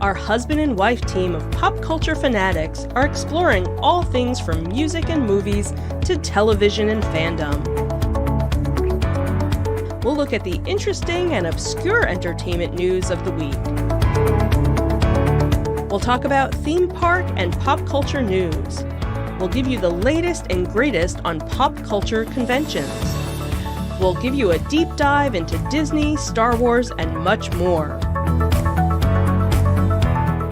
Our husband and wife team of pop culture fanatics are exploring all things from music and movies to television and fandom. We'll look at the interesting and obscure entertainment news of the week. We'll talk about theme park and pop culture news. We'll give you the latest and greatest on pop culture conventions. We'll give you a deep dive into Disney, Star Wars, and much more.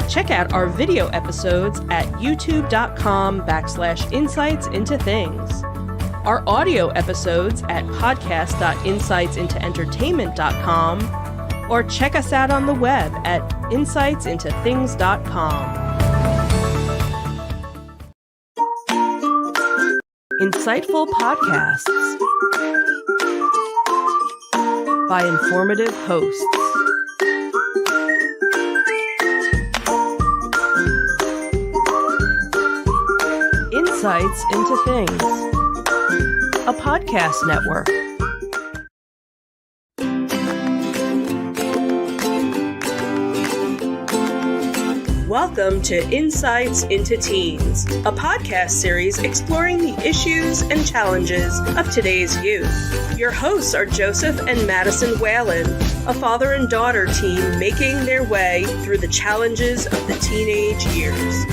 Check out our video episodes at youtube.com/insightsintothings. Our audio episodes at podcast.insightsintoentertainment.com, or check us out on the web at insightsintothings.com. Insightful podcasts by informative hosts. Insights into Things, a podcast network. Welcome to Insights into Teens, a podcast series exploring the issues and challenges of today's youth. Your hosts are Joseph and Madison Whalen, a father and daughter team making their way through the challenges of the teenage years.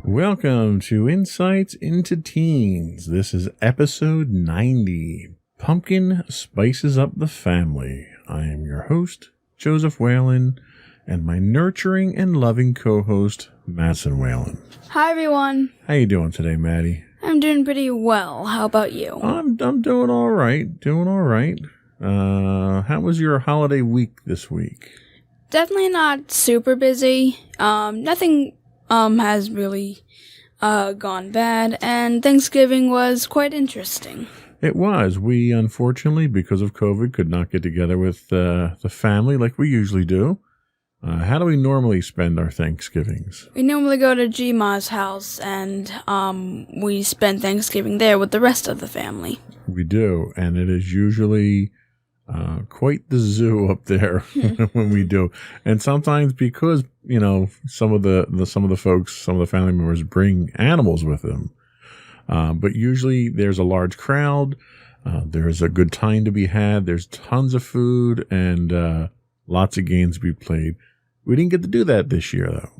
Welcome to Insights into Teens. This is episode 90. Pumpkin spices up the family. I am your host, Joseph Whalen, and my nurturing and loving co-host, Madison Whalen. Hi, everyone. How you doing today, Maddie? I'm doing pretty well. How about you? I'm doing all right. How was your holiday week this week? Definitely not super busy. Nothing has really gone bad, and Thanksgiving was quite interesting. It was. We, unfortunately, because of COVID, could not get together with the family like we usually do. How do we normally spend our Thanksgivings? We normally go to Gma's house, and we spend Thanksgiving there with the rest of the family. We do, and it is usually quite the zoo up there when we do. And sometimes because, you know, some of the folks, some of the family members bring animals with them. But usually there's a large crowd. There's a good time to be had. There's tons of food and lots of games to be played. We didn't get to do that this year, though.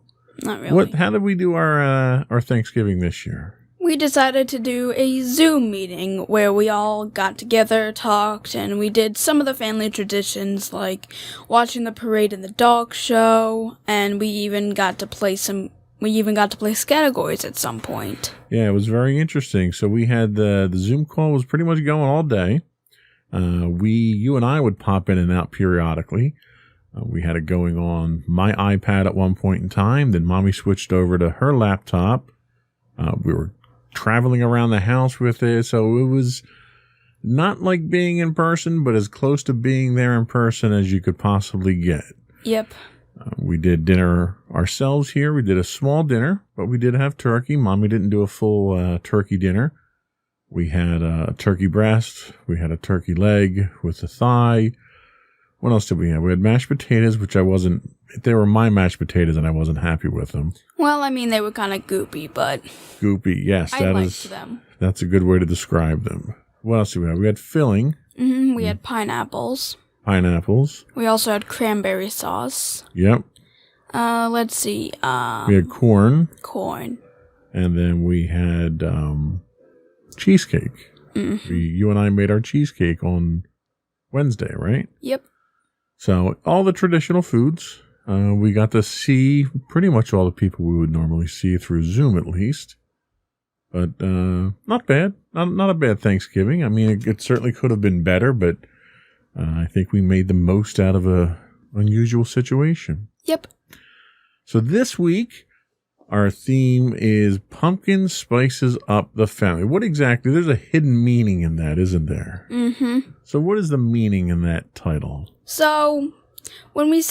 Not really. How did we do our Thanksgiving this year? We decided to do a Zoom meeting where we all got together, talked, and we did some of the family traditions like watching the parade and the dog show, and we even got to play categories at some point. Yeah, it was very interesting. So we had the Zoom call was pretty much going all day. You and I would pop in and out periodically. We had it going on my iPad at one point in time. Then Mommy switched over to her laptop. We were traveling around the house with it. So it was not like being in person, but as close to being there in person as you could possibly get. Yep. We did dinner ourselves here. We did a small dinner, but we did have turkey. Mommy didn't do a full turkey dinner. We had a turkey breast. We had a turkey leg with the thigh. What else did we have? We had mashed potatoes, which they were my mashed potatoes, and I wasn't happy with them. Well, I mean, they were kind of goopy, but... Goopy, yes. I liked them. That's a good way to describe them. What else did we have? We had filling. We had pineapples. We also had cranberry sauce. Yep. Let's see. We had corn. And then we had cheesecake. You and I made our cheesecake on Wednesday, right? Yep. So all the traditional foods. We got to see pretty much all the people we would normally see through Zoom, at least. But not bad. Not a bad Thanksgiving. I mean, it certainly could have been better, but I think we made the most out of a unusual situation. Yep. So this week, our theme is Pumpkin Spices Up the Family. What exactly? There's a hidden meaning in that, isn't there? Mm-hmm. So what is the meaning in that title? So, when we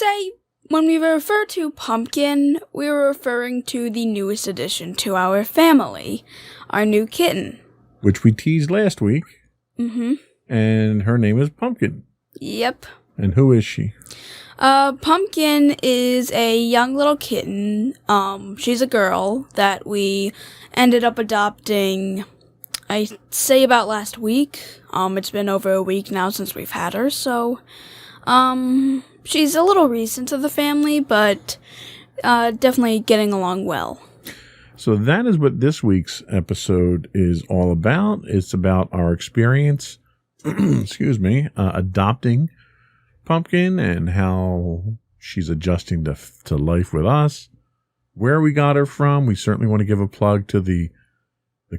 refer to pumpkin, we're referring to the newest addition to our family, our new kitten. Which we teased last week. Mm-hmm. And her name is Pumpkin. Yep. And who is she? Pumpkin is a young little kitten. She's a girl that we ended up adopting, I'd say about last week. It's been over a week now since we've had her, so, she's a little recent to the family, but, definitely getting along well. So that is what this week's episode is all about. It's about our experience, adopting Pumpkin and how she's adjusting to life with us, where we got her from. We certainly want to give a plug to the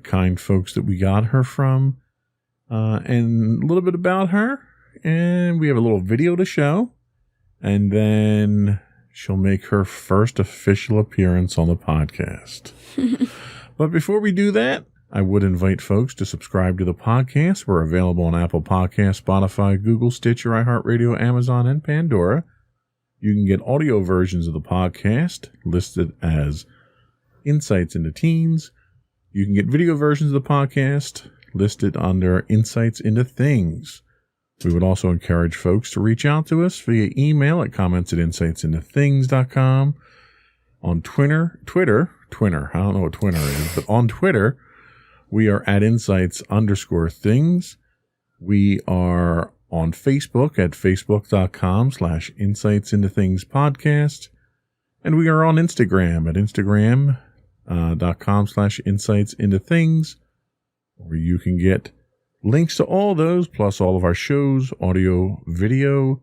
kind folks that we got her from, and a little bit about her. And we have a little video to show, and then she'll make her first official appearance on the podcast. But before we do that, I would invite folks to subscribe to the podcast. We're available on Apple Podcasts, Spotify, Google, Stitcher, iHeartRadio, Amazon, and Pandora. You can get audio versions of the podcast listed as Insights into Teens. You can get video versions of the podcast listed under Insights into Things. We would also encourage folks to reach out to us via email at comments@insightsintothings.com. On Twitter, I don't know what Twitter is, but on Twitter, we are at insights_things. We are on Facebook at facebook.com/insightsintothingspodcast. And we are on Instagram at instagram.com/insightsintothings, where you can get links to all those, plus all of our shows, audio, video,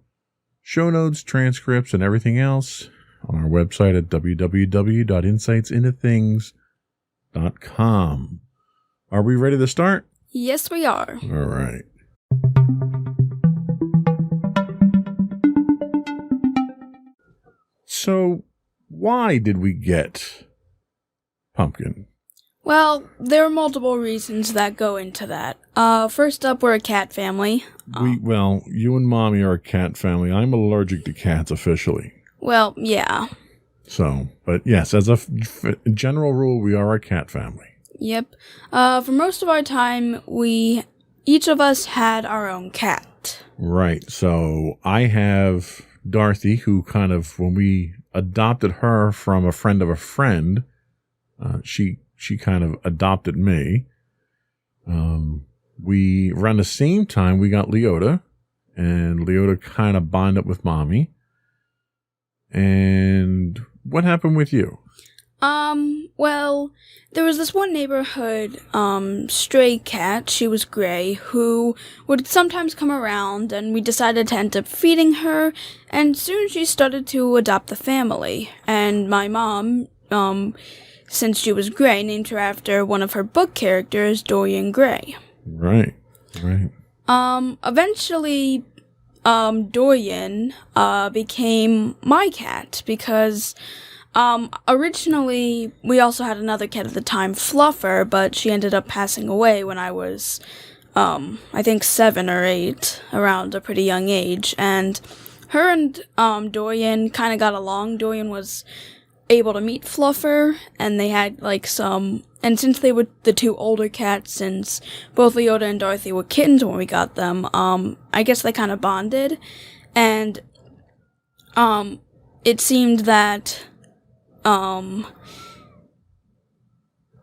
show notes, transcripts, and everything else on our website at www.insightsintothings.com. Are we ready to start? Yes, we are. All right. So, why did we get Pumpkin? Well, there are multiple reasons that go into that. First up, we're a cat family. You and Mommy are a cat family. I'm allergic to cats officially. Well, yeah. So, but yes, as a general rule, we are a cat family. Yep. For most of our time, each of us had our own cat. Right. So I have Dorothy, who kind of, when we adopted her from a friend of a friend, she kind of adopted me. We, around the same time, we got Leota, and Leota kind of bonded up with Mommy. And what happened with you? Well, there was this one neighborhood, stray cat, she was gray, who would sometimes come around, and we decided to end up feeding her, and soon she started to adopt the family. And my mom, since she was gray, named her after one of her book characters, Dorian Gray. Right. Eventually, Dorian, became my cat, because originally, we also had another cat at the time, Fluffer, but she ended up passing away when I was, I think 7 or 8, around a pretty young age, and her and, Dorian kind of got along. Dorian was able to meet Fluffer, and they had, and since they were the two older cats, since both Leota and Dorothy were kittens when we got them, I guess they kind of bonded, and, it seemed that,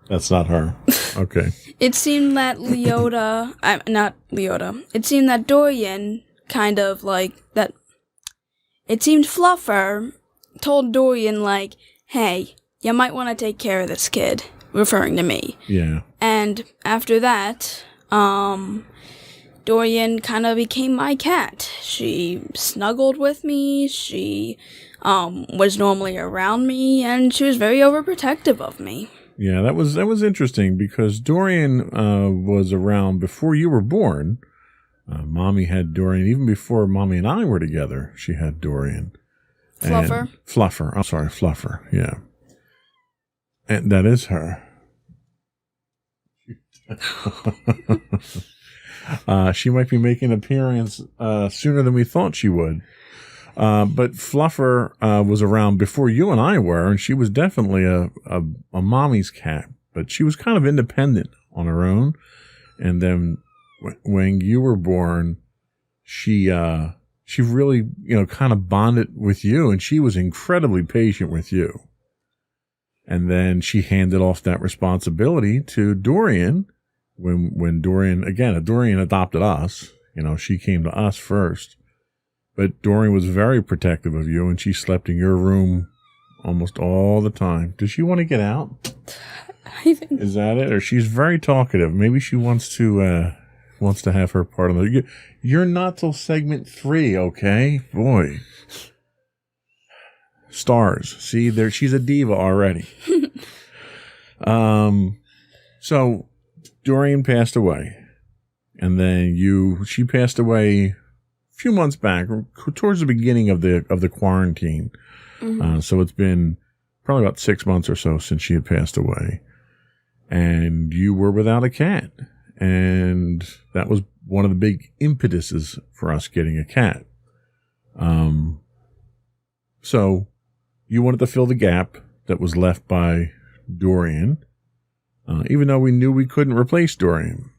That's not her. Okay. It seemed that it seemed that Dorian kind of it seemed Fluffer told Dorian hey, you might want to take care of this kid, referring to me. Yeah. And after that, Dorian kind of became my cat. She snuggled with me, she was normally around me, and she was very overprotective of me. Yeah, that was interesting because Dorian was around before you were born. Mommy had Dorian even before Mommy and I were together. She had Dorian. Fluffer. Fluffer. I'm sorry, Fluffer. Yeah. And that is her. She might be making an appearance sooner than we thought she would. But Fluffer was around before you and I were, and she was definitely a Mommy's cat. But she was kind of independent on her own. And then when you were born, she really, kind of bonded with you, and she was incredibly patient with you. And then she handed off that responsibility to Dorian when Dorian adopted us. She came to us first. But Dorian was very protective of you, and she slept in your room almost all the time. Does she want to get out? Is that it? Or she's very talkative. Maybe she wants to have her part of it. You're not till segment 3, okay? Boy. Stars. See, she's a diva already. So Dorian passed away. And then she passed away a few months back, towards the beginning of the quarantine. Mm-hmm. So it's been probably about 6 months or so since she had passed away. And you were without a cat. And that was one of the big impetuses for us getting a cat. So you wanted to fill the gap that was left by Dorian, even though we knew we couldn't replace Dorian.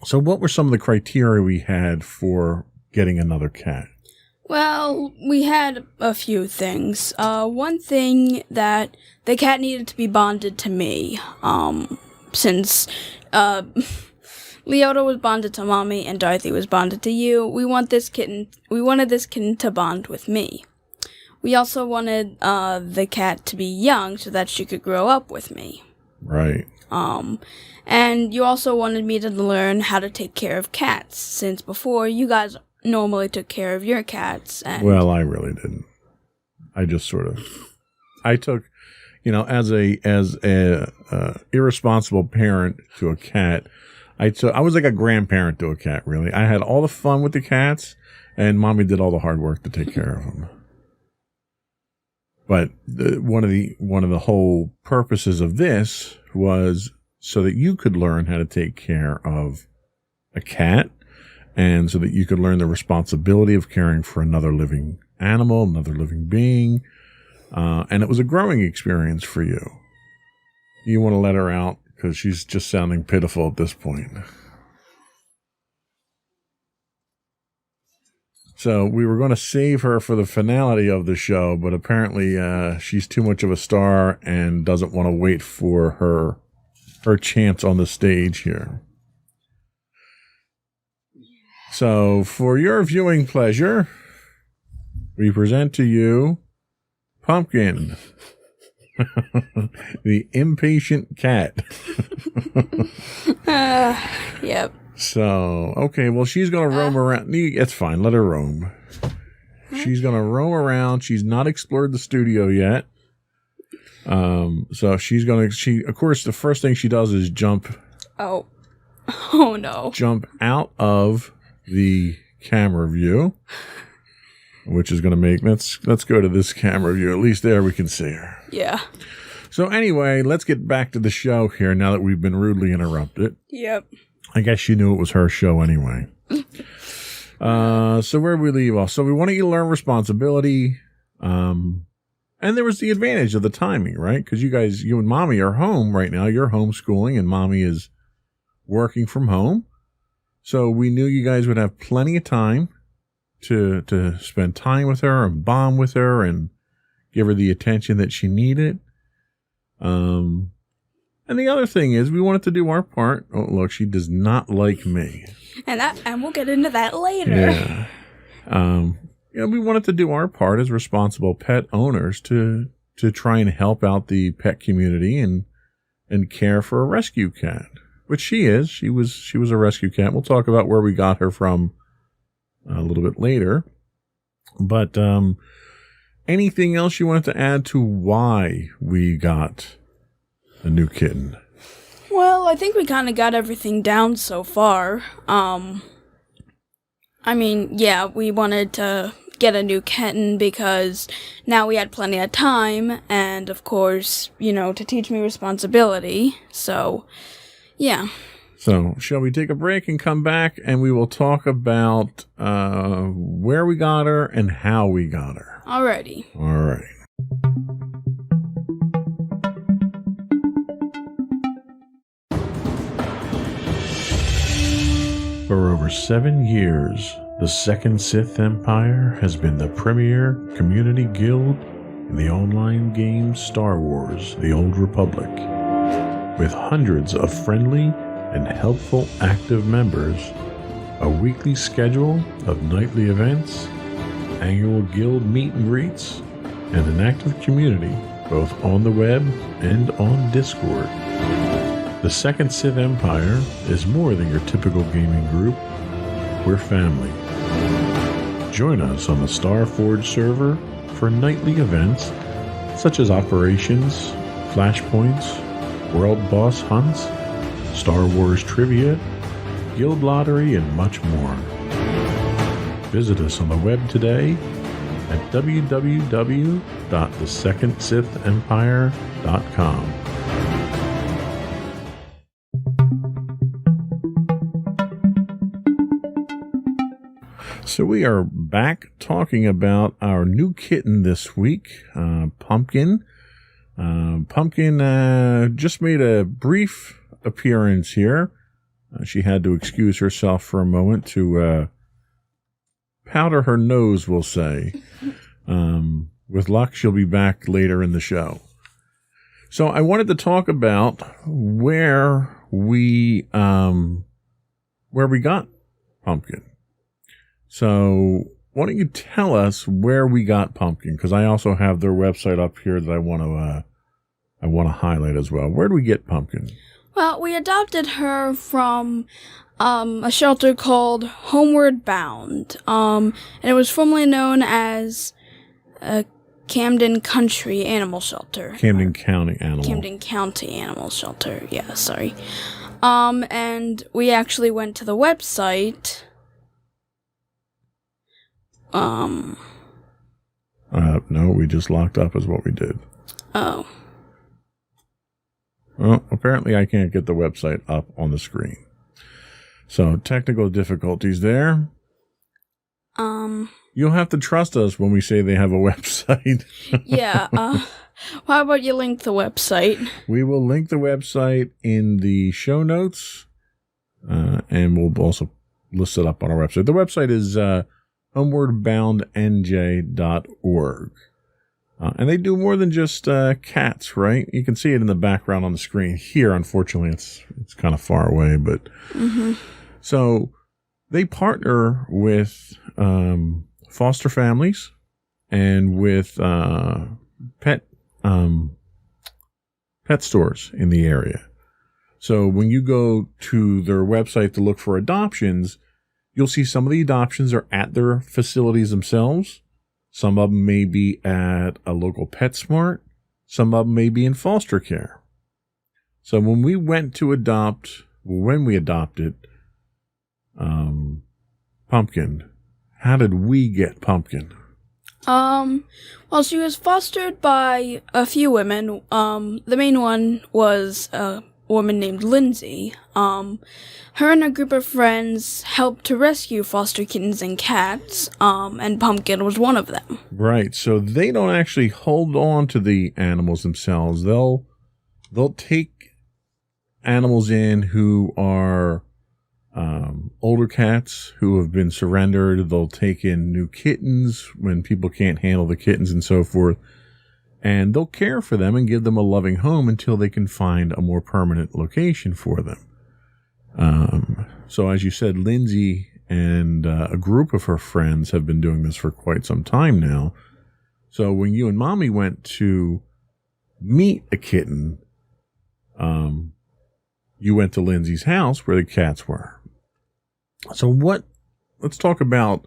So what were some of the criteria we had for getting another cat? Well, we had a few things. One thing, that the cat needed to be bonded to me, since Leota was bonded to Mommy and Dorothy was bonded to you. We wanted this kitten to bond with me. We also wanted the cat to be young so that she could grow up with me. Right. And you also wanted me to learn how to take care of cats, since before you guys normally took care of your cats. Well, I really didn't. I just I took, as a irresponsible parent to a cat, I was like a grandparent to a cat, really. I had all the fun with the cats, and Mommy did all the hard work to take care of them. But one of the whole purposes of this was so that you could learn how to take care of a cat, and so that you could learn the responsibility of caring for another living animal, another living being. And it was a growing experience for you. You want to let her out because she's just sounding pitiful at this point. So we were going to save her for the finality of the show, but apparently she's too much of a star and doesn't want to wait for her chance on the stage here. So for your viewing pleasure, we present to you Pumpkin, the impatient cat. Yep. So, okay, well, she's going to roam around. It's fine. Let her roam. She's going to roam around. She's not explored the studio yet. So of course, the first thing she does is jump. Oh no. Jump out of the camera view, which is going to make, let's go to this camera view. At least there we can see her. Yeah. So anyway, let's get back to the show here now that we've been rudely interrupted. Yep. I guess she knew it was her show anyway. So where did we leave off? So we wanted you to learn responsibility. And there was the advantage of the timing, right? Because you and Mommy are home right now. You're homeschooling and Mommy is working from home. So we knew you guys would have plenty of time to spend time with her and bond with her and give her the attention that she needed. And the other thing is, we wanted to do our part. Oh, look, she does not like me. And we'll get into that later. Yeah. We wanted to do our part as responsible pet owners to try and help out the pet community and care for a rescue cat, which she is. She was a rescue cat. We'll talk about where we got her from a little bit later. But anything else you wanted to add to why we got a new kitten? Well, I think we kind of got everything down so far. We wanted to get a new kitten because now we had plenty of time and, of course, to teach me responsibility. So, yeah. So, shall we take a break and come back and we will talk about where we got her and how we got her. Alrighty. All right. For over 7 years, the Second Sith Empire has been the premier community guild in the online game Star Wars: The Old Republic. With hundreds of friendly and helpful active members, a weekly schedule of nightly events, annual guild meet and greets, and an active community both on the web and on Discord. The Second Sith Empire is more than your typical gaming group. We're family. Join us on the Starforge server for nightly events such as operations, flashpoints, world boss hunts, Star Wars trivia, guild lottery, and much more. Visit us on the web today at www.thesecondsithempire.com. So we are back talking about our new kitten this week, Pumpkin. Pumpkin just made a brief appearance here. She had to excuse herself for a moment to powder her nose, we'll say. With luck, she'll be back later in the show. So I wanted to talk about where we got Pumpkin. So why don't you tell us where we got Pumpkin? Because I also have their website up here that I want to highlight as well. Where do we get Pumpkin? Well, we adopted her from a shelter called Homeward Bound, and it was formerly known as Camden Country Animal Shelter. Camden County Animal Shelter. Yeah, sorry. And we actually went to the website. No, we just locked up is what we did. Oh. Well, apparently I can't get the website up on the screen. So, technical difficulties there. You'll have to trust us when we say they have a website. Yeah, how about you link the website? We will link the website in the show notes, and we'll also list it up on our website. The website is homewardboundnj.org. And they do more than just cats, right? You can see it in the background on the screen. Here, unfortunately, it's kind of far away. But So they partner with foster families and with pet stores in the area. So when you go to their website to look for adoptions, you'll see some of the adoptions are at their facilities themselves. Some of them may be at a local PetSmart. Some of them may be in foster care. So when we adopted Pumpkin, how did we get Pumpkin? Well, she was fostered by a few women. The main one was a woman named Lindsay. Her and a group of friends helped to rescue foster kittens and cats, and Pumpkin was one of them. Right, so they don't actually hold on to the animals themselves. They'll take animals in who are older cats who have been surrendered. They'll take in new kittens when people can't handle the kittens and so forth. And they'll care for them and give them a loving home until they can find a more permanent location for them. So as you said, Lindsay and a group of her friends have been doing this for quite some time now. So when you and Mommy went to meet a kitten, you went to Lindsay's house where the cats were. So let's talk about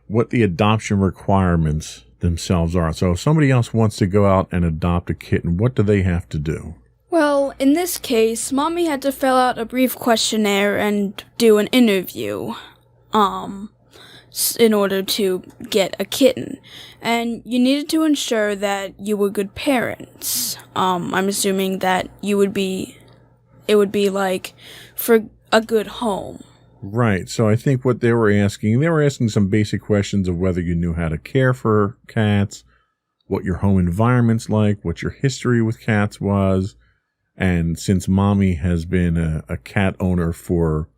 what the adoption requirements themselves are. So if somebody else wants to go out and adopt a kitten, what do they have to do? Well, in this case, Mommy had to fill out a brief questionnaire and do an interview, in order to get a kitten. And you needed to ensure that you were good parents. I'm assuming that it would be like for a good home. Right. So I think what they were asking some basic questions of whether you knew how to care for cats, what your home environment's like, what your history with cats was. And since Mommy has been a cat owner for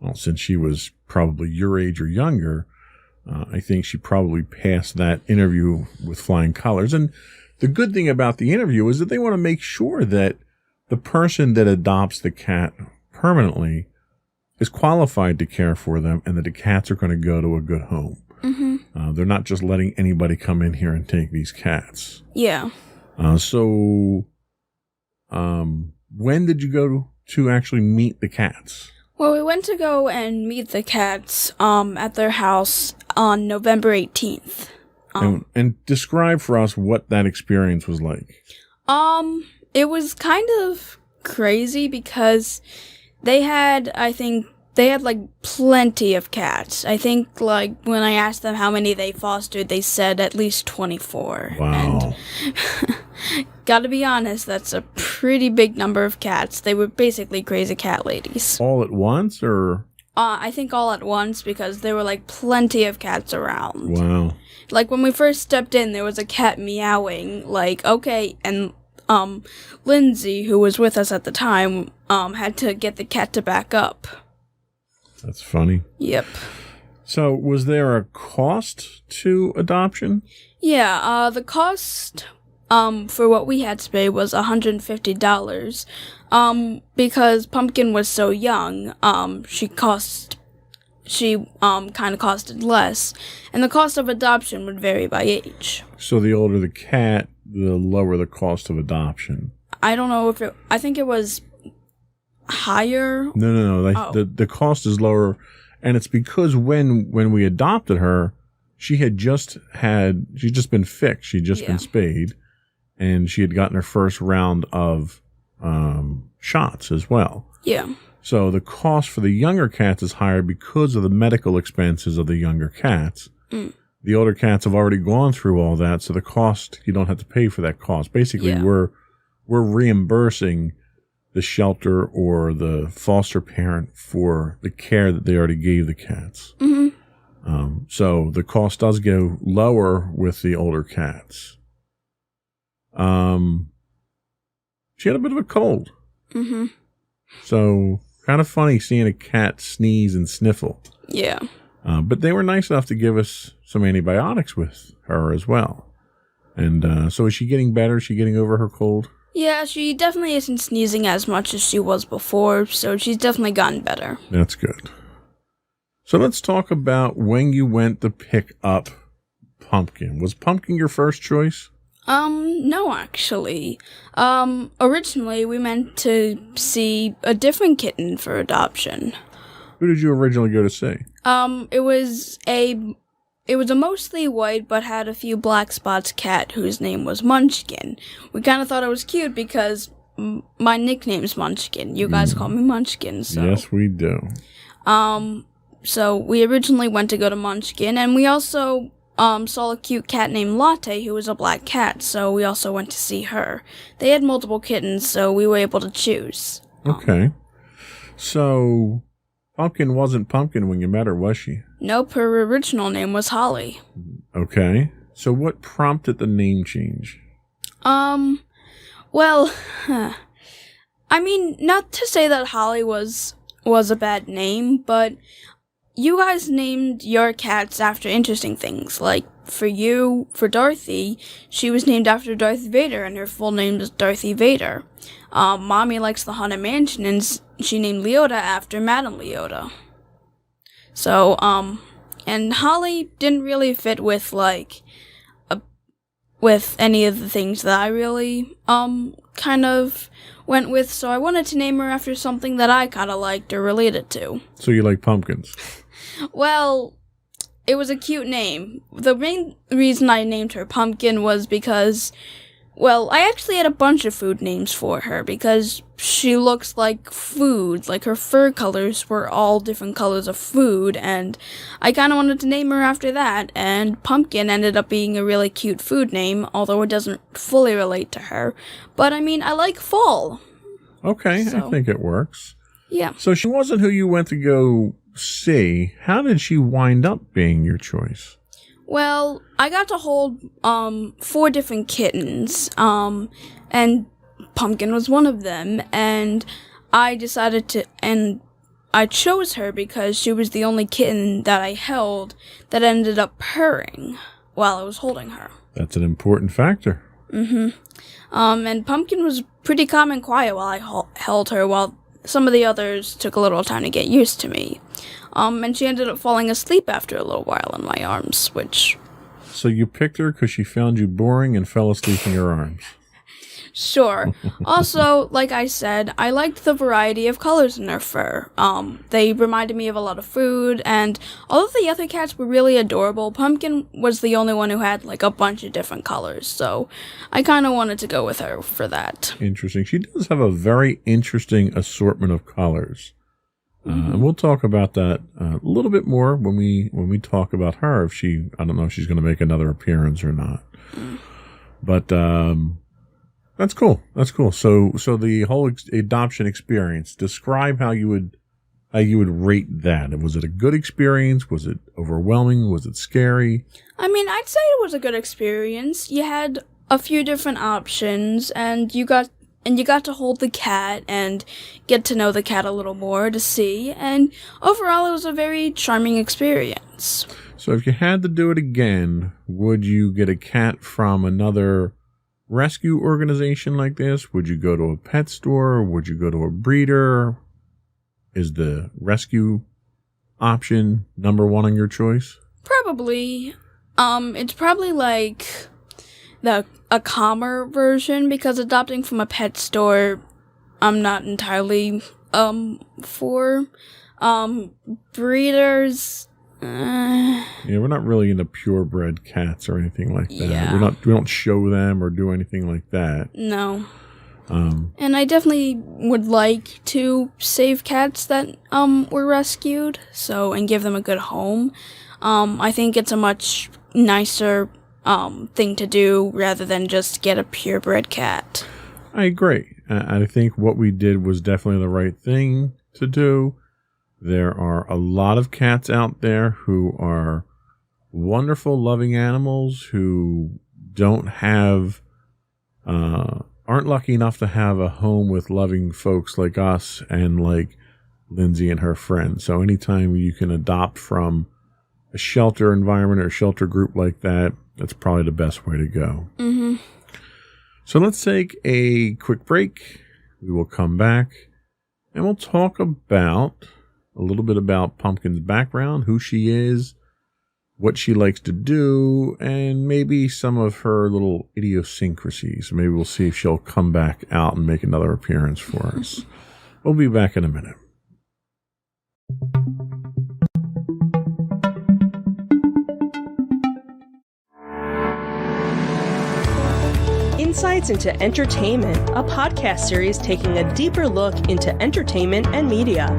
well, since she was probably your age or younger, I think she probably passed that interview with flying colors. And the good thing about the interview is that they want to make sure that the person that adopts the cat permanently is qualified to care for them and that the cats are going to go to a good home. Mm-hmm. They're not just letting anybody come in here and take these cats. Yeah. So when did you go to actually meet the cats? Well, we went to go and meet the cats at their house on November 18th. And describe for us what that experience was like. It was kind of crazy because they had like plenty of cats. I think like when I asked them how many they fostered, they said at least 24. Wow. And gotta be honest, that's a pretty big number of cats. They were basically crazy cat ladies. All at once, or? I think all at once because there were like plenty of cats around. Wow. Like when we first stepped in, there was a cat meowing, like, okay, and Lindsay, who was with us at the time, had to get the cat to back up. That's funny. Yep. So, was there a cost to adoption? Yeah, the cost for what we had to pay was $150. Because Pumpkin was so young, she kind of costed less, and the cost of adoption would vary by age. So the older the cat, the lower the cost of adoption. I don't know if I think it was higher. No. The cost is lower, and it's because when we adopted her, she'd just been fixed. She'd just been spayed, and she had gotten her first round of shots as well. Yeah. So the cost for the younger cats is higher because of the medical expenses of the younger cats. Mm. The older cats have already gone through all that, so the cost, you don't have to pay for that cost. Basically, we're reimbursing the shelter or the foster parent for the care that they already gave the cats. Mm-hmm. So the cost does go lower with the older cats. She had a bit of a cold. Mm-hmm. So kind of funny seeing a cat sneeze and sniffle. Yeah. But they were nice enough to give us some antibiotics with her as well. And so is she getting better? Is she getting over her cold? Yeah, she definitely isn't sneezing as much as she was before, so she's definitely gotten better. That's good. So let's talk about when you went to pick up Pumpkin. Was Pumpkin your first choice? No, actually. Originally we meant to see a different kitten for adoption. Who did you originally go to see? It was a mostly white but had a few black spots cat whose name was Munchkin. We kind of thought it was cute because my nickname's Munchkin. You guys call me Munchkin, so. Yes, we do. So we originally went to go to Munchkin, and we also saw a cute cat named Latte who was a black cat, so we also went to see her. They had multiple kittens, so we were able to choose. Okay. So Pumpkin wasn't Pumpkin when you met her, was she? Nope, her original name was Holly. Okay. So what prompted the name change? Well, I mean, not to say that Holly was a bad name, but you guys named your cats after interesting things. Like, for Dorothy, she was named after Darth Vader, and her full name is Dorothy Vader. Mommy likes the Haunted Mansion, and she named Leota after Madame Leota. So, and Holly didn't really fit with, with any of the things that I really, kind of went with, so I wanted to name her after something that I kind of liked or related to. So you like pumpkins? Well, it was a cute name. The main reason I named her Pumpkin was because, well, I actually had a bunch of food names for her because she looks like food. Like, her fur colors were all different colors of food, and I kind of wanted to name her after that, and Pumpkin ended up being a really cute food name, although it doesn't fully relate to her. But, I mean, I like fall. Okay, So, I think it works. Yeah. So she wasn't who you went to go see. How did she wind up being your choice? Well, I got to hold 4 different kittens, and Pumpkin was one of them, and I decided I chose her because she was the only kitten that I held that ended up purring while I was holding her. That's an important factor. And Pumpkin was pretty calm and quiet while I held her, while some of the others took a little time to get used to me. And she ended up falling asleep after a little while in my arms, which... So you picked her because she found you boring and fell asleep in your arms. Sure. Also, like I said, I liked the variety of colors in her fur. They reminded me of a lot of food, and although the other cats were really adorable, Pumpkin was the only one who had like a bunch of different colors, so I kind of wanted to go with her for that. Interesting. She does have a very interesting assortment of colors. And we'll talk about that a little bit more when we talk about her. I don't know if she's going to make another appearance or not. But that's cool. That's cool. So the whole adoption experience. Describe how you would rate that. Was it a good experience? Was it overwhelming? Was it scary? I mean, I'd say it was a good experience. You had a few different options, and you got to hold the cat and get to know the cat a little more to see. And overall, it was a very charming experience. So if you had to do it again, would you get a cat from another rescue organization like this? Would you go to a pet store? Would you go to a breeder? Is the rescue option number one on your choice? Probably. It's probably like a calmer version, because adopting from a pet store, I'm not entirely for. Breeders. Yeah, we're not really into purebred cats or anything like that. Yeah. We don't show them or do anything like that. No. And I definitely would like to save cats that were rescued, and give them a good home. I think it's a much nicer thing to do rather than just get a purebred cat. I agree. I think what we did was definitely the right thing to do. There are a lot of cats out there who are wonderful, loving animals who don't have, aren't lucky enough to have a home with loving folks like us and like Lindsay and her friends. So anytime you can adopt from a shelter environment or a shelter group like that, that's probably the best way to go. Mm-hmm. So let's take a quick break. We will come back and we'll talk about a little bit about Pumpkin's background, who she is, what she likes to do, and maybe some of her little idiosyncrasies. Maybe we'll see if she'll come back out and make another appearance for us. We'll be back in a minute. Insights into Entertainment, a podcast series taking a deeper look into entertainment and media.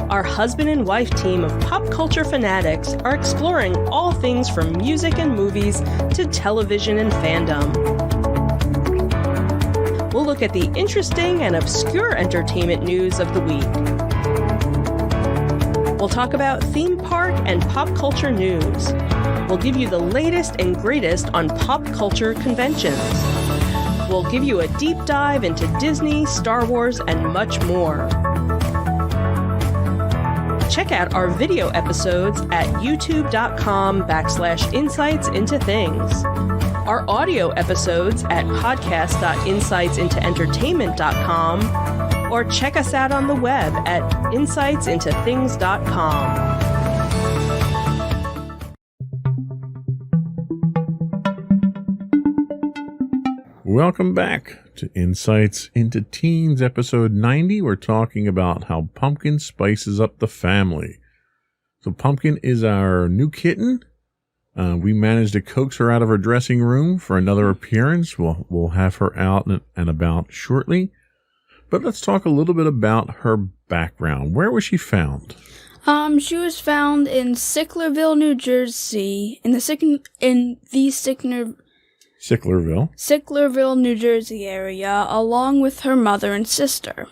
Our husband and wife team of pop culture fanatics are exploring all things from music and movies to television and fandom. We'll look at the interesting and obscure entertainment news of the week. We'll talk about theme park and pop culture news. We'll give you the latest and greatest on pop culture conventions. We'll give you a deep dive into Disney, Star Wars, and much more. Check out our video episodes at youtube.com/insightsintothings. Our audio episodes at podcast.insightsintoentertainment.com, or check us out on the web at insightsintothings.com. Welcome back to Insights into Teens, episode 90. We're talking about how Pumpkin spices up the family. So Pumpkin is our new kitten. We managed to coax her out of her dressing room for another appearance. We'll have her out and about shortly. But let's talk a little bit about her background. Where was she found? She was found in Sicklerville, New Jersey, Sicklerville, New Jersey area, along with her mother and sister.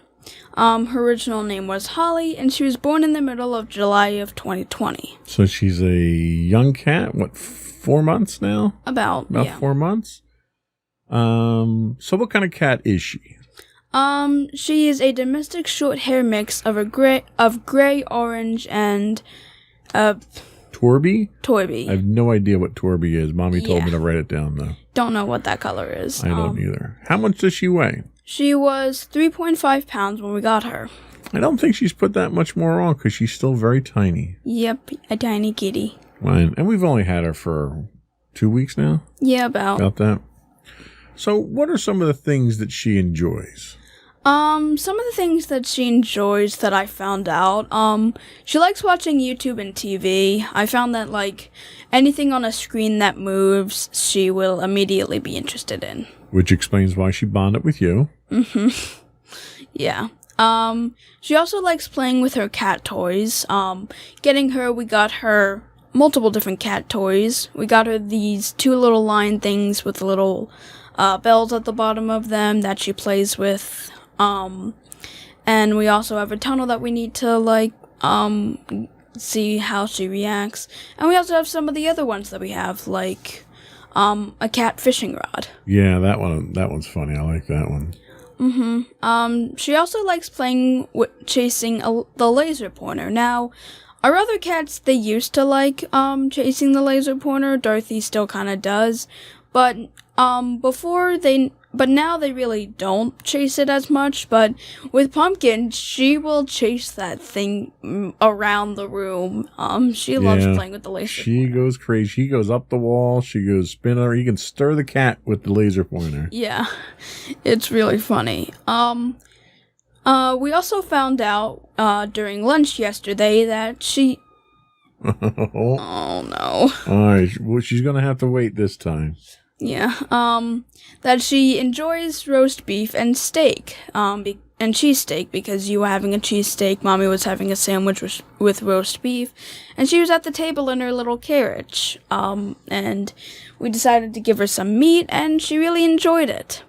Her original name was Holly, and she was born in the middle of July of 2020. So she's a young cat, 4 months now? About 4 months? So what kind of cat is she? She is a domestic short hair mix of gray, orange, and Torby? Toyby. I have no idea what Torby is. Mommy told Yeah. me to write it down, though. Don't know what that color is. I don't either. How much does she weigh? She was 3.5 pounds when we got her. I don't think she's put that much more on because she's still very tiny. Yep, a tiny kitty. Right. And we've only had her for 2 weeks now. Yeah, about that. So what are some of the things that she enjoys? Some of the things that she enjoys that I found out, she likes watching YouTube and TV. I found that, like, anything on a screen that moves, she will immediately be interested in. Which explains why she bonded with you. Yeah. She also likes playing with her cat toys. We got her multiple different cat toys. We got her these 2 little line things with little, bells at the bottom of them that she plays with. And we also have a tunnel that we need to, like, see how she reacts. And we also have some of the other ones that we have, like, a cat fishing rod. Yeah, that one's funny. I like that one. She also likes playing with chasing the laser pointer. Now, our other cats, they used to like, chasing the laser pointer. Dorothy still kind of does. But, but now they really don't chase it as much. But with Pumpkin, she will chase that thing around the room. She loves playing with the laser pointer. She goes crazy. She goes up the wall. She goes spinning her. You can stir the cat with the laser pointer. Yeah, it's really funny. We also found out, during lunch yesterday that she... Oh, no. All right. Well, she's going to have to wait this time. Yeah, that she enjoys roast beef and steak, and cheesesteak, because you were having a cheesesteak, Mommy was having a sandwich with roast beef, and she was at the table in her little carriage, and we decided to give her some meat, and she really enjoyed it.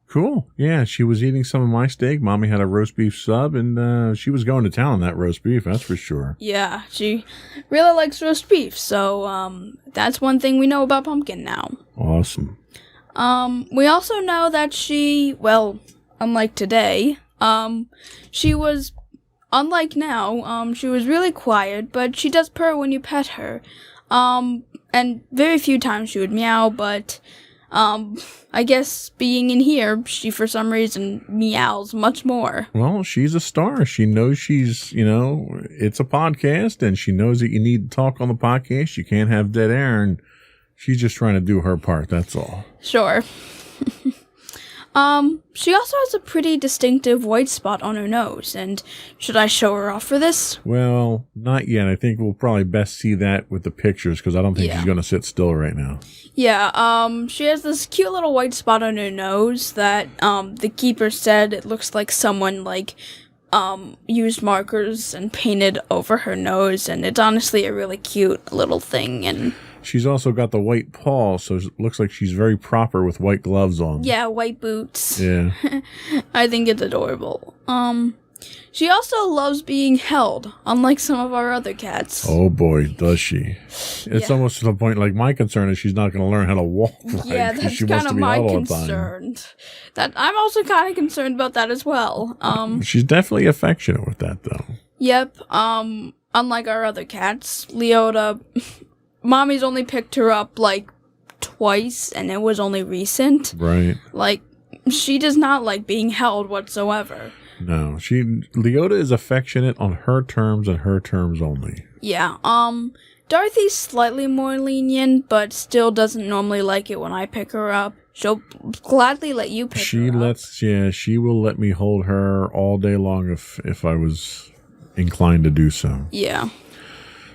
Cool. Yeah, she was eating some of my steak. Mommy had a roast beef sub, and she was going to town on that roast beef, that's for sure. Yeah, she really likes roast beef, so that's one thing we know about Pumpkin now. Awesome. We also know that she, well, unlike today, she was, unlike now, she was really quiet, but she does purr when you pet her. And very few times she would meow, but... I guess being in here, she for some reason meows much more. Well, she's a star. She knows it's a podcast, and she knows that you need to talk on the podcast. You can't have dead air, and she's just trying to do her part. That's all. Sure. She also has a pretty distinctive white spot on her nose, and should I show her off for this? Well, not yet. I think we'll probably best see that with the pictures, because I don't think she's going to sit still right now. Yeah, she has this cute little white spot on her nose that, the keeper said it looks like someone, like, used markers and painted over her nose, and it's honestly a really cute little thing, and... She's also got the white paw, so it looks like she's very proper with white gloves on. Yeah, white boots. Yeah. I think it's adorable. She also loves being held, unlike some of our other cats. Oh boy, does she. It's almost to the point, like, my concern is she's not going to learn how to walk right. Yeah, that's kind of my concern. That I'm also kind of concerned about that as well. She's definitely affectionate with that, though. Yep, unlike our other cats, Leota... Mommy's only picked her up, like, twice, and it was only recent. Right. Like, she does not like being held whatsoever. No, Leota is affectionate on her terms and her terms only. Yeah, Dorothy's slightly more lenient, but still doesn't normally like it when I pick her up. She'll gladly let you pick her up. She will let me hold her all day long if I was inclined to do so. Yeah.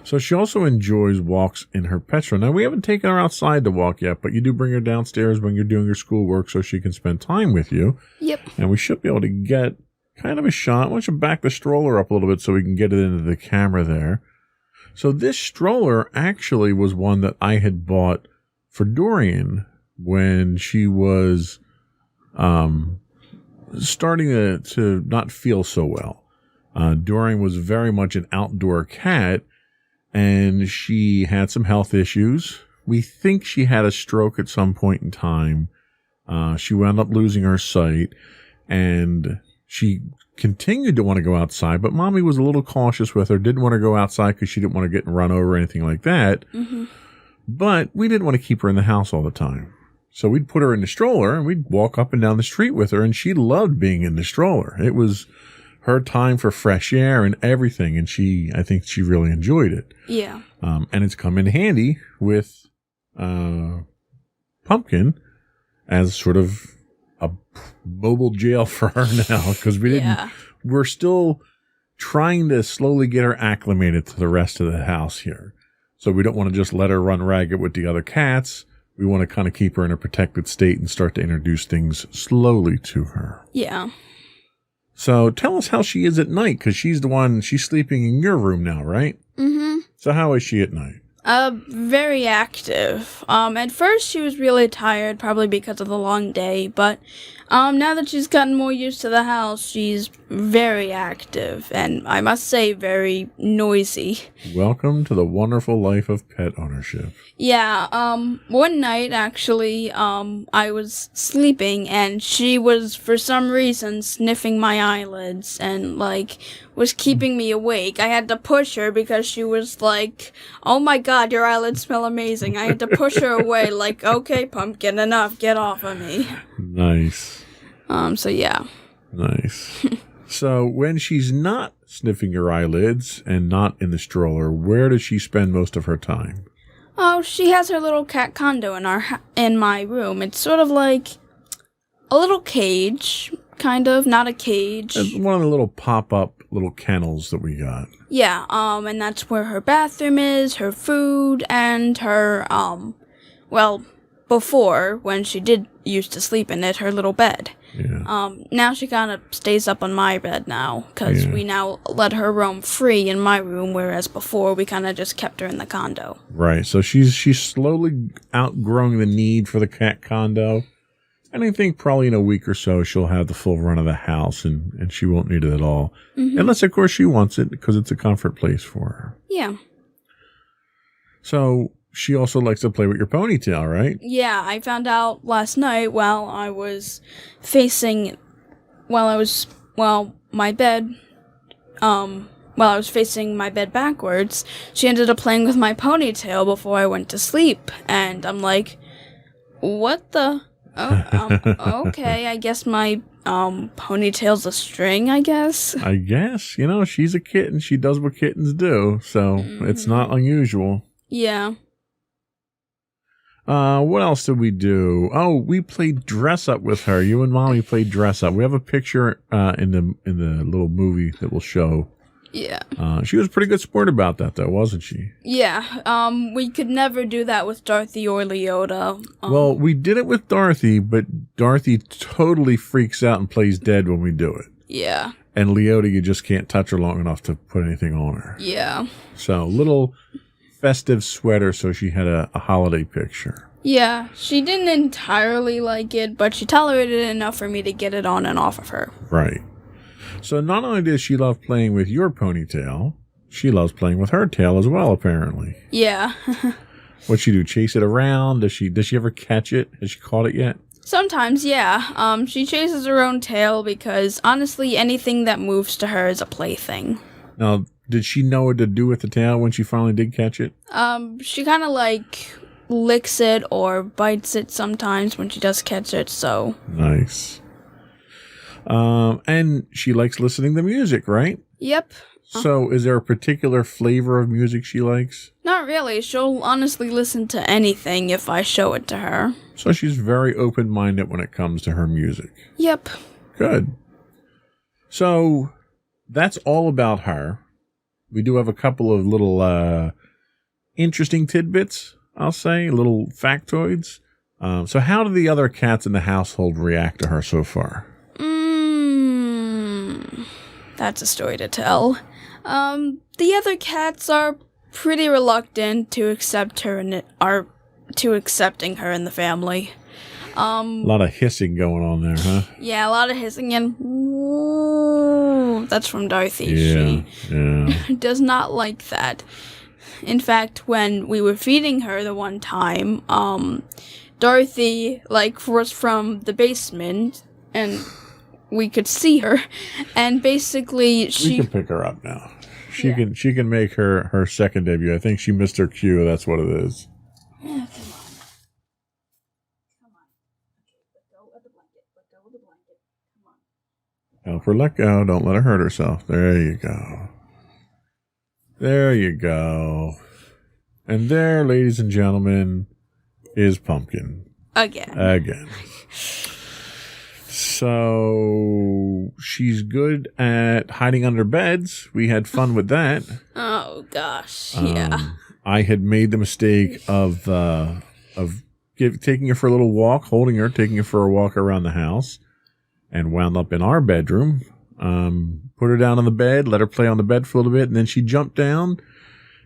So she also enjoys walks in her Petra. Now, we haven't taken her outside to walk yet, but you do bring her downstairs when you're doing your schoolwork so she can spend time with you. Yep. And we should be able to get kind of a shot. Why don't you back the stroller up a little bit so we can get it into the camera there. So this stroller actually was one that I had bought for Dorian when she was starting to not feel so well. Dorian was very much an outdoor cat, and she had some health issues. We think she had a stroke at some point in time. She wound up losing her sight, and she continued to want to go outside, but Mommy was a little cautious with her, didn't want to go outside because she didn't want to get run over or anything like that. Mm-hmm. But we didn't want to keep her in the house all the time. So we'd put her in the stroller, and we'd walk up and down the street with her, and she loved being in the stroller. It was her time for fresh air and everything, and I think she really enjoyed it. Yeah. And it's come in handy with Pumpkin as sort of a mobile jail for her now, because we're still trying to slowly get her acclimated to the rest of the house here. So we don't want to just let her run ragged with the other cats. We want to kind of keep her in a protected state and start to introduce things slowly to her. Yeah. So tell us how she is at night, because she's sleeping in your room now, right? Mm-hmm. So how is she at night? Very active. At first she was really tired, probably because of the long day, but, now that she's gotten more used to the house, she's very active, and I must say, very noisy. Welcome to the wonderful life of pet ownership. Yeah, one night, actually, I was sleeping, and she was, for some reason, sniffing my eyelids, and, was keeping me awake. I had to push her because she was like, "Oh my god, your eyelids smell amazing." I had to push her away, like, "Okay, Pumpkin, enough, get off of me." Nice. So yeah. Nice. So when she's not sniffing your eyelids and not in the stroller, where does she spend most of her time? Oh, she has her little cat condo in my room. It's sort of like a little cage, kind of, not a cage. It's one of the little pop-up little kennels that we got. Yeah, and that's where her bathroom is, her food, and her, before, when she used to sleep in it, her little bed. Yeah. Now she kind of stays up on my bed now, because we now let her roam free in my room, whereas before we kind of just kept her in the condo. Right, so she's slowly outgrowing the need for the cat condo. And I think probably in a week or so she'll have the full run of the house, and she won't need it at all. Mm-hmm. Unless, of course, she wants it, because it's a comfort place for her. Yeah. So she also likes to play with your ponytail, right? Yeah, I found out last night while my bed, while I was facing my bed backwards, she ended up playing with my ponytail before I went to sleep. And I'm like, what the... Oh, okay, I guess my ponytail's a string, I guess. I guess. She's a kitten. She does what kittens do, so it's not unusual. Yeah. What else did we do? Oh, we played dress up with her. You and Mommy played dress up. We have a picture in the little movie that we'll show. Yeah. She was a pretty good sport about that, though, wasn't she? Yeah. We could never do that with Dorothy or Leota. Well, we did it with Dorothy, but Dorothy totally freaks out and plays dead when we do it. Yeah. And Leota, you just can't touch her long enough to put anything on her. Yeah. So, little festive sweater, so she had a holiday picture. Yeah, she didn't entirely like it, but she tolerated it enough for me to get it on and off of her. Right. So not only does she love playing with your ponytail, she loves playing with her tail as well, apparently. Yeah. What'd she do? Chase it around? Does she ever catch it? Has she caught it yet? Sometimes, yeah. She chases her own tail because, honestly, anything that moves to her is a plaything. Now, did she know what to do with the tail when she finally did catch it? She kind of, licks it or bites it sometimes when she does catch it, so... Nice. And she likes listening to music, right? Yep. So is there a particular flavor of music she likes? Not really. She'll honestly listen to anything if I show it to her. So she's very open-minded when it comes to her music. Yep. Good. So that's all about her. We do have a couple of little interesting tidbits, I'll say, little factoids. So how do the other cats in the household react to her so far? That's a story to tell. The other cats are pretty reluctant to accept her and accepting her in the family. A lot of hissing going on there, huh? Yeah, a lot of hissing and that's from Dorothy. Yeah, she does not like that. In fact, when we were feeding her the one time, Dorothy, was from the basement, and we could see her, and basically We she... can pick her up now. She can make her second debut. I think she missed her cue. That's what it is. Yeah, come on. Come on. Let go of the blanket. Let go of the blanket. Come on. Help her let go. Don't let her hurt herself. There you go. There you go. And there, ladies and gentlemen, is Pumpkin. Again. So she's good at hiding under beds. We had fun with that. Oh, gosh. Yeah. I had made the mistake of taking her for a little walk, holding her, taking her for a walk around the house, and wound up in our bedroom. Put her down on the bed, let her play on the bed for a little bit, and then she jumped down,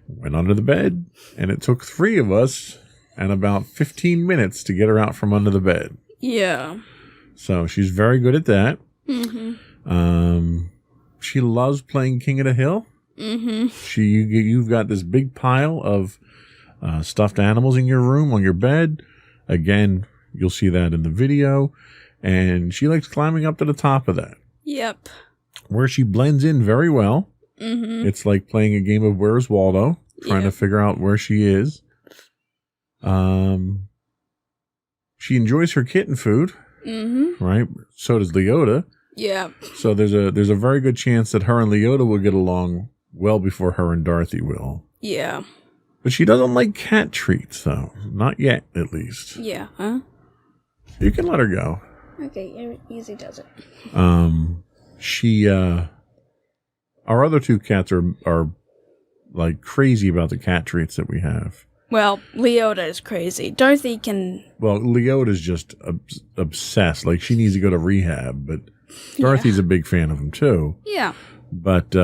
went under the bed, and it took 3 of us and about 15 minutes to get her out from under the bed. Yeah. So she's very good at that. Mm-hmm. She loves playing King of the Hill. Mm-hmm. You've got this big pile of stuffed animals in your room on your bed. Again, you'll see that in the video. And she likes climbing up to the top of that. Yep. Where she blends in very well. Mm-hmm. It's like playing a game of Where's Waldo, trying to figure out where she is. She enjoys her kitten food. Mm-hmm. Right? So does Leota. Yeah. So there's a very good chance that her and Leota will get along well before her and Dorothy will. Yeah. But she doesn't like cat treats, though. Not yet, at least. Yeah, huh? You can let her go. Okay, easy does it. Our other 2 cats are like crazy about the cat treats that we have. Well, Leota is crazy. Dorothy can... Well, Leota's just obsessed. Like, she needs to go to rehab, but Dorothy's a big fan of them, too. Yeah. But,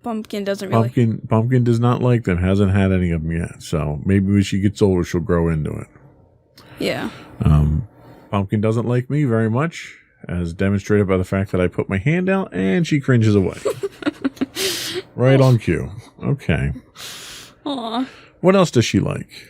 Pumpkin doesn't really... Pumpkin does not like them, hasn't had any of them yet. So, maybe when she gets older, she'll grow into it. Yeah. Pumpkin doesn't like me very much, as demonstrated by the fact that I put my hand out and she cringes away. Right on cue. Okay. Aw. What else does she like?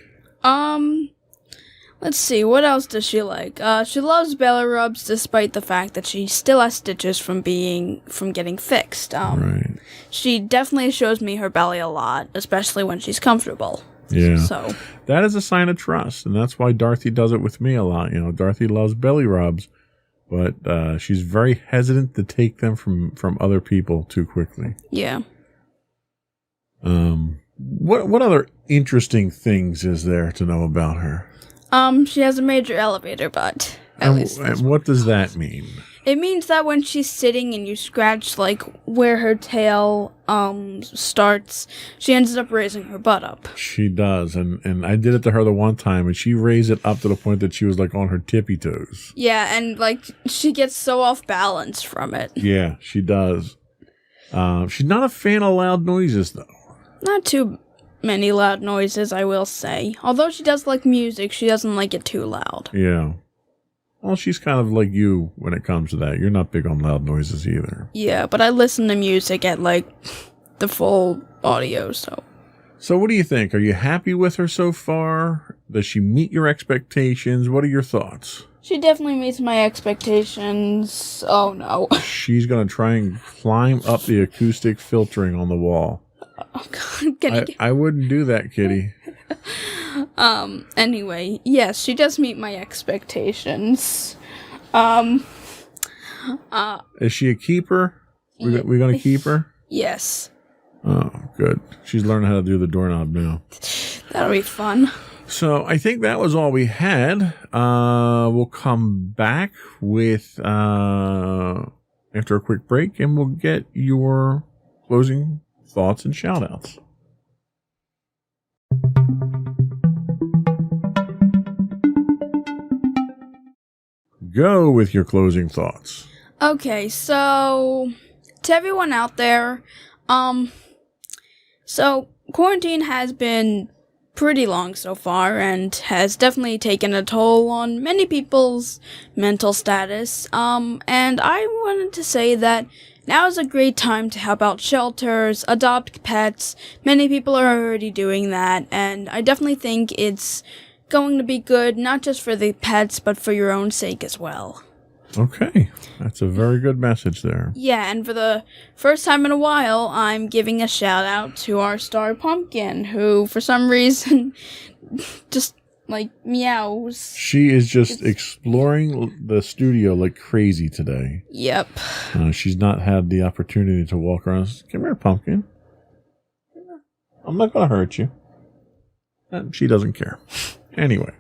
Let's see, what else does she like? She loves belly rubs despite the fact that she still has stitches from getting fixed. Right. She definitely shows me her belly a lot, especially when she's comfortable. Yeah. So that is a sign of trust, and that's why Dorothy does it with me a lot. You know, Dorothy loves belly rubs, but she's very hesitant to take them from other people too quickly. Yeah. What other interesting things is there to know about her? She has a major elevator butt. At least. And what does that mean? It means that when she's sitting and you scratch, where her tail, starts, she ends up raising her butt up. She does, and I did it to her the one time, and she raised it up to the point that she was, on her tippy toes. Yeah, and, she gets so off balance from it. Yeah, she does. She's not a fan of loud noises, though. Not too many loud noises, I will say. Although she does like music, she doesn't like it too loud. Yeah. Well, she's kind of like you when it comes to that. You're not big on loud noises either. Yeah, but I listen to music at, the full audio, so. So what do you think? Are you happy with her so far? Does she meet your expectations? What are your thoughts? She definitely meets my expectations. Oh, no. She's going to try and climb up the acoustic filtering on the wall. Oh, God. I wouldn't do that, Kitty. Anyway, yes, she does meet my expectations. Is she a keeper? We're going to keep her? Yes. Oh, good. She's learning how to do the doorknob now. That'll be fun. So I think that was all we had. We'll come back with after a quick break, and we'll get your closing thoughts and shout-outs. Go with your closing thoughts. Okay, so to everyone out there, so quarantine has been pretty long so far and has definitely taken a toll on many people's mental status. And I wanted to say that now is a great time to help out shelters, adopt pets. Many people are already doing that, and I definitely think it's going to be good, not just for the pets, but for your own sake as well. Okay, that's a very good message there. Yeah, and for the first time in a while, I'm giving a shout out to our star pumpkin, who for some reason just like meows. She is just exploring the studio like crazy today. Yep. She's not had the opportunity to walk around. Come here, pumpkin. I'm not going to hurt you. She doesn't care. Anyway.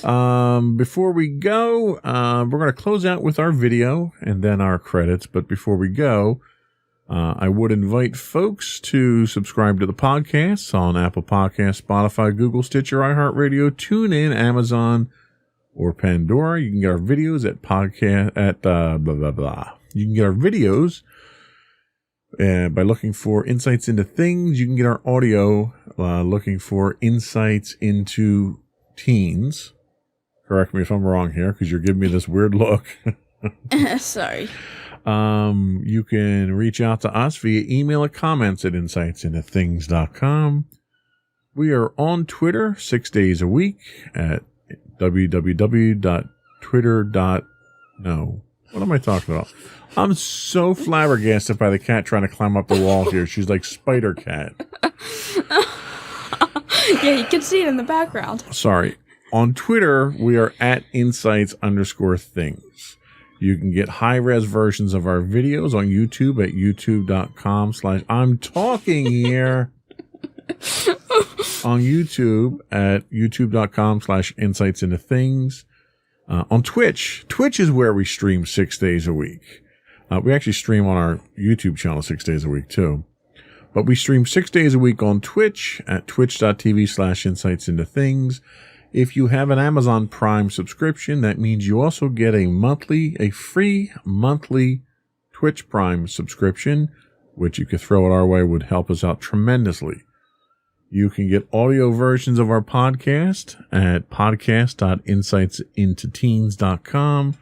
Before we go, we're going to close out with our video and then our credits. But before we go, I would invite folks to subscribe to the podcast on Apple Podcasts, Spotify, Google, Stitcher, iHeartRadio, TuneIn, Amazon, or Pandora. You can get our videos at You can get our videos by looking for Insights into Things. You can get our audio looking for Insights into Teens. Correct me if I'm wrong here, because you're giving me this weird look. Sorry. You can reach out to us via email at comments@insightsintothings.com. We are on Twitter 6 days a week at www.twitter.no. What am I talking about? I'm so flabbergasted by the cat trying to climb up the wall here. She's like Spider Cat. Yeah, you can see it in the background. Sorry. On Twitter, we are at insights_things. You can get high-res versions of our videos on YouTube at youtube.com/ I'm talking here. On YouTube at youtube.com/insightsintothings. On Twitch is where we stream 6 days a week. We actually stream on our YouTube channel 6 days a week too. But we stream 6 days a week on Twitch at twitch.tv/insightsintothings. If you have an Amazon Prime subscription, that means you also get a free monthly Twitch Prime subscription, which you could throw it our way, would help us out tremendously. You can get audio versions of our podcast at podcast.insightsintoteens.com.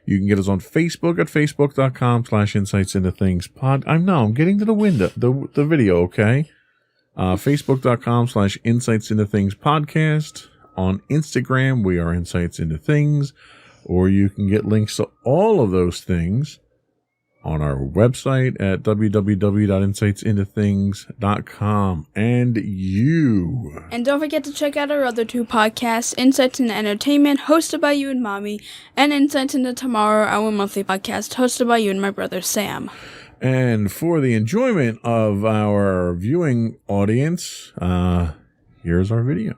You can get us on Facebook at facebook.com/insightsintothings. I'm getting to the video, okay? Facebook.com/insightsintothingspodcast. On Instagram, we are Insights Into Things, or you can get links to all of those things on our website at www.insightsintothings.com. And don't forget to check out our other two podcasts, Insights into Entertainment, hosted by you and Mommy, and Insights into Tomorrow, our monthly podcast, hosted by you and my brother Sam. And for the enjoyment of our viewing audience, here's our video.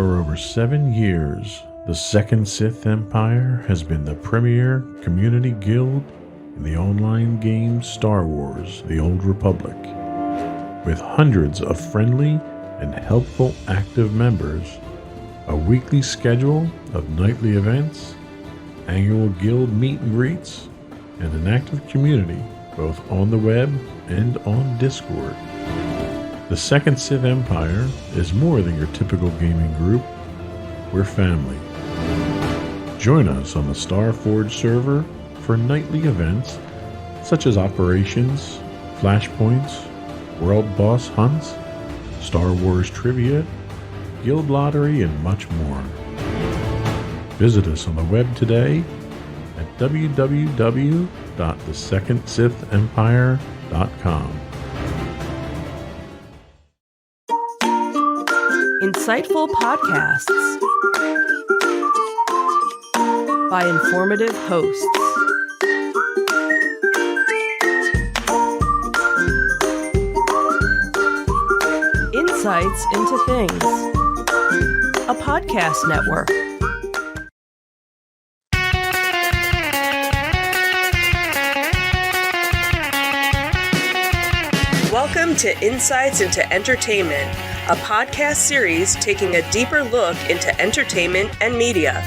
For over 7 years, the Second Sith Empire has been the premier community guild in the online game Star Wars: The Old Republic. With hundreds of friendly and helpful active members, a weekly schedule of nightly events, annual guild meet and greets, and an active community both on the web and on Discord. The Second Sith Empire is more than your typical gaming group. We're family. Join us on the Starforge server for nightly events such as operations, flashpoints, world boss hunts, Star Wars trivia, guild lottery, and much more. Visit us on the web today at www.thesecondsithempire.com. Insightful podcasts by informative hosts. Insights into Things, a podcast network. Welcome to Insights into Entertainment, a podcast series taking a deeper look into entertainment and media.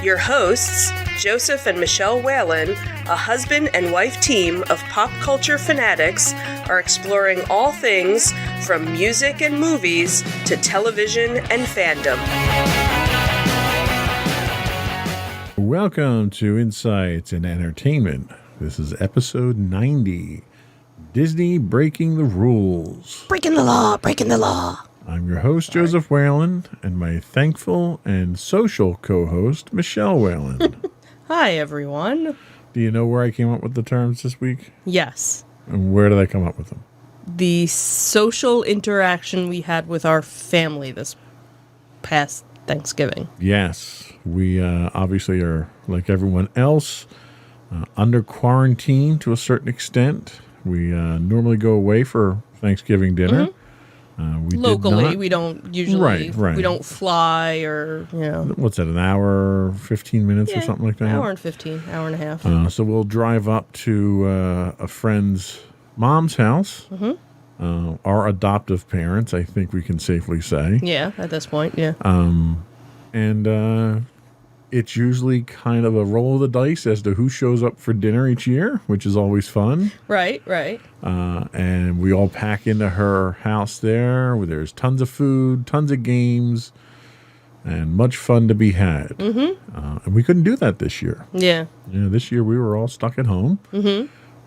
Your hosts, Joseph and Michelle Whalen, a husband and wife team of pop culture fanatics, are exploring all things from music and movies to television and fandom. Welcome to Insights in Entertainment. This is episode 90. Disney Breaking the Rules. Breaking the law. I'm your host, Joseph Whalen, and my thankful and social co-host, Michelle Whalen. Hi, everyone. Do you know where I came up with the terms this week? Yes. And where did I come up with them? The social interaction we had with our family this past Thanksgiving. Yes. We obviously are, like everyone else, under quarantine to a certain extent. We normally go away for Thanksgiving dinner. We Locally, did not. we don't usually, Right. we don't fly or, What's that, an hour, 15 minutes or something like that? Hour and 15, hour and a half. So we'll drive up to a friend's mom's house. Our adoptive parents, I think we can safely say. Yeah, at this point, yeah. And it's usually kind of a roll of the dice as to who shows up for dinner each year, which is always fun. Right. And we all pack into her house there, where there's tons of food, tons of games, and much fun to be had. And we couldn't do that this year. Yeah. This year we were all stuck at home.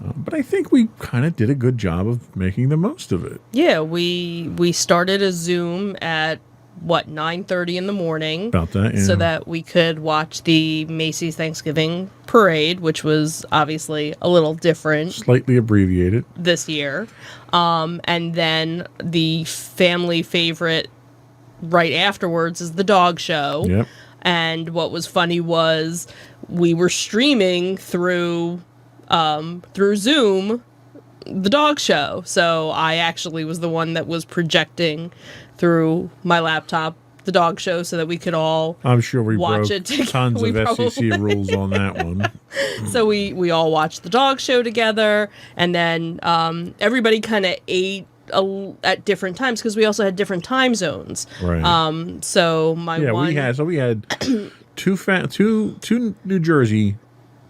But I think we kind of did a good job of making the most of it. Yeah, we started a Zoom at 9:30 in the morning. About that, yeah. So that we could watch the Macy's Thanksgiving Parade, which was obviously a little different. Slightly abbreviated. This year. And then the family favorite right afterwards is the dog show. Yep. And what was funny was we were streaming through Zoom the dog show. So I actually was the one that was projecting through my laptop the dog show so that we could all I'm sure we watch broke it together. tons We of probably- SEC rules on that one. So we all watched the dog show together, and then everybody kind of ate at different times because we also had different time zones. Right. So we had two New Jersey.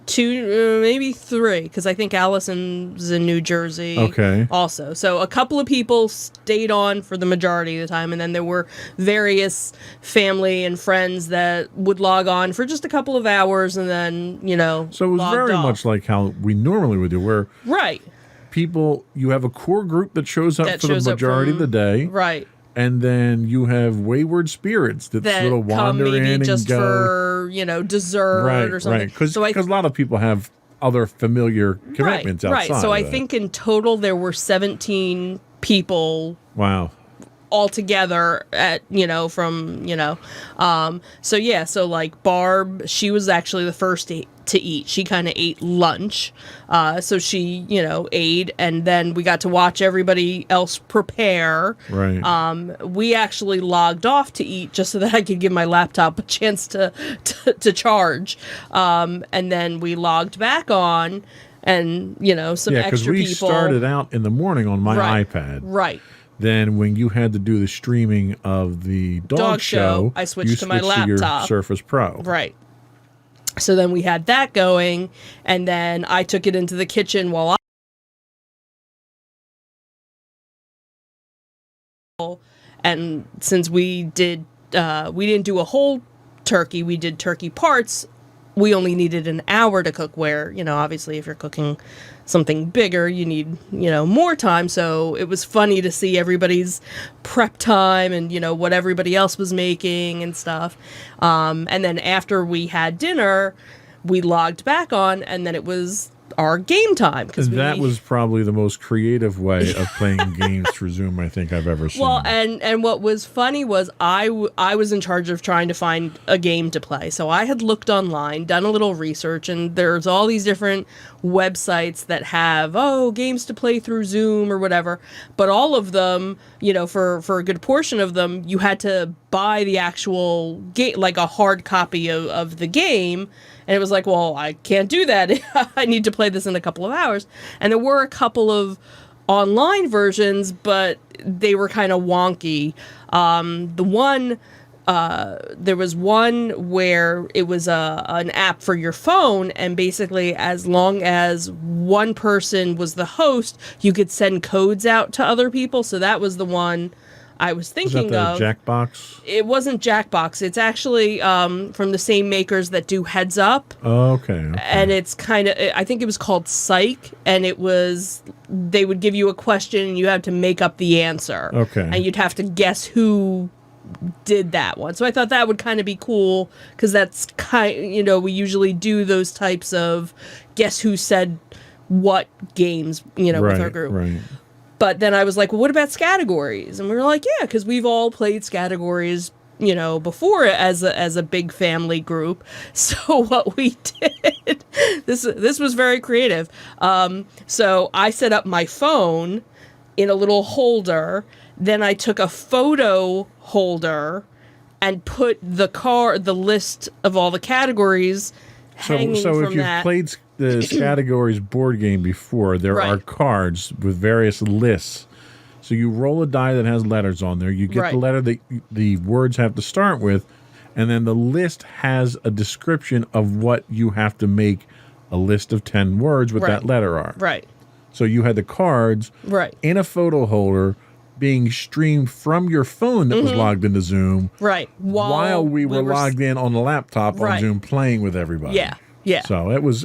two, maybe three, because I think Allison's in New Jersey. Okay. Also, so a couple of people stayed on for the majority of the time, and then there were various family and friends that would log on for just a couple of hours, and then So it was logged very off. much like how we normally would do, where Right. you have a core group that shows up That for the shows up majority of from- the day, Right. and then you have wayward spirits that That sort of come wander maybe in and just go. for dessert Right, or something. right. Because So I a lot of people have other familiar commitments outside. Right. So I of that. think in total there were 17 people Wow. all together at, from, so like Barb, she was actually the first to eat. She kind of ate lunch. So she, ate, and then we got to watch everybody else prepare. Right. We actually logged off to eat just so that I could give my laptop a chance to charge. And then we logged back on, and, some Yeah, extra because we people. started out in the morning on my Right. iPad. Right. Then when you had to do the streaming of the dog show, I switched you to my switched to your laptop. Surface Pro. Right. So then we had that going, and then I took it into the kitchen while and since we didn't do a whole turkey, we did turkey parts. We only needed an hour to cook, where, obviously if you're cooking something bigger, you need, more time. So it was funny to see everybody's prep time and, what everybody else was making and stuff. And then after we had dinner, we logged back on, and then it was our game time. That was probably the most creative way of playing games through Zoom I think I've ever seen. Well, and what was funny was I was in charge of trying to find a game to play. So I had looked online, done a little research, and there's all these different websites that have, games to play through Zoom or whatever. But all of them, for a good portion of them, you had to buy the actual game, like a hard copy of the game. And it was like, well, I can't do that. I need to play this in a couple of hours. And there were a couple of online versions, but they were kind of wonky. There was one where it was an app for your phone, and basically as long as one person was the host, you could send codes out to other people. So that was the one I was thinking Is that of. the Jackbox? It wasn't Jackbox. It's actually from the same makers that do Heads Up. Oh, okay. And it's kind of, I think it was called Psych, and they would give you a question and you had to make up the answer. Okay. And you'd have to guess who did that one. So I thought that would kind of be cool, because that's we usually do those types of guess who said what games, with our group. Right. But then I was like, well, what about Scattergories? And we were like, yeah, because we've all played Scattergories, before as a big family group. So what we did, this was very creative. So I set up my phone in a little holder. Then I took a photo holder and put the list of all the categories hanging So from if you've that. played the Categories board game before, there Right. are cards with various lists. So you roll a die that has letters on there. You get Right. the letter that the words have to start with, and then the list has a description of what you have to make a list of 10 words with Right. that letter are. Right. So you had the cards Right. in a photo holder being streamed from your phone that was logged into Zoom Right. while we were logged in on the laptop on Right. Zoom playing with everybody. Yeah. Yeah. So it was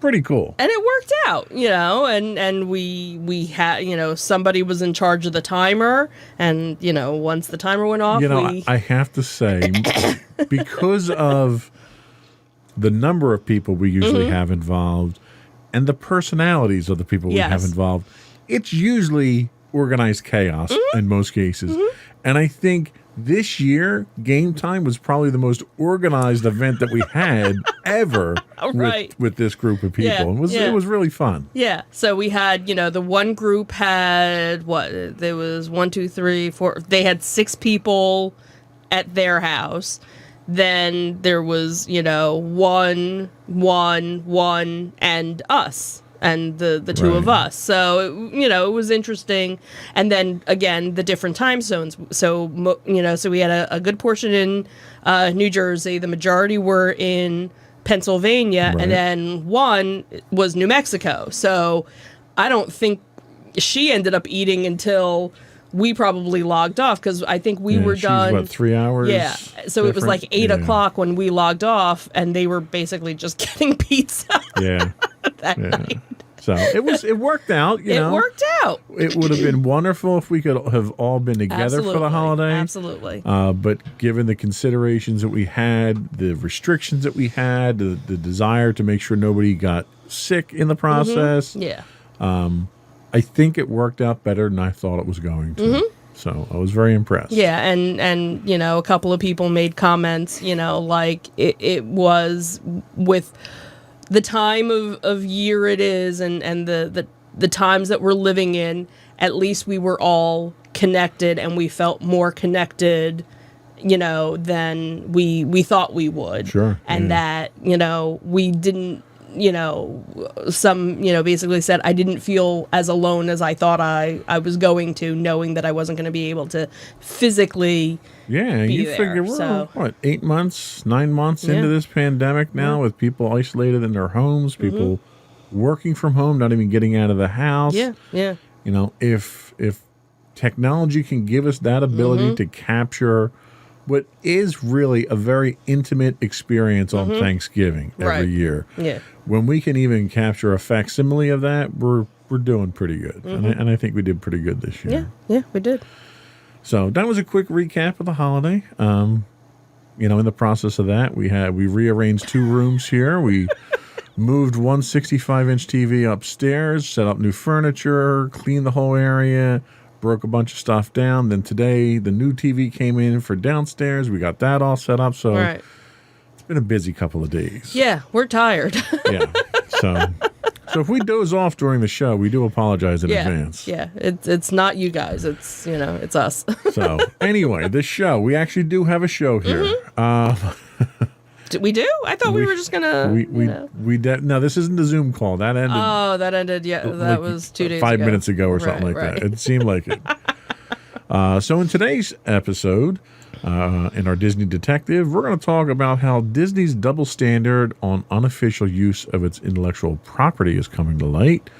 pretty cool. And it worked out, and we had, somebody was in charge of the timer, and, once the timer went off, I have to say, because of the number of people we usually have involved and the personalities of the people we have Yes. involved, it's usually organized chaos in most cases. And I think this year, Game Time was probably the most organized event that we had ever Right. with this group of people. Yeah, It was really fun. Yeah. So we had, the one group had there was 1, 2, 3, 4. They had 6 people at their house. Then there was, 1, and us. And the two of Right. us. So, it was interesting. And then, again, the different time zones. So, so we had a good portion in New Jersey. The majority were in Pennsylvania. Right. And then one was New Mexico. So, I don't think she ended up eating until we probably logged off, because I think we were She's, done. what, 3 hours? Yeah. So it was like 8 Yeah. o'clock when we logged off, and they were basically just getting pizza Yeah. that Yeah. night. So it worked out, It worked out. It would have been wonderful if we could have all been together for the holiday. Absolutely. But given the considerations that we had, the restrictions that we had, the desire to make sure nobody got sick in the process, Yeah. I think it worked out better than I thought it was going to. So I was very impressed. Yeah, and you know, a couple of people made comments, you know, like it was with the time of year it is, and the times that we're living in. At least we were all connected, and we felt more connected, you know, than we thought we would. Sure. And that, you know, we didn't. You know, some, you know, basically said I didn't feel as alone as I thought I was going to, knowing that I wasn't going to be able to physically Yeah, be you there, figure we're, so. what, 8 months, 9 months into this pandemic now with people isolated in their homes, people working from home, not even getting out of the house. Yeah, yeah. You know, if technology can give us that ability to capture what is really a very intimate experience on Thanksgiving every Right. year. Yeah. When we can even capture a facsimile of that, we're doing pretty good. And I think we did pretty good this year. Yeah, yeah, we did. So that was a quick recap of the holiday. You know, in the process of that, we rearranged 2 rooms here. We moved one 65-inch TV upstairs, set up new furniture, cleaned the whole area, broke a bunch of stuff down. Then today, the new TV came in for downstairs. We got that all set up. So Right. it's been a busy couple of days. Yeah, we're tired. Yeah. So if we doze off during the show, we do apologize in yeah. advance. Yeah. It's not you guys. It's, you know, it's us. So anyway, this show, we actually do have a show here. We do? I thought we were just gonna. No, this isn't the Zoom call. That ended. Oh, that ended. Yeah, that like was 2 days 5 ago. minutes ago or something like Right. that. It seemed like it. So in today's episode, in our Disney Detective, we're going to talk about how Disney's double standard on unofficial use of its intellectual property is coming to light.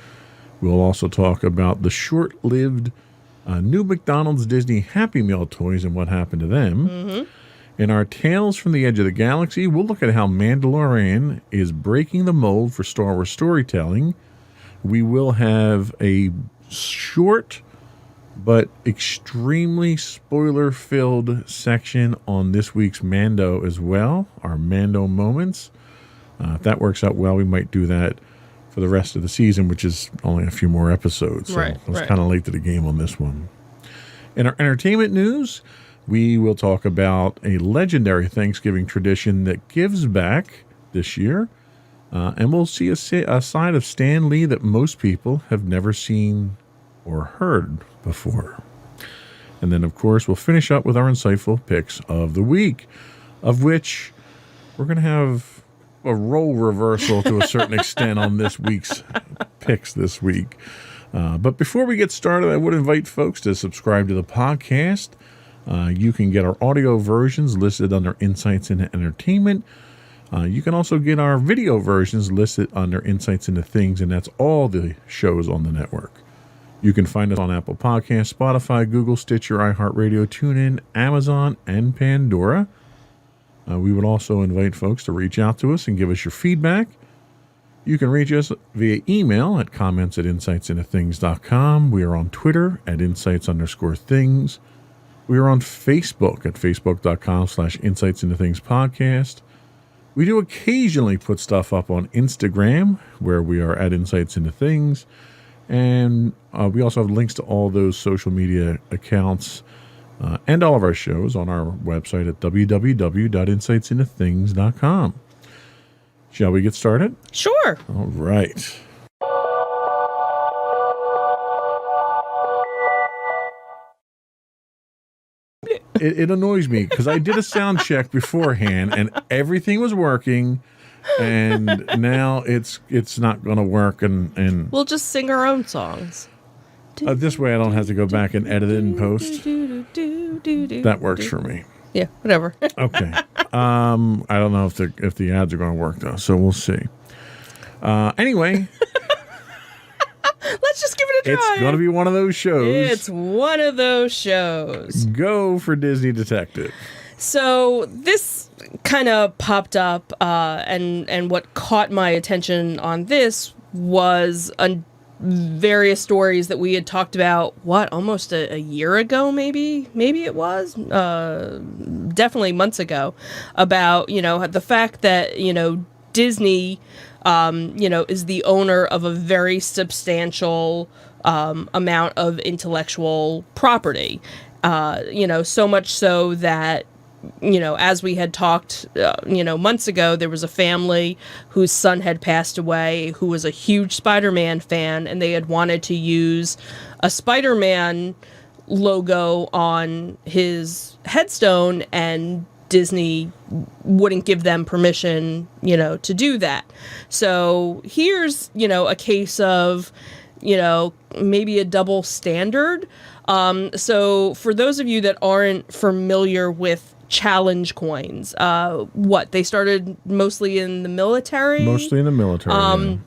We'll also talk about the short-lived new McDonald's Disney Happy Meal toys and what happened to them. In our Tales from the Edge of the Galaxy, we'll look at how Mandalorian is breaking the mold for Star Wars storytelling. We will have a short but extremely spoiler-filled section on this week's Mando as well, our Mando moments. If that works out well, we might do that for the rest of the season, which is only a few more episodes. So Right, I was right. kind of late to the game on this one. In our entertainment news, we will talk about a legendary Thanksgiving tradition that gives back this year. And we'll see a side of Stan Lee that most people have never seen or heard before. And then, of course, we'll finish up with our insightful picks of the week, of which we're going to have a role reversal to a certain extent on this week's picks this week. But before we get started, I would invite folks to subscribe to the podcast. You can get our audio versions listed under Insights into Entertainment. You can also get our video versions listed under Insights into Things, and that's all the shows on the network. You can find us on Apple Podcasts, Spotify, Google, Stitcher, iHeartRadio, TuneIn, Amazon, and Pandora. We would also invite folks to reach out to us and give us your feedback. You can reach us via email at comments@insightsintothings.com. We are on Twitter at insights_things. We are on Facebook at facebook.com/insightsintothingspodcast. We do occasionally put stuff up on Instagram, where we are at Insights Into Things. And we also have links to all those social media accounts and all of our shows on our website at www.insightsintothings.com. Shall we get started? Sure. All right. It annoys me because I did a sound check beforehand and everything was working, and now it's not going to work. And We'll just sing our own songs. this way I don't have to go back and edit it and post. That works for me. Yeah, whatever. Okay. I don't know if the ads are going to work though, so we'll see. Anyway, Let's just give it a try. it's going to be one of those shows. It's one of those shows. Go for Disney Detective. So this kind of popped up, and what caught my attention on this was various stories that we had talked about, almost a year ago, maybe it was, definitely months ago, about, the fact that, Disney is the owner of a very substantial amount of intellectual property. So much so that, as we had talked, months ago, there was a family whose son had passed away who was a huge Spider-Man fan, and they had wanted to use a Spider-Man logo on his headstone, and Disney wouldn't give them permission, to do that. So here's, a case of, maybe a double standard. So for those of you that aren't familiar with challenge coins, they started mostly in the military? Mostly in the military.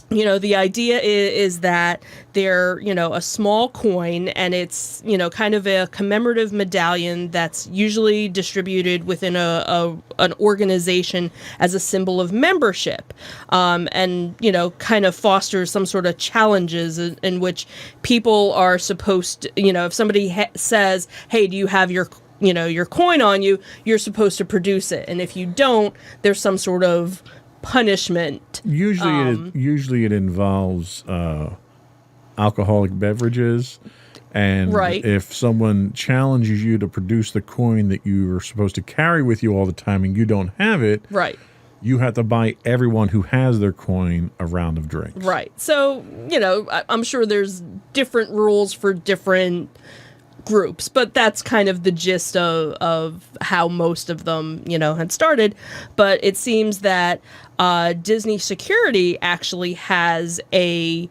The idea is that they're, a small coin, and it's, kind of a commemorative medallion that's usually distributed within an organization as a symbol of membership, and, kind of fosters some sort of challenges in which people are supposed to, if somebody says, hey, do you have your coin on you, you're supposed to produce it. And if you don't, there's some sort of punishment. Usually it involves alcoholic beverages, and if someone challenges you to produce the coin that you are supposed to carry with you all the time and you don't have it, you have to buy everyone who has their coin a round of drinks. Right. So, I'm sure there's different rules for different groups, but that's kind of the gist of how most of them, had started. But it seems that Disney Security actually has a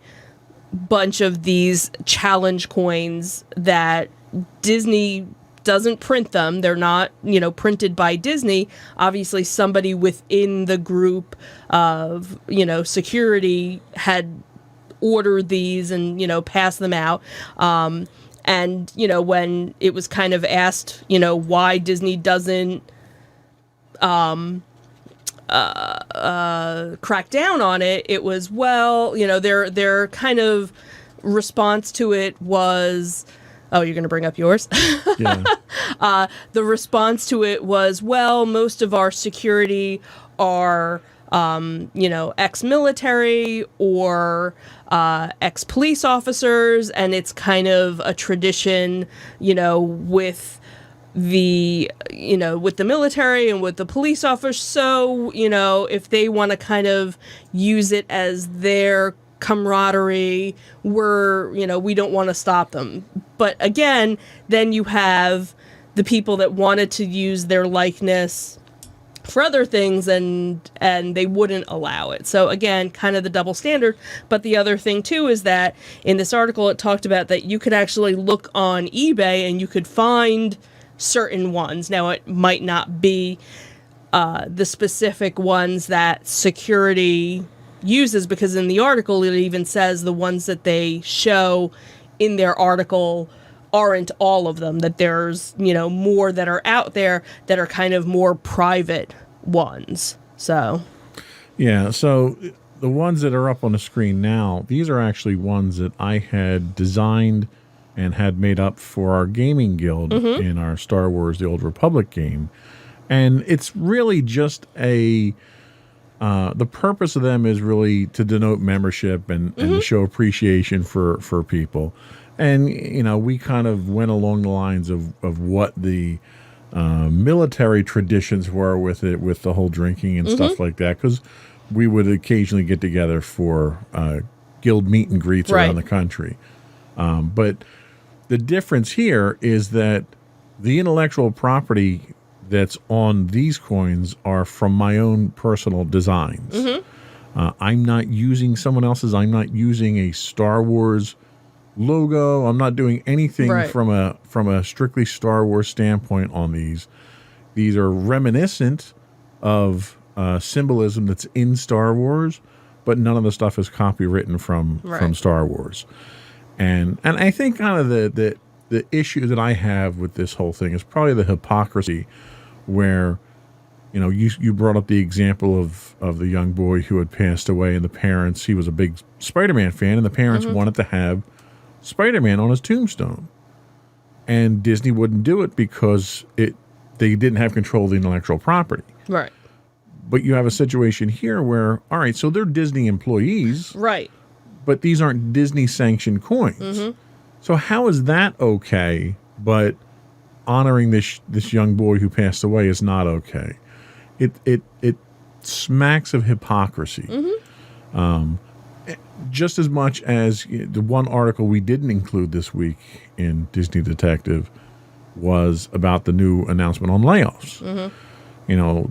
bunch of these challenge coins that Disney doesn't print them. They're not, printed by Disney. Obviously, somebody within the group of, security had ordered these and, passed them out. And, when it was kind of asked, why Disney doesn't crack down on it, it was, their kind of response to it was, oh, you're going to bring up yours? Yeah. The response to it was, most of our security are ex-military or ex-police officers, and it's kind of a tradition, with the military and with the police officers. So, if they want to kind of use it as their camaraderie, we don't want to stop them. But again, then you have the people that wanted to use their likeness for other things, and they wouldn't allow it. So again, kind of the double standard. But the other thing too is that in this article it talked about that you could actually look on eBay and you could find certain ones. Now it might not be the specific ones that security uses, because in the article it even says the ones that they show in their article aren't all of them, that there's, more that are out there that are kind of more private ones. So the ones that are up on the screen now, these are actually ones that I had designed and had made up for our gaming guild in our Star Wars The Old Republic game. And it's really just the purpose of them is really to denote membership and to show appreciation for people. And, we kind of went along the lines of what the military traditions were with it, with the whole drinking and stuff like that, because we would occasionally get together for guild meet and greets around the country. But the difference here is that the intellectual property that's on these coins are from my own personal designs. I'm not using someone else's. I'm not using a Star Wars logo. I'm not doing anything from a strictly Star Wars standpoint on these. These are reminiscent of symbolism that's in Star Wars, but none of the stuff is copywritten from Star Wars. And I think kind of the issue that I have with this whole thing is probably the hypocrisy, where you brought up the example of the young boy who had passed away, and the parents, he was a big Spider-Man fan, and the parents wanted to have Spider-Man on his tombstone, and Disney wouldn't do it because they didn't have control of the intellectual property. Right. But you have a situation here where, all right, so they're Disney employees, Right. but these aren't Disney sanctioned coins. So how is that okay? But honoring this young boy who passed away is not okay. It smacks of hypocrisy. Just as much as the one article we didn't include this week in Disney Detective was about the new announcement on layoffs.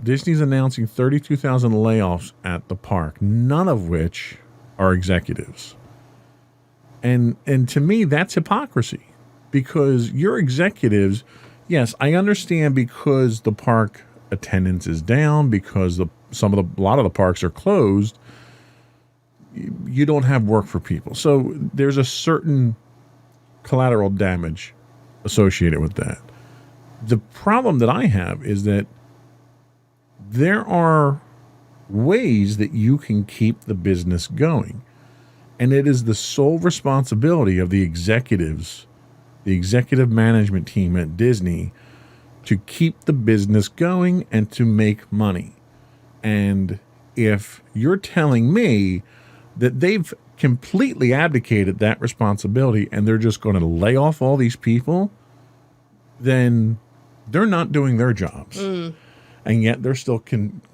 Disney's announcing 32,000 layoffs at the park, none of which are executives. And to me, that's hypocrisy, because your executives, yes, I understand, because the park attendance is down, because a lot of the parks are closed. You don't have work for people. So there's a certain collateral damage associated with that. The problem that I have is that there are ways that you can keep the business going. And it is the sole responsibility of the executives, the executive management team at Disney, to keep the business going and to make money. And if you're telling me that they've completely abdicated that responsibility and they're just going to lay off all these people, then they're not doing their jobs. And yet they're still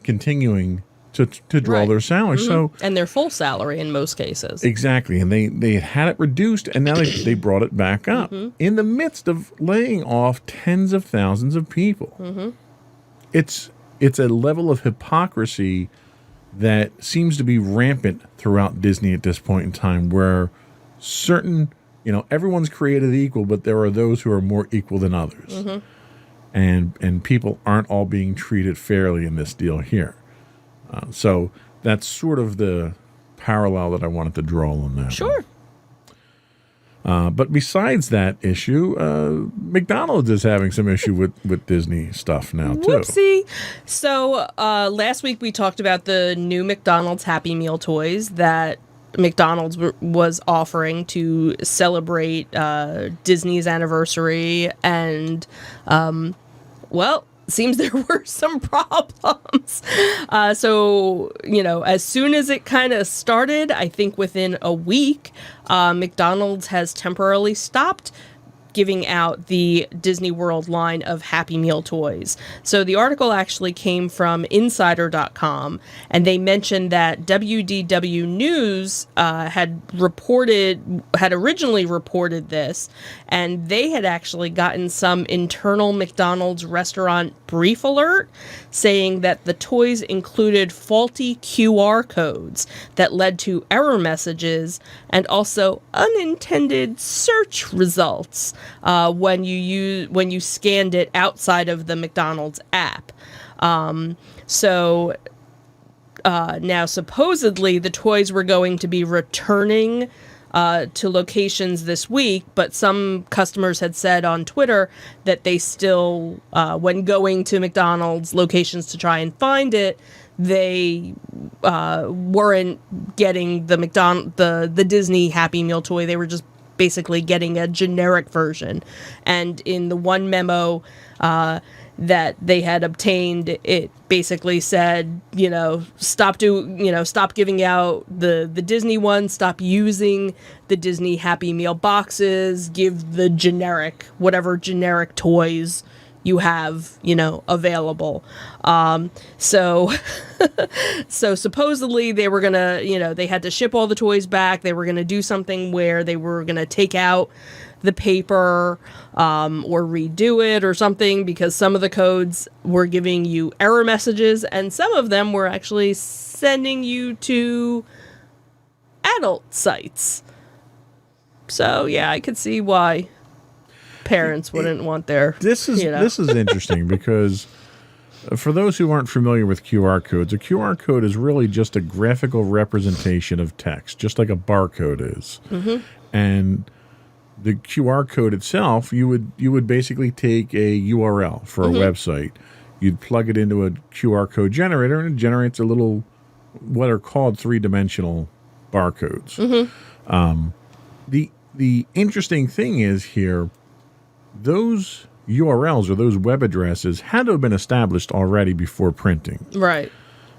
continuing to draw their salary. So, And their full salary in most cases. exactly. And they had it reduced, and now they brought it back up in the midst of laying off tens of thousands of people. It's a level of hypocrisy that seems to be rampant throughout Disney at this point in time, where certain, everyone's created equal, but there are those who are more equal than others. And people aren't all being treated fairly in this deal here. So that's sort of the parallel that I wanted to draw on that. Sure. But besides that issue, McDonald's is having some issue with Disney stuff now, too. Whoopsie. So last week we talked about the new McDonald's Happy Meal toys that McDonald's was offering to celebrate Disney's anniversary. And, seems there were some problems. So, as soon as it kind of started, I think within a week, McDonald's has temporarily stopped giving out the Disney World line of Happy Meal toys. So the article actually came from Insider.com, and they mentioned that WDW News had originally reported this, and they had actually gotten some internal McDonald's restaurant brief alert saying that the toys included faulty QR codes that led to error messages and also unintended search results when you scanned it outside of the McDonald's app. So now supposedly the toys were going to be returning to locations this week, but some customers had said on Twitter that they still, when going to McDonald's locations to try and find it, they weren't getting the Disney Happy Meal toy. They were just basically getting a generic version. And in the one memo that they had obtained, it basically said, stop giving out the Disney one, stop using the Disney Happy Meal boxes, give the generic, whatever generic toys you have, available. So supposedly they were gonna, they had to ship all the toys back. They were gonna do something where they were gonna take out the paper or redo it or something, because some of the codes were giving you error messages and some of them were actually sending you to adult sites. So yeah, I could see why parents wouldn't want their this is interesting because for those who aren't familiar with QR codes, a QR code is really just a graphical representation of text, just like a barcode is. And the QR code itself, you would basically take a URL for a website, you'd plug it into a QR code generator, and it generates a little what are called three-dimensional barcodes. The interesting thing is here, those URLs or those web addresses had to have been established already before printing. right.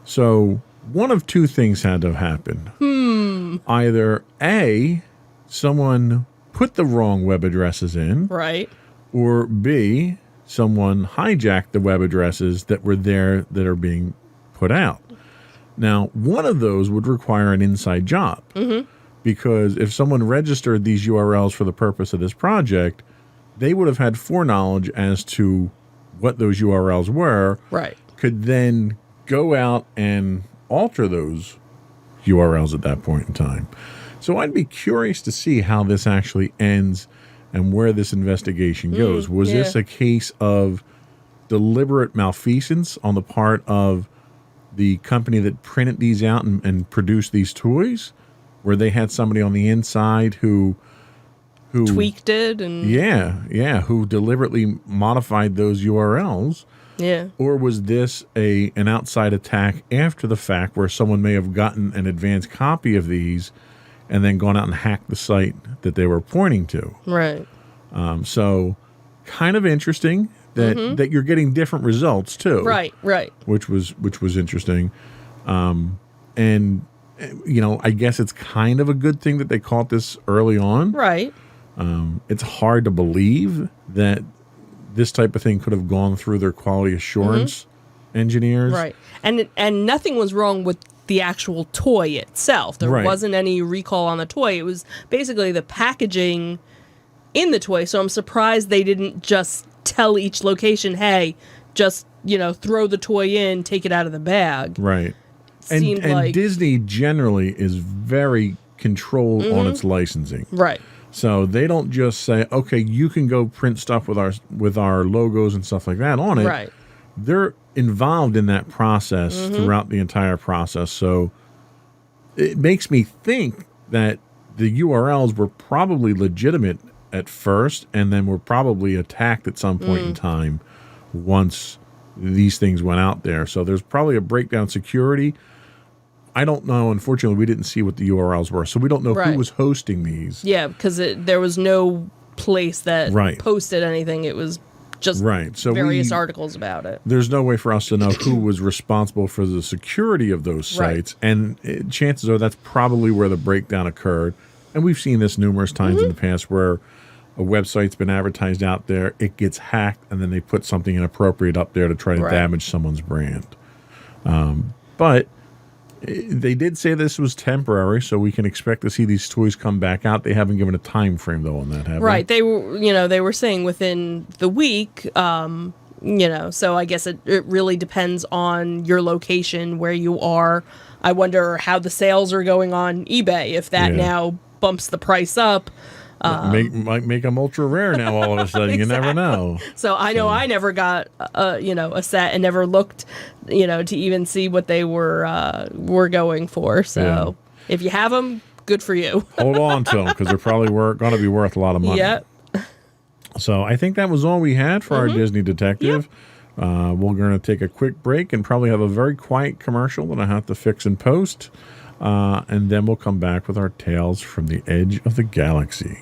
So one of two things had to happen. Either A, someone put the wrong web addresses in, Right. or B, someone hijacked the web addresses that were there that are being put out. Now, one of those would require an inside job, because if someone registered these URLs for the purpose of this project, they would have had foreknowledge as to what those URLs were, Right. could then go out and alter those URLs at that point in time. So I'd be curious to see how this actually ends and where this investigation goes. Was this yeah. a case of deliberate malfeasance on the part of the company that printed these out and produced these toys, where they had somebody on the inside who Tweaked it and who deliberately modified those URLs? yeah. Or was this an outside attack after the fact, where someone may have gotten an advanced copy of these and then gone out and hacked the site that they were pointing to? Right. So kind of interesting that you're getting different results too. Right. Right. Which was interesting. And I guess it's kind of a good thing that they caught this early on. Right. It's hard to believe that this type of thing could have gone through their quality assurance engineers. Right. And nothing was wrong with the actual toy itself. There Right. wasn't any recall on the toy. It was basically the packaging in the toy. So I'm surprised they didn't just tell each location, hey, just, throw the toy in, take it out of the bag. Right. Seemed And like Disney generally is very controlled on its licensing. Right. So they don't just say, okay, you can go print stuff with our logos and stuff like that on it. Right. They're involved in that process throughout the entire process. So it makes me think that the URLs were probably legitimate at first, and then were probably attacked at some point in time once these things went out there. So there's probably a breakdown security. I don't know. Unfortunately, we didn't see what the URLs were, so we don't know Right. who was hosting these. Yeah, because there was no place that Right. posted anything. It was just Right. So various articles about it. there's no way for us to know who was responsible for the security of those Right. sites. And chances are that's probably where the breakdown occurred. And we've seen this numerous times in the past, where a website's been advertised out there, it gets hacked, and then they put something inappropriate up there to try to Right. damage someone's brand. But they did say this was temporary, so we can expect to see these toys come back out. They haven't given a time frame, though, on that, have Right. They were, they were saying within the week, so I guess it really depends on your location, where you are. I wonder how the sales are going on eBay, if that Yeah. now bumps the price up. Might make them ultra rare now all of a sudden. You never know. So I know I never got, a set and never looked, to even see what they were going for. So if you have them, good for you. Hold on to them, because they're probably going to be worth a lot of money. Yep. So I think that was all we had for our Disney Detective. We're going to take a quick break and probably have a very quiet commercial that I have to fix and post. And then we'll come back with our Tales from the Edge of the Galaxy.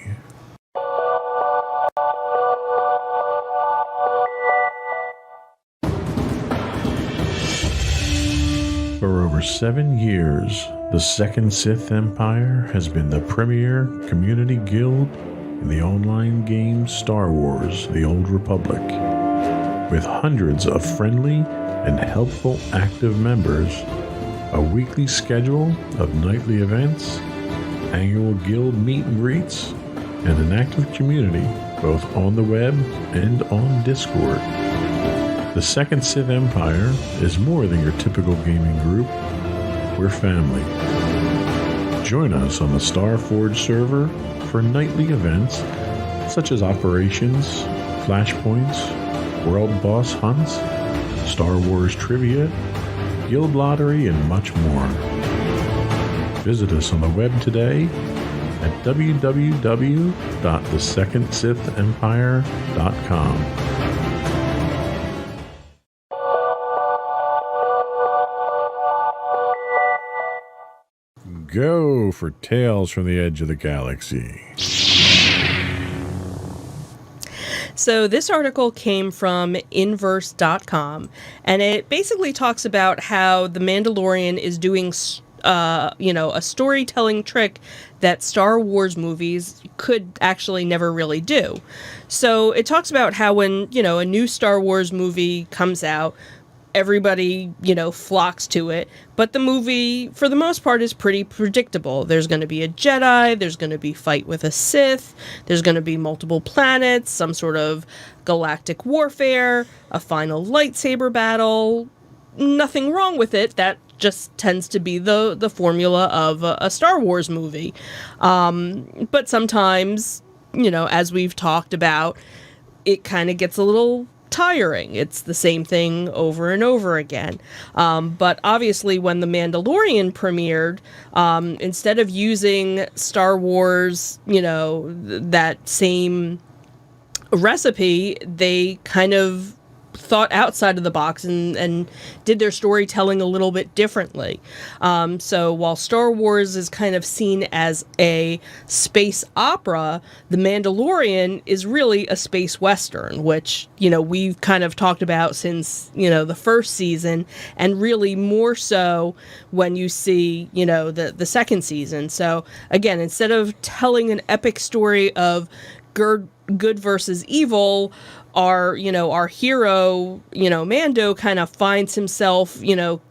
For over 7 years, the Second Sith Empire has been the premier community guild in the online game Star Wars: The Old Republic. With hundreds of friendly and helpful active members, a weekly schedule of nightly events, annual guild meet and greets, and an active community both on the web and on Discord. The Second Sith Empire is more than your typical gaming group. We're family. Join us on the Starforge server for nightly events such as operations, flashpoints, world boss hunts, Star Wars trivia, guild lottery, and much more. Visit us on the web today at www.thesecondsithempire.com. Go for Tales from the Edge of the Galaxy. So this article came from Inverse.com, and it basically talks about how The Mandalorian is doing, a storytelling trick that Star Wars movies could actually never really do. So it talks about how when, a new Star Wars movie comes out, everybody, flocks to it. But the movie, for the most part, is pretty predictable. There's going to be a Jedi, there's going to be fight with a Sith, there's going to be multiple planets, some sort of galactic warfare, a final lightsaber battle. Nothing wrong with it. That just tends to be the formula of a Star Wars movie. But sometimes, as we've talked about, it kind of gets a little tiring. It's the same thing over and over again. But obviously when The Mandalorian premiered, instead of using Star Wars, that same recipe, they kind of thought outside of the box and did their storytelling a little bit differently. So while Star Wars is kind of seen as a space opera, The Mandalorian is really a space western, which, we've kind of talked about since, the first season, and really more so when you see, the second season. So again, instead of telling an epic story of good versus evil, our hero, Mando kind of finds himself,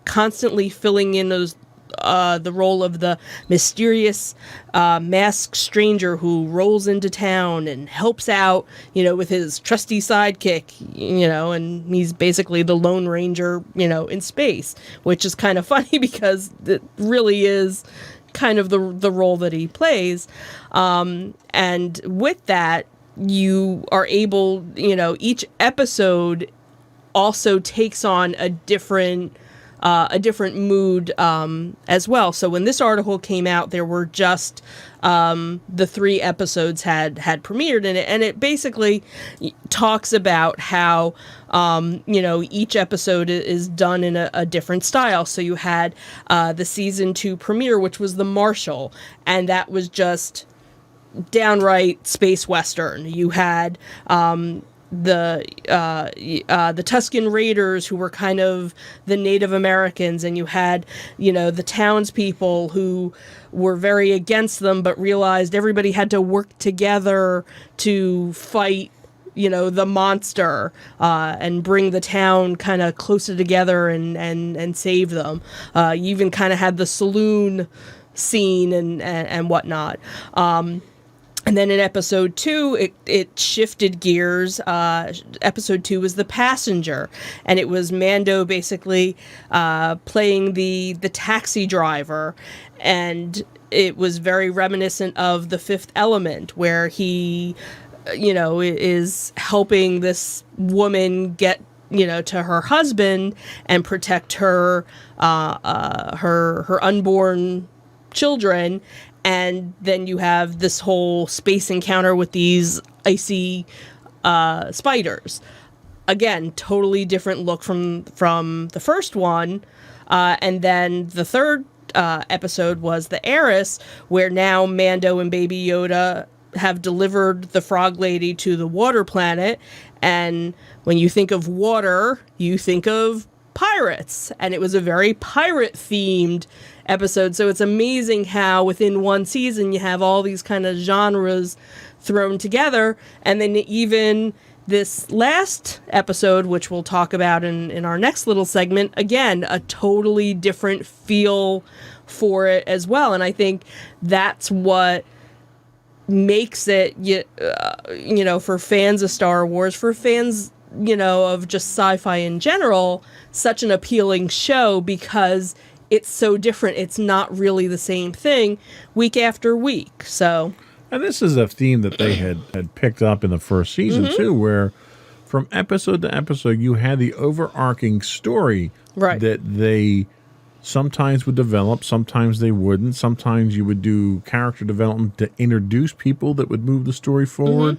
constantly filling in those, the role of the mysterious, masked stranger who rolls into town and helps out, with his trusty sidekick, and he's basically the Lone Ranger, in space, which is kind of funny because it really is kind of the role that he plays. And with that, you are able, each episode also takes on a different mood as well. So when this article came out, there were just the 3 episodes had premiered in it, and it basically talks about how each episode is done in a different style. So you had the season 2 premiere, which was The Marshal, and that was just downright space western. You had the Tusken Raiders, who were kind of the Native Americans, and you had the townspeople who were very against them but realized everybody had to work together to fight the monster and bring the town kind of closer together and save them. You even kind of had the saloon scene and whatnot. And then in episode 2, it shifted gears. Episode 2 was The Passenger, and it was Mando basically playing the taxi driver, and it was very reminiscent of The Fifth Element, where he, is helping this woman get to her husband and protect her unborn children. And then you have this whole space encounter with these icy spiders. Again, totally different look from the first one. And then the third episode was The Heiress, where now Mando and Baby Yoda have delivered the frog lady to the water planet. And when you think of water, you think of pirates. And it was a very pirate-themed episode. So it's amazing how within one season you have all these kind of genres thrown together. And then even this last episode, which we'll talk about in our next little segment, again, a totally different feel for it as well. And I think that's what makes it, for fans of Star Wars, for fans, of just sci-fi in general, such an appealing show, because it's so different. It's not really the same thing week after week. So, and this is a theme that they had picked up in the first season too, where from episode to episode you had the overarching story that they sometimes would develop, sometimes they wouldn't. Sometimes you would do character development to introduce people that would move the story forward.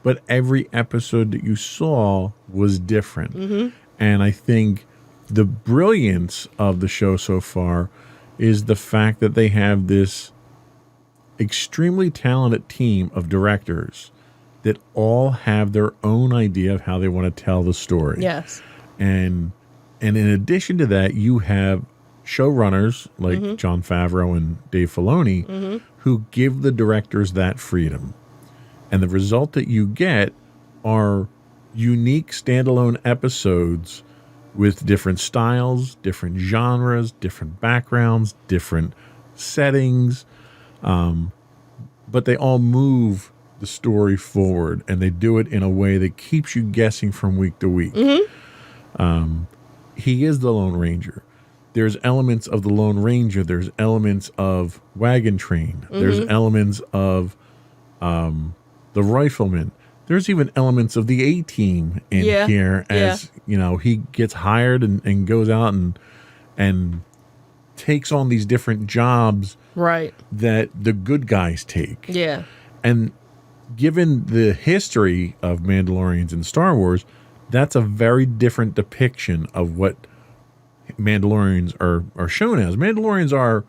But every episode that you saw was different. And I think the brilliance of the show so far is the fact that they have this extremely talented team of directors that all have their own idea of how they want to tell the story. Yes. And in addition to that, you have showrunners like Jon Favreau and Dave Filoni who give the directors that freedom. And the result that you get are unique standalone episodes with different styles, different genres, different backgrounds, different settings. But they all move the story forward, and they do it in a way that keeps you guessing from week to week. He is the Lone Ranger. There's elements of the Lone Ranger. There's elements of Wagon Train. There's elements of the Rifleman. There's even elements of the A-Team in here as, you know, he gets hired and goes out and takes on these different jobs that the good guys take. Yeah. And given the history of Mandalorians in Star Wars, that's a very different depiction of what Mandalorians are shown as. Mandalorians are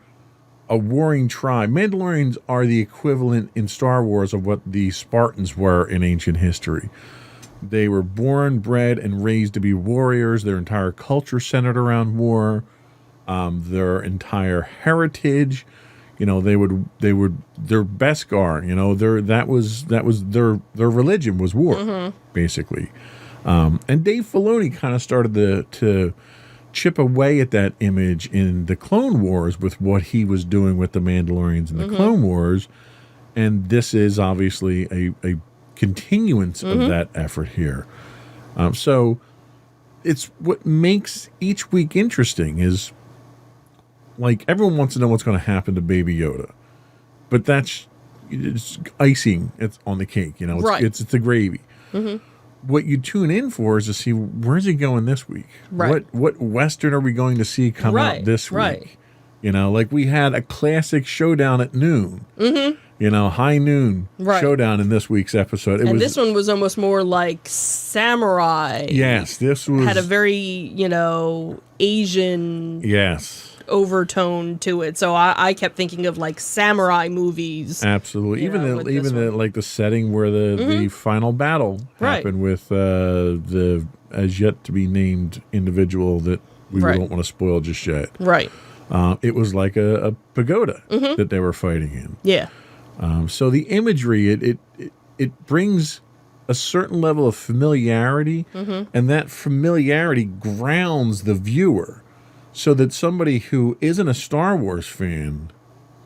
a warring tribe. Mandalorians are the equivalent in Star Wars of what the Spartans were in ancient history. They were born, bred, and raised to be warriors. Their entire culture centered around war. Their entire heritage, you know, their Beskar, you know, that was their religion was war, basically. And Dave Filoni kind of started to chip away at that image in the Clone Wars with what he was doing with the Mandalorians in the Clone Wars. And this is obviously a continuance of that effort here. So it's what makes each week interesting is, like, everyone wants to know what's going to happen to Baby Yoda. But it's icing. It's on the cake, you know. It's the gravy. What you tune in for is to see, where's he going this week? What Western are we going to see come out this week? You know, like we had a classic showdown at noon. You know, high noon showdown in this week's episode. This one was almost more like samurai. Yes, this was had a very, you know, Asian overtone to it. So I kept thinking of like samurai movies. Absolutely. Even the setting where the final battle happened with the as yet to be named individual that we don't want to spoil just yet. Right. It was like a pagoda that they were fighting in. Yeah. So the imagery, it brings a certain level of familiarity, and that familiarity grounds the viewer so that somebody who isn't a Star Wars fan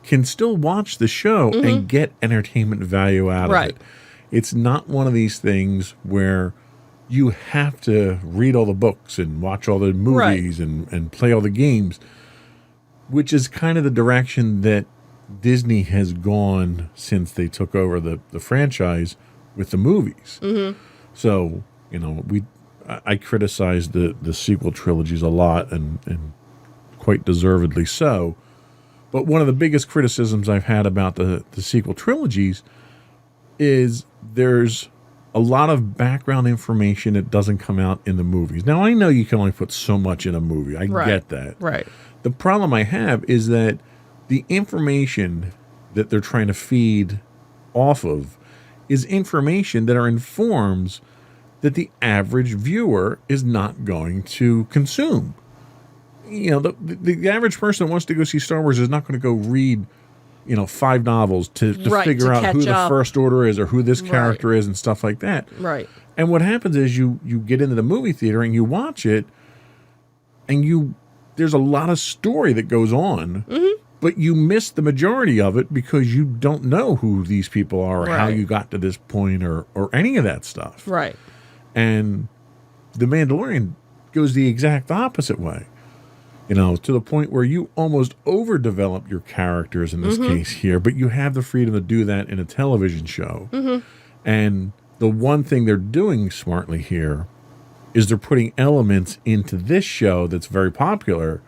can still watch the show and get entertainment value out of it. It's not one of these things where you have to read all the books and watch all the movies and play all the games, which is kind of the direction that Disney has gone since they took over the franchise with the movies. So, you know, I criticized the sequel trilogies a lot and quite deservedly so. But one of the biggest criticisms I've had about the sequel trilogies is there's a lot of background information that doesn't come out in the movies. Now, I know you can only put so much in a movie. I get that. Right. The problem I have is that the information that they're trying to feed off of is information that informs that the average viewer is not going to consume. You know, the average person that wants to go see Star Wars is not going to go read, you know, 5 novels to figure out who the First Order is or who this character is and stuff like that. Right. And what happens is you get into the movie theater and you watch it, and there's a lot of story that goes on, but you miss the majority of it because you don't know who these people are or how you got to this point or any of that stuff. Right. And The Mandalorian goes the exact opposite way. You know, to the point where you almost overdevelop your characters in this case here, but you have the freedom to do that in a television show. And the one thing they're doing smartly here is they're putting elements into this show that's very popular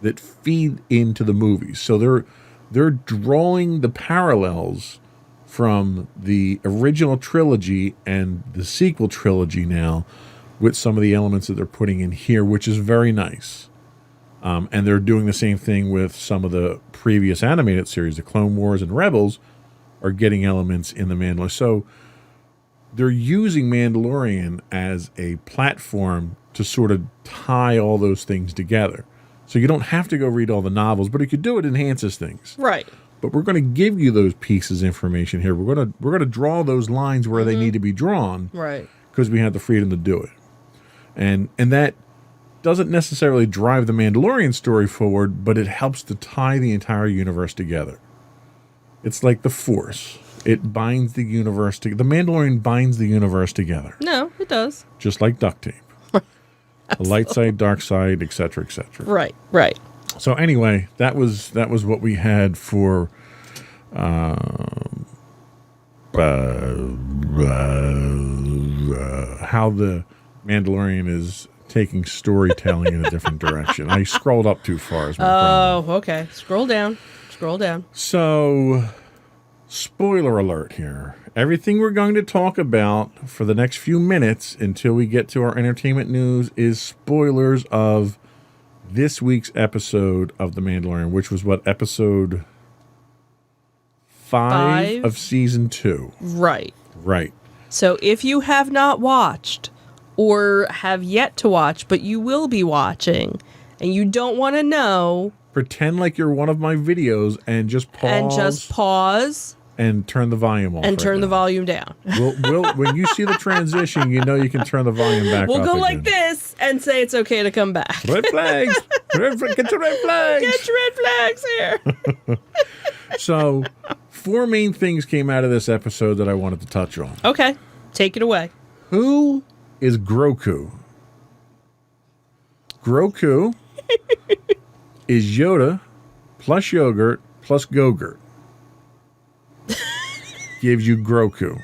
that feed into the movies. So they're drawing the parallels from the original trilogy and the sequel trilogy now with some of the elements that they're putting in here, which is very nice. And they're doing the same thing with some of the previous animated series. The Clone Wars and Rebels are getting elements in the Mandalorian. So they're using Mandalorian as a platform to sort of tie all those things together. So you don't have to go read all the novels, but if you do, it enhances things. Right. But we're going to give you those pieces of information here. We're going to draw those lines where they need to be drawn. Right. Because we have the freedom to do it. And that doesn't necessarily drive the Mandalorian story forward, but it helps to tie the entire universe together. It's like the Force. It binds the universe together. The Mandalorian binds the universe together. No, it does. Just like duct tape. The light side, dark side, etc., etc. Right. Right. So anyway, that was what we had for how the Mandalorian is taking storytelling in a different direction. I scrolled up too far. Is my problem. Oh, okay. Scroll down. Scroll down. So, spoiler alert here. Everything we're going to talk about for the next few minutes until we get to our entertainment news is spoilers of this week's episode of The Mandalorian, which was what, episode 5 of season 2. Right. Right. So if you have not watched or have yet to watch, but you will be watching and you don't want to know, Pretend like you're one of my videos and just pause. And turn the volume off. And turn the volume down. We'll, when you see the transition, you know you can turn the volume back We'll up go again. like this and say it's okay to come back. Red flags. Get your red flags. Get your red flags here. So, 4 main things came out of this episode that I wanted to touch on. Okay. Take it away. Who is Grogu? Grogu is Yoda plus yogurt plus Gogurt. Gives you Grogu.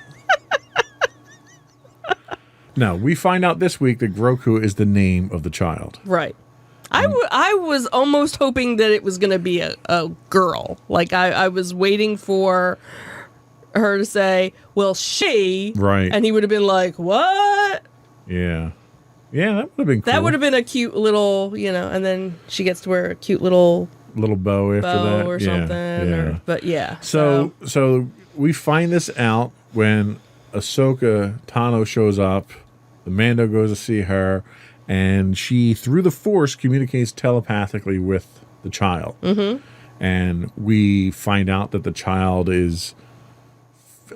Now, we find out this week that Grogu is the name of the child. Right. I was almost hoping that it was going to be a girl. Like, I was waiting for her to say, well, she. Right. And he would have been like, what? Yeah. Yeah, that would have been cool. That would have been a cute little, and then she gets to wear a cute little bow after that. or something. Yeah. But yeah. So we find this out when Ahsoka Tano shows up. The Mando goes to see her, and she, through the Force, communicates telepathically with the child. Mm-hmm. And we find out that the child is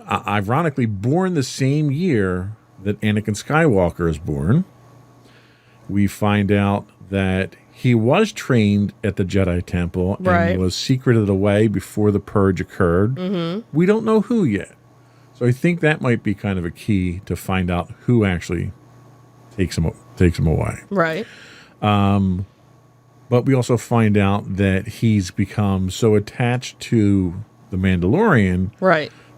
ironically born the same year that Anakin Skywalker is born. We find out that he was trained at the Jedi Temple and was secreted away before the purge occurred. Mm-hmm. We don't know who yet. So I think that might be kind of a key to find out who actually takes him away. Right. But we also find out that he's become so attached to the Mandalorian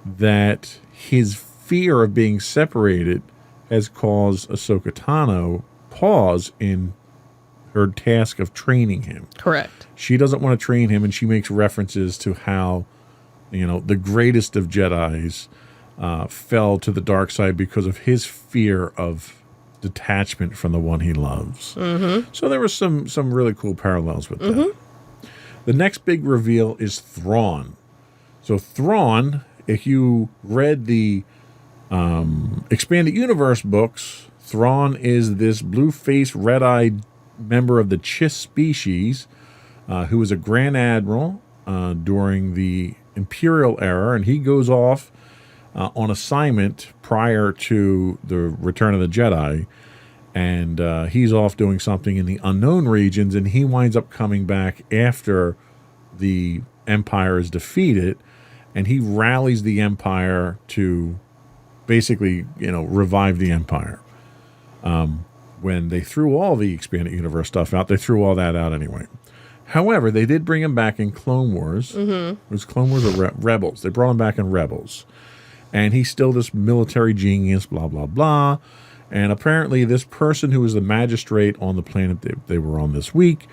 that his fear of being separated has caused Ahsoka Tano pause in her task of training him. Correct. She doesn't want to train him, and she makes references to how, the greatest of Jedis fell to the dark side because of his fear of detachment from the one he loves. Mm-hmm. So there were some really cool parallels with that. The next big reveal is Thrawn. So Thrawn, if you read the Expanded Universe books, Thrawn is this blue-faced, red-eyed member of the Chiss species who was a Grand Admiral during the Imperial era, and he goes off on assignment prior to the Return of the Jedi, and he's off doing something in the unknown regions, and he winds up coming back after the Empire is defeated, and he rallies the Empire to basically, revive the Empire. When they threw all the Expanded Universe stuff out, they threw all that out anyway. However, they did bring him back in Clone Wars. Mm-hmm. It was Clone Wars or Rebels. They brought him back in Rebels. And he's still this military genius, blah, blah, blah. And apparently this person who was the magistrate on the planet they were on this week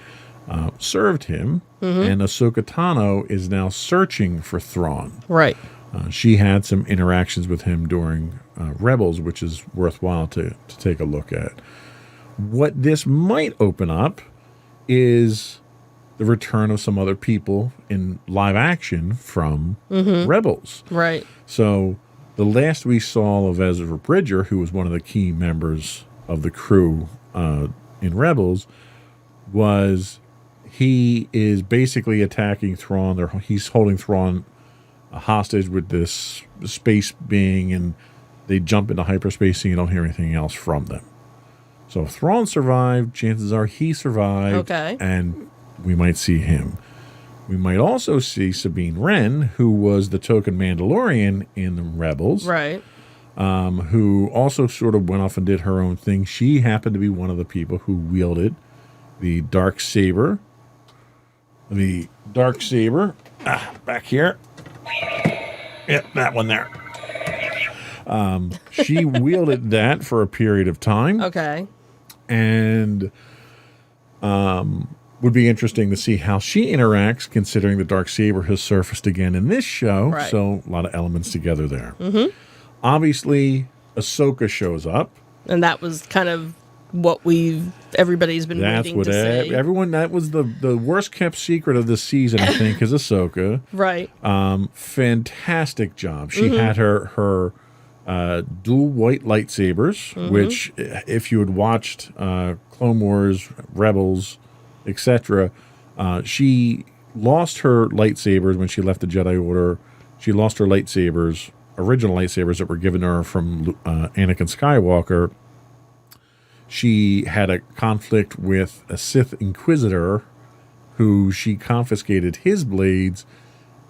served him. Mm-hmm. And Ahsoka Tano is now searching for Thrawn. Right. She had some interactions with him during Rebels, which is worthwhile to take a look at. What this might open up is the return of some other people in live action from Rebels. Right. So The last we saw of Ezra Bridger, who was one of the key members of the crew in Rebels, was he is basically attacking Thrawn. He's holding Thrawn hostage with this space being, and they jump into hyperspace and you don't hear anything else from them. So if Thrawn survived, chances are he survived, Okay. and we might see him. We might also see Sabine Wren, who was the token Mandalorian in the Rebels, Right. who also sort of went off and did her own thing. She happened to be one of the people who wielded the dark saber. Back here. Yep, that one there. She wielded that for a period of time. Okay. And would be interesting to see how she interacts, considering the dark saber has surfaced again in this show. Right. So a lot of elements together there. Mm-hmm. Obviously, Ahsoka shows up. And that was kind of what everybody's been That's waiting what to see. everyone. That was the worst kept secret of this season, I think, is Ahsoka. Right. Fantastic job. She had her dual white lightsabers, which, if you had watched Clone Wars, Rebels, etc., she lost her lightsabers when she left the Jedi Order. She lost her lightsabers, original lightsabers that were given her from Anakin Skywalker. She had a conflict with a Sith Inquisitor who she confiscated his blades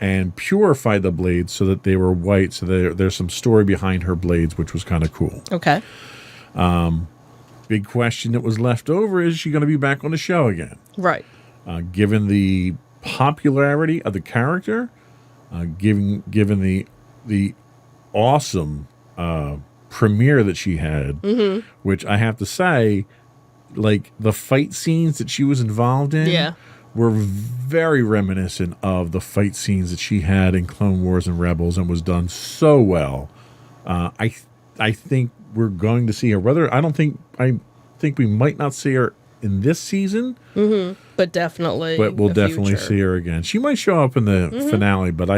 and purified the blades so that they were white. So there's some story behind her blades, which was kind of cool. Okay. Big question that was left over, is she going to be back on the show again? Right. Given the popularity of the character, given the awesome premiere that she had, which I have to say, like, the fight scenes that she was involved in Yeah. were very reminiscent of the fight scenes that she had in Clone Wars and Rebels, and was done so well. I think we're going to see her. I think we might not see her in this season, But definitely. but we'll the definitely future. see her again. She might show up in the finale, but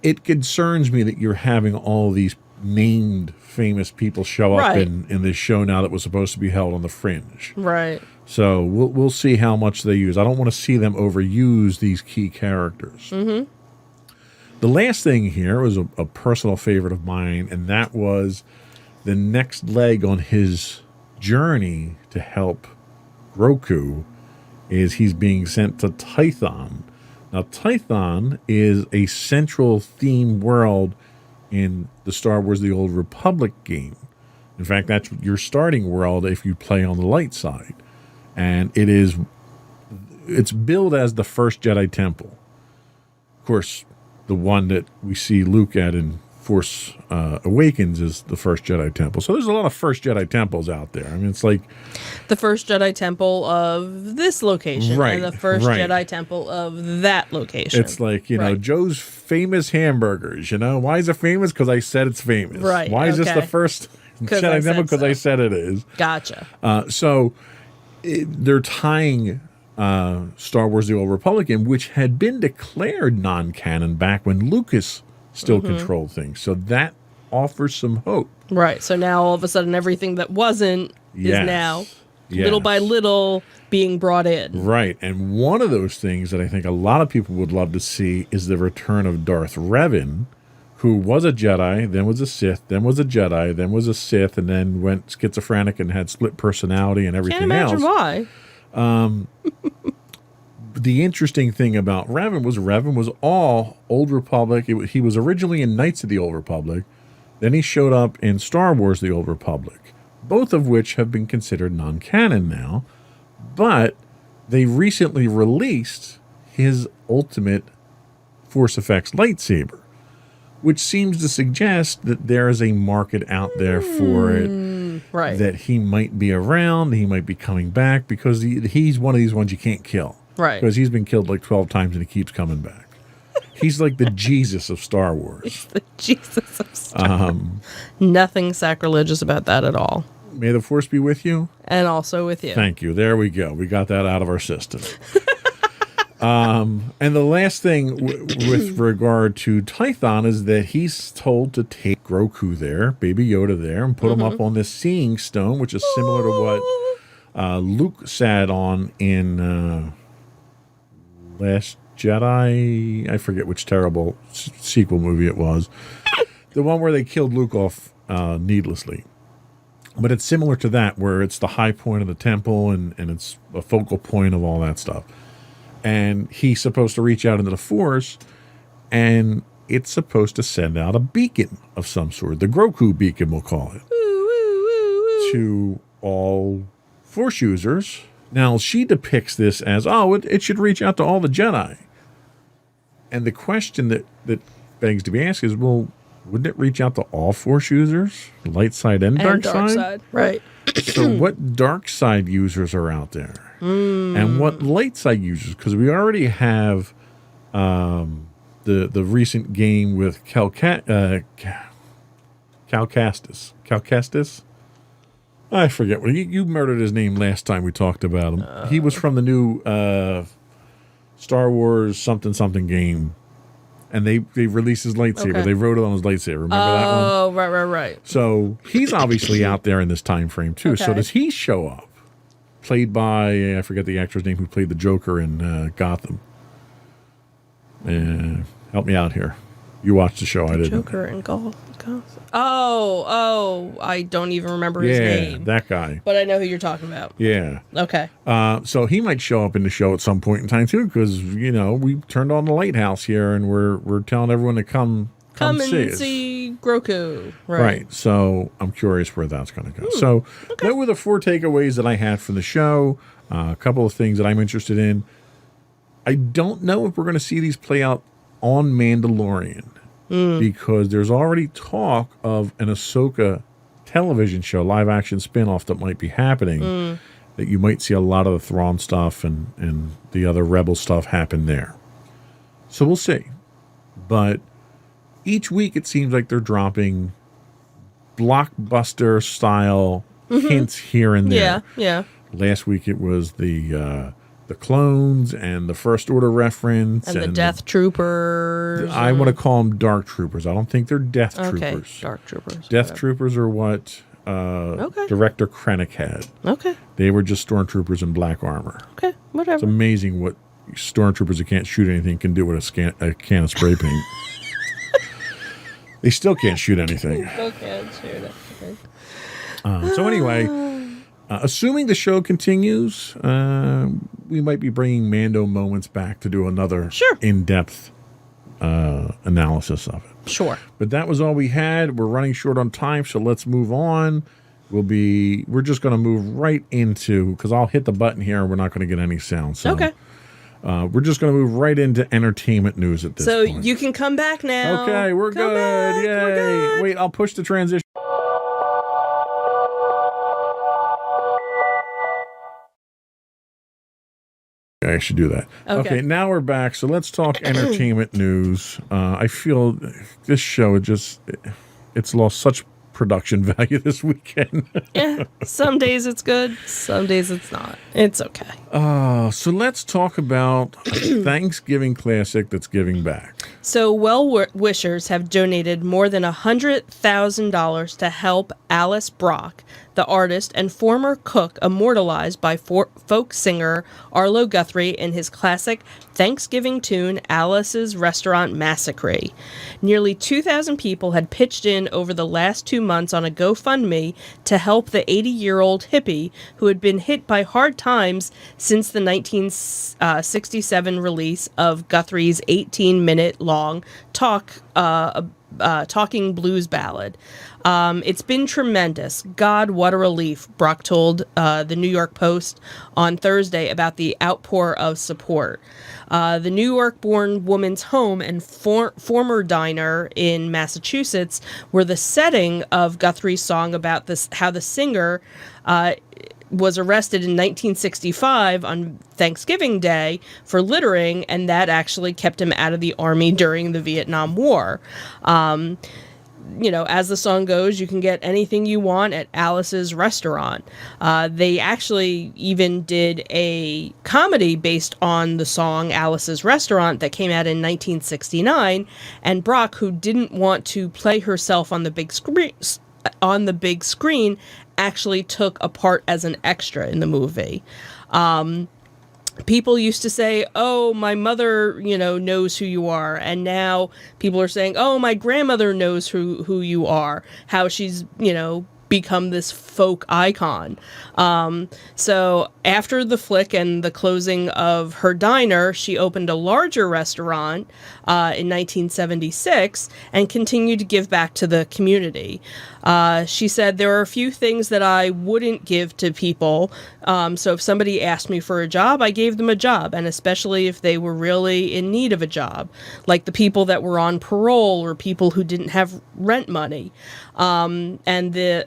it concerns me that you're having all these named famous people show up Right. in this show now that was supposed to be held on the Fringe. Right. So we'll see how much they use. I don't want to see them overuse these key characters. The last thing here was a personal favorite of mine, and that was the next leg on his journey to help Grogu is he's being sent to Tython. Now, Tython is a central theme world in the Star Wars The Old Republic game. In fact, that's your starting world if you play on the light side. And it's billed as the first Jedi Temple. Of course, the one that we see Luke at in Force Awakens is the first Jedi Temple. So there's a lot of first Jedi Temples out there. I mean, it's like The first Jedi Temple of this location. Right, And the first right. Jedi Temple of that location. it's like, you know, Right. Joe's famous hamburgers. You know, why is it famous? Because I said it's famous. Right, Why is this the okay. first 'Cause I Jedi Temple? said Because so. I said it is. Gotcha. They're tying Star Wars The Old Republic in, which had been declared non-canon back when Lucas still controlled things. So that offers some hope. Right. So now all of a sudden everything that wasn't Yes. is now little by Yes. little being brought in. Right. And one of those things that I think a lot of people would love to see is the return of Darth Revan, who was a Jedi, then was a Sith, then was a Jedi, then was a Sith, and then went schizophrenic and had split personality and Can't everything imagine else. why. The interesting thing about Revan was all Old Republic. He was originally in Knights of the Old Republic. Then he showed up in Star Wars The Old Republic, both of which have been considered non-canon now. But they recently released his ultimate Force Effects lightsaber, which seems to suggest that there is a market out there for it, Right. that he might be around, he might be coming back, because he's one of these ones you can't kill. Right. Because he's been killed like 12 times and he keeps coming back. He's like the Jesus of Star Wars. The Jesus of Star. Nothing sacrilegious about that at all. May the Force be with you. And also with you. Thank you. There we go. We got that out of our system. And the last thing with regard to Tython is that he's told to take Grogu there, Baby Yoda there, and put him up on this seeing stone, which is similar to what Luke sat on in Last Jedi. I forget which terrible sequel movie it was. The one where they killed Luke off needlessly. But it's similar to that, where it's the high point of the temple and it's a focal point of all that stuff. And he's supposed to reach out into the Force, and it's supposed to send out a beacon of some sort. The Grogu beacon, we'll call it. To all Force users. Now, she depicts this as, it should reach out to all the Jedi. And the question that begs to be asked is, well, wouldn't it reach out to all Force users? Light side and dark side? Right. So what dark side users are out there? And what light side users? Because we already have the recent game with Cal Kestis. I forget what you murdered his name last time we talked about him. He was from the new Star Wars something game. And they released his lightsaber. Okay. They wrote it on his lightsaber. Remember that one? Oh, right. So he's obviously out there in this time frame too. Okay. So does he show up? Played by, I forget the actor's name who played the Joker in Gotham. Help me out here. You watched the show, I didn't. Joker and Gotham. Oh, I don't even remember his name. Yeah, that guy. But I know who you're talking about. Yeah. Okay. So he might show up in the show at some point in time too, because we turned on the lighthouse here, and we're telling everyone to come and see us. see Grogu. Right. So I'm curious where that's going to go. So that were the 4 takeaways that I had from the show. A couple of things that I'm interested in. I don't know if we're going to see these play out on Mandalorian. Because there's already talk of an Ahsoka television show, live action spinoff that might be happening. That you might see a lot of the Thrawn stuff and the other Rebel stuff happen there. So we'll see. But each week it seems like they're dropping blockbuster style hints here and there. Yeah. Last week it was the clones and the First Order reference. And the Death Troopers. I want to call them Dark Troopers. I don't think they're Death Troopers. Dark Troopers. Death Troopers are what Director Krennic had. Okay. They were just stormtroopers in black armor. Okay, whatever. It's amazing what stormtroopers that can't shoot anything can do with a can of spray paint. They still can't shoot anything. So anyway... assuming the show continues, we might be bringing Mando Moments back to do another in-depth analysis of it. Sure. But that was all we had. We're running short on time, so let's move on. We're just going to move right into, because I'll hit the button here and we're not going to get any sound. So, okay. We're just going to move right into entertainment news at this point. So you can come back now. Okay, we're good. Back. Yay. We're good. Wait, I'll push the transition. I should do that. Okay, now we're back. So let's talk entertainment news. I feel this show it's lost such production value this weekend. Yeah, some days it's good, some days it's not. It's okay. So let's talk about a Thanksgiving classic that's giving back. So well-wishers have donated more than $100,000 to help Alice Brock, the artist and former cook immortalized by folk singer Arlo Guthrie in his classic Thanksgiving tune, Alice's Restaurant Massacre. Nearly 2,000 people had pitched in over the last 2 months on a GoFundMe to help the 80-year-old hippie who had been hit by hard times since the 1967 release of Guthrie's 18-minute-long talking blues ballad. It's been tremendous. God, what a relief, Brock told the New York Post on Thursday about the outpour of support. The New York-born woman's home and former diner in Massachusetts were the setting of Guthrie's song about how the singer was arrested in 1965 on Thanksgiving Day for littering, and that actually kept him out of the army during the Vietnam War. as the song goes, you can get anything you want at Alice's restaurant. They actually even did a comedy based on the song Alice's Restaurant that came out in 1969, and Brock, who didn't want to play herself on the big screen, actually took a part as an extra in the movie. People used to say, oh, my mother, knows who you are. And now people are saying, oh, my grandmother knows who you are, how she's, become this folk icon. So after the flick and the closing of her diner, she opened a larger restaurant in 1976 and continued to give back to the community. She said, there are a few things that I wouldn't give to people. So if somebody asked me for a job, I gave them a job, and especially if they were really in need of a job, like the people that were on parole or people who didn't have rent money. And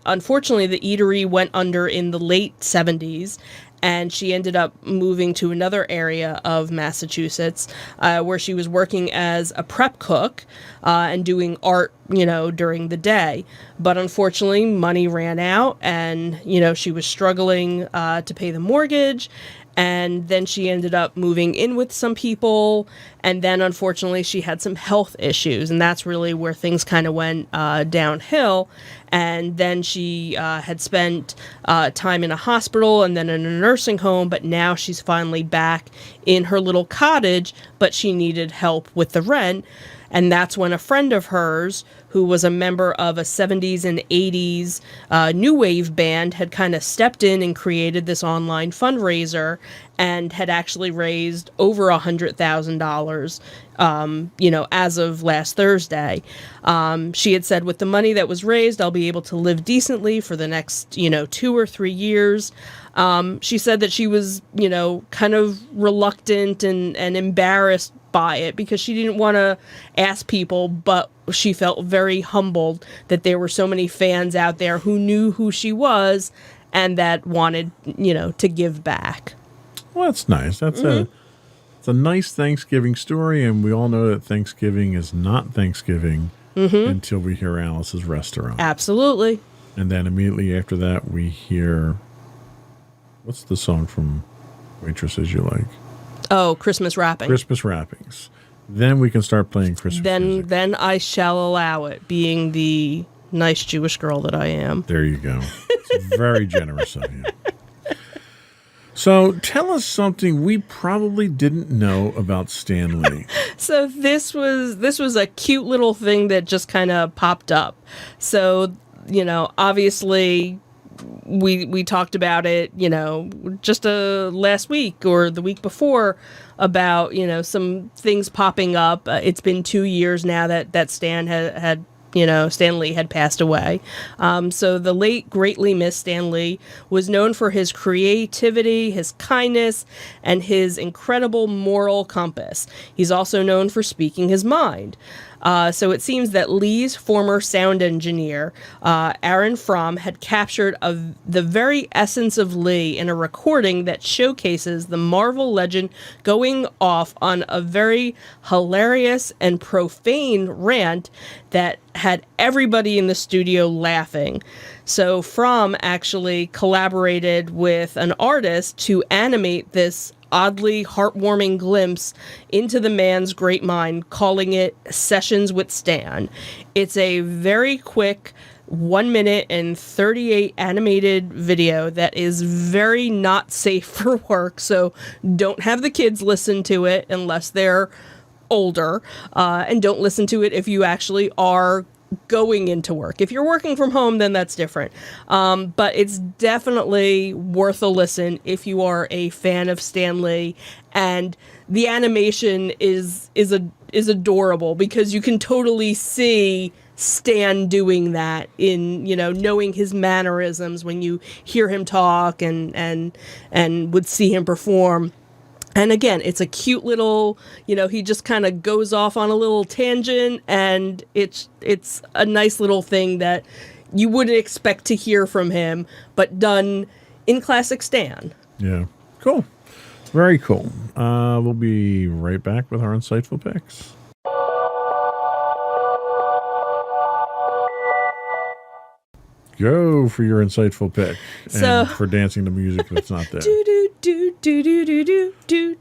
unfortunately, the eatery went under in the late 70s, and she ended up moving to another area of Massachusetts where she was working as a prep cook and doing art, during the day. But unfortunately, money ran out, and, she was struggling to pay the mortgage. And then she ended up moving in with some people. And then, unfortunately, she had some health issues. And that's really where things kind of went downhill. And then she had spent time in a hospital and then in a nursing home. But now she's finally back in her little cottage. But she needed help with the rent. And that's when a friend of hers, who was a member of a 70s and 80s new wave band, had kind of stepped in and created this online fundraiser and had actually raised over $100,000, as of last Thursday. She had said, with the money that was raised, I'll be able to live decently for the next, 2 or 3 years. She said that she was, kind of reluctant and embarrassed by it because she didn't want to ask people, but she felt very humbled that there were so many fans out there who knew who she was and that wanted, to give back. Well, that's nice. It's a nice Thanksgiving story, and we all know that Thanksgiving is not Thanksgiving until we hear Alice's Restaurant. Absolutely. And then immediately after that, we hear, what's the song from Waitresses You Like? Oh, Christmas Wrapping. Christmas Wrappings. Then we can start playing Christmas music. Then I shall allow it, being the nice Jewish girl that I am. There you go. It's very generous of you. So tell us something we probably didn't know about Stan Lee. So this was a cute little thing that just kind of popped up. So, obviously we talked about it, just last week or the week before about, some things popping up. It's been 2 years now that Stan had Stan Lee had passed away. So the late, greatly missed Stan Lee was known for his creativity, his kindness, and his incredible moral compass. He's also known for speaking his mind. So it seems that Lee's former sound engineer, Aaron Fromm, had captured the very essence of Lee in a recording that showcases the Marvel legend going off on a very hilarious and profane rant that had everybody in the studio laughing. So Fromm actually collaborated with an artist to animate this oddly heartwarming glimpse into the man's great mind, calling it Sessions with Stan. It's a very quick 1 minute and 38 animated video that is very not safe for work, so don't have the kids listen to it unless they're older, and don't listen to it if you actually are going into work. If you're working from home, then that's different. But it's definitely worth a listen if you are a fan of Stan Lee. And the animation is adorable because you can totally see Stan doing that in, knowing his mannerisms when you hear him talk and would see him perform. And again, it's a cute little, he just kind of goes off on a little tangent, and it's a nice little thing that you wouldn't expect to hear from him, but done in classic Stan. Yeah. Cool. Very cool. We'll be right back with our insightful picks. Go for your insightful pick. So- and for dancing to music that's not there.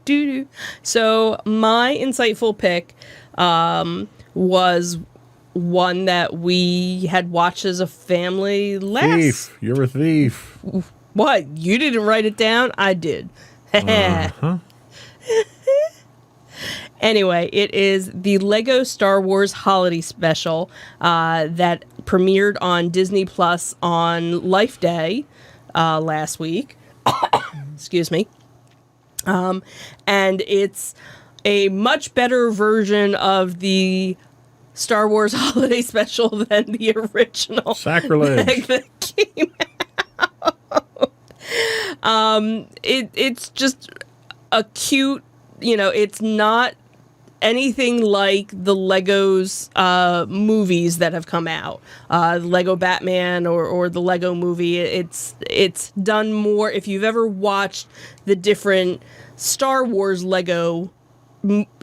Do. So my insightful pick was one that we had watched as a family last. Thief. You're a thief. What? You didn't write it down? I did. Uh-huh. Anyway, it is the Lego Star Wars Holiday Special that premiered on Disney Plus on Life Day last week. Excuse me. And it's a much better version of the Star Wars Holiday Special than the original. Sacrilege. That came out. It's just a cute, it's not anything like the Legos movies that have come out. Lego Batman or the Lego movie. It's done more. If you've ever watched the different Star Wars Lego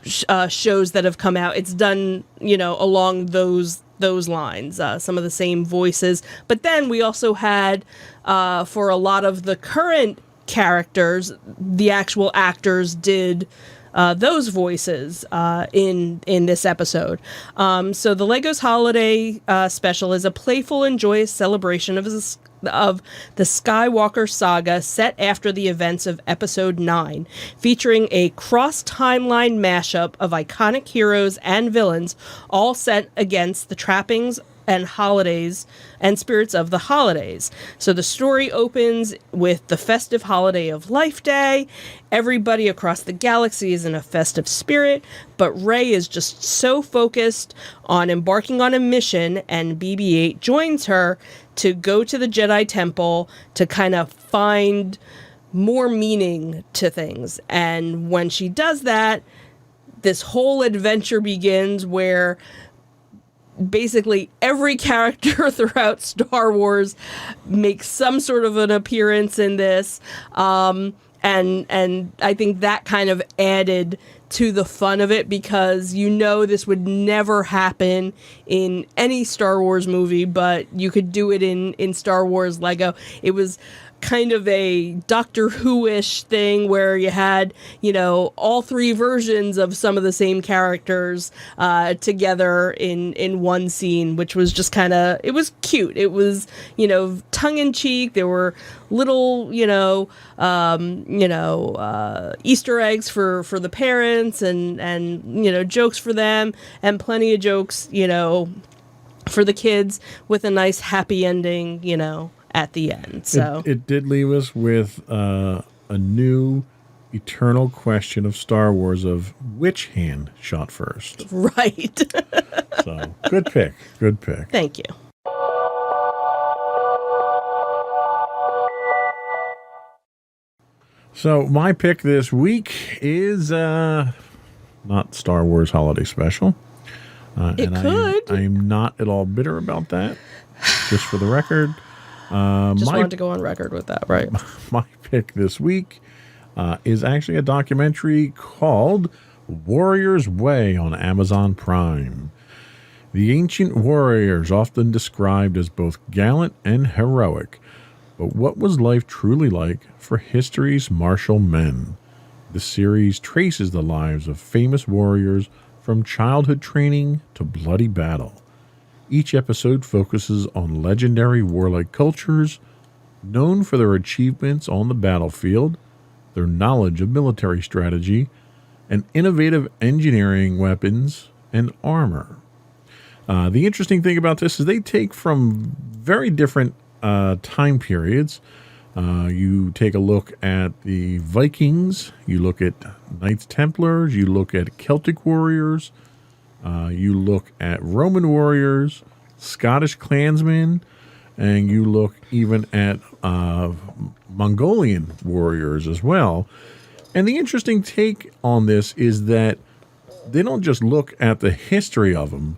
shows that have come out, it's done, along those lines, some of the same voices. But then we also had, for a lot of the current characters, the actual actors did those voices in this episode. So the Legos Holiday Special is a playful and joyous celebration of the Skywalker saga set after the events of Episode 9, featuring a cross-timeline mashup of iconic heroes and villains, all set against the trappings and holidays and spirits of the holidays. So the story opens with the festive holiday of Life Day. Everybody across the galaxy is in a festive spirit, but Rey is just so focused on embarking on a mission, and BB-8 joins her to go to the Jedi Temple to kind of find more meaning to things. And when she does that, this whole adventure begins where basically every character throughout Star Wars makes some sort of an appearance in this. And I think that kind of added to the fun of it, because this would never happen in any Star Wars movie, but you could do it in Star Wars Lego. It was kind of a Doctor Who-ish thing where you had, all three versions of some of the same characters together in one scene, which was just it was cute. It was, tongue-in-cheek. There were little, Easter eggs for the parents and jokes for them, and plenty of jokes, for the kids, with a nice happy ending, at the end. So it did leave us with a new eternal question of Star Wars of which hand shot first. Right. So good pick. Good pick. Thank you. So my pick this week is not Star Wars Holiday Special. It could. I am not at all bitter about that. Just for the record. Just wanted to go on record with that, right? My pick this week is actually a documentary called Warrior's Way on Amazon Prime. The ancient warriors, often described as both gallant and heroic. But what was life truly like for history's martial men? The series traces the lives of famous warriors from childhood training to bloody battle. Each episode focuses on legendary warlike cultures known for their achievements on the battlefield, their knowledge of military strategy, and innovative engineering weapons and armor. The interesting thing about this is they take from very different time periods. You take a look at the Vikings, you look at Knights Templars, you look at Celtic warriors, you look at Roman warriors, Scottish clansmen, and you look even at Mongolian warriors as well. And the interesting take on this is that they don't just look at the history of them.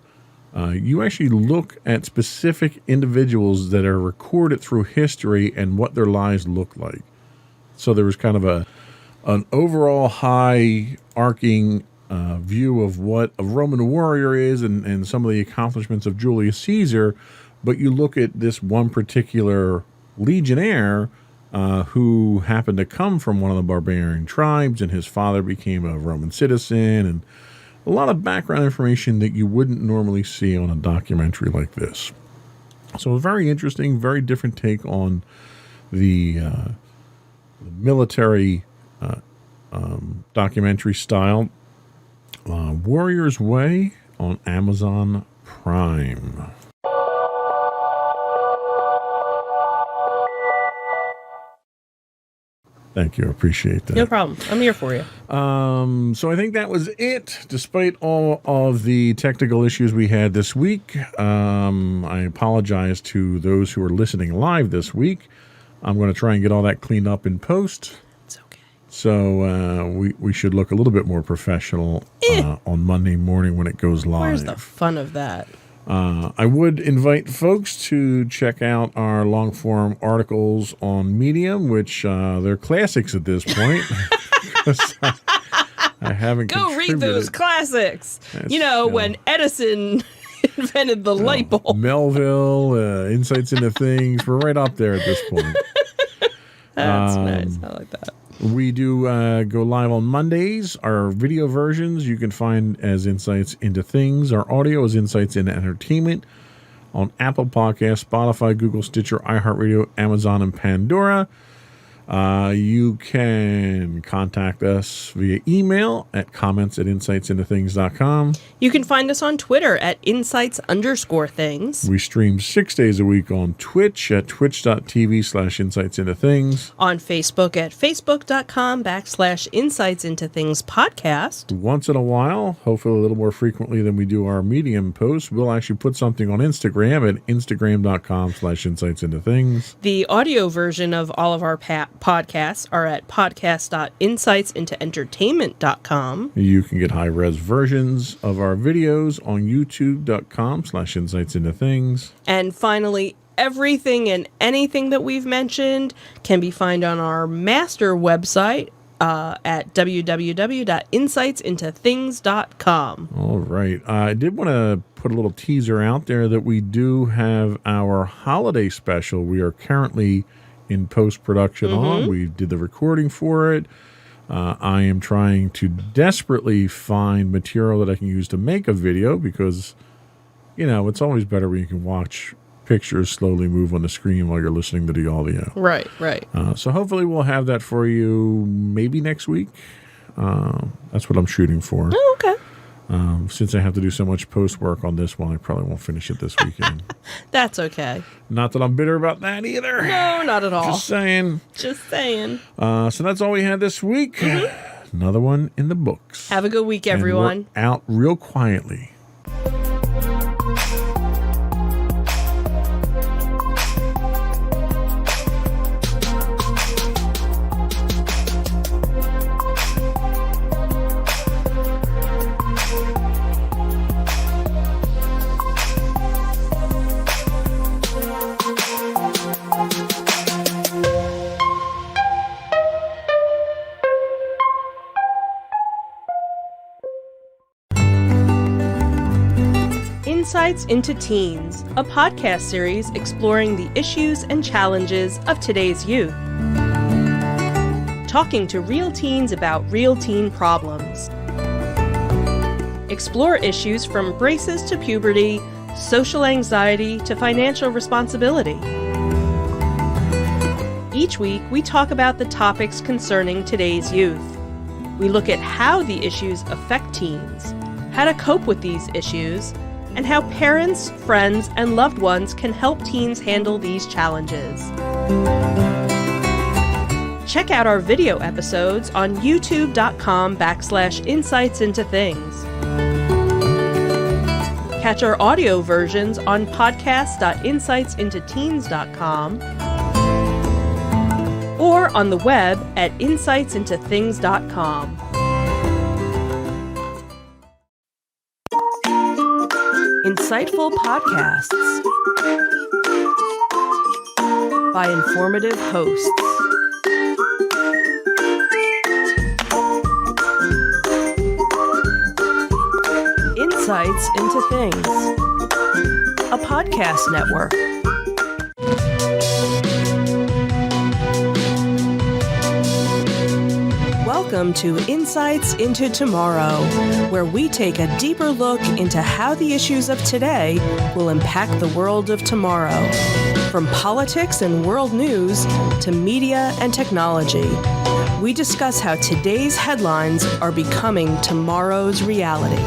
You actually look at specific individuals that are recorded through history and what their lives look like. So there was kind of an overall high arcing view of what a Roman warrior is and some of the accomplishments of Julius Caesar. But you look at this one particular legionnaire who happened to come from one of the barbarian tribes, and his father became a Roman citizen, and a lot of background information that you wouldn't normally see on a documentary like this. So a very interesting, very different take on the military documentary style. Warrior's Way on Amazon Prime. Thank you. I appreciate that. No problem. I'm here for you. So I think that was it. Despite all of the technical issues we had this week, I apologize to those who are listening live this week. I'm going to try and get all that cleaned up in post. It's okay. So we should look a little bit more professional on Monday morning when it goes live. Where's the fun of that? I would invite folks to check out our long-form articles on Medium, which they're classics at this point. I haven't Go read those classics. That's, when Edison invented the light bulb. Melville, Insights into Things. We're right up there at this point. That's nice. I like that. We do go live on Mondays. Our video versions you can find as Insights into Things. Our audio is Insights into Entertainment on Apple Podcasts, Spotify, Google, Stitcher, iHeartRadio, Amazon, and Pandora. You can contact us via email at comments@insightsintothings.com. You can find us on Twitter at insights_things. We stream 6 days a week on Twitch at twitch.tv/insightsintothings. On Facebook at facebook.com/insightsintothingspodcast. Once in a while, hopefully a little more frequently than we do our Medium posts, we'll actually put something on Instagram at instagram.com/insightsintothings. The audio version of all of our podcasts are at podcast.insightsintoentertainment.com. You can get high-res versions of our videos on youtube.com/insightsintothings. And finally, everything and anything that we've mentioned can be found on our master website at www.insightsintothings.com. All right. I did want to put a little teaser out there that we do have our holiday special. We are currently in post-production on. We did the recording for it. I am trying to desperately find material that I can use to make a video because, it's always better when you can watch pictures slowly move on the screen while you're listening to the audio. Right. So hopefully we'll have that for you maybe next week. That's what I'm shooting for. Oh, okay. Since I have to do so much post work on this one, I probably won't finish it this weekend. That's okay. Not that I'm bitter about that either. No, not at all. Just saying. So that's all we had this week. Another one in the books. Have a good week, everyone. And we're out real quietly. Insights into Teens, a podcast series exploring the issues and challenges of today's youth. Talking to real teens about real teen problems. Explore issues from braces to puberty, social anxiety to financial responsibility. Each week, we talk about the topics concerning today's youth. We look at how the issues affect teens, how to cope with these issues, and how parents, friends, and loved ones can help teens handle these challenges. Check out our video episodes on youtube.com/insightsintothings. Catch our audio versions on podcast.insightsintoteens.com or on the web at insightsintothings.com. Insightful podcasts by informative hosts. Insights into Things. a podcast network. Welcome to Insights into Tomorrow, where we take a deeper look into how the issues of today will impact the world of tomorrow. From politics and world news to media and technology, we discuss how today's headlines are becoming tomorrow's reality.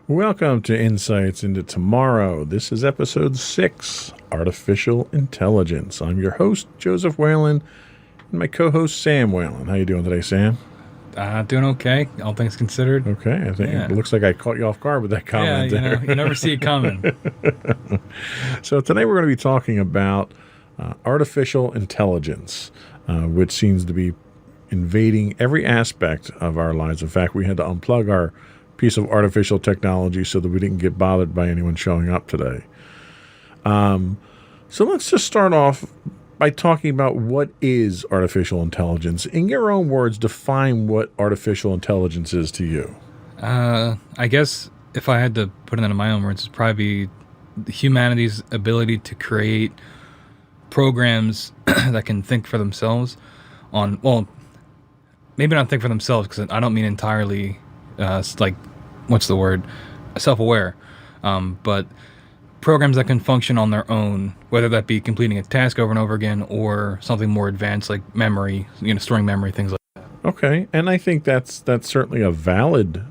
Welcome to Insights into Tomorrow. This is episode 6, Artificial Intelligence. I'm your host, Joseph Whalen, and my co-host, Sam Whalen. How you doing today, Sam? Doing okay, all things considered. Okay, I think it looks like I caught you off guard with that comment there. You never see it coming. So today we're going to be talking about artificial intelligence, which seems to be invading every aspect of our lives. In fact, we had to unplug our piece of artificial technology so that we didn't get bothered by anyone showing up today. So let's just start off by talking about what is artificial intelligence. In your own words, define what artificial intelligence is to you. I guess if I had to put it into my own words, it'd probably be humanity's ability to create programs that can think for themselves maybe not think for themselves, because I don't mean entirely self-aware, but programs that can function on their own, whether that be completing a task over and over again or something more advanced like memory, storing memory, things like that. Okay, and I think that's certainly a valid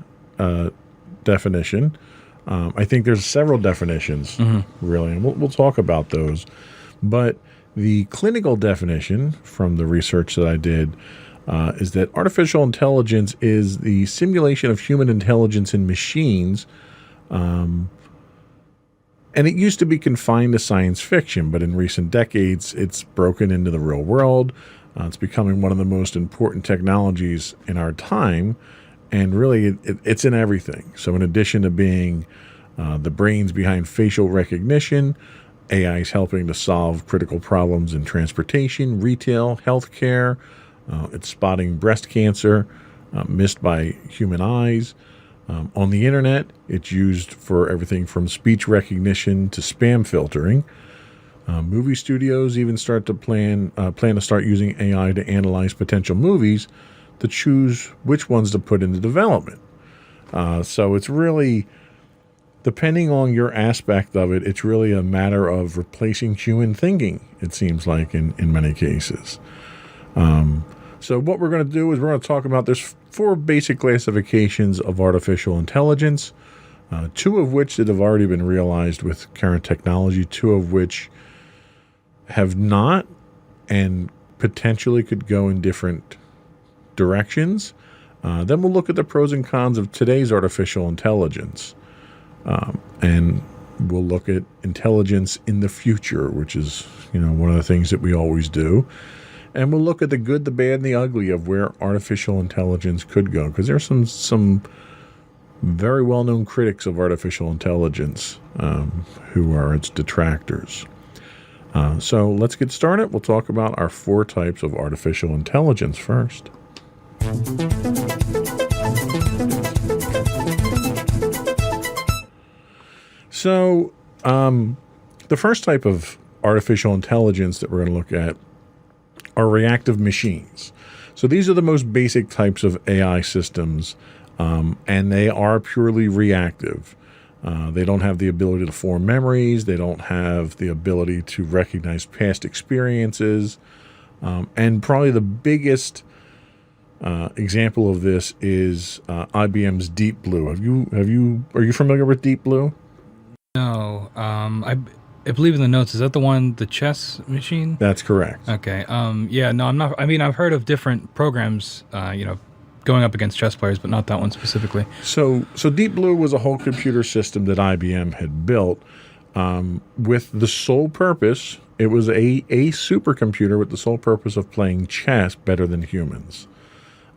definition. I think there's several definitions, really, and we'll talk about those. But the clinical definition from the research that I did is that artificial intelligence is the simulation of human intelligence in machines. And it used to be confined to science fiction, but in recent decades, it's broken into the real world. It's becoming one of the most important technologies in our time. And really, it's in everything. So in addition to being the brains behind facial recognition, AI is helping to solve critical problems in transportation, retail, healthcare. It's spotting breast cancer missed by human eyes. On the internet, it's used for everything from speech recognition to spam filtering. Movie studios even plan to start using AI to analyze potential movies to choose which ones to put into development. So it's really, depending on your aspect of it, it's really a matter of replacing human thinking, it seems like, in many cases. So what we're going to do is we're going to talk about, there's 4 basic classifications of artificial intelligence, 2 of which that have already been realized with current technology, 2 of which have not and potentially could go in different directions. Then we'll look at the pros and cons of today's artificial intelligence. And we'll look at intelligence in the future, which is, one of the things that we always do. And we'll look at the good, the bad, and the ugly of where artificial intelligence could go. Because there's some very well-known critics of artificial intelligence who are its detractors. So let's get started. We'll talk about our 4 types of artificial intelligence first. So the first type of artificial intelligence that we're going to look at are reactive machines. So these are the most basic types of AI systems, and they are purely reactive. They don't have the ability to form memories. They don't have the ability to recognize past experiences. And probably the biggest example of this is IBM's Deep Blue. Are you familiar with Deep Blue? No, I believe in the notes. Is that the chess machine? That's correct. Okay. I'm not. I mean, I've heard of different programs, going up against chess players, but not that one specifically. So Deep Blue was a whole computer system that IBM had built with the sole purpose. It was a supercomputer with the sole purpose of playing chess better than humans.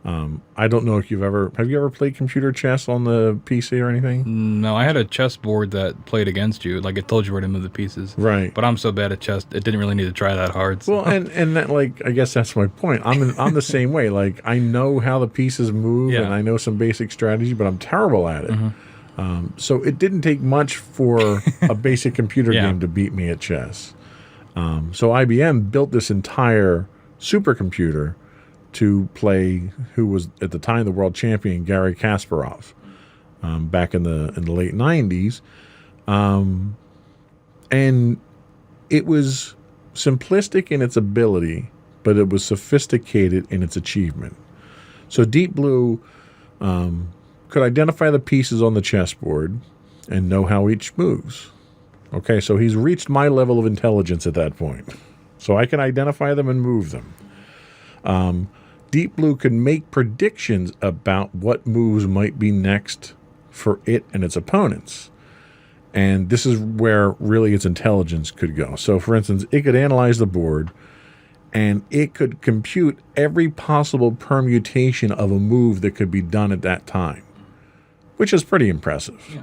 I don't know if have you ever played computer chess on the PC or anything? No, I had a chessboard that played against you. Like, it told you where to move the pieces. Right. But I'm so bad at chess, it didn't really need to try that hard. So. Well, and that, like, I guess that's my point. I'm the same way. Like, I know how the pieces move, and I know some basic strategy, but I'm terrible at it. So it didn't take much for a basic computer game to beat me at chess. So IBM built this entire supercomputer to play who was at the time the world champion, Garry Kasparov, back in the late 90s. And it was simplistic in its ability, but it was sophisticated in its achievement. So Deep Blue could identify the pieces on the chessboard and know how each moves. Okay, so he's reached my level of intelligence at that point. So I can identify them and move them. Deep Blue can make predictions about what moves might be next for it and its opponents. And this is where really its intelligence could go. So, for instance, it could analyze the board, and it could compute every possible permutation of a move that could be done at that time, which is pretty impressive. Yeah.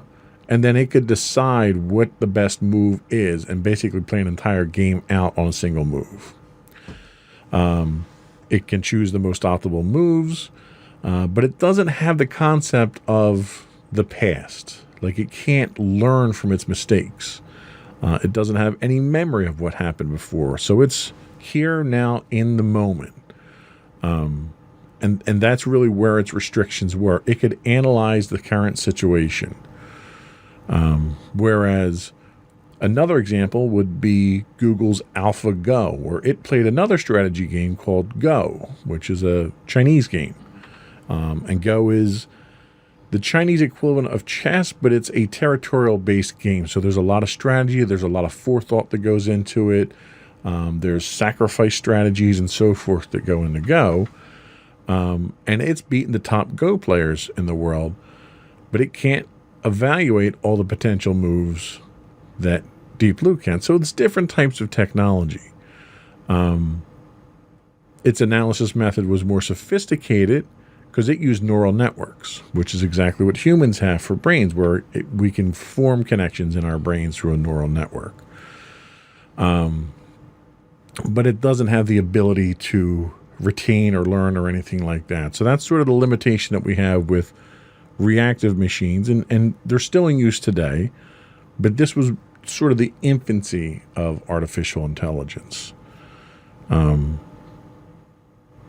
And then it could decide what the best move is and basically play an entire game out on a single move. It can choose the most optimal moves, but it doesn't have the concept of the past. Like, it can't learn from its mistakes. It doesn't have any memory of what happened before. So it's here, now, in the moment. And that's really where its restrictions were. It could analyze the current situation. Whereas another example would be Google's AlphaGo, where it played another strategy game called Go, which is a Chinese game. And Go is the Chinese equivalent of chess, but it's a territorial-based game. So there's a lot of strategy. There's a lot of forethought that goes into it. There's sacrifice strategies and so forth that go into Go. And it's beaten the top Go players in the world, but it can't evaluate all the potential moves that Deep Blue can. So it's different types of technology. Its analysis method was more sophisticated because it used neural networks, which is exactly what humans have for brains, where we can form connections in our brains through a neural network. But it doesn't have the ability to retain or learn or anything like that. So that's sort of the limitation that we have with reactive machines, and they're still in use today, but this was sort of the infancy of artificial intelligence. Are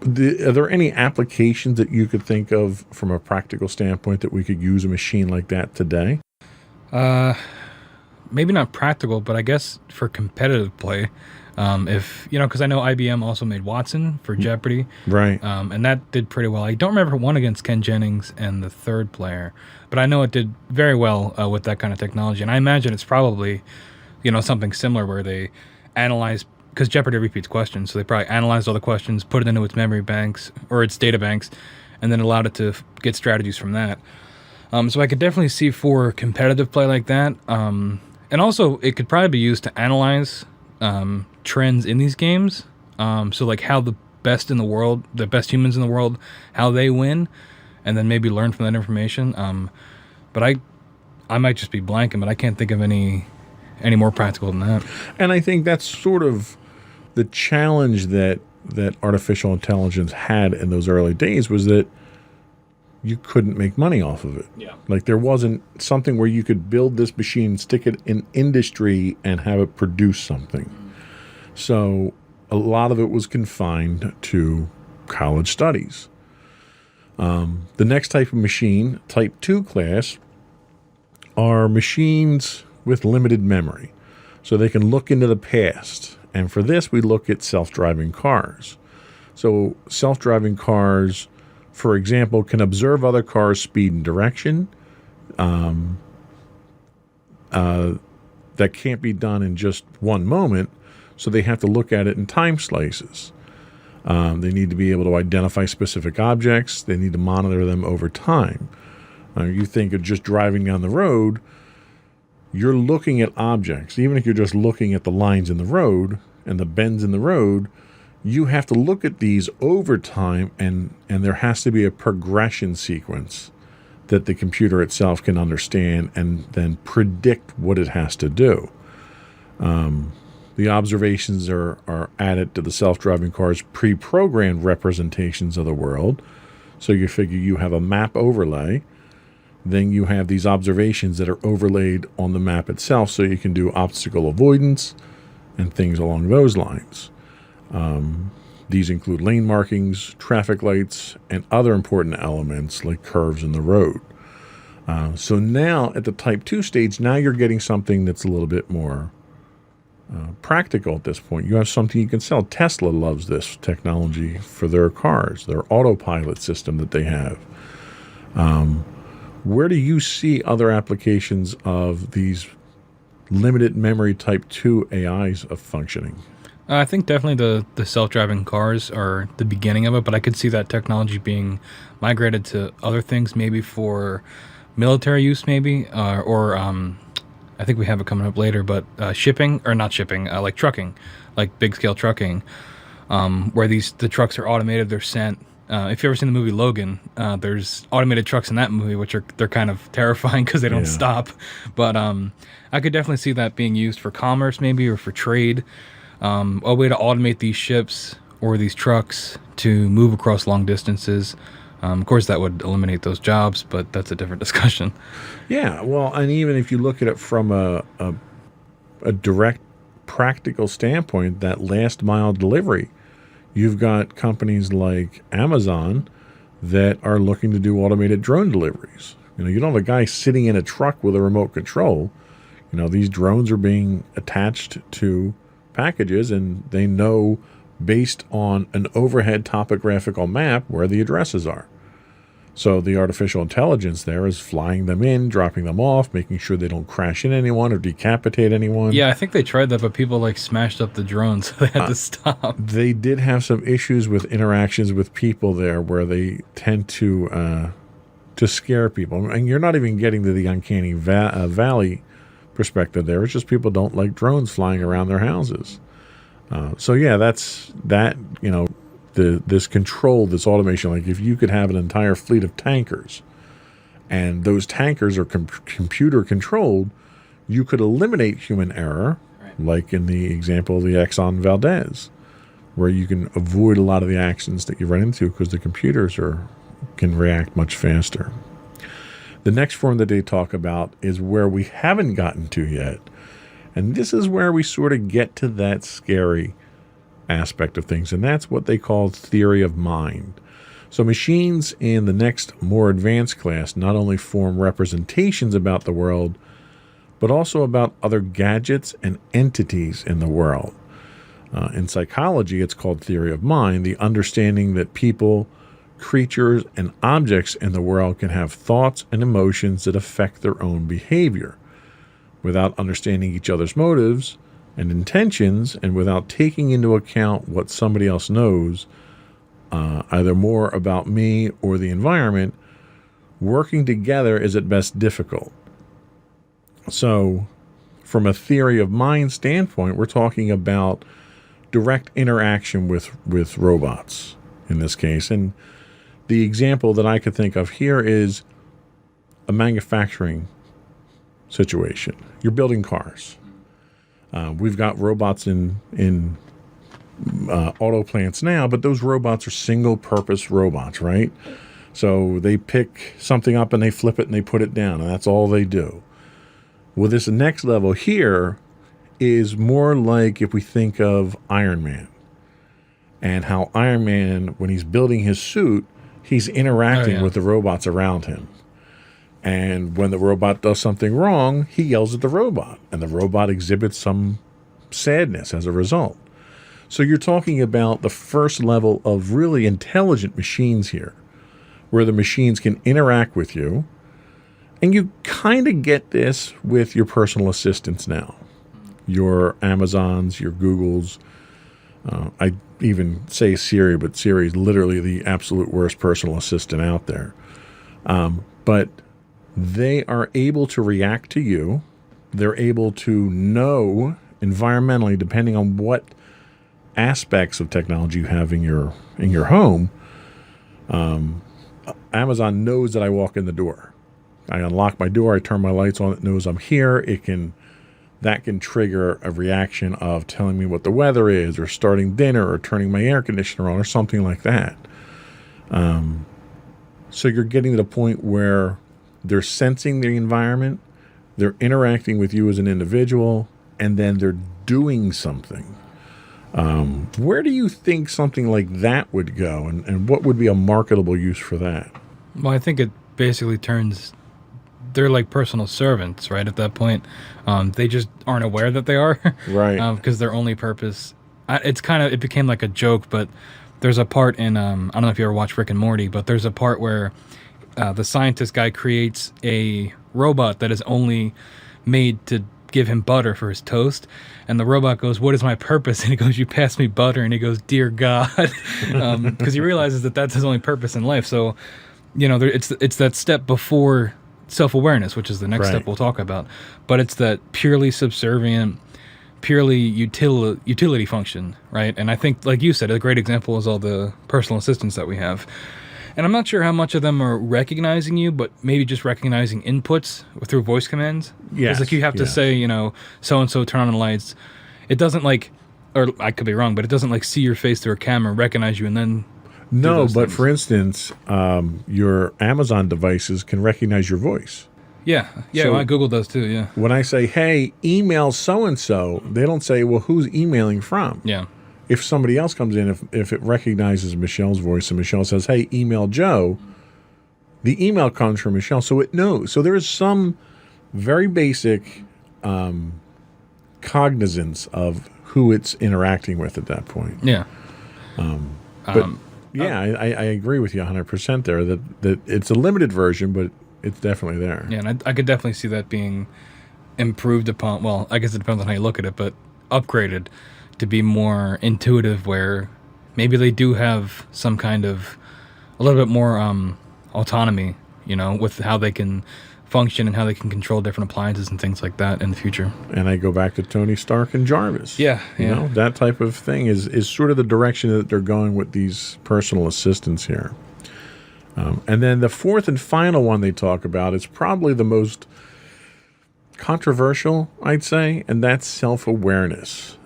there any applications that you could think of from a practical standpoint that we could use a machine like that today? Maybe not practical, but I guess for competitive play. If because I know IBM also made Watson for Jeopardy, right? And that did pretty well. I don't remember one against Ken Jennings and the third player, but I know it did very well with that kind of technology. And I imagine it's probably, something similar where they analyze, because Jeopardy repeats questions, so they probably analyzed all the questions, put it into its memory banks or its data banks, and then allowed it to get strategies from that. So I could definitely see for competitive play like that, and also it could probably be used to analyze trends in these games, so like how the best in the world, the best humans in the world, how they win, and then maybe learn from that information. But I might just be blanking, but I can't think of any more practical than that. And I think that's sort of the challenge that artificial intelligence had in those early days, was that you couldn't make money off of it. Yeah. Like, there wasn't something where you could build this machine, stick it in industry, and have it produce something. So a lot of it was confined to college studies. The next type of machine, type 2 class, are machines with limited memory. So they can look into the past. And for this, we look at self-driving cars. So self-driving cars, for example, can observe other cars' speed and direction. That can't be done in just one moment, so they have to look at it in time slices. They need to be able to identify specific objects. They need to monitor them over time. You think of just driving down the road, you're looking at objects. Even if you're just looking at the lines in the road and the bends in the road, you have to look at these over time, and there has to be a progression sequence that the computer itself can understand and then predict what it has to do. The observations are added to the self-driving car's pre-programmed representations of the world. So you figure you have a map overlay, then you have these observations that are overlaid on the map itself, so you can do obstacle avoidance and things along those lines. These include lane markings, traffic lights, and other important elements like curves in the road. So now at the Type 2 stage, now you're getting something that's a little bit more practical at this point. You have something you can sell. Tesla loves this technology for their cars, their autopilot system that they have. Where do you see other applications of these limited memory Type 2 AIs of functioning? I think definitely the self-driving cars are the beginning of it, but I could see that technology being migrated to other things, maybe for military use, maybe, or I think we have it coming up later, but shipping, or not shipping, like trucking, like big-scale trucking, where the trucks are automated, they're sent. If you've ever seen the movie Logan, there's automated trucks in that movie, which they're kind of terrifying because they don't stop. But I could definitely see that being used for commerce, maybe, or for trade. A way to automate these ships or these trucks to move across long distances. Of course, that would eliminate those jobs, but that's a different discussion. Yeah, well, and even if you look at it from a direct practical standpoint, that last mile delivery, you've got companies like Amazon that are looking to do automated drone deliveries. You don't have a guy sitting in a truck with a remote control. These drones are being attached to packages, and they know based on an overhead topographical map where the addresses are. So the artificial intelligence there is flying them in, dropping them off, making sure they don't crash in anyone or decapitate anyone. Yeah, I think they tried that, but people smashed up the drones, so they had to stop. They did have some issues with interactions with people there, where they tend to scare people. And you're not even getting to the uncanny valley perspective there. It's just people don't like drones flying around their houses. So yeah, that's that. This control, this automation. Like if you could have an entire fleet of tankers, and those tankers are computer controlled, you could eliminate human error, right, like in the example of the Exxon Valdez, where you can avoid a lot of the accidents that you run into because the computers can react much faster. The next form that they talk about is where we haven't gotten to yet. And this is where we sort of get to that scary aspect of things. And that's what they call theory of mind. So machines in the next more advanced class not only form representations about the world, but also about other gadgets and entities in the world. In psychology, it's called theory of mind, the understanding that people, creatures, and objects in the world can have thoughts and emotions that affect their own behavior. Without understanding each other's motives and intentions, and without taking into account what somebody else knows, either more about me or the environment, working together is at best difficult. So, from a theory of mind standpoint, we're talking about direct interaction with robots in this case. And the example that I could think of here is a manufacturing situation. You're building cars. We've got robots in auto plants now, but those robots are single-purpose robots, right? So they pick something up and they flip it and they put it down, and that's all they do. Well, this next level here is more like if we think of Iron Man, and how Iron Man, when he's building his suit, he's interacting with the robots around him. And when the robot does something wrong, he yells at the robot, and the robot exhibits some sadness as a result. So you're talking about the first level of really intelligent machines here, where the machines can interact with you. And you kind of get this with your personal assistants now. Your Amazons, your Googles. I even say Siri, but Siri is literally the absolute worst personal assistant out there. But they are able to react to you. They're able to know environmentally, depending on what aspects of technology you have in your home, Amazon knows that I walk in the door. I unlock my door, I turn my lights on, it knows I'm here. That can trigger a reaction of telling me what the weather is, or starting dinner, or turning my air conditioner on, or something like that. So you're getting to the point where they're sensing the environment, they're interacting with you as an individual, and then they're doing something. Where do you think something like that would go, and what would be a marketable use for that? Well, I think it basically they're like personal servants, right? At that point, they just aren't aware that they are, Right? Because their only purpose, it became like a joke. But there's a part in, I don't know if you ever watched Rick and Morty, but there's a part where the scientist guy creates a robot that is only made to give him butter for his toast, and the robot goes, "What is my purpose?" And he goes, "You pass me butter." And he goes, "Dear God," because he realizes that that's his only purpose in life. So, it's that step before self-awareness, which is the next step we'll talk about. But it's that purely subservient, purely utility function, right? And I think, like you said, a great example is all the personal assistants that we have. And I'm not sure how much of them are recognizing you, but maybe just recognizing inputs through voice commands. Yes. It's like you have to say, so-and-so, turn on the lights. It doesn't or I could be wrong, but it doesn't see your face through a camera, recognize you, and then No, but things. for instance, your Amazon devices can recognize your voice. Yeah, So- my Google does too, yeah. When I say, hey, email so-and-so, they don't say, well, who's emailing from? Yeah. If somebody else comes in, if it recognizes Michelle's voice and Michelle says, hey, email Joe, the email comes from Michelle, so it knows. So there is some very basic cognizance of who it's interacting with at that point. Yeah. Yeah, I agree with you 100% there that it's a limited version, but it's definitely there. Yeah, and I could definitely see that being improved upon. Well, I guess it depends on how you look at it, but upgraded to be more intuitive, where maybe they do have some kind of a little bit more autonomy, with how they can function and how they can control different appliances and things like that in the future. And I go back to Tony Stark and Jarvis. Yeah, You know, that type of thing is sort of the direction that they're going with these personal assistants here. And then the fourth and final one they talk about is probably the most controversial, I'd say, and that's self-awareness.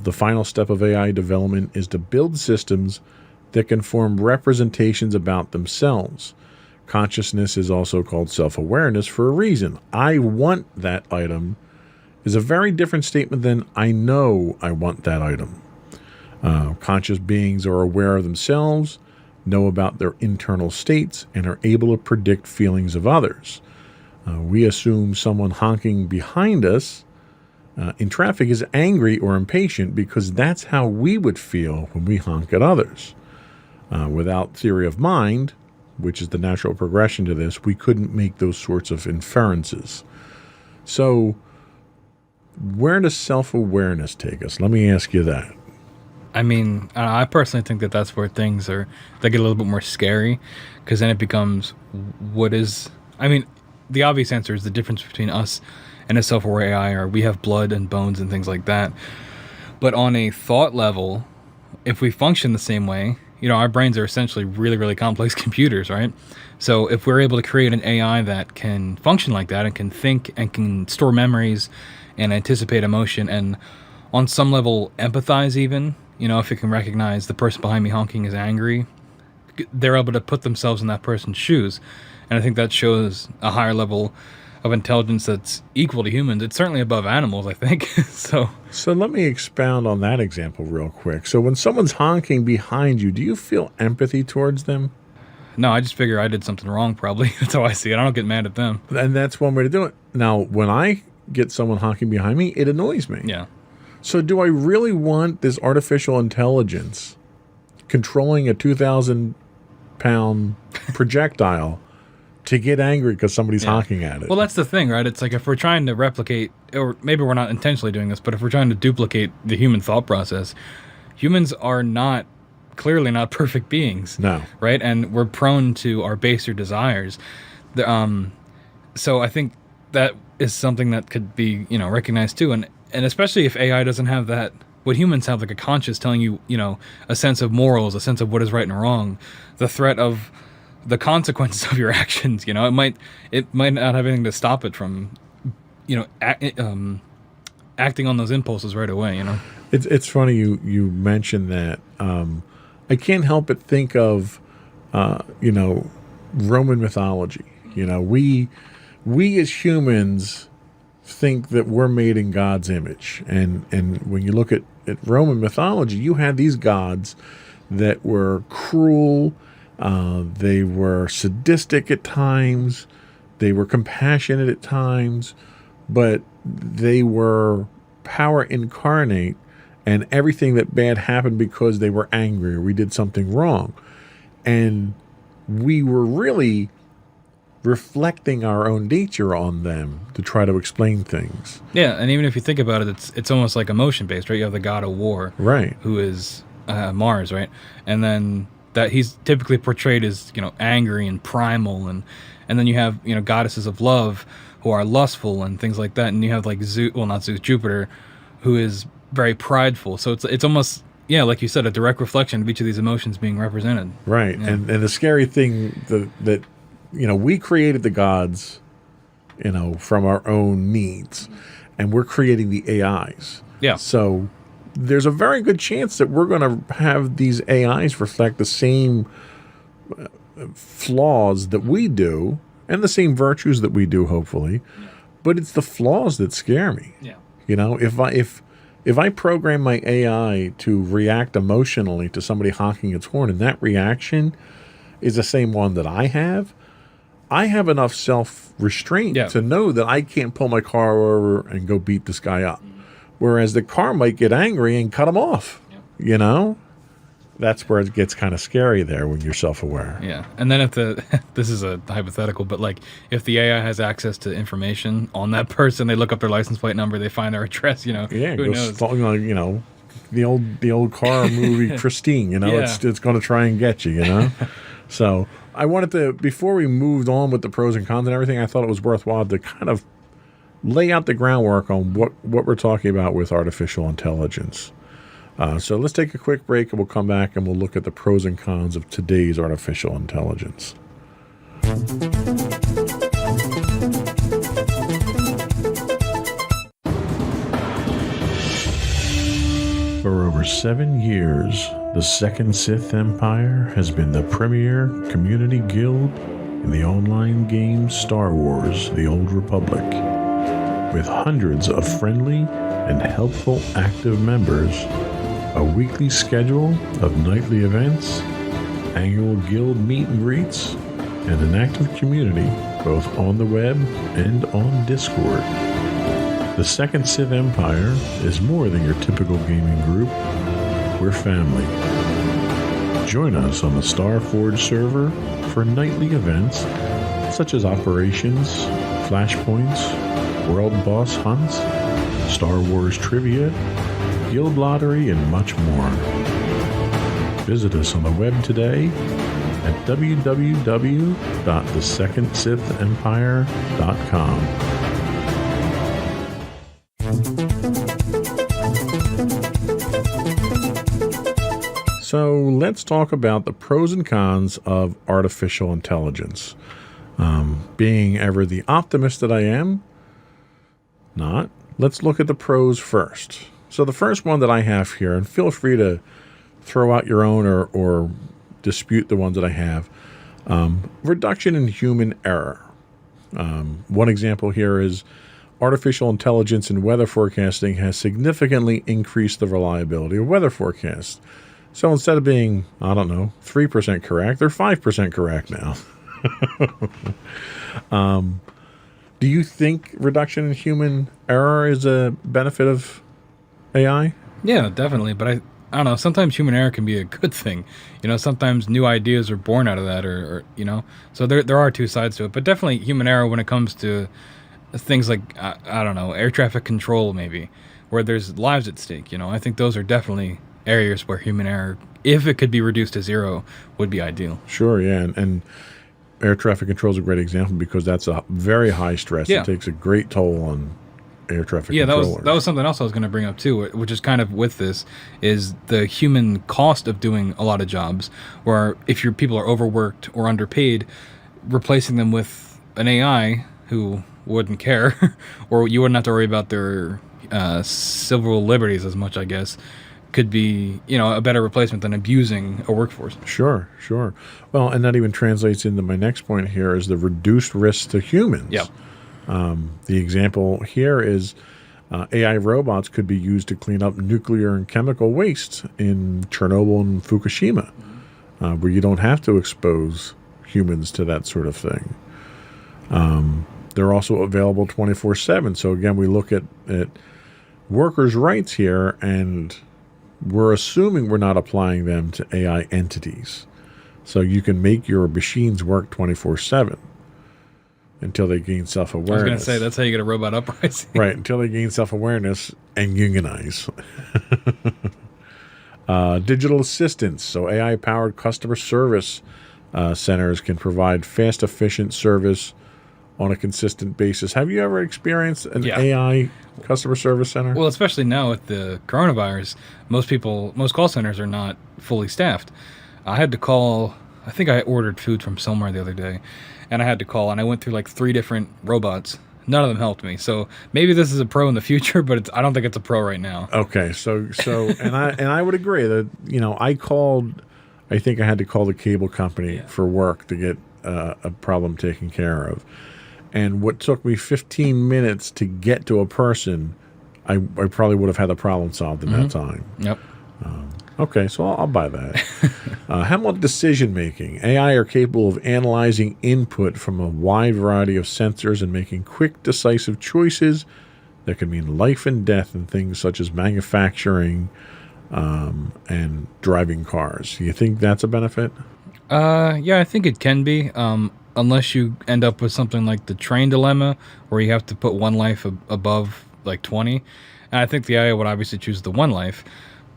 The final step of AI development is to build systems that can form representations about themselves. Consciousness is also called self-awareness for a reason. I want that item is a very different statement than I know I want that item. Conscious beings are aware of themselves, know about their internal states, and are able to predict feelings of others. We assume someone honking behind us in traffic is angry or impatient because that's how we would feel when we honk at others. Without theory of mind, which is the natural progression to this, we couldn't make those sorts of inferences. So, where does self-awareness take us? Let me ask you that. I mean, I personally think that that's where they get a little bit more scary, because then it becomes, the obvious answer is the difference between us and a self-aware AI, or we have blood and bones and things like that. But on a thought level, if we function the same way, our brains are essentially really, really complex computers, right? So if we're able to create an AI that can function like that and can think and can store memories and anticipate emotion and on some level empathize even, if it can recognize the person behind me honking is angry, they're able to put themselves in that person's shoes. And I think that shows a higher level of intelligence that's equal to humans. It's certainly above animals, I think. So let me expound on that example real quick. So when someone's honking behind you, do you feel empathy towards them? no, I just figure I did something wrong probably. That's how I see it. I don't get mad at them. And that's one way to do it. Now, when I get someone honking behind me, it annoys me. Yeah. So do I really want this artificial intelligence controlling a 2,000-pound projectile to get angry because somebody's honking at it? Well, that's the thing, right? It's like if we're trying to replicate, or maybe we're not intentionally doing this, but if we're trying to duplicate the human thought process, humans are clearly not perfect beings. No. Right? And we're prone to our baser desires. So I think that is something that could be, recognized too. And especially if AI doesn't have that what humans have, like a conscience telling you, a sense of morals, a sense of what is right and wrong, the threat of the consequences of your actions, it might not have anything to stop it from, acting on those impulses right away, It's funny you mentioned that. I can't help but think of, Roman mythology. We as humans think that we're made in God's image. And when you look at Roman mythology, you had these gods that were cruel, they were sadistic at times, they were compassionate at times, but they were power incarnate, and everything that bad happened because they were angry or we did something wrong. And we were really reflecting our own nature on them to try to explain things. Yeah, and even if you think about it, it's almost like emotion based, right? You have the god of war, right, who is Mars, right? And then that he's typically portrayed as angry and primal, and then you have goddesses of love who are lustful and things like that, and you have like not Zeus, Jupiter, who is very prideful. So it's almost, like you said, a direct reflection of each of these emotions being represented. Right, yeah. And the scary thing that we created the gods, from our own needs, and we're creating the AIs. Yeah. So there's a very good chance that we're going to have these AIs reflect the same flaws that we do and the same virtues that we do, hopefully. Yeah. But it's the flaws that scare me. Yeah. If I program my AI to react emotionally to somebody honking its horn, and that reaction is the same one that I have enough self-restraint to know that I can't pull my car over and go beat this guy up. Whereas the car might get angry and cut him off, That's where it gets kind of scary there when you're self-aware. Yeah, and then if this is a hypothetical, but like if the AI has access to information on that person, they look up their license plate number, they find their address, who knows? The old car movie Christine, it's going to try and get you, So I wanted to, before we moved on with the pros and cons and everything, I thought it was worthwhile to kind of lay out the groundwork on what we're talking about with artificial intelligence. So let's take a quick break, and we'll come back and we'll look at the pros and cons of today's artificial intelligence. For over 7 years, the Second Sith Empire has been the premier community guild in the online game Star Wars: The Old Republic. With hundreds of friendly and helpful active members, a weekly schedule of nightly events, annual guild meet and greets, and an active community both on the web and on Discord. The Second Sith Empire is more than your typical gaming group. We're family. Join us on the Starforge server for nightly events such as operations, flashpoints, world boss hunts, Star Wars trivia, guild lottery, and much more. Visit us on the web today at www.thesecondsithempire.com. So let's talk about the pros and cons of artificial intelligence. Being ever the optimist that I am, let's look at the pros first. So the first one that I have here, and feel free to throw out your own or dispute the ones that I have, reduction in human error. One example here is artificial intelligence in weather forecasting has significantly increased the reliability of weather forecasts. So instead of being, 3% correct, they're 5% correct now. Do you think reduction in human error is a benefit of AI? Yeah, definitely. But I don't know. Sometimes human error can be a good thing. Sometimes new ideas are born out of that, or So there are two sides to it. But definitely human error when it comes to things like air traffic control, maybe, where there's lives at stake. I think those are definitely areas where human error, if it could be reduced to zero, would be ideal. Sure, yeah, and air traffic control is a great example because that's a very high stress. Yeah. It takes a great toll on air traffic Yeah, controllers. that was something else I was going to bring up too, which is kind of with this, is the human cost of doing a lot of jobs. Where if your people are overworked or underpaid, replacing them with an AI who wouldn't care, or you wouldn't have to worry about their civil liberties as much, I guess, could be, a better replacement than abusing a workforce. Sure. Well, and that even translates into my next point here is the reduced risk to humans. Yep. The example here is AI robots could be used to clean up nuclear and chemical waste in Chernobyl and Fukushima, where you don't have to expose humans to that sort of thing. They're also available 24/7. So again, we look at workers' rights here, and we're assuming we're not applying them to AI entities. So you can make your machines work 24/7 until they gain self-awareness. I was going to say, that's how you get a robot uprising. Right, until they gain self-awareness and unionize. Digital assistants, so AI-powered customer service centers can provide fast, efficient service on a consistent basis. Have you ever experienced an AI customer service center? Well, especially now with the coronavirus, most call centers are not fully staffed. I had to call, I think I ordered food from somewhere the other day, and I had to call, and I went through like 3 different robots. None of them helped me. So maybe this is a pro in the future, but I don't think it's a pro right now. Okay, so and I would agree that I think I had to call the cable company for work to get a problem taken care of. And what took me 15 minutes to get to a person, I probably would have had the problem solved in that time. Yep. Okay, so I'll buy that. How about decision making? AI are capable of analyzing input from a wide variety of sensors and making quick, decisive choices that can mean life and death in things such as manufacturing and driving cars. Do you think that's a benefit? Yeah, I think it can be. Unless you end up with something like the train dilemma, where you have to put one life above like 20. And I think the AI would obviously choose the one life,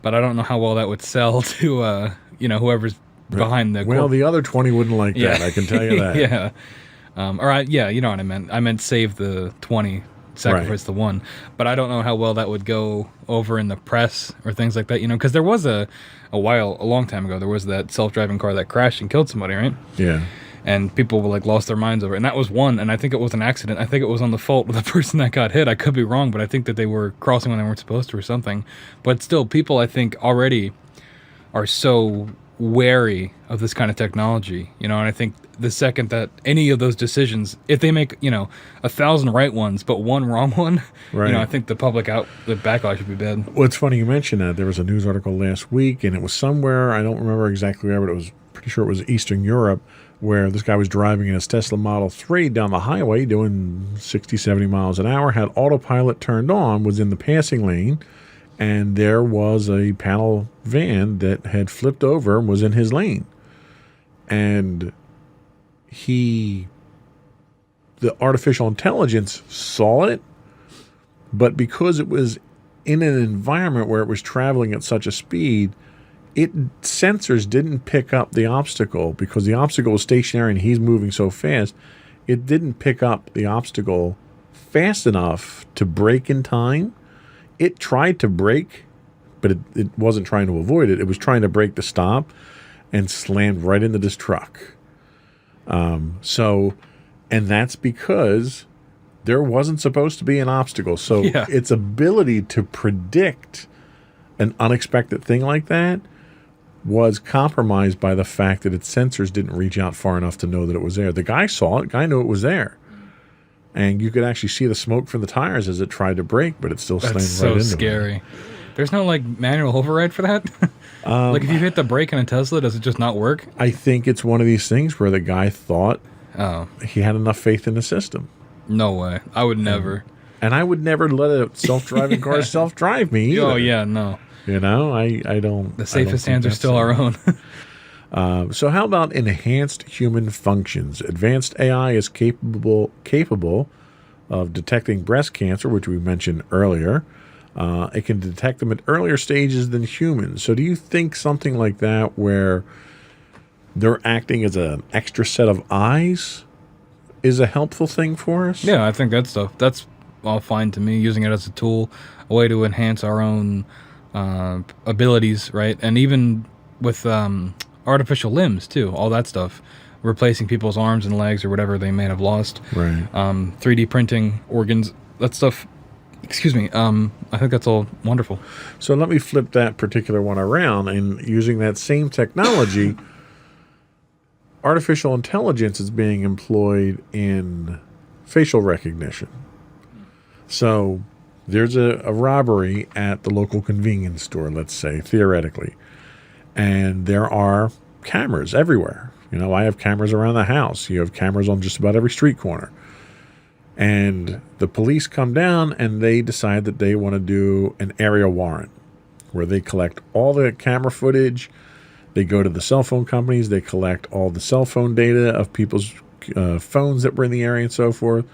but I don't know how well that would sell to whoever's behind the. Well, the other 20 wouldn't like that. I can tell you that. Yeah. You know what I meant. I meant save the 20, sacrifice the one. But I don't know how well that would go over in the press or things like that. Because there was a long time ago, there was that self-driving car that crashed and killed somebody, right? Yeah. And people were lost their minds over it. And that was one, and I think it was an accident. I think it was on the fault of the person that got hit. I could be wrong, but I think that they were crossing when they weren't supposed to or something. But still, people, I think, already are so wary of this kind of technology, and I think the second that any of those decisions, if they make, 1,000 right ones, but one wrong one, right. I think the backlash would be bad. Well, it's funny you mentioned that. There was a news article last week, and it was somewhere, I don't remember exactly where, but it was pretty sure it was Eastern Europe, where this guy was driving in his Tesla Model 3 down the highway doing 60, 70 miles an hour, had autopilot turned on, was in the passing lane, and there was a panel van that had flipped over and was in his lane. And the artificial intelligence saw it, but because it was in an environment where it was traveling at such a speed, sensors didn't pick up the obstacle because the obstacle was stationary and he's moving so fast. It didn't pick up the obstacle fast enough to brake in time. It tried to brake, but it wasn't trying to avoid it. It was trying to brake to stop and slammed right into this truck. And that's because there wasn't supposed to be an obstacle. So its ability to predict an unexpected thing like that was compromised by the fact that its sensors didn't reach out far enough to know that it was there. The guy saw it. The guy knew it was there. And you could actually see the smoke from the tires as it tried to brake, but it still slammed right into it. That's so scary. There's no manual override for that? If you hit the brake in a Tesla, does it just not work? I think it's one of these things where the guy thought he had enough faith in the system. No way. I would never. And I would never let a self-driving car self-drive me either. Oh, yeah, no. I don't. The safest hands are still our own. So how about enhanced human functions? Advanced AI is capable of detecting breast cancer, which we mentioned earlier. It can detect them at earlier stages than humans. So do you think something like that where they're acting as an extra set of eyes is a helpful thing for us? Yeah, I think that's all fine to me. Using it as a tool, a way to enhance our own abilities, right? And even with artificial limbs too, all that stuff, replacing people's arms and legs or whatever they may have lost. Right. 3D printing organs, that stuff. Excuse me. I think that's all wonderful. So let me flip that particular one around, and using that same technology, artificial intelligence is being employed in facial recognition. So there's a robbery at the local convenience store, let's say, theoretically, and there are cameras everywhere. You know, I have cameras around the house. You have cameras on just about every street corner. And the police come down and they decide that they want to do an area warrant where they collect all the camera footage. They go to the cell phone companies. They collect all the cell phone data of people's phones that were in the area and so forth.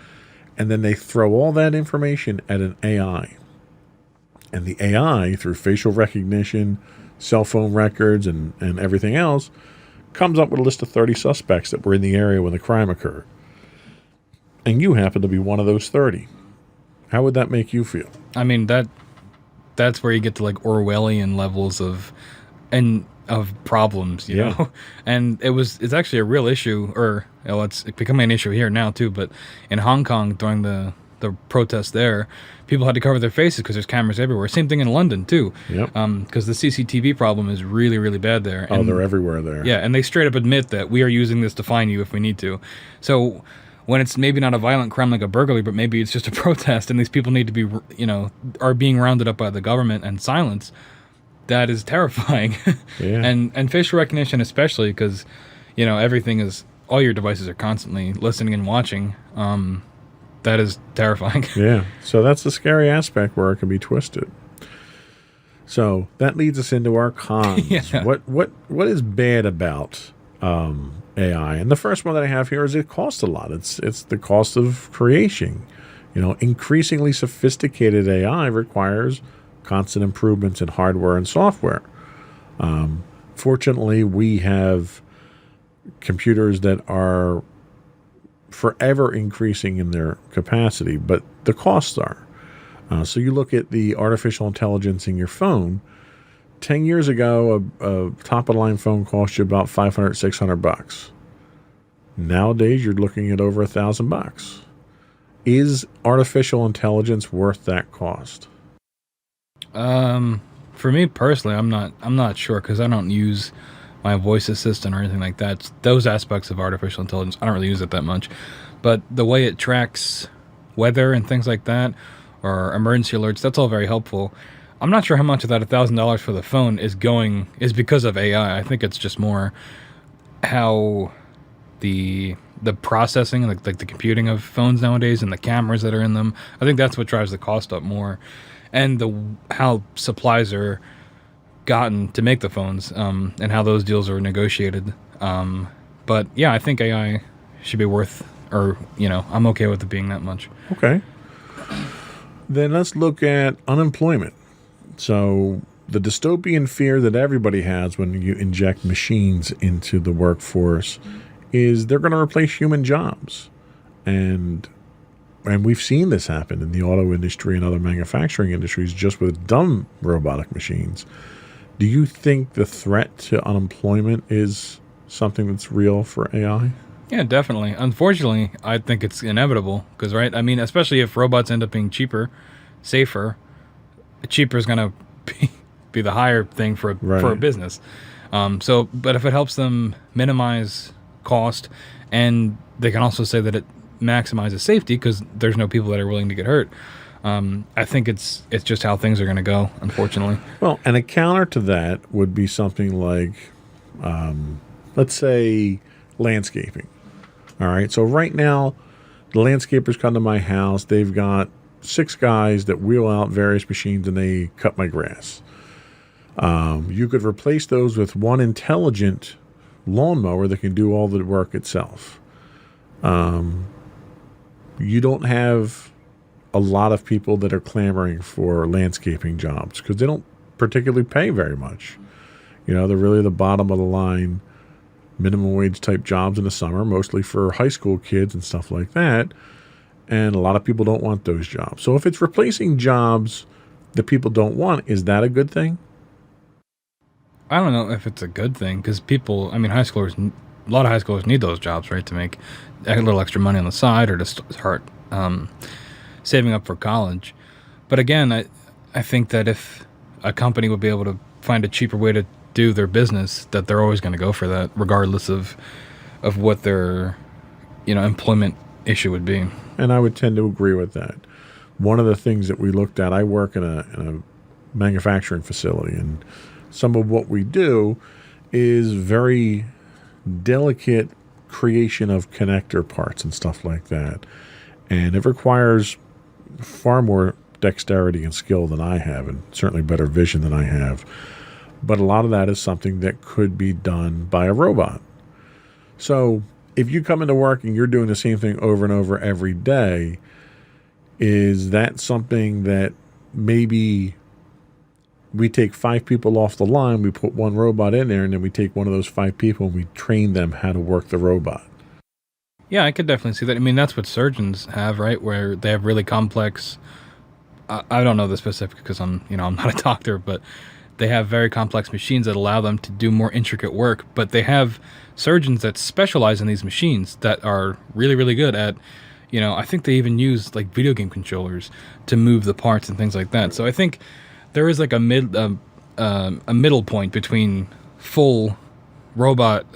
And then they throw all that information at an AI. And the AI, through facial recognition, cell phone records, and everything else, comes up with a list of 30 suspects that were in the area when the crime occurred. And you happen to be one of those 30. How would that make you feel? I mean, that's where you get to like Orwellian levels of problems, you know. And it's actually a real issue, or it's becoming an issue here now too. But in Hong Kong during the protests there, people had to cover their faces because there's cameras everywhere. Same thing in London too. Yep. Because the CCTV problem is really, really bad there. And, they're everywhere there. Yeah, and they straight up admit that we are using this to find you if we need to. So when it's maybe not a violent crime like a burglary, but maybe it's just a protest and these people need to be, are being rounded up by the government and silenced, that is terrifying. Yeah. And facial recognition especially, because, everything is, all your devices are constantly listening and watching. That is terrifying. Yeah. So that's the scary aspect where it can be twisted. So that leads us into our cons. Yeah. What is bad about AI? And the first one that I have here is it costs a lot. It's the cost of creation. Increasingly sophisticated AI requires constant improvements in hardware and software. Fortunately, we have computers that are forever increasing in their capacity, but the costs are. So you look at the artificial intelligence in your phone. 10 years ago, a top-of-the-line phone cost you about $500, $600. Nowadays, you're looking at over $1,000. Is artificial intelligence worth that cost? For me personally, I'm not sure, because I don't use my voice assistant or anything like that. Those aspects of artificial intelligence, I don't really use it that much. But the way it tracks weather and things like that, or emergency alerts, that's all very helpful. I'm not sure how much of that $1,000 for the phone is because of AI. I think it's just more how the processing, like the computing of phones nowadays and the cameras that are in them. I think that's what drives the cost up more, and how supplies are gotten to make the phones, and how those deals are negotiated. But yeah, I think AI should be worth, I'm okay with it being that much. Okay. Then let's look at unemployment. So the dystopian fear that everybody has when you inject machines into the workforce is they're going to replace human jobs. And we've seen this happen in the auto industry and other manufacturing industries just with dumb robotic machines. Do you think the threat to unemployment is something that's real for AI? Yeah, definitely. Unfortunately, I think it's inevitable because, right? I mean, especially if robots end up being cheaper, safer, cheaper is going to be the higher thing for a business. But if it helps them minimize cost, and they can also say that it maximizes safety because there's no people that are willing to get hurt. I think it's just how things are going to go, unfortunately. Well, and a counter to that would be something like, let's say, landscaping. All right. So right now, the landscapers come to my house. They've got 6 guys that wheel out various machines and they cut my grass. You could replace those with one intelligent lawnmower that can do all the work itself. You don't have a lot of people that are clamoring for landscaping jobs because they don't particularly pay very much. They're really the bottom of the line minimum wage type jobs in the summer, mostly for high school kids and stuff like that. and a lot of people don't want those jobs. So if it's replacing jobs that people don't want, is that a good thing? I don't know if it's a good thing because people, I mean, a lot of high schoolers need those jobs, right, to make a little extra money on the side or to start saving up for college. But again, I think that if a company would be able to find a cheaper way to do their business, that they're always going to go for that, regardless of what their employment issue would be. And I would tend to agree with that. One of the things that we looked at, I work in a manufacturing facility, and some of what we do is very delicate creation of connector parts and stuff like that. And it requires far more dexterity and skill than I have, and certainly better vision than I have. But a lot of that is something that could be done by a robot. So if you come into work and you're doing the same thing over and over every day, is that something that maybe we take 5 people off the line, we put one robot in there, and then we take one of those 5 people and we train them how to work the robot? Yeah, I could definitely see that. I mean, that's what surgeons have, right? Where they have really complex, I don't know the specific because I'm not a doctor, but they have very complex machines that allow them to do more intricate work. But they have surgeons that specialize in these machines that are really, really good at, I think they even use like video game controllers to move the parts and things like that. So I think there is like a middle point between full robot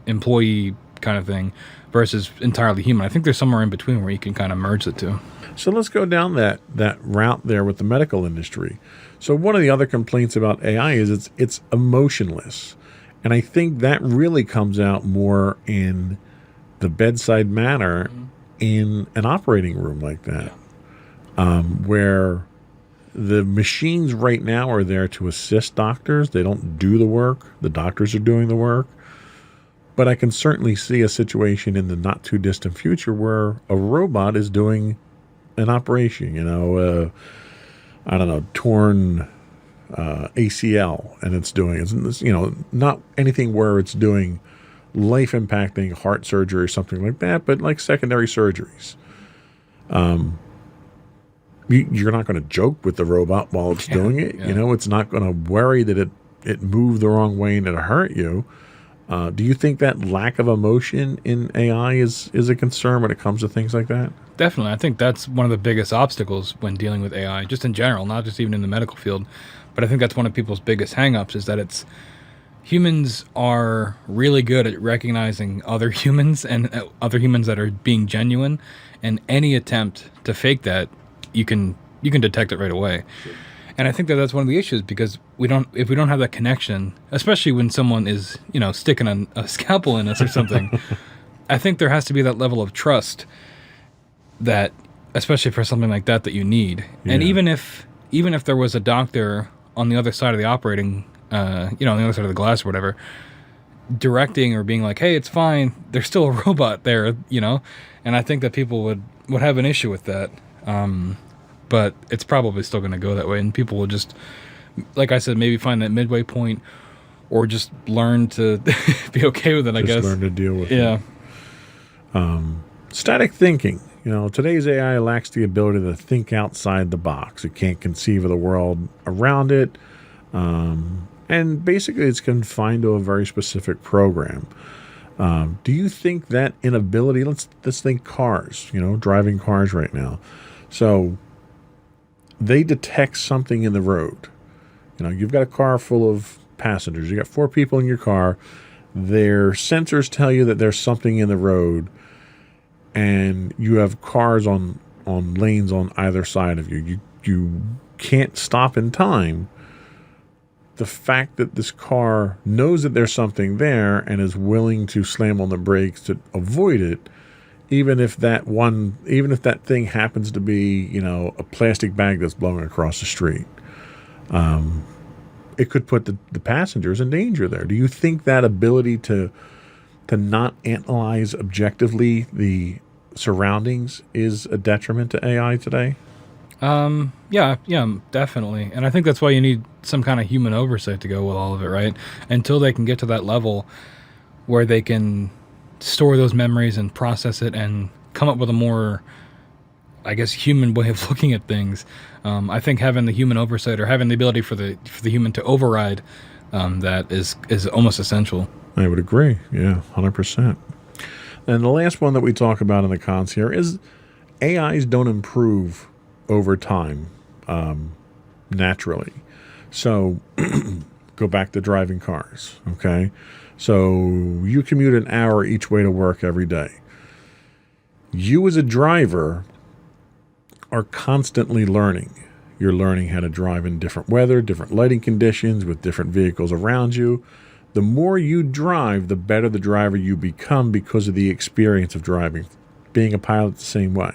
employee kind of thing versus entirely human. I think there's somewhere in between where you can kind of merge the two. So let's go down that route there with the medical industry. So one of the other complaints about AI is it's emotionless. And I think that really comes out more in the bedside manner in an operating room like that, where the machines right now are there to assist doctors. They don't do the work. The doctors are doing the work. But I can certainly see a situation in the not too distant future where a robot is doing an operation, torn ACL, and it's not anything where it's doing life-impacting heart surgery or something like that, but like secondary surgeries. You're not going to joke with the robot while it's doing it. Yeah. It's not going to worry that it moved the wrong way and it'll hurt you. Do you think that lack of emotion in AI is a concern when it comes to things like that? Definitely. I think that's one of the biggest obstacles when dealing with AI, just in general, not just even in the medical field. But I think that's one of people's biggest hangups is that humans are really good at recognizing other humans and other humans that are being genuine. And any attempt to fake that, you can detect it right away. Sure. And I think that's one of the issues because if we don't have that connection, especially when someone is, sticking a scalpel in us or something, I think there has to be that level of trust that, especially for something like that you need. Yeah. And even if there was a doctor on the other side of the operating, on the other side of the glass or whatever, directing or being like, hey, it's fine, there's still a robot there, and I think that people would have an issue with that. But it's probably still going to go that way, and people will just, like I said, maybe find that midway point, or just learn to be okay with it. I guess just learn to deal with it. Yeah. Static thinking. Today's AI lacks the ability to think outside the box. It can't conceive of the world around it, and basically, it's confined to a very specific program. Do you think that inability? Let's think cars. Driving cars right now. So they detect something in the road. You've got a car full of passengers. You got 4 people in your car. Their sensors tell you that there's something in the road, and you have cars on lanes on either side of you. You can't stop in time. The fact that this car knows that there's something there and is willing to slam on the brakes to avoid it, even if that thing happens to be, a plastic bag that's blowing across the street, it could put the passengers in danger there. Do you think that ability to not analyze objectively the surroundings is a detriment to AI today? Yeah, definitely. And I think that's why you need some kind of human oversight to go with all of it, right? Until they can get to that level where they can store those memories and process it and come up with a more I guess, human way of looking at things. I think having the human oversight, or having the ability for the human to override that is almost essential. I would agree. Yeah, 100%. And the last one that we talk about in the cons here is AIs don't improve over time naturally. So go back to driving cars, okay? So you commute an hour each way to work every day. You as a driver are constantly learning. You're learning how to drive in different weather, different lighting conditions, with different vehicles around you. The more you drive, the better the driver you become because of the experience of driving. Being a pilot the same way.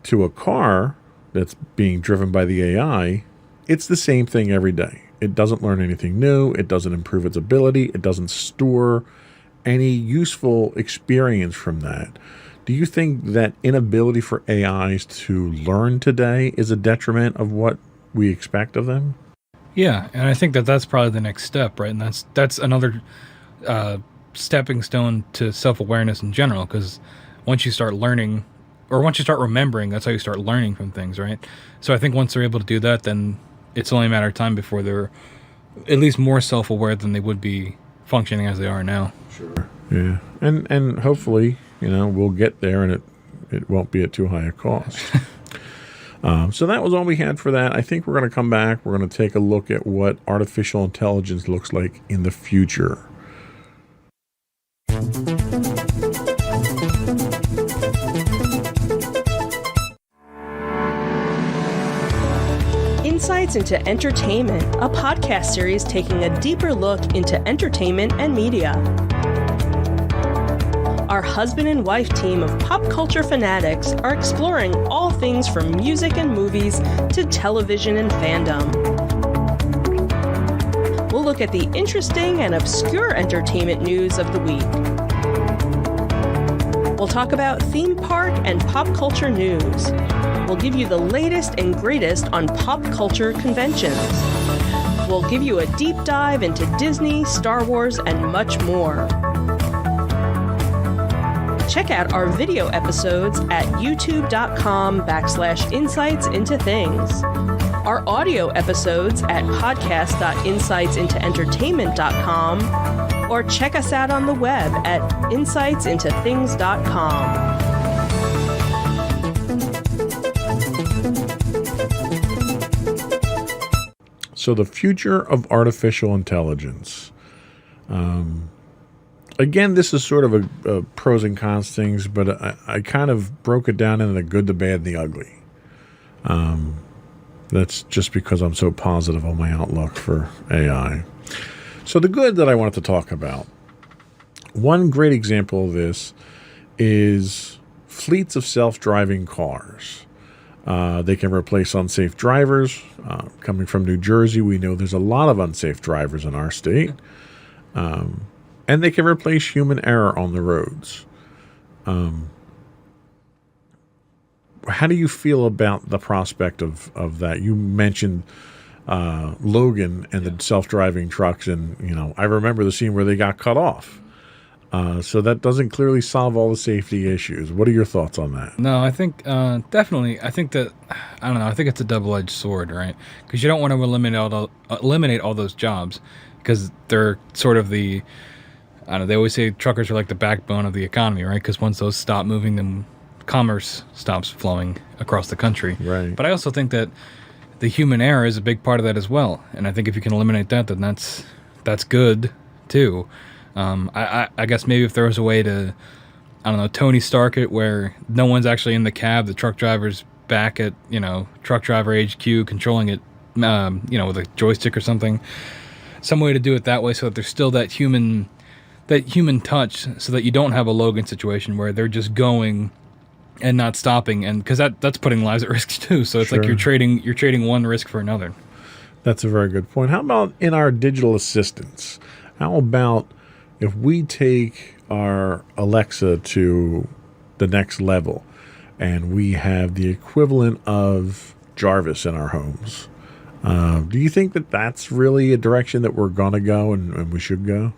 To a car that's being driven by the AI, it's the same thing every day. It doesn't learn anything new. It doesn't improve its ability. It doesn't store any useful experience from that. Do you think that inability for AIs to learn today is a detriment of what we expect of them? Yeah, and I think that's probably the next step, right? And that's another stepping stone to self-awareness in general, because once you start learning, or once you start remembering, that's how you start learning from things, right? So I think once they're able to do that, then it's only a matter of time before they're at least more self-aware than they would be functioning as they are now. Sure. Yeah. And hopefully, we'll get there, and it won't be at too high a cost. So that was all we had for that. I think we're going to come back. We're going to take a look at what artificial intelligence looks like in the future. Insights into Entertainment, a podcast series taking a deeper look into entertainment and media. Our husband and wife team of pop culture fanatics are exploring all things from music and movies to television and fandom. We'll look at the interesting and obscure entertainment news of the week. We'll talk about theme park and pop culture news. We'll give you the latest and greatest on pop culture conventions. We'll give you a deep dive into Disney, Star Wars, and much more. Check out our video episodes at youtube.com/insightsintothings. Our audio episodes at podcast.insightsintoentertainment.com, or check us out on the web at insightsintothings.com. So the future of artificial intelligence. Again, this is sort of a pros and cons things, but I kind of broke it down into the good, the bad, and the ugly. That's just because I'm so positive on my outlook for AI. So the good that I wanted to talk about. One great example of this is fleets of self-driving cars. They can replace unsafe drivers. Coming from New Jersey, we know there's a lot of unsafe drivers in our state. And they can replace human error on the roads. How do you feel about the prospect of that? You mentioned Logan and the self-driving trucks, and I remember the scene where they got cut off. So that doesn't clearly solve all the safety issues. What are your thoughts on that? No, I think definitely. I think that I think it's a double-edged sword, right? Because you don't want to eliminate all those jobs, because they're sort of the they always say truckers are like the backbone of the economy, right? Because once those stop moving, then commerce stops flowing across the country. Right. But I also think that the human error is a big part of that as well. And I think if you can eliminate that, then that's good too. I guess maybe if there was a way to, Tony Stark it, where no one's actually in the cab, the truck driver's back at, truck driver HQ controlling it, with a joystick or something. Some way to do it that way so that there's still that human touch, so that you don't have a Logan situation where they're just going and not stopping, and because that's putting lives at risk too. So it's Sure. like you're trading one risk for another. That's a very good point. How about in our digital assistants? How about if we take our Alexa to the next level and we have the equivalent of Jarvis in our homes? Do you think that that's really a direction that we're going to go and we should go?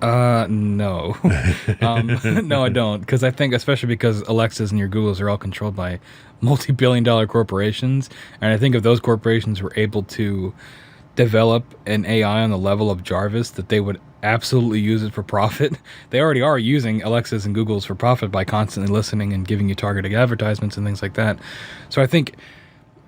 No. No, I don't. Because I think, especially because Alexas and your Googles are all controlled by multi-billion-dollar corporations, and I think if those corporations were able to develop an AI on the level of Jarvis, that they would absolutely use it for profit. They already are using Alexas and Googles for profit by constantly listening and giving you targeted advertisements and things like that. So I think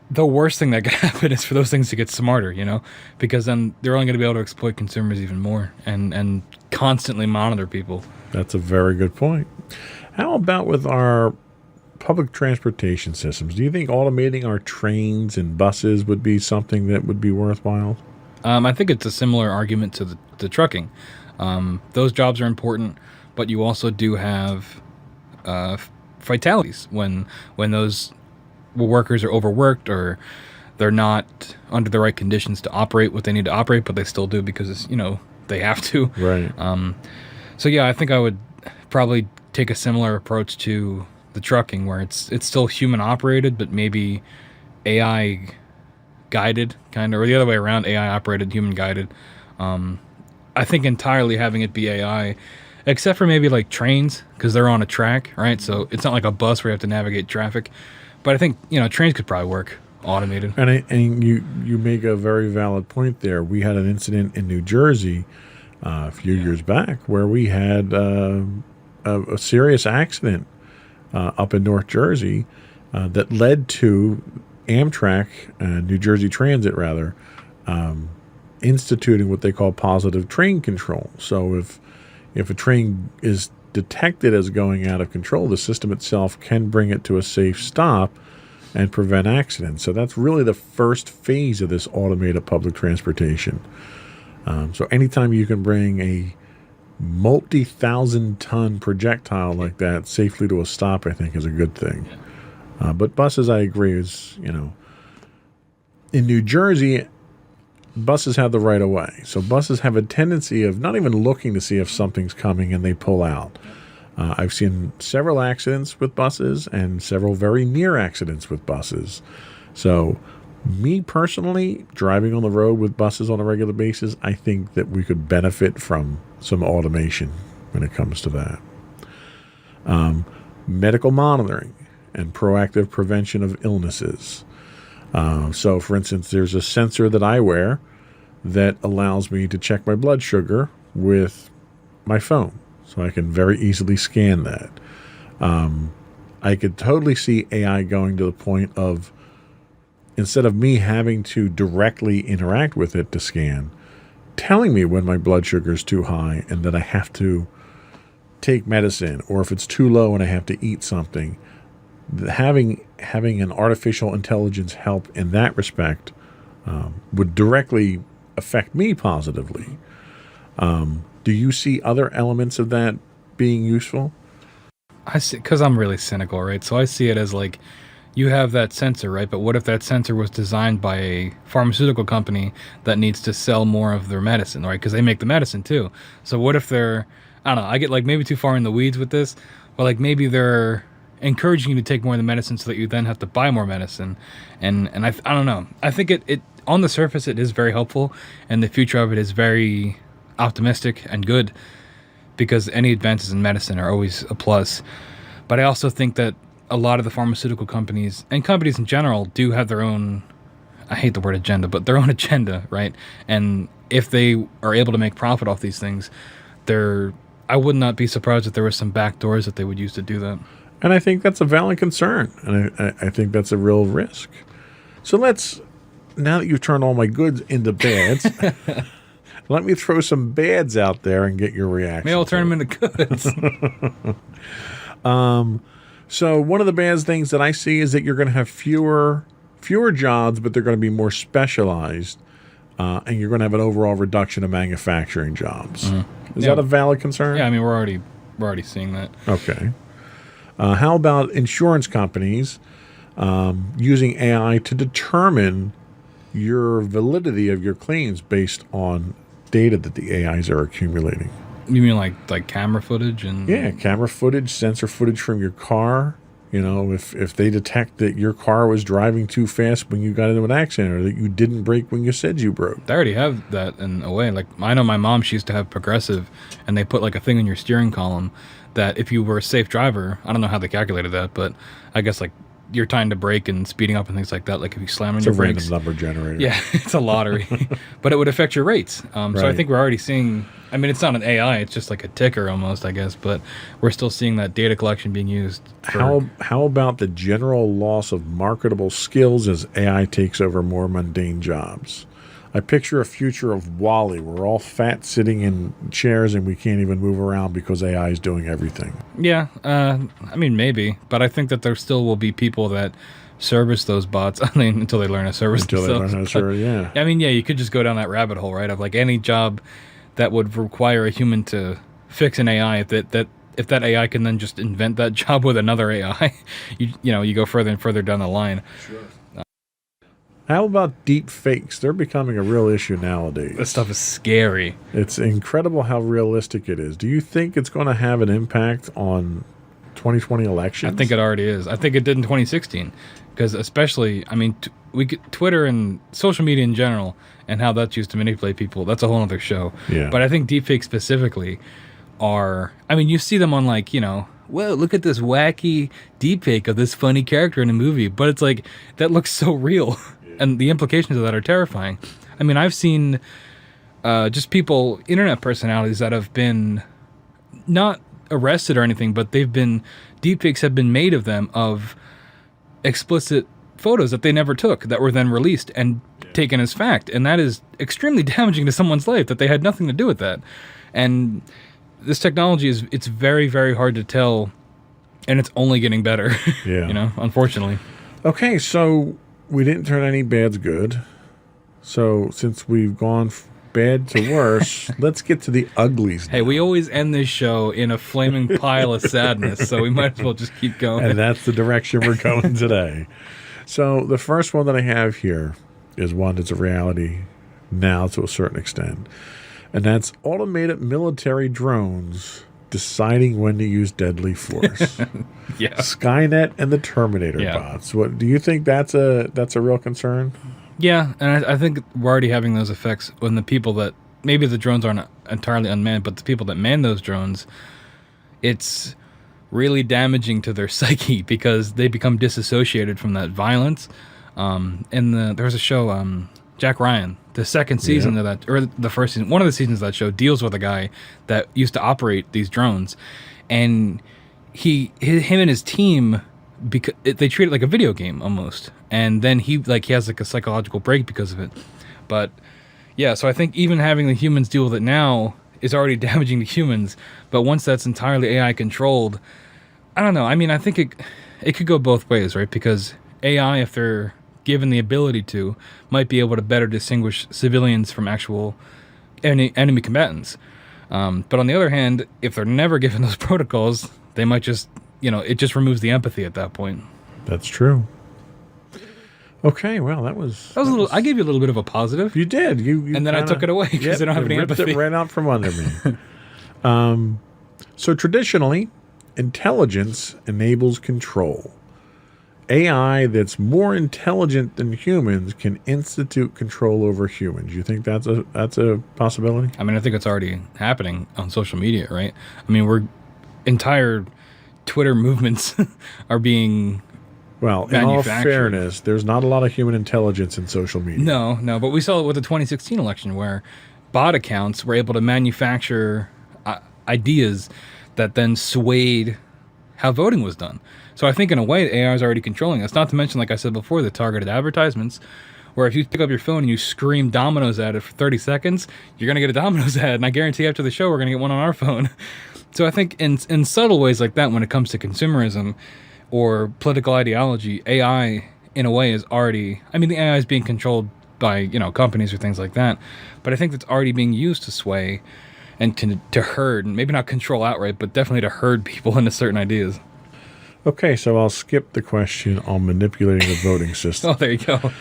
the worst thing that could happen is for those things to get smarter, because then they're only going to be able to exploit consumers even more and constantly monitor people. That's a very good point. How about with our public transportation systems? Do you think automating our trains and buses would be something that would be worthwhile? I think it's a similar argument to the trucking. Those jobs are important, but you also do have fatalities when those workers are overworked or they're not under the right conditions to operate what they need to operate, but they still do because it's, they have to. Right. So yeah, I think I would probably take a similar approach to the trucking, where it's still human operated, but maybe AI guided, kind of, or the other way around, AI operated, human guided. I think entirely having it be AI, except for maybe like trains, because they're on a track, right? So it's not like a bus where you have to navigate traffic. But I think trains could probably work automated. And you make a very valid point there. We had an incident in New Jersey a few years back where we had a serious accident up in North Jersey that led to Amtrak, New Jersey Transit rather, instituting what they call positive train control. So if a train is detected as going out of control, the system itself can bring it to a safe stop and prevent accidents. So that's really the first phase of this automated public transportation. So anytime you can bring a multi-thousand-ton projectile like that safely to a stop, I think is a good thing. But buses, I agree, is, in New Jersey, buses have the right of way. So buses have a tendency of not even looking to see if something's coming and they pull out. I've seen several accidents with buses and several very near accidents with buses. So me personally, driving on the road with buses on a regular basis, I think that we could benefit from some automation when it comes to that. Medical monitoring and proactive prevention of illnesses. So, for instance, there's a sensor that I wear that allows me to check my blood sugar with my phone. So I can very easily scan that. I could totally see AI going to the point of, instead of me having to directly interact with it to scan, telling me when my blood sugar is too high and that I have to take medicine, or if it's too low and I have to eat something. Having an artificial intelligence help in that respect would directly affect me positively. Do you see other elements of that being useful? I see, because I'm really cynical, right? So I see it as like, you have that sensor, right? But what if that sensor was designed by a pharmaceutical company that needs to sell more of their medicine, right? Because they make the medicine too. So what if they're, I don't know, I get like maybe too far in the weeds with this, but like maybe they're encouraging you to take more of the medicine so that you then have to buy more medicine. And I don't know. I think it on the surface, it is very helpful, and the future of it is very optimistic and good, because any advances in medicine are always a plus. But I also think that a lot of the pharmaceutical companies and companies in general do have their own, I hate the word agenda, but their own agenda, right? And if they are able to make profit off these things, I would not be surprised if there were some back doors that they would use to do that. And I think that's a valid concern, and I think that's a real risk. So now that you've turned all my goods into bads, let me throw some bads out there and get your reaction. Maybe I'll turn them into goods. So one of the bad things that I see is that you're going to have fewer jobs, but they're going to be more specialized, and you're going to have an overall reduction of manufacturing jobs. Is that a valid concern? Yeah, I mean, we're already seeing that. Okay. How about insurance companies using AI to determine your validity of your claims based on data that the AIs are accumulating? You mean like camera footage and? Yeah, camera footage, sensor footage from your car, You know, if they detect that your car was driving too fast when you got into an accident, or that you didn't brake when you said you broke. They already have that in a way. Like, I know my mom, she used to have Progressive, and they put like a thing in your steering column that if you were a safe driver, I don't know how they calculated that, but I guess like your time to brake and speeding up and things like that, like if you slam on your brakes. It's a random number generator. Yeah, it's a lottery. But it would affect your rates. So I Right. think we're already seeing, I mean, it's not an AI, it's just like a ticker almost, I guess, but we're still seeing that data collection being used. How about the general loss of marketable skills as AI takes over more mundane jobs? I picture a future of WALL-E. We're all fat sitting in chairs and we can't even move around because AI is doing everything. Yeah, I mean, maybe, but I think that there still will be people that service those bots. I mean, until they learn to service Until they learn themselves. how to serve, yeah. I mean, yeah, you could just go down that rabbit hole, right? Of like any job that would require a human to fix an AI. If that AI can then just invent that job with another AI, you go further and further down the line. Sure. How about deep fakes? They're becoming a real issue nowadays. This stuff is scary. It's incredible how realistic it is. Do you think it's going to have an impact on 2020 elections? I think it already is. I think it did in 2016, because especially, I mean, Twitter and social media in general, and how that's used to manipulate people. That's a whole other show. Yeah. But I think deepfakes specifically are. I mean, you see them on like, whoa, look at this wacky deepfake of this funny character in a movie, but it's like that looks so real, and the implications of that are terrifying. I mean, I've seen just people, internet personalities that have been not arrested or anything, but deepfakes have been made of them of explicit photos that they never took that were then released and taken as fact, and that is extremely damaging to someone's life that they had nothing to do with that. And this technology it's very, very hard to tell, and it's only getting better. Yeah. Unfortunately. Okay, so we didn't turn any bads good. So since we've gone bad to worse, let's get to the uglies now. Hey, we always end this show in a flaming pile of sadness, so we might as well just keep going. And that's the direction we're going today. So the first one that I have here is one that's a reality now to a certain extent. And that's automated military drones deciding when to use deadly force. Yeah. Skynet and the Terminator bots. What do you think that's a real concern? Yeah, and I think we're already having those effects when the people that, maybe the drones aren't entirely unmanned, but the people that man those drones, it's really damaging to their psyche because they become disassociated from that violence. There was a show, Jack Ryan, the second season of that, or the first season, one of the seasons of that show deals with a guy that used to operate these drones, and him and his team, because they treat it like a video game almost, and then he has like a psychological break because of it. But yeah, so I think even having the humans deal with it now is already damaging the humans, but once that's entirely AI controlled, I don't know. I mean, I think it could go both ways, right? Because AI, if they're given the ability to, might be able to better distinguish civilians from actual enemy combatants. But on the other hand, if they're never given those protocols, they might just, it just removes the empathy at that point. That's true. Okay, well, that was a little. I gave you a little bit of a positive. You did. You and then I took it away because they don't have any ripped empathy. It right out from under me. So traditionally, intelligence enables control. AI that's more intelligent than humans can institute control over humans. You think that's a possibility? I mean, I think it's already happening on social media, right? I mean, entire Twitter movements are being in all fairness, there's not a lot of human intelligence in social media. No, but we saw it with the 2016 election where bot accounts were able to manufacture ideas that then swayed how voting was done. So I think in a way, AI is already controlling us. Not to mention, like I said before, the targeted advertisements, where if you pick up your phone and you scream Domino's at it for 30 seconds, you're going to get a Domino's ad. And I guarantee after the show, we're going to get one on our phone. So I think in subtle ways like that, when it comes to consumerism or political ideology, AI, in a way, is already... I mean, the AI is being controlled by, companies or things like that. But I think it's already being used to sway and to herd, and maybe not control outright, but definitely to herd people into certain ideas. Okay, so I'll skip the question on manipulating the voting system. Oh, there you go.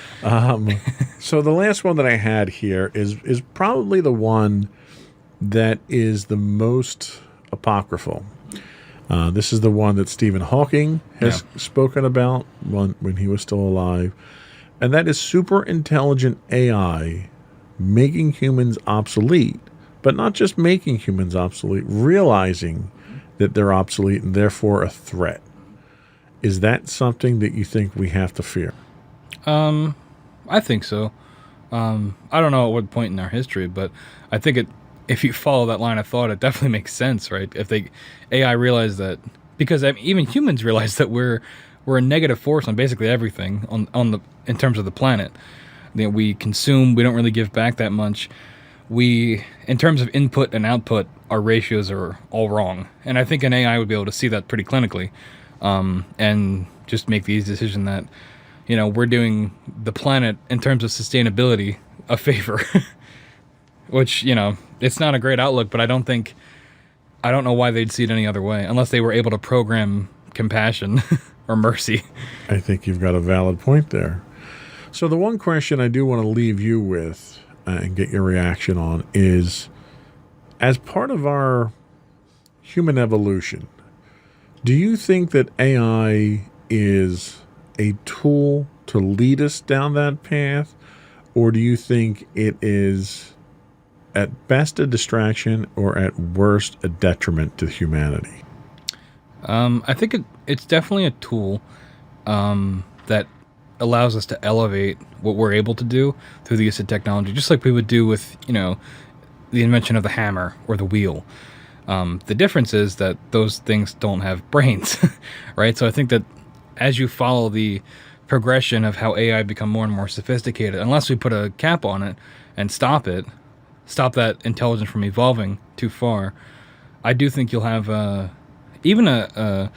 So the last one that I had here is probably the one that is the most apocryphal. This is the one that Stephen Hawking has spoken about when he was still alive. And that is super intelligent AI making humans obsolete, but not just making humans obsolete, realizing that they're obsolete and therefore a threat. Is that something that you think we have to fear? I think so. I don't know at what point in our history, but I think if you follow that line of thought, it definitely makes sense, right? If AI realize that, because even humans realize that we're a negative force on basically everything in terms of the planet. We consume, we don't really give back that much. In terms of input and output, our ratios are all wrong. And I think an AI would be able to see that pretty clinically, and just make the easy decision that, we're doing the planet in terms of sustainability a favor, which, it's not a great outlook, but I don't know why they'd see it any other way, unless they were able to program compassion or mercy. I think you've got a valid point there. So the one question I do want to leave you with and get your reaction on is, as part of our human evolution, do you think that AI is a tool to lead us down that path, or do you think it is at best a distraction or at worst a detriment to humanity? I think it's definitely a tool that allows us to elevate what we're able to do through the use of technology, just like we would do with, the invention of the hammer or the wheel. The difference is that those things don't have brains, right? So I think that as you follow the progression of how AI become more and more sophisticated, unless we put a cap on it and stop that intelligence from evolving too far, I do think you'll have even a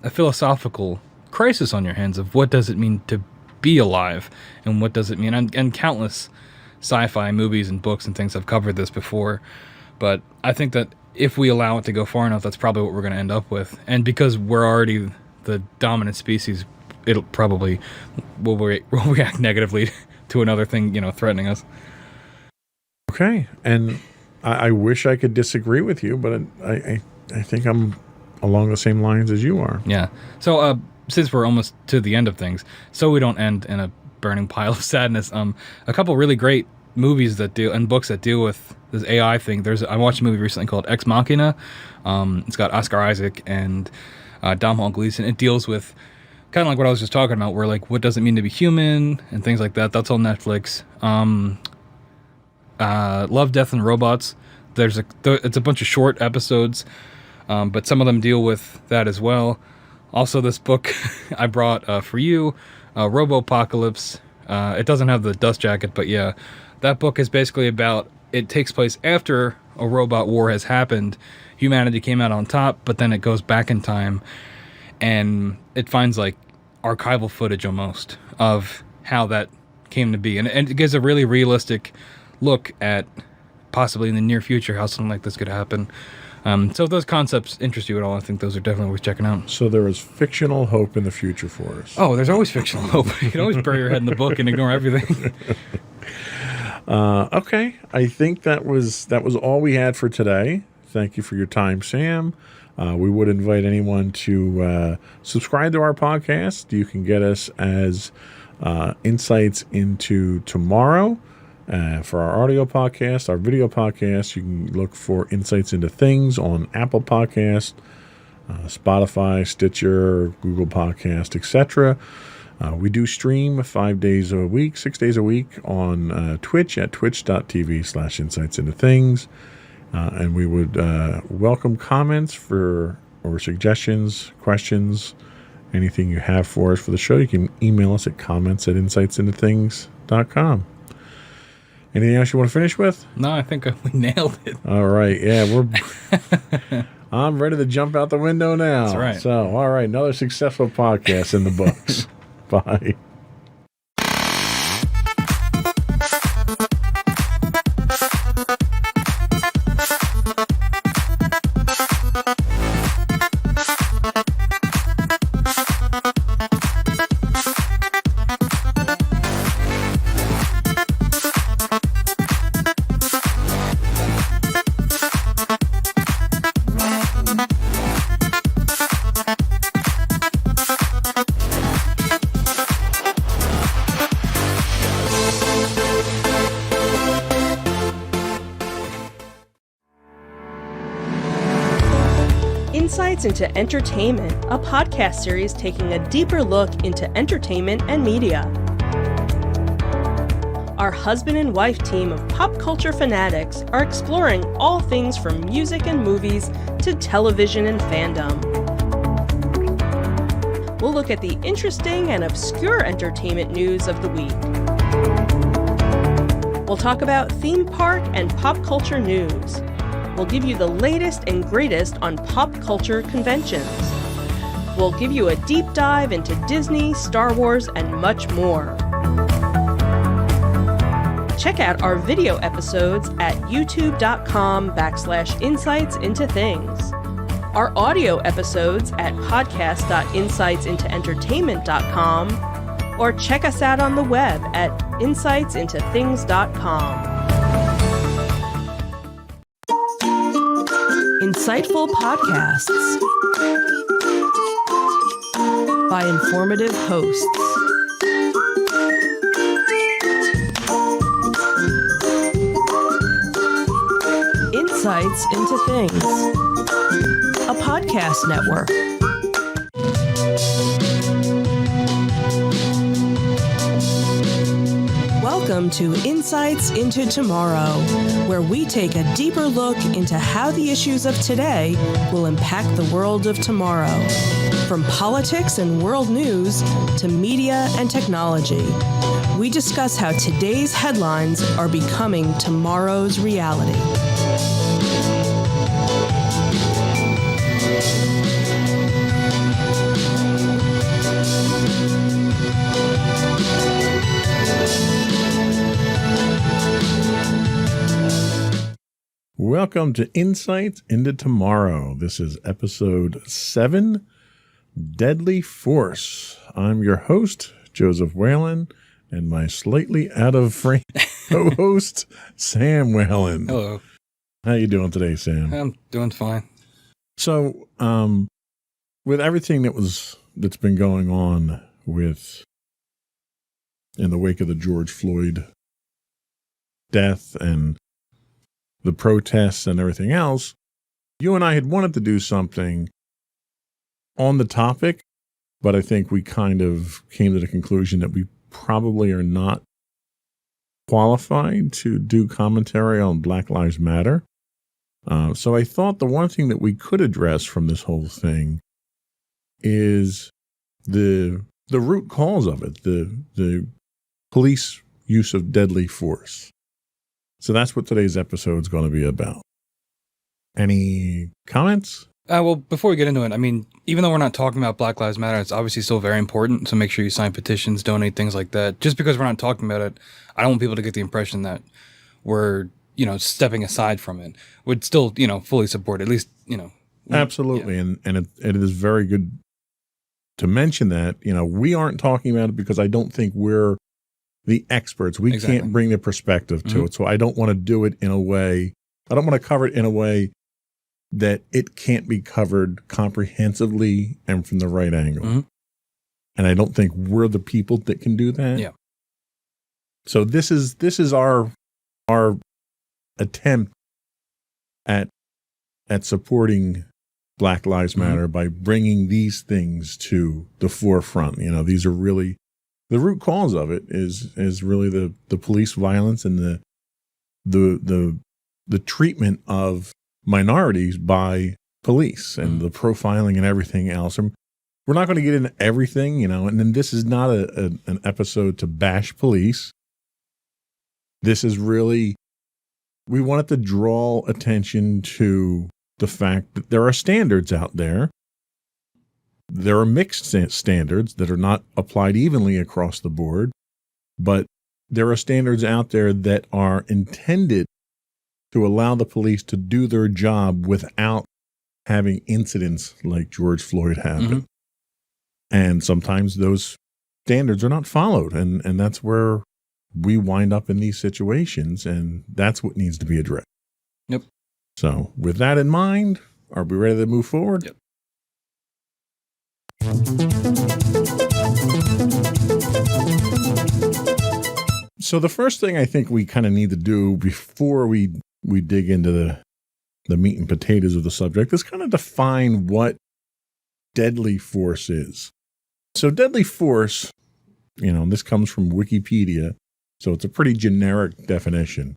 philosophical crisis on your hands of what does it mean to be alive, and what does it mean, and countless sci-fi movies and books and things have covered this before. But I think that if we allow it to go far enough, that's probably what we're going to end up with. And because we're already the dominant species, it'll probably will react negatively to another thing, threatening us. Okay, and I wish I could disagree with you, but I think I'm along the same lines as you are. Yeah. So since we're almost to the end of things, so we don't end in a burning pile of sadness, a couple really great movies and books that deal with this AI thing. I watched a movie recently called Ex Machina. It's got Oscar Isaac and Domhnall Gleeson. It deals with kind of like what I was just talking about, where like what does it mean to be human and things like that. That's on Netflix. Love, Death, and Robots. It's a bunch of short episodes, but some of them deal with that as well. Also, this book I brought for you, Robopocalypse. It doesn't have the dust jacket, but yeah, that book is basically about, it takes place after a robot war has happened. Humanity came out on top, but then it goes back in time, and it finds like archival footage almost of how that came to be. And it gives a really realistic look at possibly in the near future how something like this could happen. So if those concepts interest you at all, I think those are definitely worth checking out. So there is fictional hope in the future for us. Oh, there's always fictional hope. You can always bury your head in the book and ignore everything. Okay, I think that was all we had for today. Thank you for your time, Sam. We would invite anyone to subscribe to our podcast. You can get us as Insights into Tomorrow. For our audio podcast, our video podcast, you can look for Insights into Things on Apple Podcast, Spotify, Stitcher, Google Podcast, etc. We do stream 5 days a week, 6 days a week on Twitch at twitch.tv/Insights into Things. And we would welcome comments or suggestions, questions, anything you have for us for the show. You can email us at comments@insightsintothings.com. Anything else you want to finish with? No, I think we nailed it. All right. Yeah, I'm ready to jump out the window now. That's right. So, all right. Another successful podcast in the books. Bye. Right. Insights into Entertainment, a podcast series taking a deeper look into entertainment and media. Our husband and wife team of pop culture fanatics are exploring all things from music and movies to television and fandom. We'll look at the interesting and obscure entertainment news of the week. We'll talk about theme park and pop culture news. We'll give you the latest and greatest on pop culture conventions. We'll give you a deep dive into Disney, Star Wars, and much more. Check out our video episodes at youtube.com/insightsintothings. Our audio episodes at podcast.insightsintoentertainment.com, or check us out on the web at insightsintothings.com. Insightful podcasts by informative hosts. Insights into Things, a podcast network. Welcome to Insights into Tomorrow, where we take a deeper look into how the issues of today will impact the world of tomorrow. From politics and world news to media and technology, we discuss how today's headlines are becoming tomorrow's reality. Welcome to Insights into Tomorrow. This is episode 7, Deadly Force. I'm your host, Joseph Whalen, and my slightly out of frame co-host, Sam Whalen. Hello. How you doing today, Sam? I'm doing fine. So, with everything that's been going on in the wake of the George Floyd death and the protests and everything else, you and I had wanted to do something on the topic, but I think we kind of came to the conclusion that we probably are not qualified to do commentary on Black Lives Matter. So I thought the one thing that we could address from this whole thing is the root cause of it, the police use of deadly force. So that's what today's episode is going to be about. Any comments? Well, before we get into it, I mean, even though we're not talking about Black Lives Matter, it's obviously still very important. So make sure you sign petitions, donate, things like that. Just because we're not talking about it, I don't want people to get the impression that we're, stepping aside from it. Would still, fully support, at least, Absolutely. Yeah. And it is very good to mention that, we aren't talking about it because I don't think we're the experts. We Exactly. can't bring the perspective to it. So I don't want to do it in a way, I don't want to cover it in a way that it can't be covered comprehensively and from the right angle. Mm-hmm. And I don't think we're the people that can do that. Yeah. So this is our attempt at supporting Black Lives Matter by bringing these things to the forefront. These are really the root cause of it is really the police violence and the treatment of minorities by police and the profiling and everything else. And we're not going to get into everything, and then this is not an episode to bash police. This is really, we wanted to draw attention to the fact that there are standards out there. There are mixed standards that are not applied evenly across the board, but there are standards out there that are intended to allow the police to do their job without having incidents like George Floyd happened. And sometimes those standards are not followed, and that's where we wind up in these situations, and that's what needs to be addressed. Yep. So with that in mind, are we ready to move forward? Yep. So the first thing I think we kind of need to do before we dig into the meat and potatoes of the subject, let's kind of define what deadly force is. So deadly force, this comes from Wikipedia, so it's a pretty generic definition.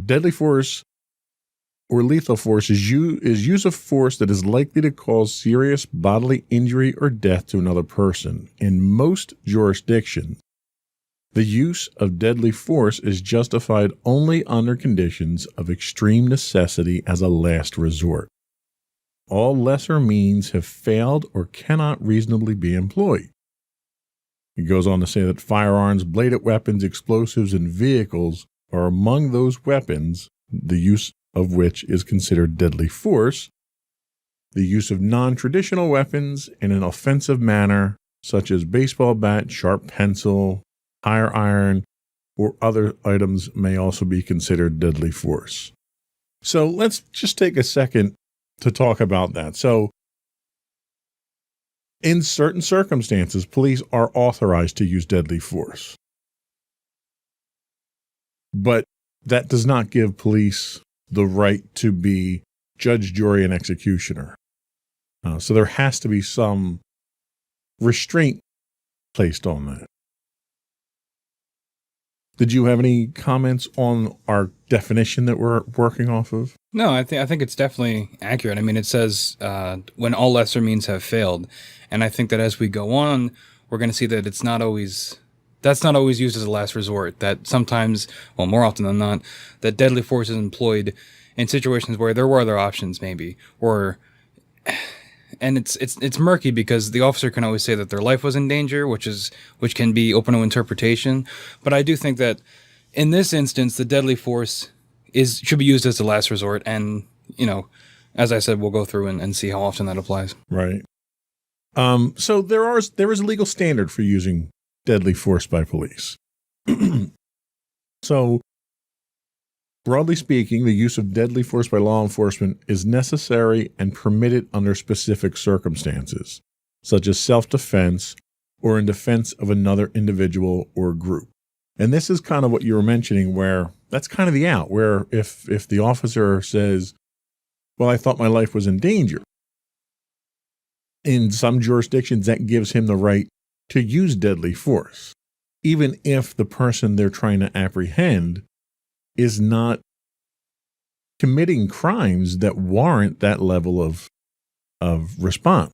Deadly force or lethal force is use of force that is likely to cause serious bodily injury or death to another person. In most jurisdictions, the use of deadly force is justified only under conditions of extreme necessity as a last resort. All lesser means have failed or cannot reasonably be employed. It goes on to say that firearms, bladed weapons, explosives, and vehicles are among those weapons, the use of which is considered deadly force. The use of non-traditional weapons in an offensive manner, such as baseball bat, sharp pencil, tire iron, or other items may also be considered deadly force. So let's just take a second to talk about that. So in certain circumstances, police are authorized to use deadly force. But that does not give police the right to be judge, jury, and executioner. So there has to be some restraint placed on that. Did you have any comments on our definition that we're working off of? No, I think it's definitely accurate. I mean, it says when all lesser means have failed, and I think that as we go on, we're going to see that that's not always used as a last resort. That sometimes, well, more often than not, that deadly force is employed in situations where there were other options, maybe, and it's murky because the officer can always say that their life was in danger, which can be open to interpretation. But I do think that in this instance, the deadly force should be used as a last resort. And, as I said, we'll go through and see how often that applies. Right. So there is a legal standard for using deadly force by police. So, broadly speaking, the use of deadly force by law enforcement is necessary and permitted under specific circumstances, such as self-defense or in defense of another individual or group. And this is kind of what you were mentioning, where that's kind of the out, where if the officer says, well, I thought my life was in danger, in some jurisdictions that gives him the right to use deadly force, even if the person they're trying to apprehend is not committing crimes that warrant that level of response.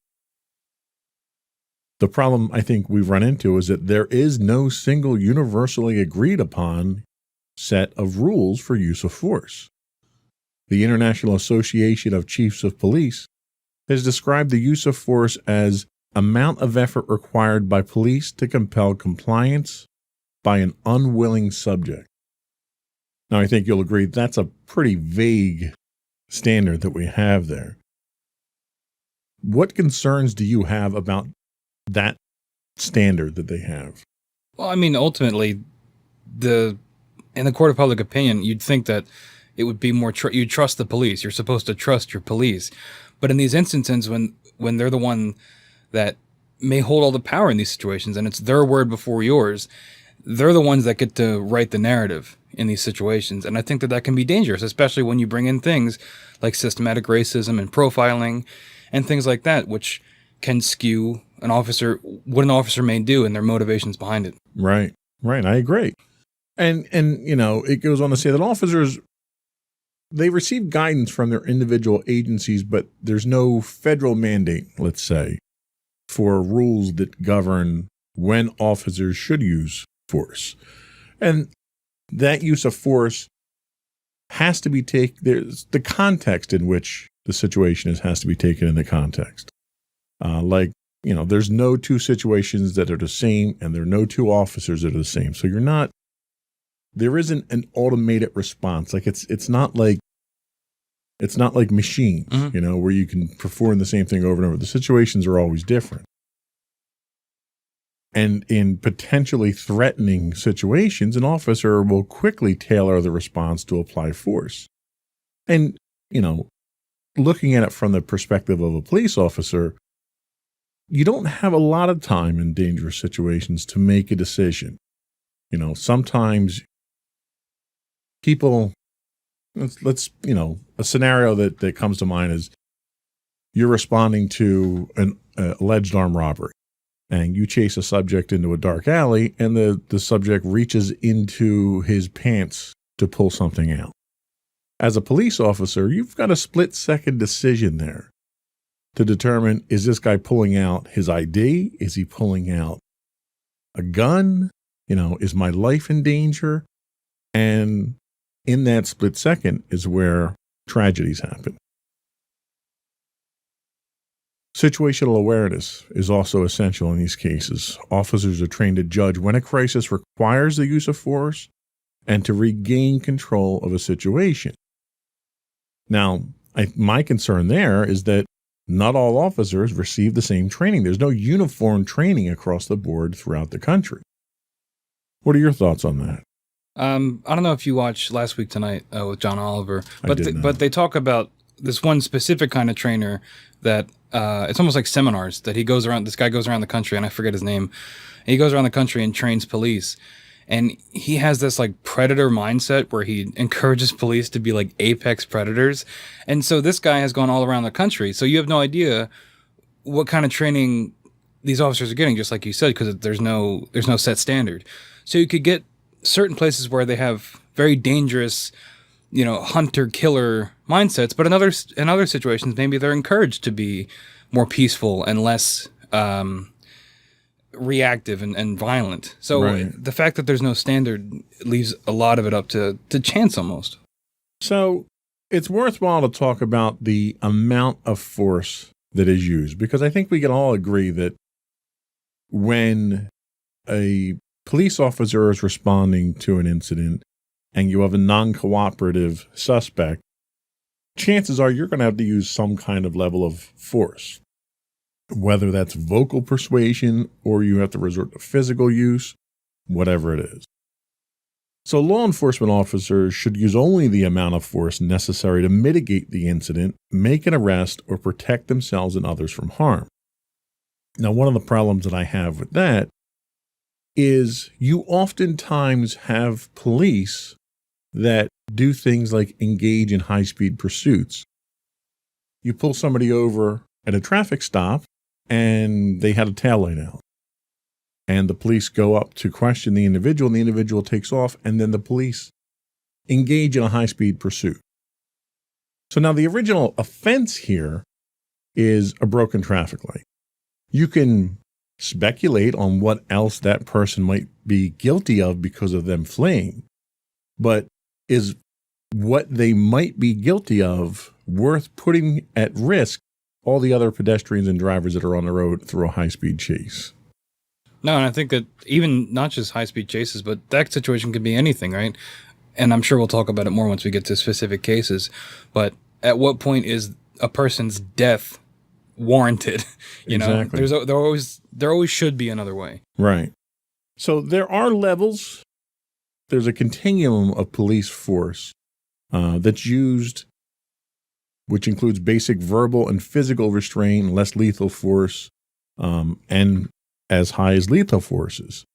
The problem I think we've run into is that there is no single universally agreed upon set of rules for use of force. The International Association of Chiefs of Police has described the use of force as amount of effort required by police to compel compliance by an unwilling subject. Now, I think you'll agree that's a pretty vague standard that we have there. What concerns do you have about that standard that they have? Well, I mean, ultimately, in the court of public opinion, you'd think that it would be more, you trust the police. You're supposed to trust your police. But in these instances, when they're the one that may hold all the power in these situations, and it's their word before yours, they're the ones that get to write the narrative in these situations. And I think that can be dangerous, especially when you bring in things like systematic racism and profiling and things like that, which can skew what an officer may do and their motivations behind it. Right. I agree. And it goes on to say that officers, they receive guidance from their individual agencies, but there's no federal mandate, let's say, for rules that govern when officers should use force. And that use of force has to be there's the context in which the situation has to be taken into context. There's no two situations that are the same, and there are no two officers that are the same. So there isn't an automated response. Like it's not like machines, mm-hmm. Where you can perform the same thing over and over. The situations are always different. And in potentially threatening situations, an officer will quickly tailor the response to apply force. And, looking at it from the perspective of a police officer, you don't have a lot of time in dangerous situations to make a decision. Sometimes people, let's a scenario that comes to mind is you're responding to an alleged armed robbery, and you chase a subject into a dark alley, and the subject reaches into his pants to pull something out. As a police officer, you've got a split-second decision there to determine, is this guy pulling out his ID? Is he pulling out a gun? Is my life in danger? And in that split second is where tragedies happen. Situational awareness is also essential in these cases. Officers are trained to judge when a crisis requires the use of force and to regain control of a situation. Now, my concern there is that not all officers receive the same training. There's no uniform training across the board throughout the country. What are your thoughts on that? I don't know if you watched Last Week Tonight with John Oliver, but but they talk about this one specific kind of trainer that it's almost like seminars that he goes around. This guy goes around the country, and I forget his name. And he goes around the country and trains police. And he has this like predator mindset where he encourages police to be like apex predators. And so this guy has gone all around the country. So you have no idea what kind of training these officers are getting, just like you said, because there's no set standard. So you could get certain places where they have very dangerous, hunter-killer mindsets, but in other situations, maybe they're encouraged to be more peaceful and less reactive and violent. So right. The fact that there's no standard leaves a lot of it up to chance almost. So it's worthwhile to talk about the amount of force that is used, because I think we can all agree that when a police officer is responding to an incident and you have a non-cooperative suspect, chances are you're going to have to use some kind of level of force, whether that's vocal persuasion or you have to resort to physical use, whatever it is. So law enforcement officers should use only the amount of force necessary to mitigate the incident, make an arrest, or protect themselves and others from harm. Now, one of the problems that I have with that is you oftentimes have police that do things like engage in high-speed pursuits. You pull somebody over at a traffic stop and they had a taillight out. And the police go up to question the individual, and the individual takes off, and then the police engage in a high-speed pursuit. So now the original offense here is a broken traffic light. You can speculate on what else that person might be guilty of because of them fleeing, but is what they might be guilty of worth putting at risk all the other pedestrians and drivers that are on the road through a high-speed chase? No, and I think that even not just high-speed chases, but that situation could be anything, right? And I'm sure we'll talk about it more once we get to specific cases. But at what point is a person's death warranted? Exactly. There always should be another way. Right. So there are levels. There's a continuum of police force that's used, which includes basic verbal and physical restraint, less lethal force, and as high as lethal forces.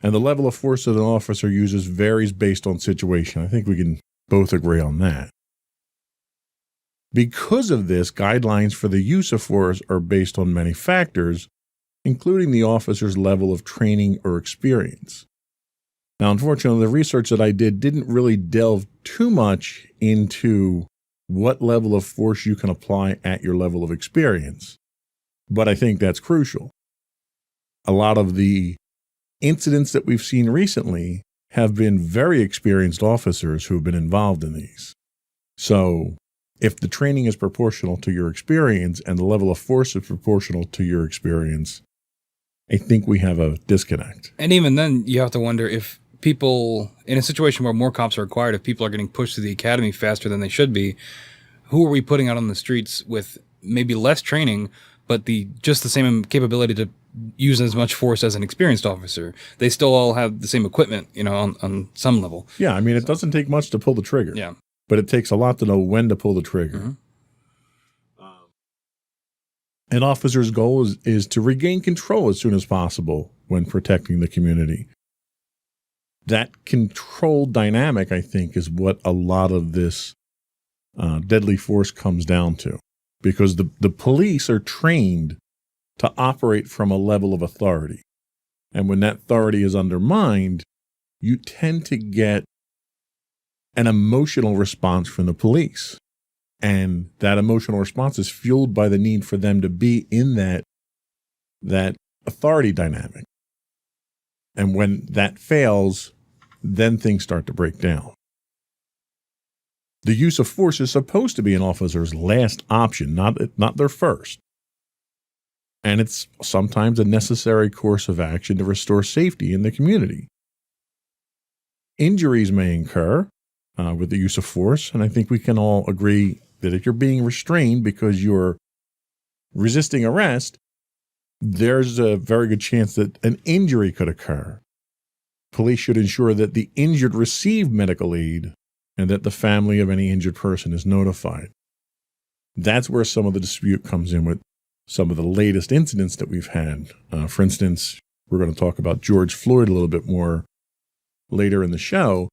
And the level of force that an officer uses varies based on situation. I think we can both agree on that. Because of this, guidelines for the use of force are based on many factors, including the officer's level of training or experience. Now, unfortunately, the research that I did didn't really delve too much into what level of force you can apply at your level of experience, but I think that's crucial. A lot of the incidents that we've seen recently have been very experienced officers who have been involved in these. So if the training is proportional to your experience and the level of force is proportional to your experience, I think we have a disconnect. And even then, you have to wonder if people, in a situation where more cops are required, if people are getting pushed to the academy faster than they should be, who are we putting out on the streets with maybe less training, but just the same capability to use as much force as an experienced officer? They still all have the same equipment, on some level. Yeah, I mean, it doesn't take much to pull the trigger. Yeah. But it takes a lot to know when to pull the trigger. Mm-hmm. An officer's goal is to regain control as soon as possible when protecting the community. That control dynamic, I think, is what a lot of this deadly force comes down to, because the police are trained to operate from a level of authority. And when that authority is undermined, you tend to get an emotional response from the police. And that emotional response is fueled by the need for them to be in that authority dynamic. And when that fails, then things start to break down. The use of force is supposed to be an officer's last option, not their first. And it's sometimes a necessary course of action to restore safety in the community. Injuries may incur with the use of force, and I think we can all agree that if you're being restrained because you're resisting arrest, there's a very good chance that an injury could occur. Police should ensure that the injured receive medical aid and that the family of any injured person is notified. That's where some of the dispute comes in with some of the latest incidents that we've had. For instance, we're going to talk about George Floyd a little bit more later in the show.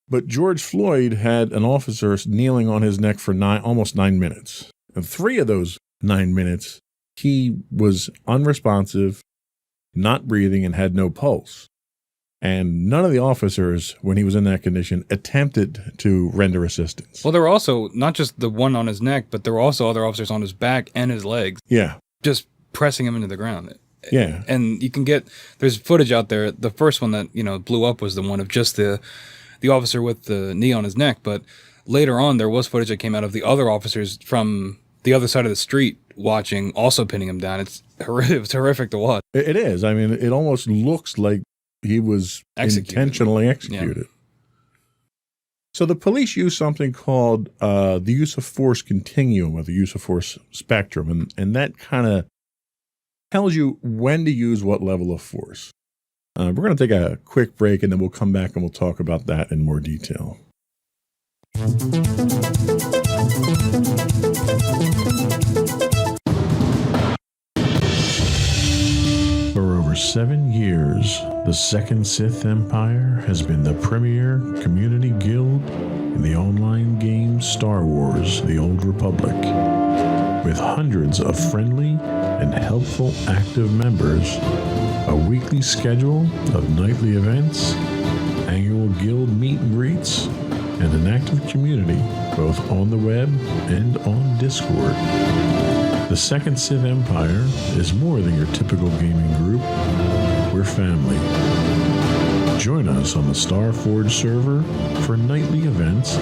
But George Floyd had an officer kneeling on his neck for almost 9 minutes. And 3 of those 9 minutes, he was unresponsive, not breathing, and had no pulse. And none of the officers, when he was in that condition, attempted to render assistance. Well, there were also not just the one on his neck, but there were also other officers on his back and his legs. Yeah. Just pressing him into the ground. Yeah. And you can there's footage out there. The first one that, blew up was the one of just the officer with the knee on his neck. But later on, there was footage that came out of the other officers from the other side of the street watching, also pinning him down. It was horrific to watch. It is. I mean, it almost looks like he was intentionally executed. Yeah. So the police use something called the use of force continuum, or the use of force spectrum, and that kind of tells you when to use what level of force. We're going to take a quick break, and then we'll come back and we'll talk about that in more detail. For over 7 years, the Second Sith Empire has been the premier community guild in the online game Star Wars: The Old Republic. With hundreds of friendly and helpful active members, a weekly schedule of nightly events, annual guild meet and greets, and an active community both on the web and on Discord. The Second Sith Empire is more than your typical gaming group. We're family. Join us on the Starforge server for nightly events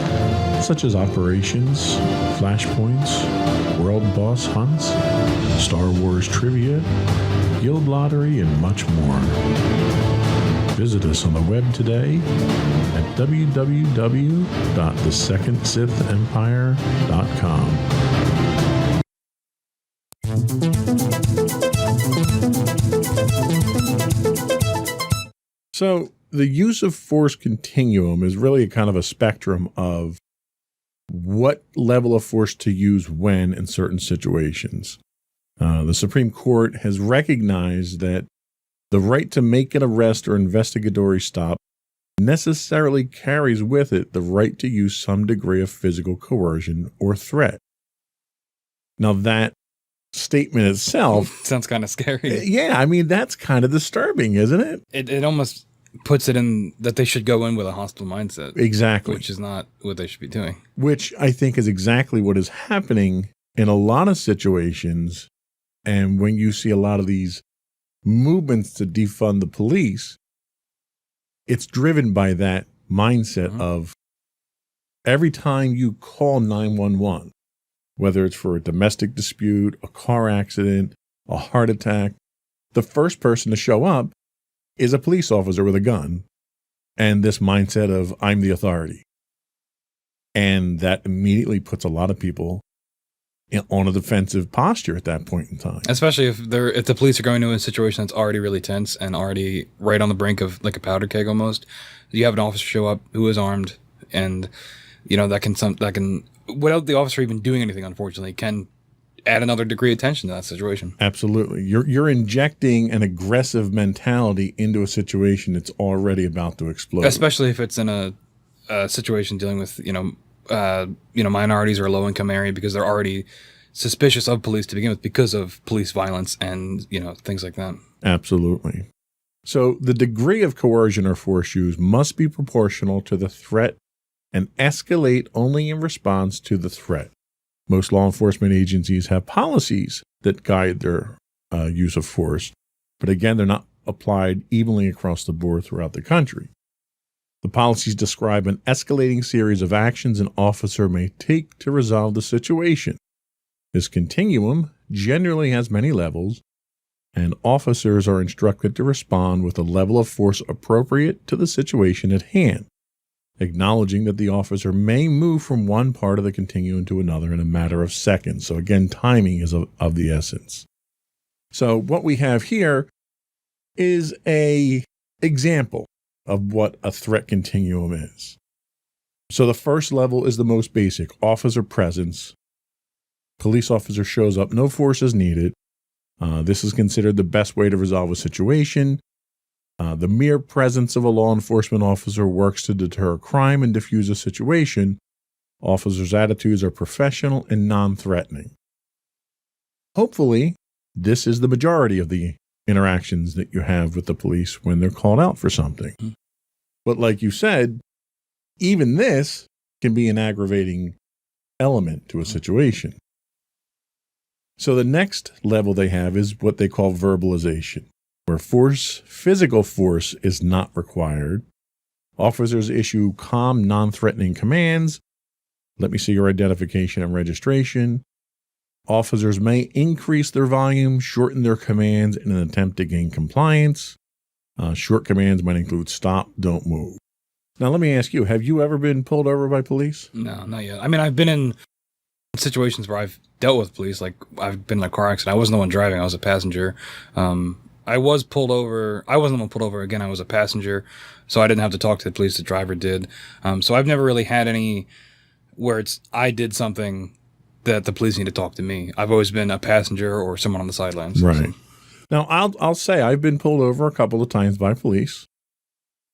such as operations, flashpoints, world boss hunts, Star Wars trivia, guild lottery, and much more. Visit us on the web today at www.thesecondsithempire.com. So the use of force continuum is really kind of a spectrum of what level of force to use when in certain situations. The Supreme Court has recognized that the right to make an arrest or investigatory stop necessarily carries with it the right to use some degree of physical coercion or threat. Now, that statement itself sounds kind of scary. Yeah, I mean, that's kind of disturbing, isn't it? It almost puts it in that they should go in with a hostile mindset. Exactly. Which is not what they should be doing. Which I think is exactly what is happening in a lot of situations. And when you see a lot of these movements to defund the police, it's driven by that mindset of every time you call 911, whether it's for a domestic dispute, a car accident, a heart attack, the first person to show up is a police officer with a gun and this mindset of I'm the authority. And that immediately puts a lot of people on a defensive posture at that point in time. Especially if the police are going to a situation that's already really tense and already right on the brink of like a powder keg almost. You have an officer show up who is armed, and that can without the officer even doing anything, unfortunately, can add another degree of tension to that situation. Absolutely. You're injecting an aggressive mentality into a situation that's already about to explode. Especially if it's in a situation dealing with, minorities or low income area because they're already suspicious of police to begin with because of police violence and, things like that. Absolutely. So the degree of coercion or force used must be proportional to the threat and escalate only in response to the threat. Most law enforcement agencies have policies that guide their use of force, but again, they're not applied evenly across the board throughout the country. The policies describe an escalating series of actions an officer may take to resolve the situation. This continuum generally has many levels, and officers are instructed to respond with a level of force appropriate to the situation at hand, acknowledging that the officer may move from one part of the continuum to another in a matter of seconds. So again, timing is of the essence. So what we have here is an example of what a threat continuum is. So the first level is the most basic, officer presence. Police officer shows up, no force is needed. This is considered the best way to resolve a situation. The mere presence of a law enforcement officer works to deter crime and diffuse a situation. Officers' attitudes are professional and non-threatening. Hopefully, this is the majority of the interactions that you have with the police when they're called out for something. Mm-hmm. But like you said, even this can be an aggravating element to a situation. So the next level they have is what they call verbalization, where physical force is not required. Officers issue calm, non-threatening commands. Let me see your identification and registration. Officers may increase their volume, shorten their commands in an attempt to gain compliance. Short commands might include stop, don't move. Now, let me ask you, have you ever been pulled over by police? No, not yet. I mean, I've been in situations where I've dealt with police, like I've been in a car accident. I wasn't the one driving, I was a passenger. I was pulled over. I wasn't the one pulled over. Again, I was a passenger, so I didn't have to talk to the police. The driver did. So I've never really had any where I did something that the police need to talk to me. I've always been a passenger or someone on the sidelines. Right. So. Now, I'll say I've been pulled over a couple of times by police.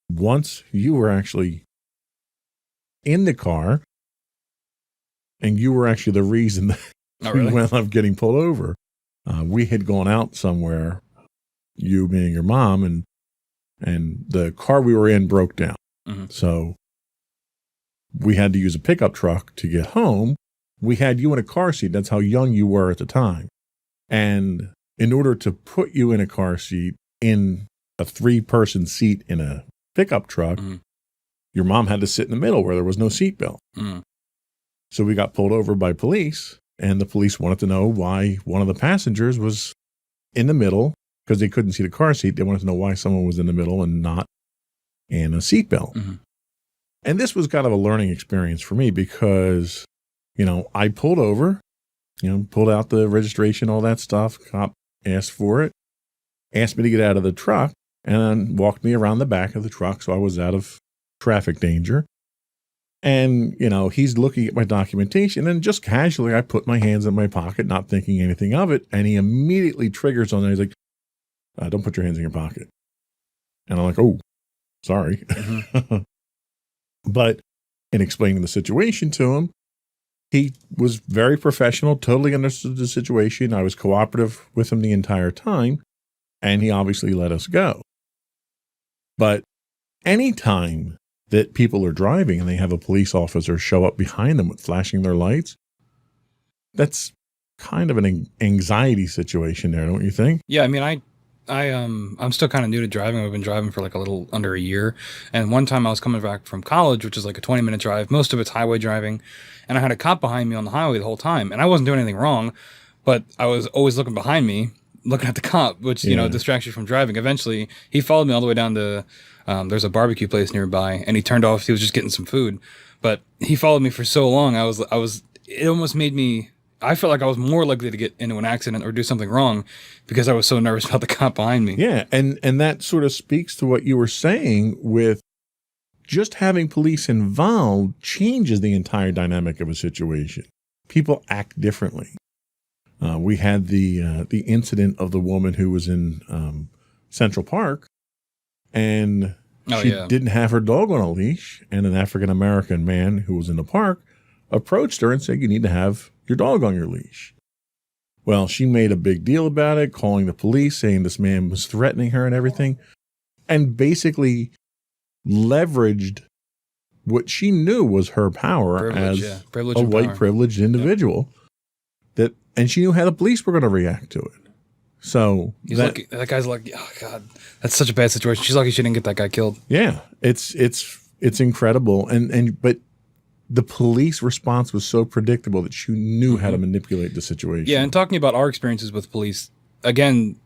Once you were actually in the car, and you were actually the reason that we wound up getting pulled over. We had gone out somewhere, you, me, and your mom, and the car we were in broke down. Mm-hmm. So we had to use a pickup truck to get home. We had you in a car seat. That's how young you were at the time. And in order to put you in a car seat, in a 3-person seat in a pickup truck, mm-hmm. your mom had to sit in the middle where there was no seatbelt. Mm-hmm. So we got pulled over by police, and the police wanted to know why one of the passengers was in the middle because they couldn't see the car seat. They wanted to know why someone was in the middle and not in a seatbelt. Mm-hmm. And this was kind of a learning experience for me because, I pulled over, pulled out the registration, all that stuff. Cop asked for it, asked me to get out of the truck, and then walked me around the back of the truck so I was out of traffic danger. And, he's looking at my documentation, and just casually I put my hands in my pocket, not thinking anything of it. And he immediately triggers on that. He's like, don't put your hands in your pocket. And I'm like, oh, sorry. Mm-hmm. But in explaining the situation to him, he was very professional, totally understood the situation. I was cooperative with him the entire time, and he obviously let us go. But anytime that people are driving and they have a police officer show up behind them with flashing their lights, that's kind of an anxiety situation there, don't you think? Yeah, I mean, I'm still kind of new to driving. I've been driving for like a little under a year. And one time I was coming back from college, which is like a 20-minute drive. Most of it's highway driving. And I had a cop behind me on the highway the whole time. And I wasn't doing anything wrong, but I was always looking behind me, looking at the cop, which, distracts you from driving. Eventually, he followed me all the way down to, there's a barbecue place nearby, and he turned off. He was just getting some food. But he followed me for so long, it almost made me, I felt like I was more likely to get into an accident or do something wrong because I was so nervous about the cop behind me. Yeah, and that sort of speaks to what you were saying with just having police involved changes the entire dynamic of a situation. People act differently. We had the incident of the woman who was in Central Park, and she didn't have her dog on a leash, and an African-American man who was in the park approached her and said, you need to have your dog on your leash. Well, she made a big deal about it, calling the police, saying this man was threatening her and everything, and basically leveraged what she knew was her power as Privilege a and white power. privileged individual. And she knew how the police were going to react to it. So He's lucky. That guy's lucky. Oh God, that's such a bad situation. She's lucky she didn't get that guy killed. yeah, it's incredible. But the police response was so predictable that she knew how to manipulate the situation. Yeah, and talking about our experiences with police, again,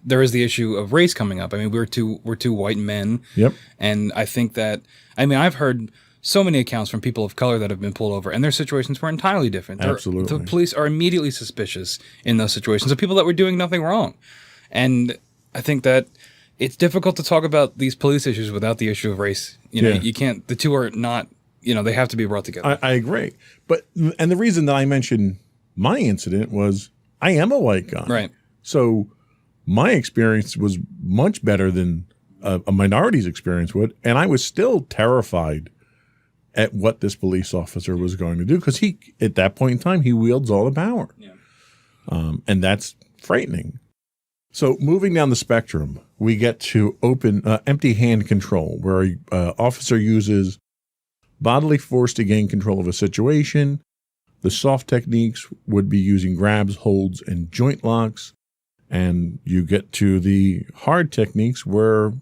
there is the issue of race coming up. I mean, we're two white men. Yep. And I think that, I've heard so many accounts from people of color that have been pulled over, and their situations were entirely different. Absolutely. The police are immediately suspicious in those situations of people that were doing nothing wrong. And I think that it's difficult to talk about these police issues without the issue of race. You can't, the two are not, they have to be brought together. I agree. And the reason that I mentioned my incident was I am a white guy. Right. So my experience was much better than a minority's experience would. And I was still terrified at what this police officer was going to do, because at that point in time, he wields all the power. Yeah. And that's frightening. So moving down the spectrum, we get to empty hand control, where an officer uses bodily force to gain control of a situation. The soft techniques would be using grabs, holds, and joint locks. And you get to the hard techniques where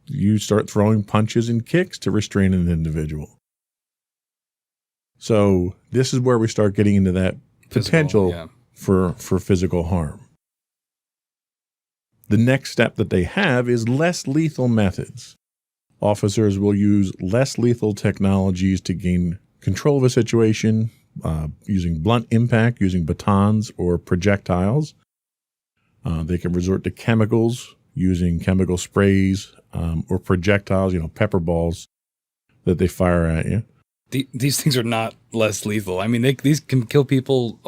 you start throwing punches and kicks to restrain an individual. So this is where we start getting into that potential for physical harm. The next step that they have is less lethal methods. Officers will use less lethal technologies to gain control of a situation, using blunt impact, using batons or projectiles. They can resort to chemicals, using chemical sprays or projectiles, pepper balls that they fire at you. These things are not less lethal. These can kill people.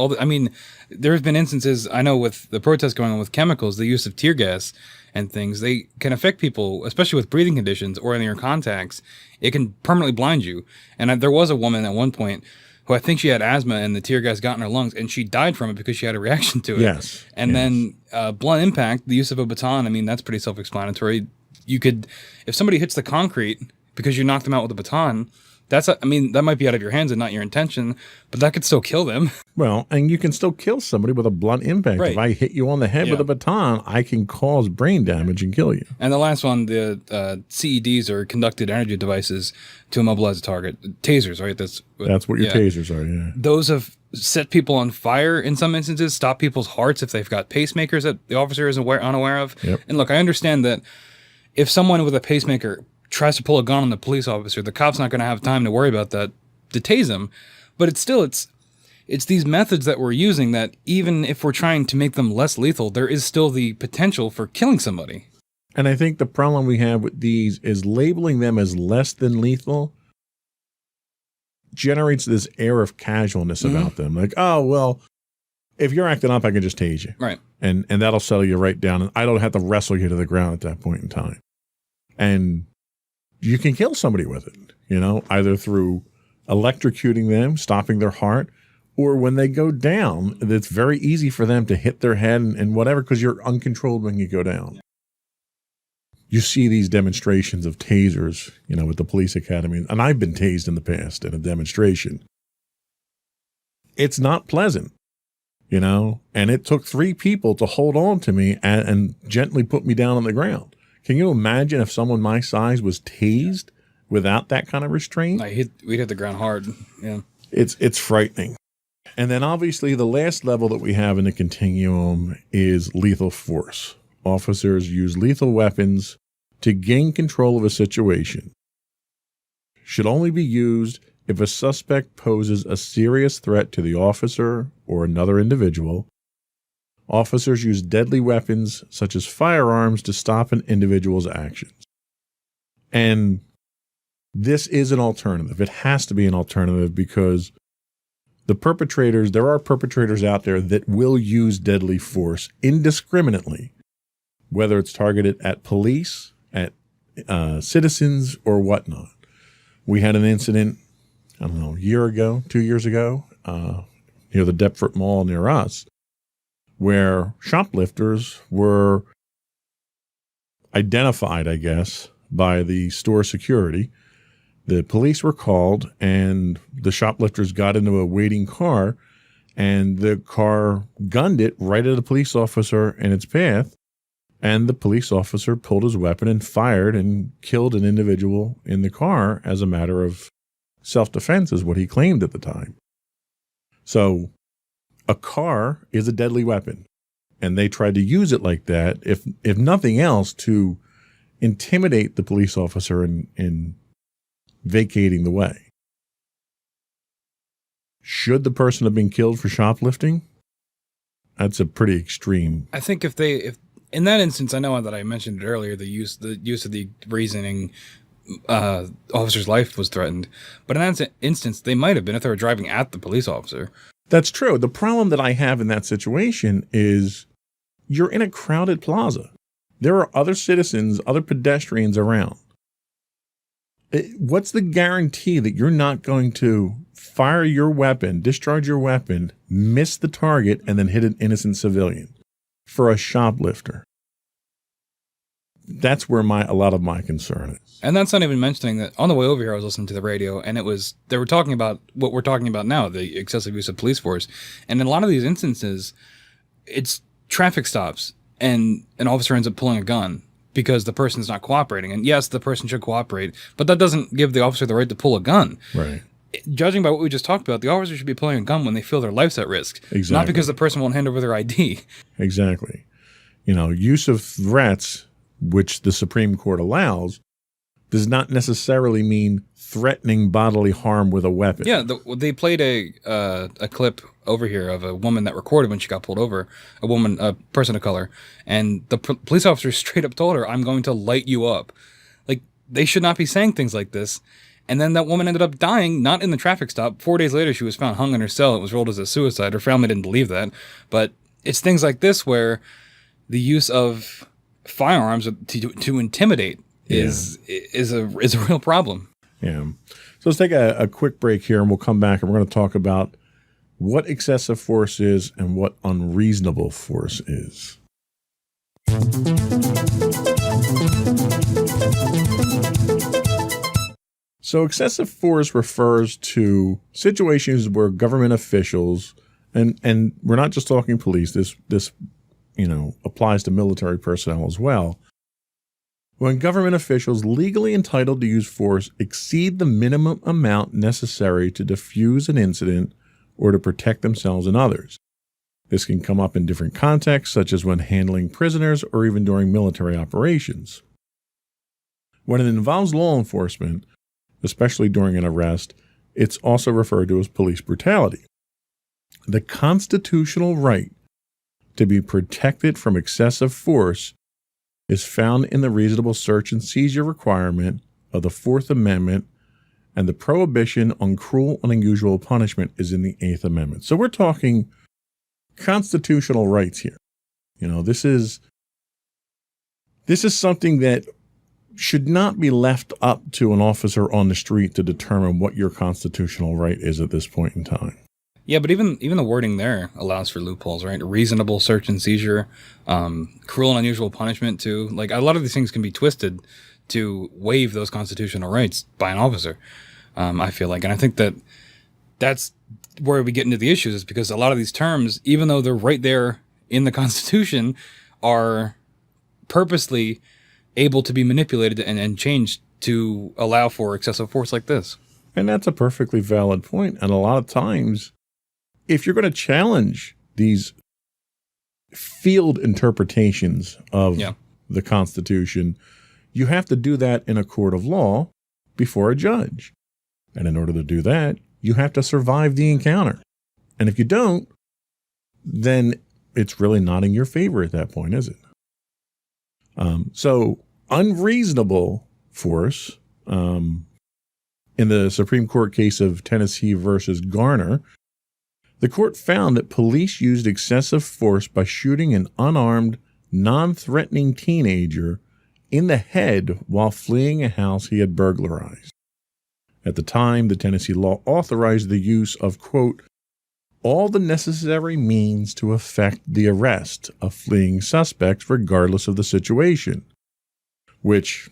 There have been instances, I know, with the protests going on with chemicals, the use of tear gas and things, they can affect people, especially with breathing conditions or in your contacts. It can permanently blind you. And there was a woman at one point who I think she had asthma and the tear gas got in her lungs, and she died from it because she had a reaction to it. Yes. And then blunt impact, the use of a baton, that's pretty self-explanatory. You could, if somebody hits the concrete because you knocked them out with a baton, that might be out of your hands and not your intention, but that could still kill them. Well, and you can still kill somebody with a blunt impact. Right. If I hit you on the head with a baton, I can cause brain damage and kill you. And the last one, the CEDs, or conducted energy devices, to immobilize a target. Tasers, right? That's what your tasers are, yeah. Those have set people on fire in some instances, stop people's hearts if they've got pacemakers that the officer is unaware of. Yep. And look, I understand that if someone with a pacemaker tries to pull a gun on the police officer, the cop's not going to have time to worry about that to tase him. But it's these methods that we're using that, even if we're trying to make them less lethal, there is still the potential for killing somebody. And I think the problem we have with these is labeling them as less than lethal generates this air of casualness about them. Like, oh, well, if you're acting up, I can just tase you. Right. And that'll settle you right down. And I don't have to wrestle you to the ground at that point in time. And you can kill somebody with it, either through electrocuting them, stopping their heart, or when they go down, it's very easy for them to hit their head and whatever, because you're uncontrolled when you go down. You see these demonstrations of tasers, with the police academy, and I've been tased in the past in a demonstration. It's not pleasant, and it took 3 people to hold on to me and gently put me down on the ground. Can you imagine if someone my size was tased without that kind of restraint? We'd hit the ground hard. Yeah. It's frightening. And then obviously the last level that we have in the continuum is lethal force. Officers use lethal weapons to gain control of a situation. Should only be used if a suspect poses a serious threat to the officer or another individual. Officers use deadly weapons such as firearms to stop an individual's actions. And this is an alternative. It has to be an alternative, because there are perpetrators out there that will use deadly force indiscriminately, whether it's targeted at police, at citizens, or whatnot. We had an incident I don't know, a year ago, 2 years ago, near the Deptford Mall near us, where shoplifters were identified, I guess, by the store security. The police were called, and the shoplifters got into a waiting car, and the car gunned it right at a police officer in its path, and the police officer pulled his weapon and fired and killed an individual in the car as a matter of self-defense, is what he claimed at the time. So a car is a deadly weapon, and they tried to use it like that, if nothing else, to intimidate the police officer in vacating the way. Should the person have been killed for shoplifting? That's a pretty extreme. I think if in that instance, I know that I mentioned it earlier, the use of the reasoning, officer's life was threatened. But in that instance, they might have been if they were driving at the police officer. That's true. The problem that I have in that situation is you're in a crowded plaza. There are other citizens, other pedestrians around. What's the guarantee that you're not going to fire your weapon, discharge your weapon, miss the target, and then hit an innocent civilian for a shoplifter? That's where a lot of my concern is. And that's not even mentioning that on the way over here, I was listening to the radio, and they were talking about what we're talking about now, the excessive use of police force. And in a lot of these instances, it's traffic stops, and an officer ends up pulling a gun because the person's not cooperating. And yes, the person should cooperate, but that doesn't give the officer the right to pull a gun. Right. Judging by what we just talked about, the officer should be pulling a gun when they feel their life's at risk. Exactly. Not because the person won't hand over their ID. Exactly. Use of threats, which the Supreme Court allows, does not necessarily mean threatening bodily harm with a weapon. Yeah, they played a clip over here of a woman that recorded when she got pulled over, a person of color, and the police officer straight up told her, "I'm going to light you up." Like, they should not be saying things like this. And then that woman ended up dying, not in the traffic stop. 4 days later, she was found hung in her cell. It was ruled as a suicide. Her family didn't believe that. But it's things like this where the use of firearms to intimidate is a real problem. Yeah. So let's take a quick break here, and we'll come back, and we're going to talk about what excessive force is and what unreasonable force is. So excessive force refers to situations where government officials, and we're not just talking police, this applies to military personnel as well. When government officials legally entitled to use force exceed the minimum amount necessary to defuse an incident or to protect themselves and others. This can come up in different contexts, such as when handling prisoners or even during military operations. When it involves law enforcement, especially during an arrest, it's also referred to as police brutality. The constitutional right to be protected from excessive force is found in the reasonable search and seizure requirement of the Fourth Amendment, and the prohibition on cruel and unusual punishment is in the Eighth Amendment. So we're talking constitutional rights here. This is something that should not be left up to an officer on the street to determine what your constitutional right is at this point in time. Yeah, but even the wording there allows for loopholes, right? Reasonable search and seizure, cruel and unusual punishment too. Like, a lot of these things can be twisted to waive those constitutional rights by an officer, I feel like. And I think that's where we get into the issues, is because a lot of these terms, even though they're right there in the Constitution, are purposely able to be manipulated and changed to allow for excessive force like this. And that's a perfectly valid point. And a lot of times, if you're going to challenge these field interpretations of the Constitution, you have to do that in a court of law before a judge. And in order to do that, you have to survive the encounter. And if you don't, then it's really not in your favor at that point, is it? So unreasonable force, in the Supreme Court case of Tennessee versus Garner, the court found that police used excessive force by shooting an unarmed, non-threatening teenager in the head while fleeing a house he had burglarized. At the time, the Tennessee law authorized the use of, quote, all the necessary means to effect the arrest of fleeing suspects regardless of the situation. Which,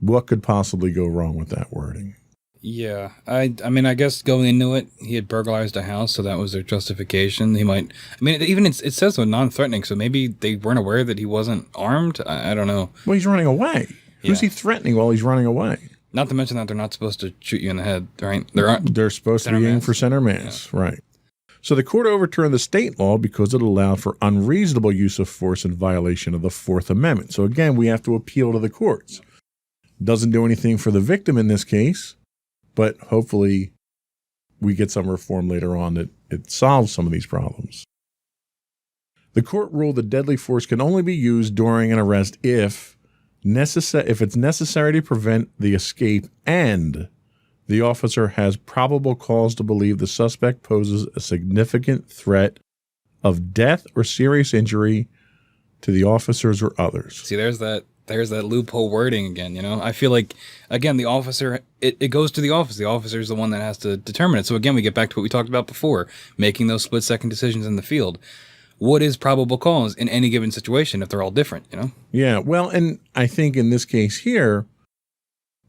what could possibly go wrong with that wording? Yeah, I mean, I guess going into it, he had burglarized a house, so that was their justification. He might, I mean, even it says so non-threatening, so maybe they weren't aware that he wasn't armed. I don't know. Well, he's running away. Who's he threatening while he's running away? Not to mention that they're not supposed to shoot you in the head, right? They're supposed to be aiming for center mass, right? So the court overturned the state law because it allowed for unreasonable use of force in violation of the Fourth Amendment. So again, we have to appeal to the courts. Doesn't do anything for the victim in this case, but hopefully we get some reform later on that it solves some of these problems. The court ruled that deadly force can only be used during an arrest if it's necessary to prevent the escape and the officer has probable cause to believe the suspect poses a significant threat of death or serious injury to the officers or others. See, there's that loophole wording again, you know? I feel like, again, the officer, it goes to the office. The officer is the one that has to determine it. So again, we get back to what we talked about before, making those split-second decisions in the field. What is probable cause in any given situation if they're all different, you know? Yeah, well, and I think in this case here,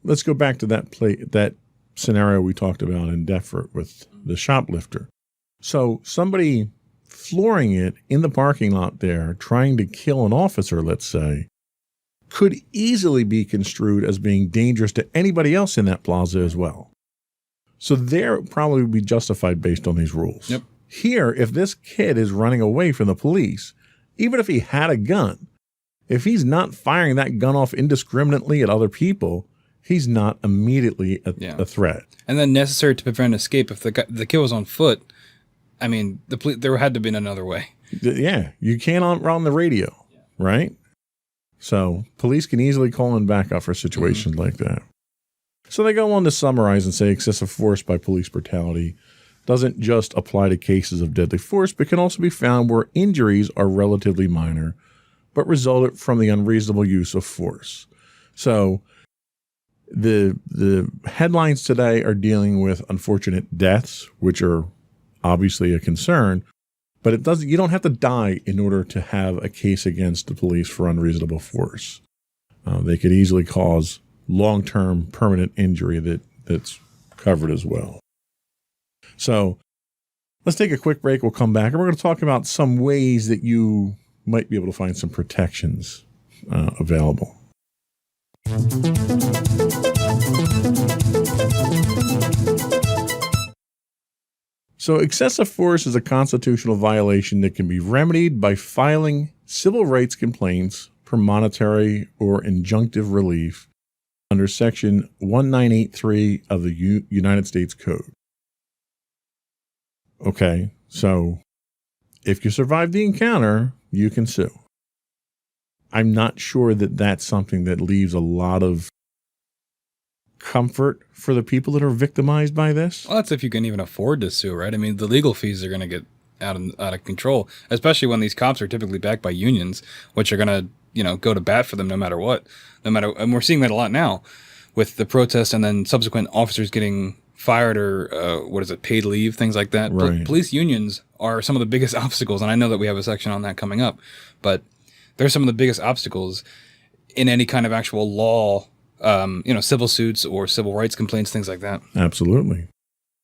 let's go back to that scenario we talked about in Deptford with the shoplifter. So somebody flooring it in the parking lot there, trying to kill an officer, let's say, could easily be construed as being dangerous to anybody else in that plaza as well. So there probably would be justified based on these rules. Yep. Here, if this kid is running away from the police, even if he had a gun, if he's not firing that gun off indiscriminately at other people, he's not immediately a threat. And then necessary to prevent escape. If the kid was on foot, I mean, there had to have been another way. Yeah, you can't run the radio, right? So police can easily call in backup for situations like that. So they go on to summarize and say excessive force by police brutality doesn't just apply to cases of deadly force, but can also be found where injuries are relatively minor, but resulted from the unreasonable use of force. So the headlines today are dealing with unfortunate deaths, which are obviously a concern, but you don't have to die in order to have a case against the police for unreasonable force. They could easily cause long-term permanent injury that's covered as well. So let's take a quick break. We'll come back and we're going to talk about some ways that you might be able to find some protections available. So excessive force is a constitutional violation that can be remedied by filing civil rights complaints for monetary or injunctive relief under Section 1983 of the United States Code. Okay, so if you survive the encounter, you can sue. I'm not sure that that's something that leaves a lot of comfort for the people that are victimized by this. Well, that's if you can even afford to sue, right? I mean, the legal fees are going to get out of control, especially when these cops are typically backed by unions, which are going to, go to bat for them no matter what. And we're seeing that a lot now with the protest and then subsequent officers getting fired or paid leave, things like that. Right. Police unions are some of the biggest obstacles, and I know that we have a section on that coming up, but they're some of the biggest obstacles in any kind of actual law, civil suits or civil rights complaints, things like that. Absolutely.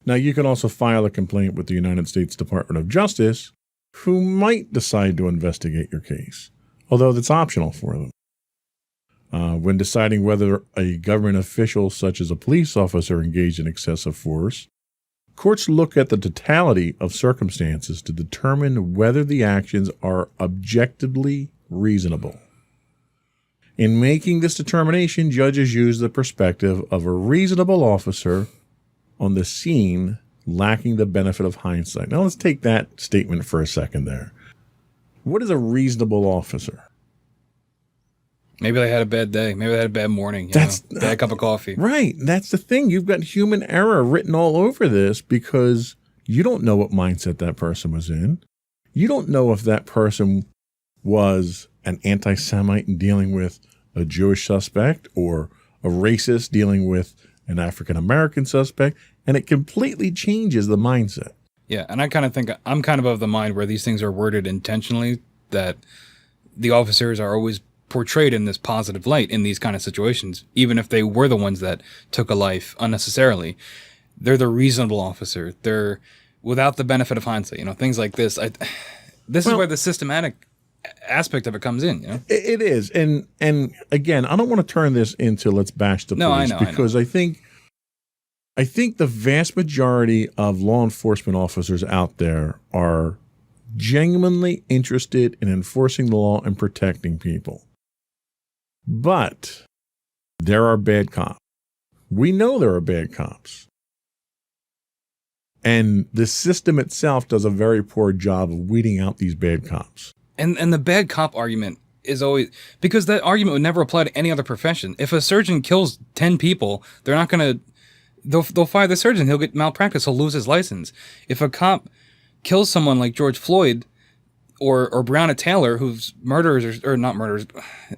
Now, you can also file a complaint with the United States Department of Justice, who might decide to investigate your case, although that's optional for them. When deciding whether a government official, such as a police officer, engaged in excessive force, courts look at the totality of circumstances to determine whether the actions are objectively reasonable. In making this determination, judges use the perspective of a reasonable officer on the scene lacking the benefit of hindsight. Now, let's take that statement for a second there. What is a reasonable officer? Maybe they had a bad day. Maybe they had a bad morning. Bad cup of coffee. Right. That's the thing. You've got human error written all over this because you don't know what mindset that person was in. You don't know if that person was an anti-Semite and dealing with a Jewish suspect or a racist dealing with an African American suspect, and it completely changes the mindset. Yeah, and I kind of think I'm kind of the mind where these things are worded intentionally, that the officers are always portrayed in this positive light in these kind of situations, even if they were the ones that took a life unnecessarily. They're the reasonable officer. They're without the benefit of hindsight, things like this. This is where the systematic aspect of it comes in, It is. And again, I don't want to turn this into let's bash the police, because I think the vast majority of law enforcement officers out there are genuinely interested in enforcing the law and protecting people. But there are bad cops. We know there are bad cops. And the system itself does a very poor job of weeding out these bad cops. And the bad cop argument is always, because that argument would never apply to any other profession. If a surgeon kills 10 people, they're not going to, they'll fire the surgeon. He'll get malpractice. He'll lose his license. If a cop kills someone like George Floyd or Breonna Taylor, who's murderers or not murderers,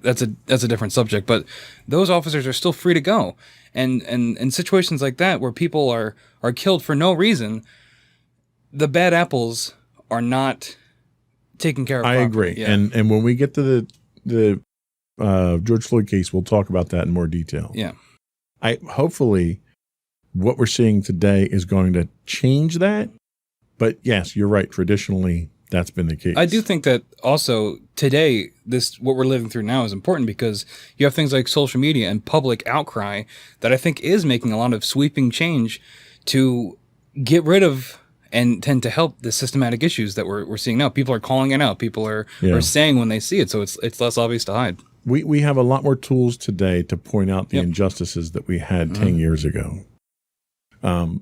that's a different subject, but those officers are still free to go. And in situations like that where people are killed for no reason, the bad apples are not taken care of properly. I agree. Yeah. And when we get to the George Floyd case, we'll talk about that in more detail. Yeah. Hopefully what we're seeing today is going to change that. But yes, you're right. Traditionally, that's been the case. I do think that also today, what we're living through now is important because you have things like social media and public outcry that I think is making a lot of sweeping change to get rid of and tend to help the systematic issues that we're seeing now. People are calling it out. People are saying when they see it, so it's less obvious to hide. We have a lot more tools today to point out the injustices that we had 10 years ago.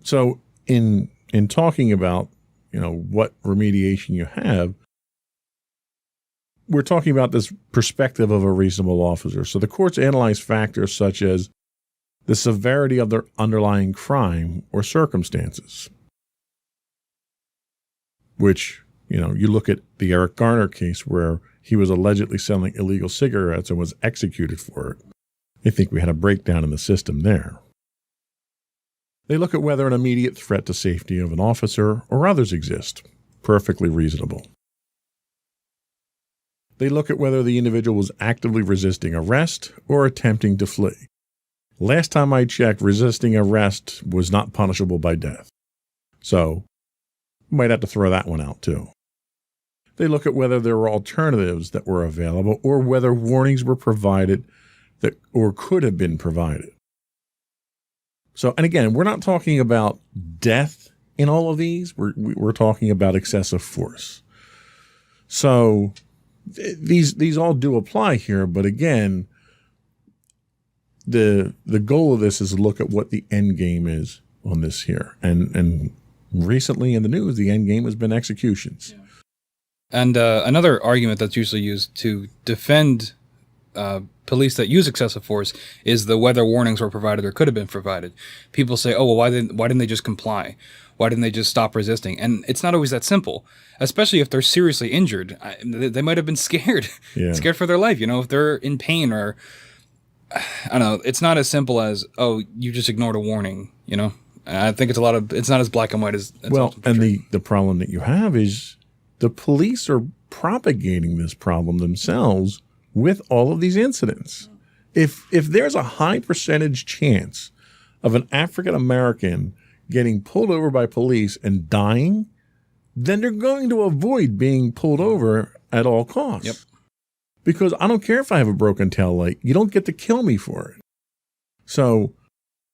So in talking about what remediation you have, we're talking about this perspective of a reasonable officer. So the courts analyze factors such as the severity of their underlying crime or circumstances, which, you look at the Eric Garner case where he was allegedly selling illegal cigarettes and was executed for it. I think we had a breakdown in the system there. They look at whether an immediate threat to safety of an officer or others exists. Perfectly reasonable. They look at whether the individual was actively resisting arrest or attempting to flee. Last time I checked, resisting arrest was not punishable by death. So, might have to throw that one out too. They look at whether there were alternatives that were available or whether warnings were provided that or could have been provided. So, and again, we're not talking about death in all of these. We're talking about excessive force. So these all do apply here, but again, the goal of this is to look at what the end game is on this here. And recently in the news, the end game has been executions. Yeah. And another argument that's usually used to defend police that use excessive force is the whether warnings were provided or could have been provided. People say, oh, well, why didn't they just comply? Why didn't they just stop resisting? And it's not always that simple, especially if they're seriously injured. They might have been scared, scared for their life. If they're in pain or, I don't know, it's not as simple as, oh, you just ignored a warning, I think it's not as black and white as well. And the problem that you have is the police are propagating this problem themselves with all of these incidents. If there's a high percentage chance of an African American getting pulled over by police and dying, then they're going to avoid being pulled over at all costs. Yep. Because I don't care if I have a broken tail light, you don't get to kill me for it. So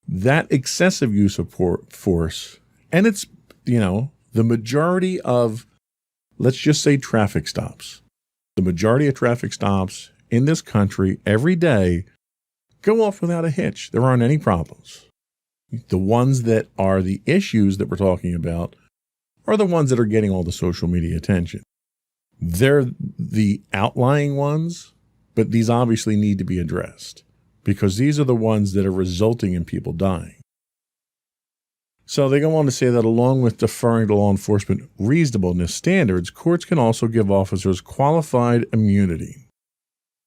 that excessive use of force, and it's, the majority of, let's just say, traffic stops. The majority of traffic stops in this country every day go off without a hitch. There aren't any problems. The ones that are the issues that we're talking about are the ones that are getting all the social media attention. They're the outlying ones, but these obviously need to be addressed because these are the ones that are resulting in people dying. So they go on to say that along with deferring to law enforcement reasonableness standards, courts can also give officers qualified immunity.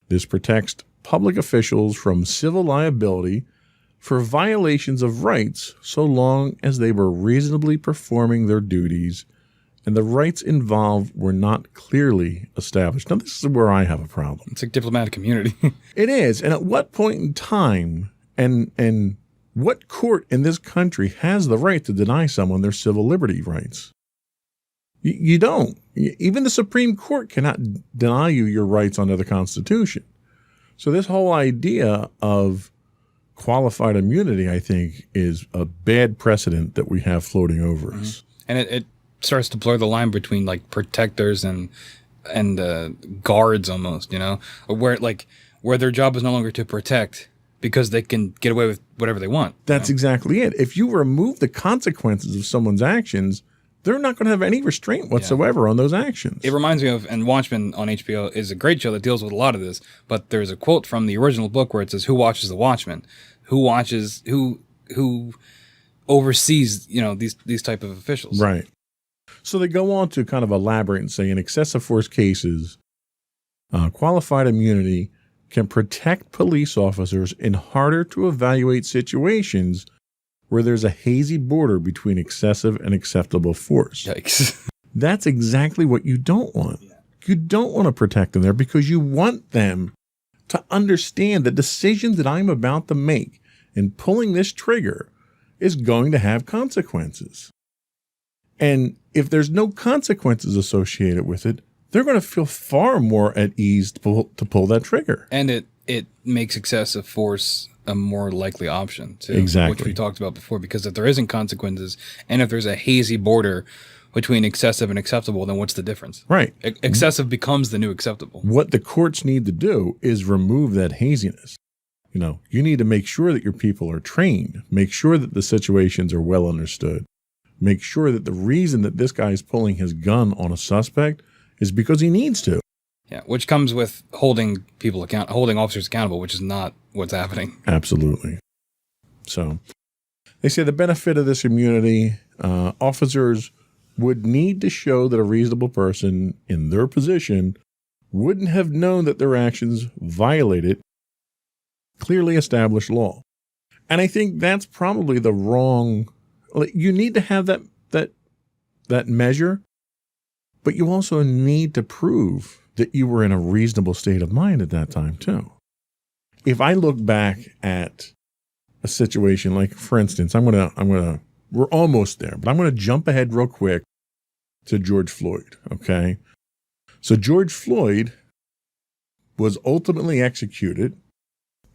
This protects public officials from civil liability for violations of rights so long as they were reasonably performing their duties and the rights involved were not clearly established. Now, this is where I have a problem. It's like diplomatic immunity. It is. And at what point in time and what court in this country has the right to deny someone their civil liberty rights? You don't. Even the Supreme Court cannot deny you your rights under the Constitution. So this whole idea of qualified immunity, I think, is a bad precedent that we have floating over us. And it starts to blur the line between like protectors and guards almost, you know, where their job is no longer to protect because they can get away with whatever they want. That's exactly it. If you remove the consequences of someone's actions, they're not going to have any restraint whatsoever on those actions. It reminds me of, and Watchmen on HBO is a great show that deals with a lot of this, but there's a quote from the original book where it says, "Who watches the Watchmen? Who oversees, you know, these type of officials?" Right. So they go on to kind of elaborate and say in excessive force cases, qualified immunity can protect police officers in harder to evaluate situations where there's a hazy border between excessive and acceptable force. Yikes. That's exactly what you don't want. You don't want to protect them there because you want them to understand the decision that I'm about to make in pulling this trigger is going to have consequences. And if there's no consequences associated with it, they're going to feel far more at ease to pull that trigger. And it makes excessive force a more likely option, too. Exactly. Which we talked about before, because if there isn't consequences and if there's a hazy border between excessive and acceptable, then what's the difference? Right. Excessive becomes the new acceptable. What the courts need to do is remove that haziness. You know, you need to make sure that your people are trained, make sure that the situations are well understood, make sure that the reason that this guy is pulling his gun on a suspect is because he needs to. Yeah, which comes with holding officers accountable, which is not what's happening. Absolutely. So they say the benefit of this immunity, officers would need to show that a reasonable person in their position wouldn't have known that their actions violated clearly established law. And I think that's probably the wrong. You need to have that measure, but you also need to prove that you were in a reasonable state of mind at that time too. If I look back at a situation like, for instance, we're almost there, but I'm going to jump ahead real quick to George Floyd. Okay. So George Floyd was ultimately executed,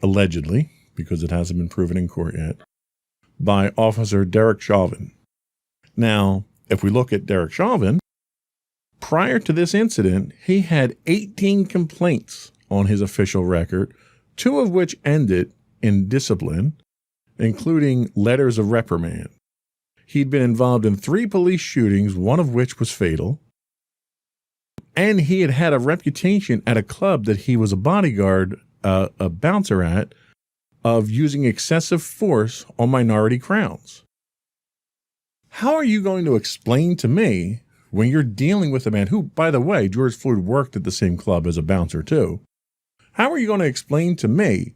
allegedly, because it hasn't been proven in court yet, by Officer Derek Chauvin. Now, if we look at Derek Chauvin, prior to this incident, he had 18 complaints on his official record, 2 of which ended in discipline, including letters of reprimand. He'd been involved in 3 police shootings, 1 of which was fatal, and he had had a reputation at a club that he was a bodyguard, a bouncer at, of using excessive force on minority crowds. How are you going to explain to me, when you're dealing with a man who, by the way, George Floyd worked at the same club as a bouncer too, how are you going to explain to me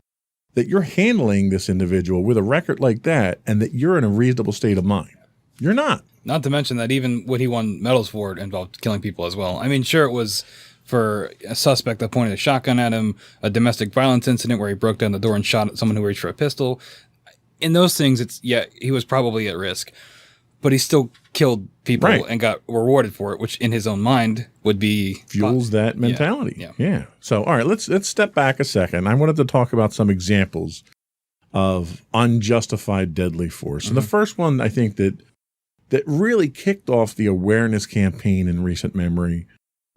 that you're handling this individual with a record like that and that you're in a reasonable state of mind? You're not. Not to mention that even what he won medals for involved killing people as well. I mean, sure, it was for a suspect that pointed a shotgun at him, a domestic violence incident where he broke down the door and shot at someone who reached for a pistol. In those things, he was probably at risk. But he still killed people and got rewarded for it, which in his own mind would be fuels that mentality. Yeah. So, all right, let's step back a second. I wanted to talk about some examples of unjustified deadly force. And the first one, I think that really kicked off the awareness campaign in recent memory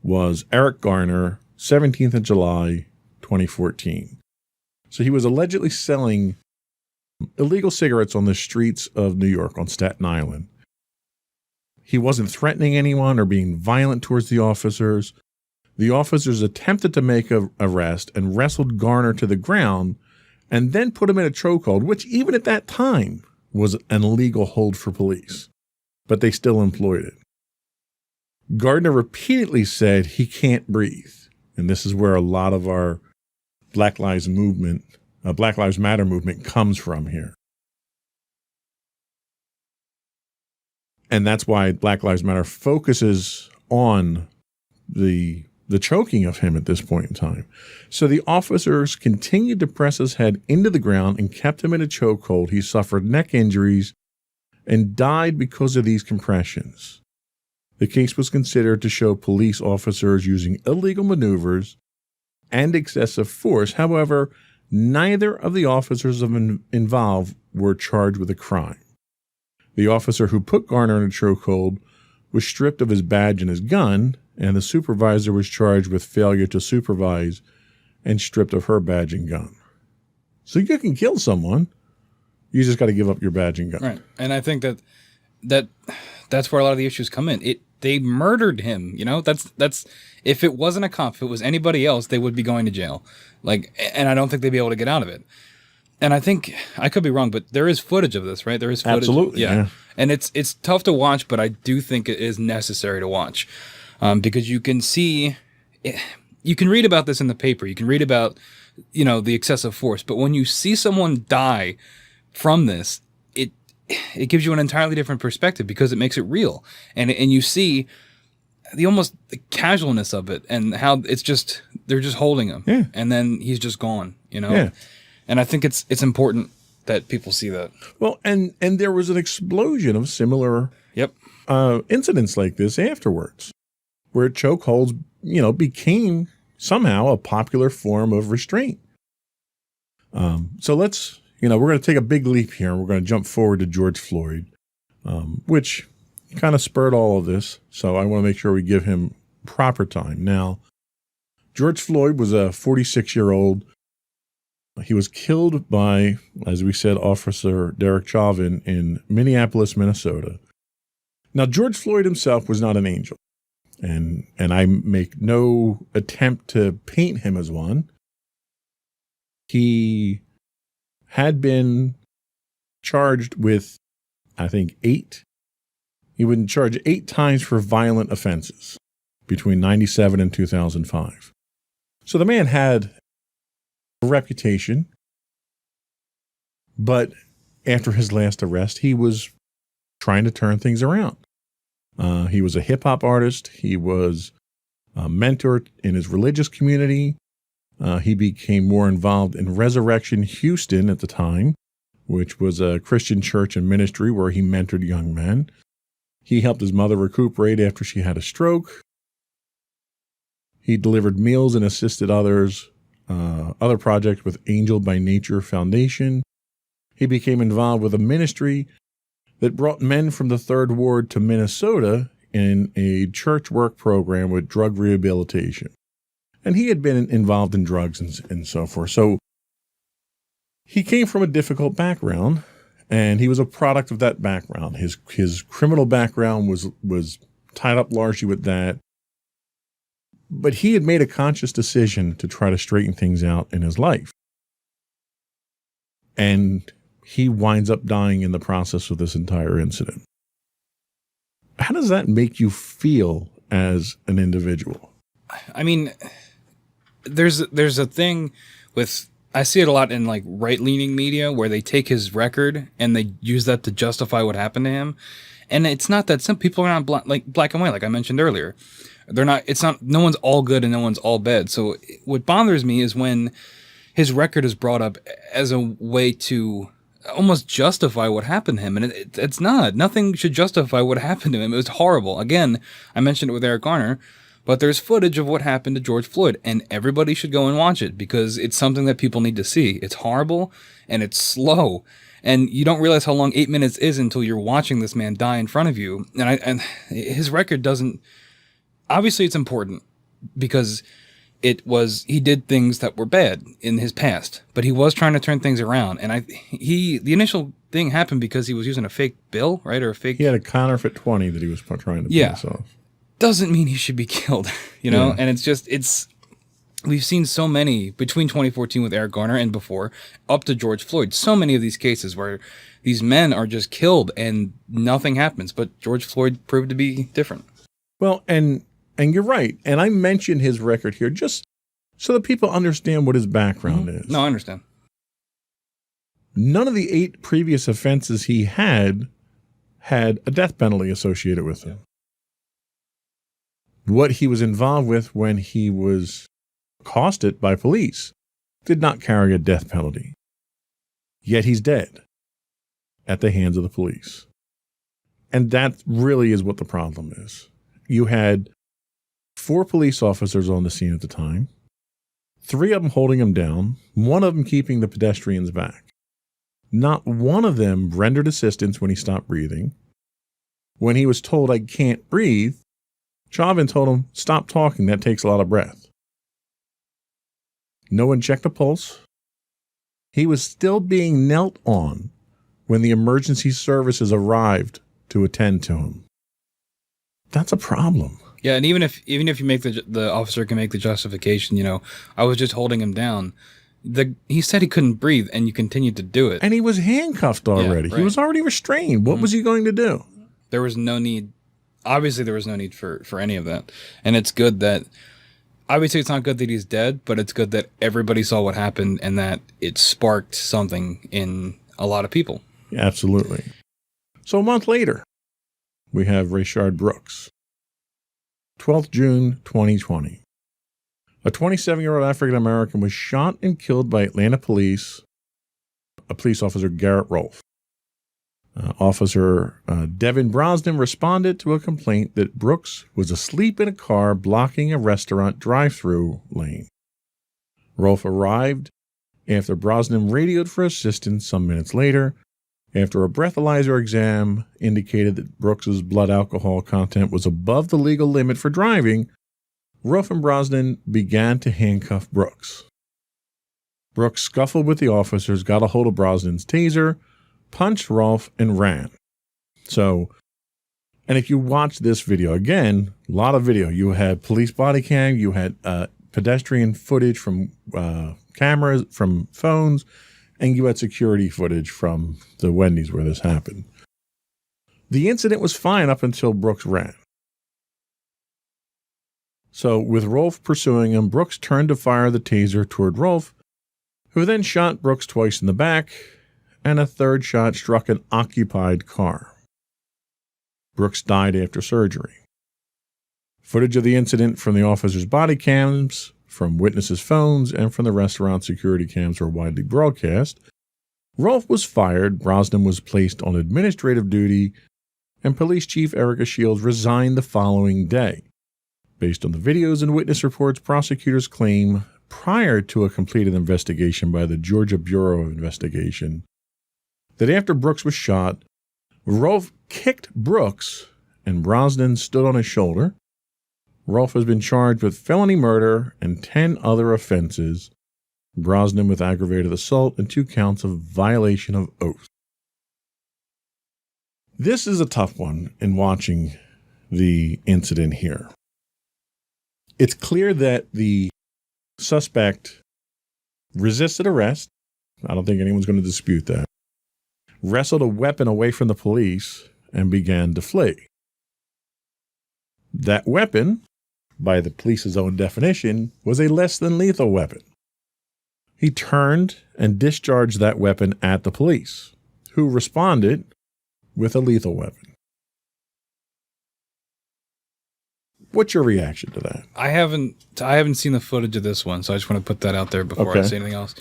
was Eric Garner, 17th of July, 2014. So he was allegedly selling illegal cigarettes on the streets of New York on Staten Island. He wasn't threatening anyone or being violent towards the officers. The officers attempted to make an arrest and wrestled Garner to the ground and then put him in a chokehold, which even at that time was an illegal hold for police, but they still employed it. Gardner repeatedly said he can't breathe. And this is where a lot of our Black Lives Matter movement comes from here. And that's why Black Lives Matter focuses on the choking of him at this point in time. So the officers continued to press his head into the ground and kept him in a chokehold. He suffered neck injuries and died because of these compressions. The case was considered to show police officers using illegal maneuvers and excessive force. However, neither of the officers involved were charged with a crime. The officer who put Garner in a chokehold was stripped of his badge and his gun, and the supervisor was charged with failure to supervise and stripped of her badge and gun. So you can kill someone. You just got to give up your badge and gun. Right. And I think that's where a lot of the issues come in. They murdered him, you know? That's if it wasn't a cop, if it was anybody else, they would be going to jail. And I don't think they'd be able to get out of it. And I think I could be wrong, but there is footage of this, right? There is footage. Absolutely. Yeah. And it's tough to watch, but I do think it is necessary to watch. Because you can see, you can read about this in the paper. You can read about, the excessive force. But when you see someone die from this, it gives you an entirely different perspective because it makes it real. And you see the casualness of it and how they're just holding him. Yeah. And then he's just gone, Yeah. And I think it's important that people see that. Well, and there was an explosion of similar incidents like this afterwards, where chokeholds, became somehow a popular form of restraint. So let's, we're going to take a big leap here, and we're going to jump forward to George Floyd, which kind of spurred all of this. So I want to make sure we give him proper time. Now, George Floyd was a 46-year-old. He was killed by, as we said, Officer Derek Chauvin in Minneapolis, Minnesota. Now, George Floyd himself was not an angel, and I make no attempt to paint him as one. He had been charged with, I think, 8. He was charged 8 times for violent offenses between 1997 and 2005. So the man had a reputation, but after his last arrest, he was trying to turn things around. He was a hip-hop artist. He was a mentor in his religious community. He became more involved in Resurrection Houston at the time, which was a Christian church and ministry where he mentored young men. He helped his mother recuperate after she had a stroke. He delivered meals and assisted others, other projects with Angel by Nature Foundation. He became involved with a ministry that brought men from the Third Ward to Minnesota in a church work program with drug rehabilitation. And he had been involved in drugs and so forth. So he came from a difficult background, and he was a product of that background. His criminal background was tied up largely with that. But he had made a conscious decision to try to straighten things out in his life. And he winds up dying in the process of this entire incident. How does that make you feel as an individual? I mean, there's a thing with, I see it a lot in like right-leaning media where they take his record and they use that to justify what happened to him. And it's not that simple. People are not black and white, like I mentioned earlier. No one's all good and no one's all bad. So what bothers me is when his record is brought up as a way to almost justify what happened to him. And it's not. Nothing should justify what happened to him. It was horrible. Again, I mentioned it with Eric Garner, but there's footage of what happened to George Floyd, and everybody should go and watch it because it's something that people need to see. It's horrible and it's slow. And you don't realize how long 8 minutes is until you're watching this man die in front of you. And his record doesn't, obviously it's important because he did things that were bad in his past, but he was trying to turn things around. And the initial thing happened because he was using a fake bill, right? Or a fake. He had a counterfeit 20 that he was trying to pass off. Doesn't mean he should be killed, Yeah. And we've seen so many between 2014 with Eric Garner and before up to George Floyd, so many of these cases where these men are just killed and nothing happens, but George Floyd proved to be different. Well, and you're right. And I mentioned his record here just so that people understand what his background is. No, I understand. None of the 8 previous offenses he had had a death penalty associated with him. What he was involved with when he was accosted by police did not carry a death penalty. Yet he's dead at the hands of the police. And that really is what the problem is. You had 4 police officers on the scene at the time, 3 of them holding him down, 1 of them keeping the pedestrians back. Not one of them rendered assistance when he stopped breathing. When he was told, "I can't breathe," Chauvin told him, "Stop talking, that takes a lot of breath." No one checked the pulse. He was still being knelt on when the emergency services arrived to attend to him. That's a problem. Yeah, and even if you make the officer can make the justification, I was just holding him down. He said he couldn't breathe, and you continued to do it. And he was handcuffed already. Yeah, right. He was already restrained. What was he going to do? There was no need. Obviously, there was no need for any of that. And it's good that. Obviously, it's not good that he's dead, but it's good that everybody saw what happened and that it sparked something in a lot of people. Absolutely. So a month later, we have Rayshard Brooks. 12th June 2020. A 27-year-old African-American was shot and killed by Atlanta police officer Garrett Rolfe. Officer Devin Brosnan responded to a complaint that Brooks was asleep in a car blocking a restaurant drive-through lane. Rolfe arrived after Brosnan radioed for assistance some minutes later. After a breathalyzer exam indicated that Brooks's blood alcohol content was above the legal limit for driving, Rolfe and Brosnan began to handcuff Brooks. Brooks scuffled with the officers, got a hold of Brosnan's taser, punched Rolfe, and ran. And if you watch this video, again, a lot of video. You had police body cam, you had pedestrian footage from cameras, from phones, and you had security footage from the Wendy's where this happened. The incident was fine up until Brooks ran. So with Rolfe pursuing him, Brooks turned to fire the taser toward Rolfe, who then shot Brooks twice in the back, and a third shot struck an occupied car. Brooks died after surgery. Footage of the incident from the officers' body cams, from witnesses' phones, and from the restaurant security cams were widely broadcast. Rolfe was fired, Brosnan was placed on administrative duty, and Police Chief Erica Shields resigned the following day. Based on the videos and witness reports, prosecutors claim, prior to a completed investigation by the Georgia Bureau of Investigation, that after Brooks was shot, Rolfe kicked Brooks and Brosnan stood on his shoulder. Rolfe has been charged with felony murder and 10 other offenses, Brosnan with aggravated assault and 2 counts of violation of oath. This is a tough one in watching the incident here. It's clear that the suspect resisted arrest. I don't think anyone's going to dispute that. Wrestled a weapon away from the police and began to flee. That weapon, by the police's own definition, was a less than lethal weapon. He turned and discharged that weapon at the police, who responded with a lethal weapon. What's your reaction to that? I haven't seen the footage of this one, so I just want to put that out there before I say anything else.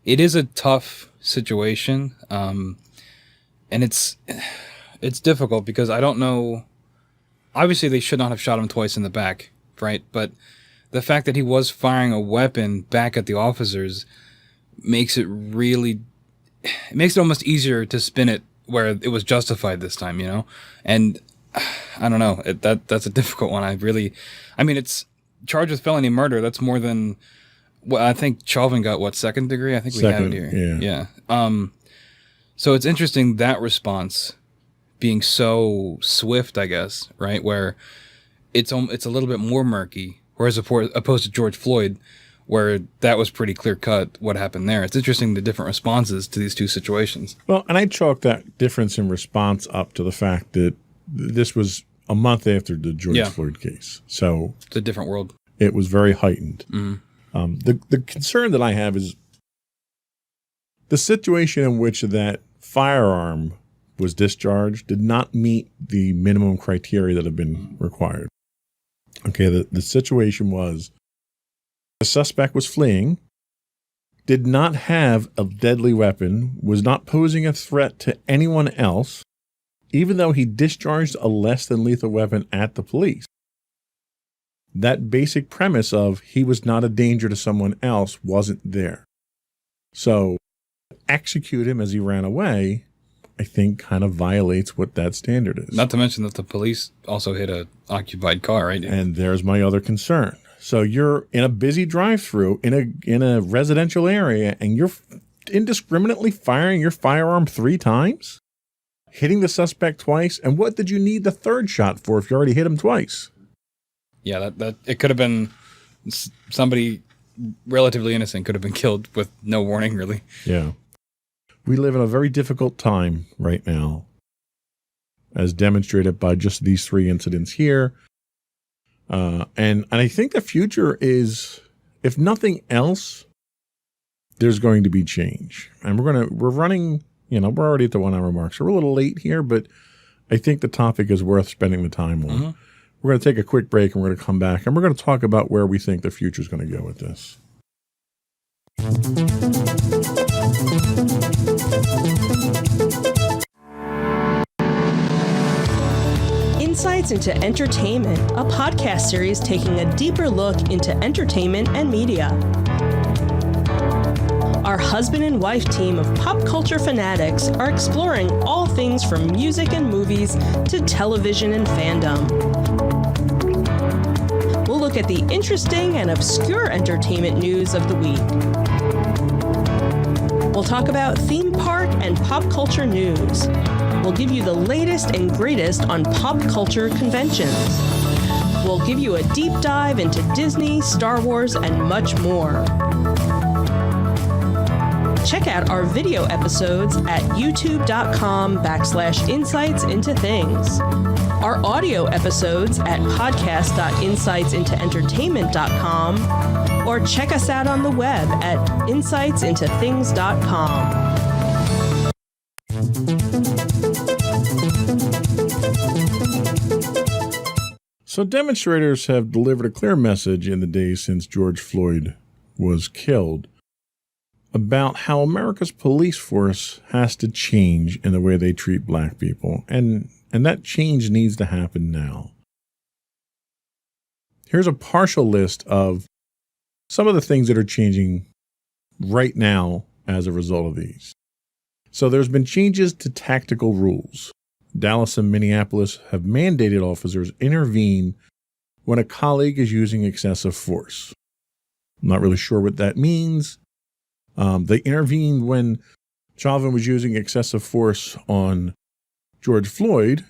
It is a tough situation, and it's difficult because I don't know. Obviously, they should not have shot him twice in the back, right? But the fact that he was firing a weapon back at the officers makes it almost easier to spin it where it was justified this time, And I don't know. That's a difficult one. It's charged with felony murder. That's more than. Well, I think Chauvin got second degree? I think we have it here. Yeah. So it's interesting that response being so swift, I guess, right? Where it's a little bit more murky, whereas opposed to George Floyd, where that was pretty clear cut what happened there. It's interesting the different responses to these two situations. Well, and I chalk that difference in response up to the fact that this was a month after the George Floyd case. So it's a different world. It was very heightened. Mm. The concern that I have is the situation in which that firearm was discharged did not meet the minimum criteria that have been required. Okay, the situation was the suspect was fleeing, did not have a deadly weapon, was not posing a threat to anyone else, even though he discharged a less than lethal weapon at the police. That basic premise of he was not a danger to someone else wasn't there. So, execute him as he ran away, I think kind of violates what that standard is. Not to mention that the police also hit a occupied car, right? And there's my other concern. So you're in a busy drive-through in a residential area, and you're indiscriminately firing your firearm 3 times, hitting the suspect twice. And what did you need the third shot for if you already hit him twice? Yeah, that it could have been somebody relatively innocent could have been killed with no warning, really. Yeah. We live in a very difficult time right now, as demonstrated by just these 3 incidents here. And I think the future is, if nothing else, there's going to be change. And we're running, we're already at the 1 hour mark, so we're a little late here, but I think the topic is worth spending the time on. Mm-hmm. We're going to take a quick break and we're going to come back and we're going to talk about where we think the future is going to go with this. Insights into Entertainment, a podcast series taking a deeper look into entertainment and media. Our husband and wife team of pop culture fanatics are exploring all things from music and movies to television and fandom. We'll look at the interesting and obscure entertainment news of the week. We'll talk about theme park and pop culture news. We'll give you the latest and greatest on pop culture conventions. We'll give you a deep dive into Disney, Star Wars, and much more. Check out our video episodes at youtube.com/insightsintothings. Our audio episodes at podcast.insightsintoentertainment.com, or check us out on the web at insightsintothings.com. So demonstrators have delivered a clear message in the days since George Floyd was killed about how America's police force has to change in the way they treat black people. And that change needs to happen now. Here's a partial list of some of the things that are changing right now as a result of these. So there's been changes to tactical rules. Dallas and Minneapolis have mandated officers intervene when a colleague is using excessive force. I'm not really sure what that means. They intervened when Chauvin was using excessive force on George Floyd.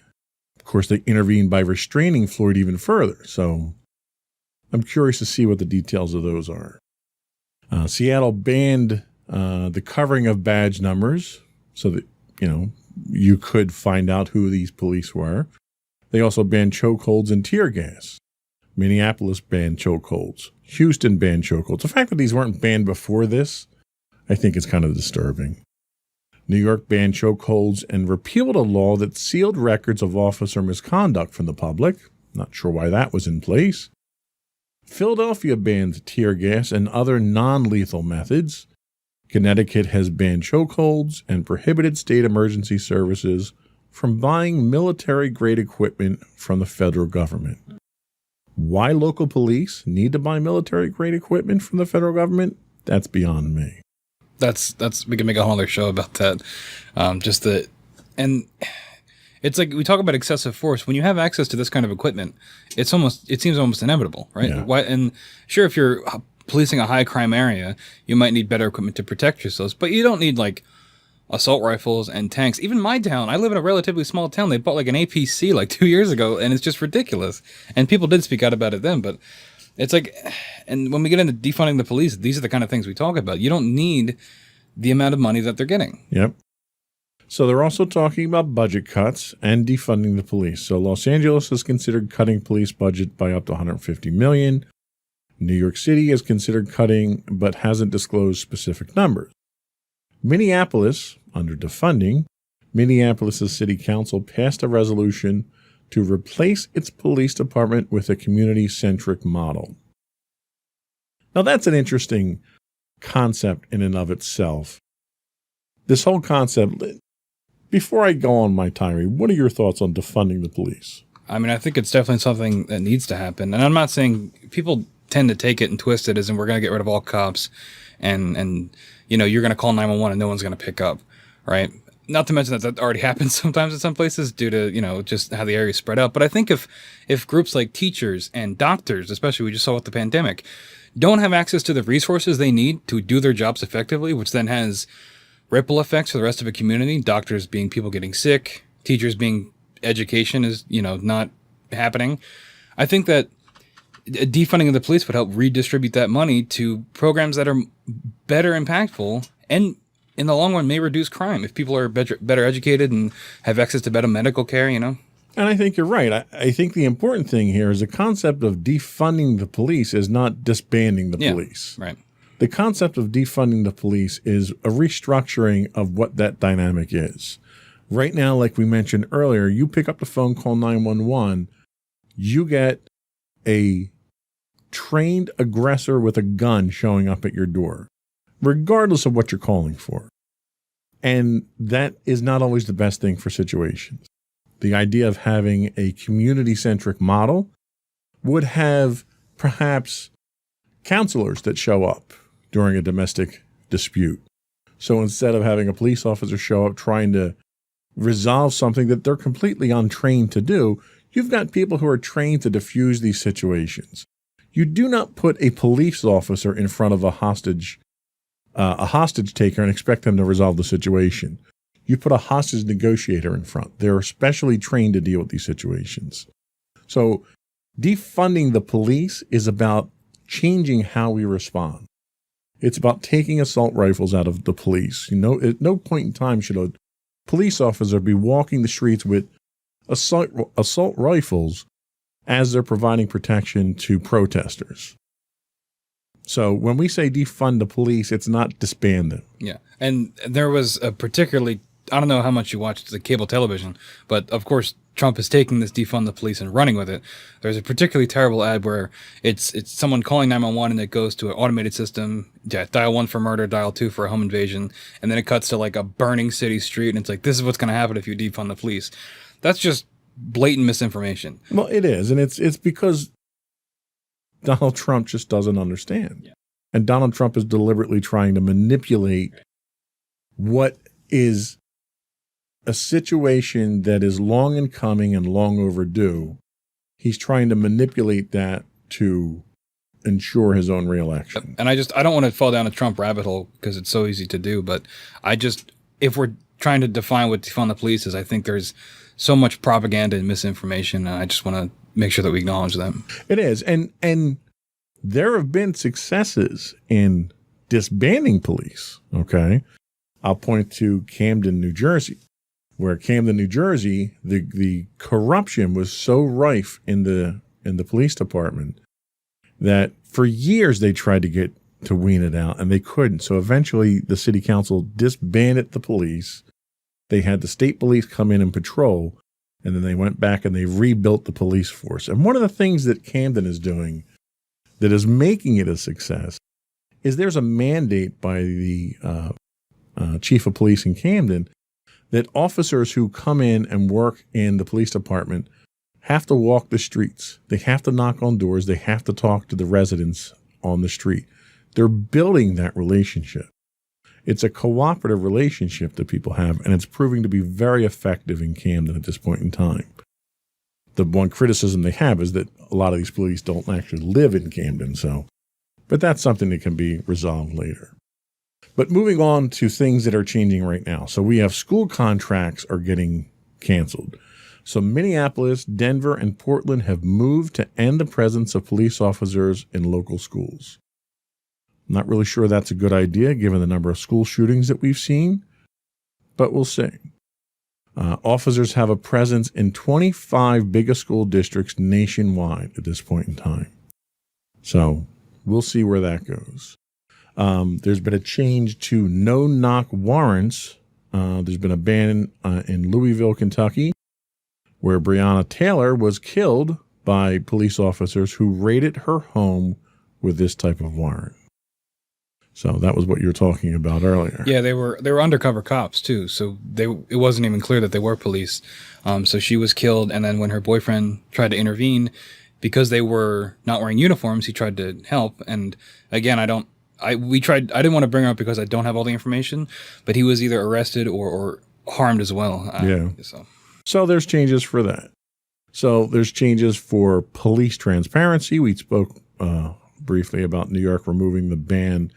Of course, they intervened by restraining Floyd even further. So I'm curious to see what the details of those are. Seattle banned the covering of badge numbers so that, you could find out who these police were. They also banned chokeholds and tear gas. Minneapolis banned chokeholds. Houston banned chokeholds. The fact that these weren't banned before this, I think is kind of disturbing. New York banned chokeholds and repealed a law that sealed records of officer misconduct from the public. Not sure why that was in place. Philadelphia banned tear gas and other non-lethal methods. Connecticut has banned chokeholds and prohibited state emergency services from buying military-grade equipment from the federal government. Why local police need to buy military-grade equipment from the federal government? That's beyond me. That's we can make a whole other show about that. And it's like we talk about excessive force. When you have access to this kind of equipment, it seems almost inevitable, right? Yeah. Why? And sure, if you're policing a high crime area, you might need better equipment to protect yourselves, but you don't need like assault rifles and tanks. Even my town, I live in a relatively small town. They bought like an APC like 2 years ago, and it's just ridiculous. And people did speak out about it then, but it's like, and when we get into defunding the police, these are the kind of things we talk about. You don't need the amount of money that they're getting. Yep. So they're also talking about budget cuts and defunding the police. So Los Angeles has considered cutting police budget by up to $150 million. New York City has considered cutting, but hasn't disclosed specific numbers. Minneapolis, under defunding, Minneapolis' city council passed a resolution to replace its police department with a community-centric model. Now, that's an interesting concept in and of itself. This whole concept, before I go on my tirade, what are your thoughts on defunding the police? I mean, I think it's definitely something that needs to happen. And I'm not saying people tend to take it and twist it as in we're going to get rid of all cops and you know, you're going to call 911 and no one's going to pick up, right? Not to mention that already happens sometimes in some places due to, you know, just how the area is spread out. But I think if groups like teachers and doctors, especially we just saw with the pandemic, don't have access to the resources they need to do their jobs effectively, which then has ripple effects for the rest of a community, doctors being people getting sick, teachers being education is, you know, not happening. I think that defunding of the police would help redistribute that money to programs that are better impactful and in the long run may reduce crime if people are better educated and have access to better medical care, you know? And I think you're right. I think the important thing here is the concept of defunding the police is not disbanding the police. Right. The concept of defunding the police is a restructuring of what that dynamic is. Right now, like we mentioned earlier, you pick up the phone, call 911, you get a trained aggressor with a gun showing up at your door, regardless of what you're calling for. And that is not always the best thing for situations. The idea of having a community-centric model would have perhaps counselors that show up during a domestic dispute. So instead of having a police officer show up trying to resolve something that they're completely untrained to do, you've got people who are trained to diffuse these situations. You do not put a police officer in front of a hostage taker and expect them to resolve the situation. You put a hostage negotiator in front. They're specially trained to deal with these situations. So defunding the police is about changing how we respond. It's about taking assault rifles out of the police. You know, at no point in time should a police officer be walking the streets with assault rifles as they're providing protection to protesters. So when we say defund the police, it's not disband them. Yeah. And there was a particularly, I don't know how much you watched the cable television, but of course Trump is taking this defund the police and running with it. There's a particularly terrible ad where it's someone calling 911 and it goes to an automated system. Yeah, dial 1 for murder, dial 2 for a home invasion. And then it cuts to like a burning city street and it's like, this is what's going to happen if you defund the police. That's just blatant misinformation. Well, it is. And it's because Donald Trump just doesn't understand. Yeah. And Donald Trump is deliberately trying to manipulate what is a situation that is long in coming and long overdue. He's trying to manipulate that to ensure his own reelection. And I don't want to fall down a Trump rabbit hole because it's so easy to do, but if we're trying to define what defund the police is, I think there's so much propaganda and misinformation, and I just want to make sure that we acknowledge them. It is. And there have been successes in disbanding police, okay? I'll point to Camden, New Jersey, where Camden, New Jersey, the corruption was so rife in the police department that for years they tried to get to wean it out, and they couldn't. So eventually the city council disbanded the police. They had the state police come in and patrol, and then they went back and they rebuilt the police force. And one of the things that Camden is doing that is making it a success is there's a mandate by the chief of police in Camden that officers who come in and work in the police department have to walk the streets. They have to knock on doors. They have to talk to the residents on the street. They're building that relationship. It's a cooperative relationship that people have, and it's proving to be very effective in Camden at this point in time. The one criticism they have is that a lot of these police don't actually live in Camden, but that's something that can be resolved later. But moving on to things that are changing right now. So we have school contracts are getting canceled. So Minneapolis, Denver, and Portland have moved to end the presence of police officers in local schools. I'm not really sure that's a good idea given the number of school shootings that we've seen, but we'll see. Officers have a presence in 25 biggest school districts nationwide at this point in time. So we'll see where that goes. There's been a change to no-knock warrants There's been a ban in Louisville, Kentucky, where Breonna Taylor was killed by police officers who raided her home with this type of warrant. So that was what you were talking about earlier. Yeah, they were undercover cops too, so it wasn't even clear that they were police. So she was killed, and then when her boyfriend tried to intervene, because they were not wearing uniforms, he tried to help. And again, I didn't want to bring her up because I don't have all the information, but he was either arrested or harmed as well. So there's changes for that. So there's changes for police transparency. We spoke briefly about New York removing the ban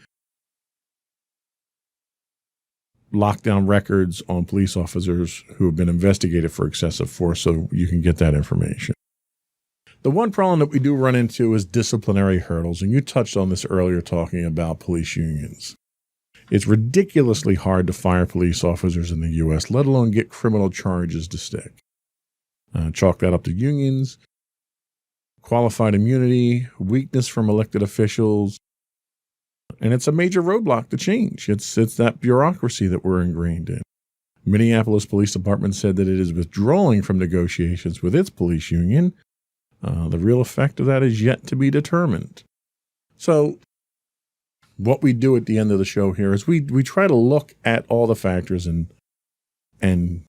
lockdown records on police officers who have been investigated for excessive force, so you can get that information. The one problem that we do run into is disciplinary hurdles, and you touched on this earlier talking about police unions. It's ridiculously hard to fire police officers in the U.S., let alone get criminal charges to stick. Chalk that up to unions, qualified immunity, weakness from elected officials, and it's a major roadblock to change. It's that bureaucracy that we're ingrained in. Minneapolis Police Department said that it is withdrawing from negotiations with its police union. The real effect of that is yet to be determined. So what we do at the end of the show here is we try to look at all the factors and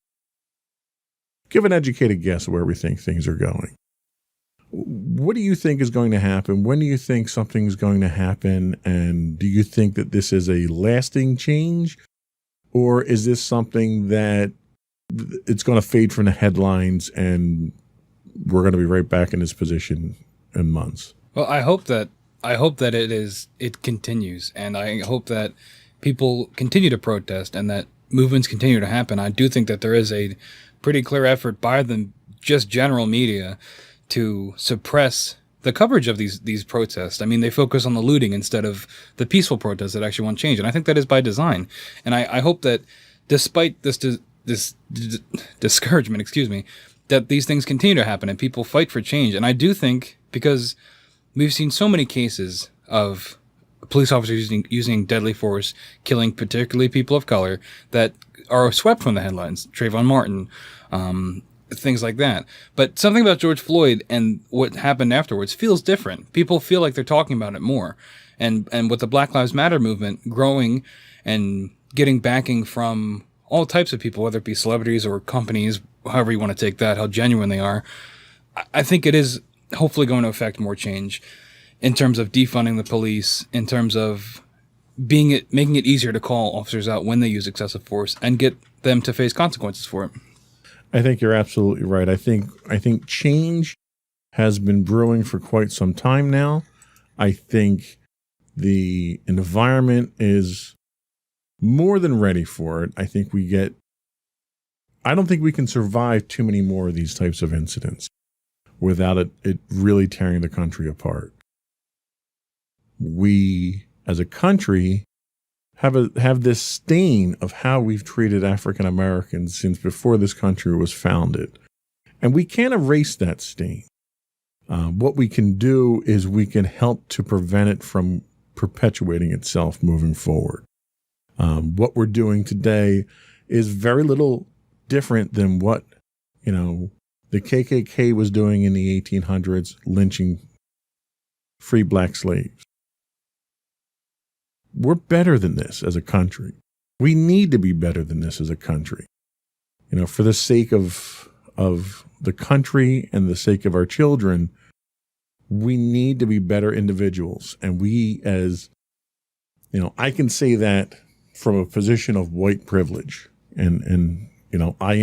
give an educated guess where we think things are going. What do you think is going to happen? When do you think something's going to happen? And do you think that this is a lasting change? Or is this something that it's going to fade from the headlines and we're going to be right back in this position in months? Well, I hope that it continues, and I hope that people continue to protest and that movements continue to happen. I do think that there is a pretty clear effort by the just general media to suppress the coverage of these protests. I mean, they focus on the looting instead of the peaceful protests that actually want change, and I think that is by design. And I hope that despite this discouragement, that these things continue to happen and people fight for change. And I do think, because we've seen so many cases of police officers using deadly force, killing particularly people of color, that are swept from the headlines. Trayvon Martin, things like that. But something about George Floyd and what happened afterwards feels different. People feel like they're talking about it more. And with the Black Lives Matter movement growing and getting backing from all types of people, whether it be celebrities or companies, however you want to take that, how genuine they are, I think it is hopefully going to affect more change in terms of defunding the police, in terms of making it easier to call officers out when they use excessive force and get them to face consequences for it. I think you're absolutely right. I think change has been brewing for quite some time now. I think the environment is more than ready for it. I don't think we can survive too many more of these types of incidents without it really tearing the country apart. We, as a country, have this stain of how we've treated African Americans since before this country was founded. And we can't erase that stain. What we can do is we can help to prevent it from perpetuating itself moving forward. What we're doing today is very little different than what, the KKK was doing in the 1800s, lynching free black slaves. We're better than this as a country. We need to be better than this as a country. For the sake of the country and the sake of our children, we need to be better individuals. And we I can say that from a position of white privilege. And I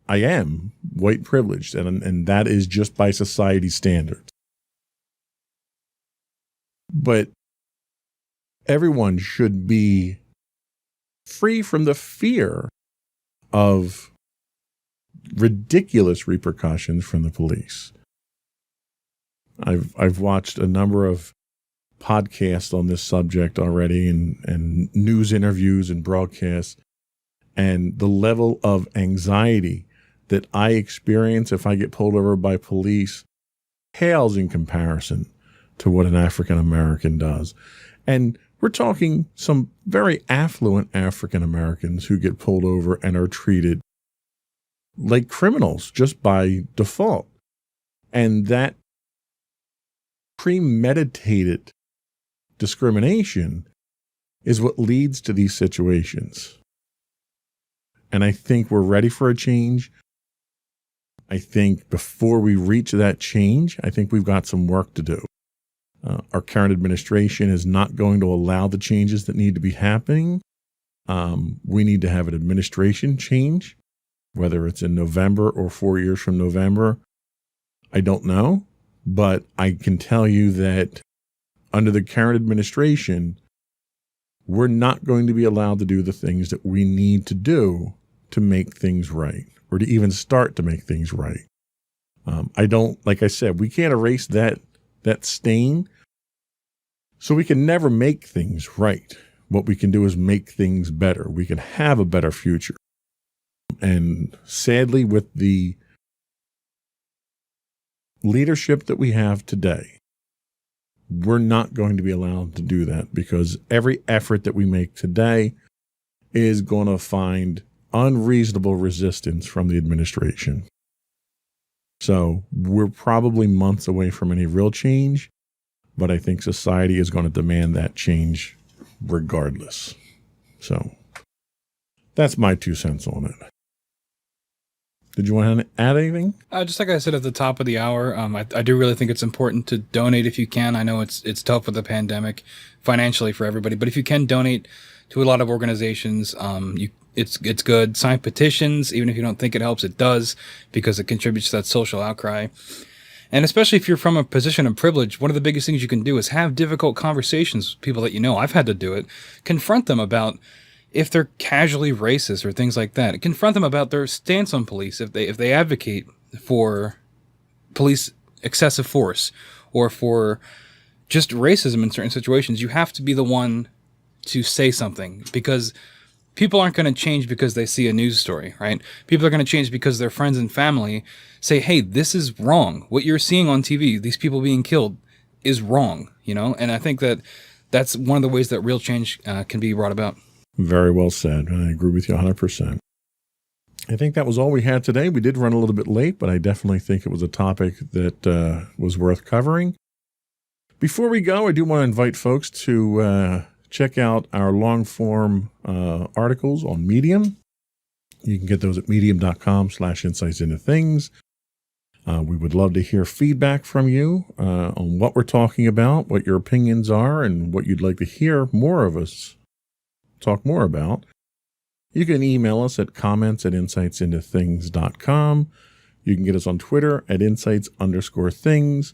am white privileged, and that is just by society's standards. But everyone should be free from the fear of ridiculous repercussions from the police. I've watched a number of podcasts on this subject already and news interviews and broadcasts, and the level of anxiety that I experience if I get pulled over by police pales in comparison to what an African American does. And We're talking some very affluent African Americans who get pulled over and are treated like criminals just by default. And that premeditated discrimination is what leads to these situations. And I think we're ready for a change. I think before we reach that change, I think we've got some work to do. Our current administration is not going to allow the changes that need to be happening. We need to have an administration change, whether it's in November or 4 years from November. I don't know, but I can tell you that under the current administration, we're not going to be allowed to do the things that we need to do to make things right, or to even start to make things right. Like I said, we can't erase that stain, so we can never make things right. What we can do is make things better. We can have a better future. And sadly, with the leadership that we have today, we're not going to be allowed to do that, because every effort that we make today is going to find unreasonable resistance from the administration. So we're probably months away from any real change, but I think society is going to demand that change regardless. So that's my 2 cents on it. Did you want to add anything? Just like I said at the top of the hour, I do really think it's important to donate if you can. I know it's tough with the pandemic financially for everybody, but if you can donate to a lot of organizations, it's good. Sign petitions, even if you don't think it helps, it does, because it contributes to that social outcry. And especially if you're from a position of privilege, one of the biggest things you can do is have difficult conversations with people that you know. I've had to do it. Confront them about if they're casually racist or things like that. Confront them about their stance on police, if they advocate for police excessive force or for just racism in certain situations. You have to be the one to say something, because people aren't going to change because they see a news story, right? People are going to change because their friends and family say, hey, this is wrong. What you're seeing on TV, these people being killed, is wrong, you know? And I think that that's one of the ways that real change can be brought about. Very well said. I agree with you 100%. I think that was all we had today. We did run a little bit late, but I definitely think it was a topic that was worth covering. Before we go, I do want to invite folks to check out our long-form articles on Medium. You can get those at medium.com/insightsintothings. We would love to hear feedback from you on what we're talking about, what your opinions are, and what you'd like to hear more of us talk more about. You can email us at comments@insightsintothings.com. You can get us on Twitter at insights_things.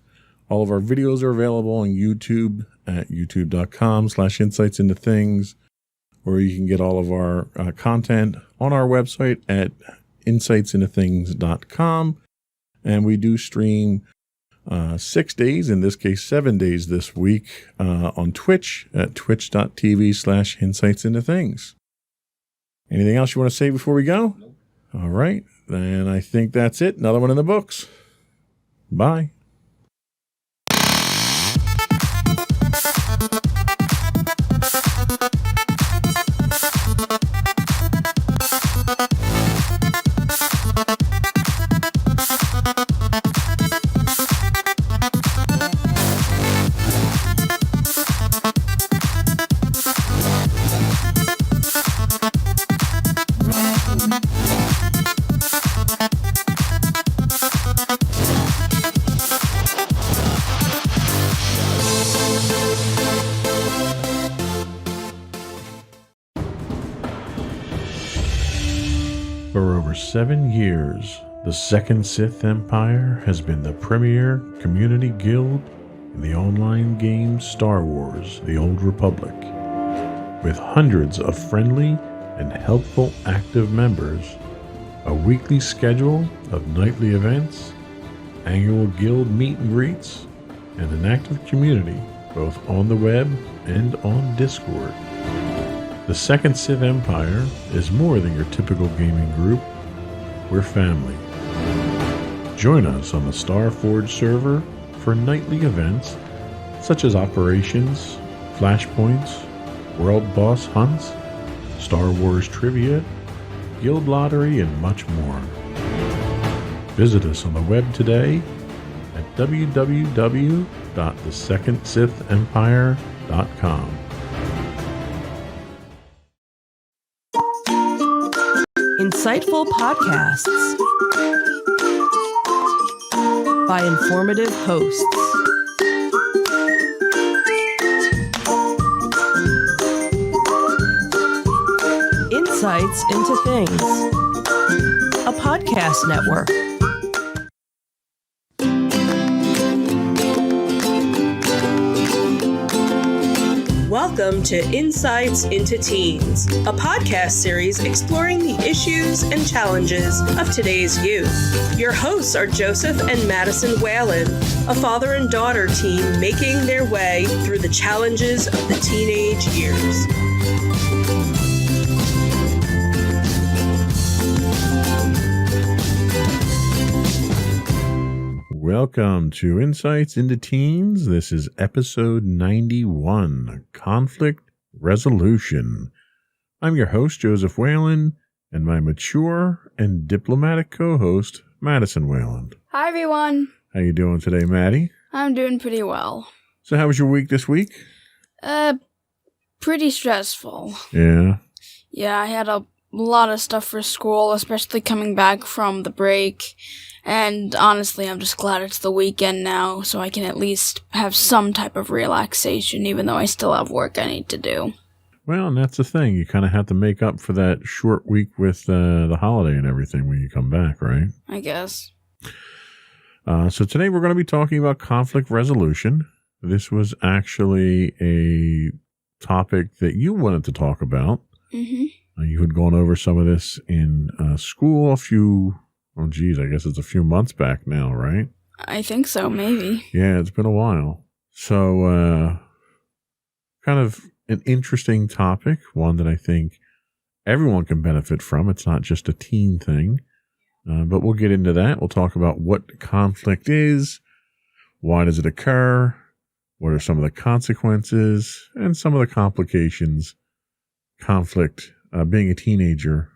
All of our videos are available on YouTube at youtube.com/insightsintothings, or you can get all of our content on our website at insightsintothings.com. And we do stream 6 days, in this case 7 days this week, on Twitch at twitch.tv/insightsintothings. Anything else you want to say before we go? Nope. All right. Then I think that's it. Another one in the books. Bye. For over 7 years, the Second Sith Empire has been the premier community guild in the online game Star Wars: The Old Republic. With hundreds of friendly and helpful active members, a weekly schedule of nightly events, annual guild meet and greets, and an active community both on the web and on Discord. The Second Sith Empire is more than your typical gaming group. We're family. Join us on the Starforge server for nightly events such as operations, flashpoints, world boss hunts, Star Wars trivia, guild lottery, and much more. Visit us on the web today at www.thesecondsithempire.com. Insightful podcasts by informative hosts. Insights into Things, a podcast network. Welcome to Insights into Teens, a podcast series exploring the issues and challenges of today's youth. Your hosts are Joseph and Madison Whalen, a father and daughter team making their way through the challenges of the teenage years. Welcome to Insights into Teens. This is episode 91, Conflict Resolution. I'm your host, Joseph Whalen, and my mature and diplomatic co-host, Madison Whalen. Hi, everyone. How you doing today, Maddie? I'm doing pretty well. So how was your week this week? Pretty stressful. Yeah. Yeah, I had a lot of stuff for school, especially coming back from the break. And honestly, I'm just glad it's the weekend now, so I can at least have some type of relaxation, even though I still have work I need to do. Well, and that's the thing. You kind of have to make up for that short week with the holiday and everything when you come back, right? I guess. So today we're going to be talking about conflict resolution. This was actually a topic that you wanted to talk about. Mm-hmm. You had gone over some of this in school I guess it's a few months back now, right? I think so, maybe. Yeah, it's been a while. So, kind of an interesting topic, one that I think everyone can benefit from. It's not just a teen thing, but we'll get into that. We'll talk about what conflict is, why does it occur, what are some of the consequences, and some of the complications conflict, being a teenager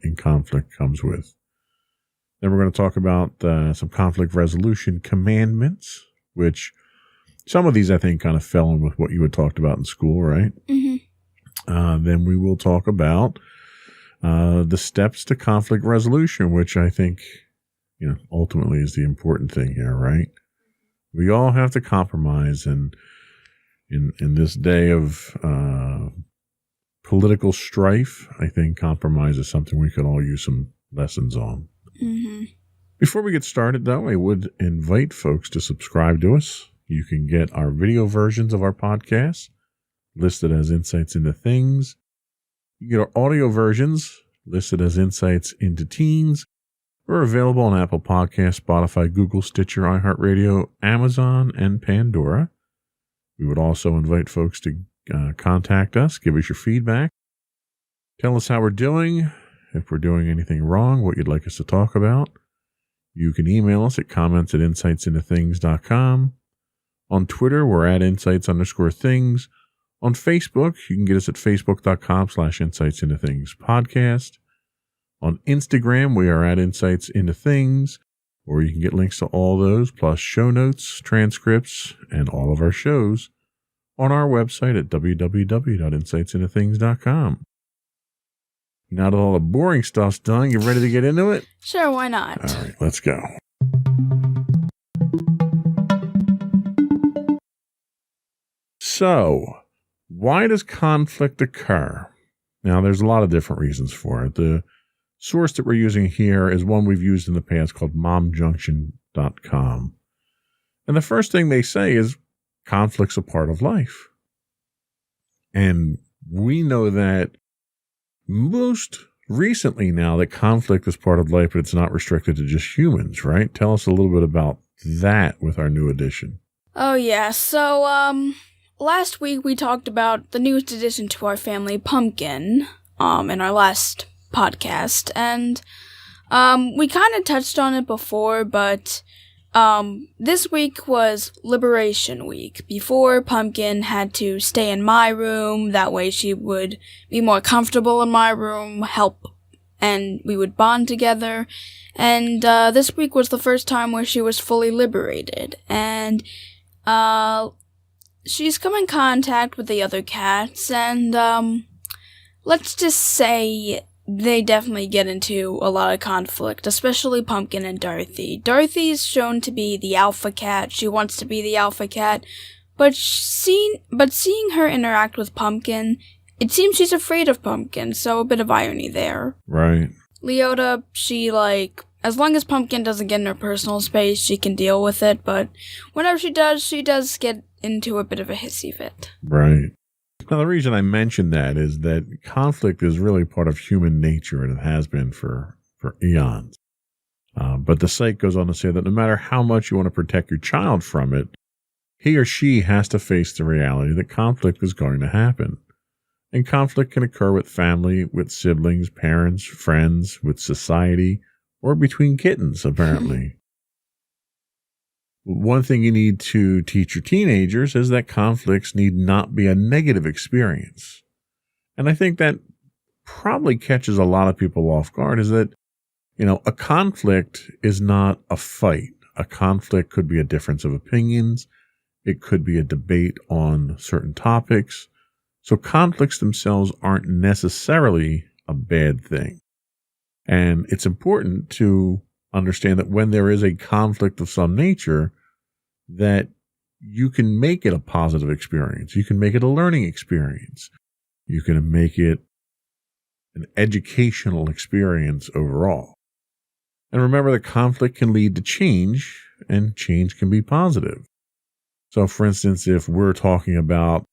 in conflict comes with. Then we're going to talk about some conflict resolution commandments, which some of these I think kind of fell in with what you had talked about in school, right? Mm-hmm. Then we will talk about the steps to conflict resolution, which I think, ultimately is the important thing here, right? We all have to compromise, and in this day of political strife, I think compromise is something we could all use some lessons on. Mm-hmm. Before we get started, though, I would invite folks to subscribe to us. You can get our video versions of our podcasts listed as Insights into Things. You get our audio versions listed as Insights into Teens. We're available on Apple Podcasts, Spotify, Google, Stitcher, iHeartRadio, Amazon, and Pandora. We would also invite folks to contact us, give us your feedback, tell us how we're doing. If we're doing anything wrong, what you'd like us to talk about, you can email us at comments@insightsintothings.com. On Twitter, we're at insights_things. On Facebook, you can get us at facebook.com/insightsintothingspodcast. On Instagram, we are at insightsintothings, or you can get links to all those, plus show notes, transcripts, and all of our shows on our website at www.insightsintothings.com. Now that all the boring stuff's done, you ready to get into it? Sure, why not? All right, let's go. So, why does conflict occur? Now, there's a lot of different reasons for it. The source that we're using here is one we've used in the past called momjunction.com. And the first thing they say is conflict's a part of life. And we know that most recently now that conflict is part of life, but it's not restricted to just humans, right? Tell us a little bit about that with our new edition. Oh, yeah. So, last week we talked about the newest addition to our family, Pumpkin, in our last podcast. And, we kind of touched on it before, but, This week was Liberation Week. Before, Pumpkin had to stay in my room. That way she would be more comfortable in my room, help, and we would bond together. And, this week was the first time where she was fully liberated. And, she's come in contact with the other cats, and, let's just say they definitely get into a lot of conflict, especially Pumpkin and Dorothy. Dorothy's shown to be the alpha cat. She wants to be the alpha cat, but seeing her interact with Pumpkin, it seems she's afraid of Pumpkin, so a bit of irony there. Right. Leota, she, as long as Pumpkin doesn't get in her personal space, she can deal with it, but whenever she does get into a bit of a hissy fit. Right. Now, the reason I mentioned that is that conflict is really part of human nature, and it has been for eons. But the site goes on to say that no matter how much you want to protect your child from it, he or she has to face the reality that conflict is going to happen. And conflict can occur with family, with siblings, parents, friends, with society, or between kittens, apparently. One thing you need to teach your teenagers is that conflicts need not be a negative experience. And I think that probably catches a lot of people off guard is that, a conflict is not a fight. A conflict could be a difference of opinions. It could be a debate on certain topics. So conflicts themselves aren't necessarily a bad thing. And it's important to understand that when there is a conflict of some nature, that you can make it a positive experience. You can make it a learning experience. You can make it an educational experience overall. And remember that conflict can lead to change, and change can be positive. So, for instance, if we're talking about,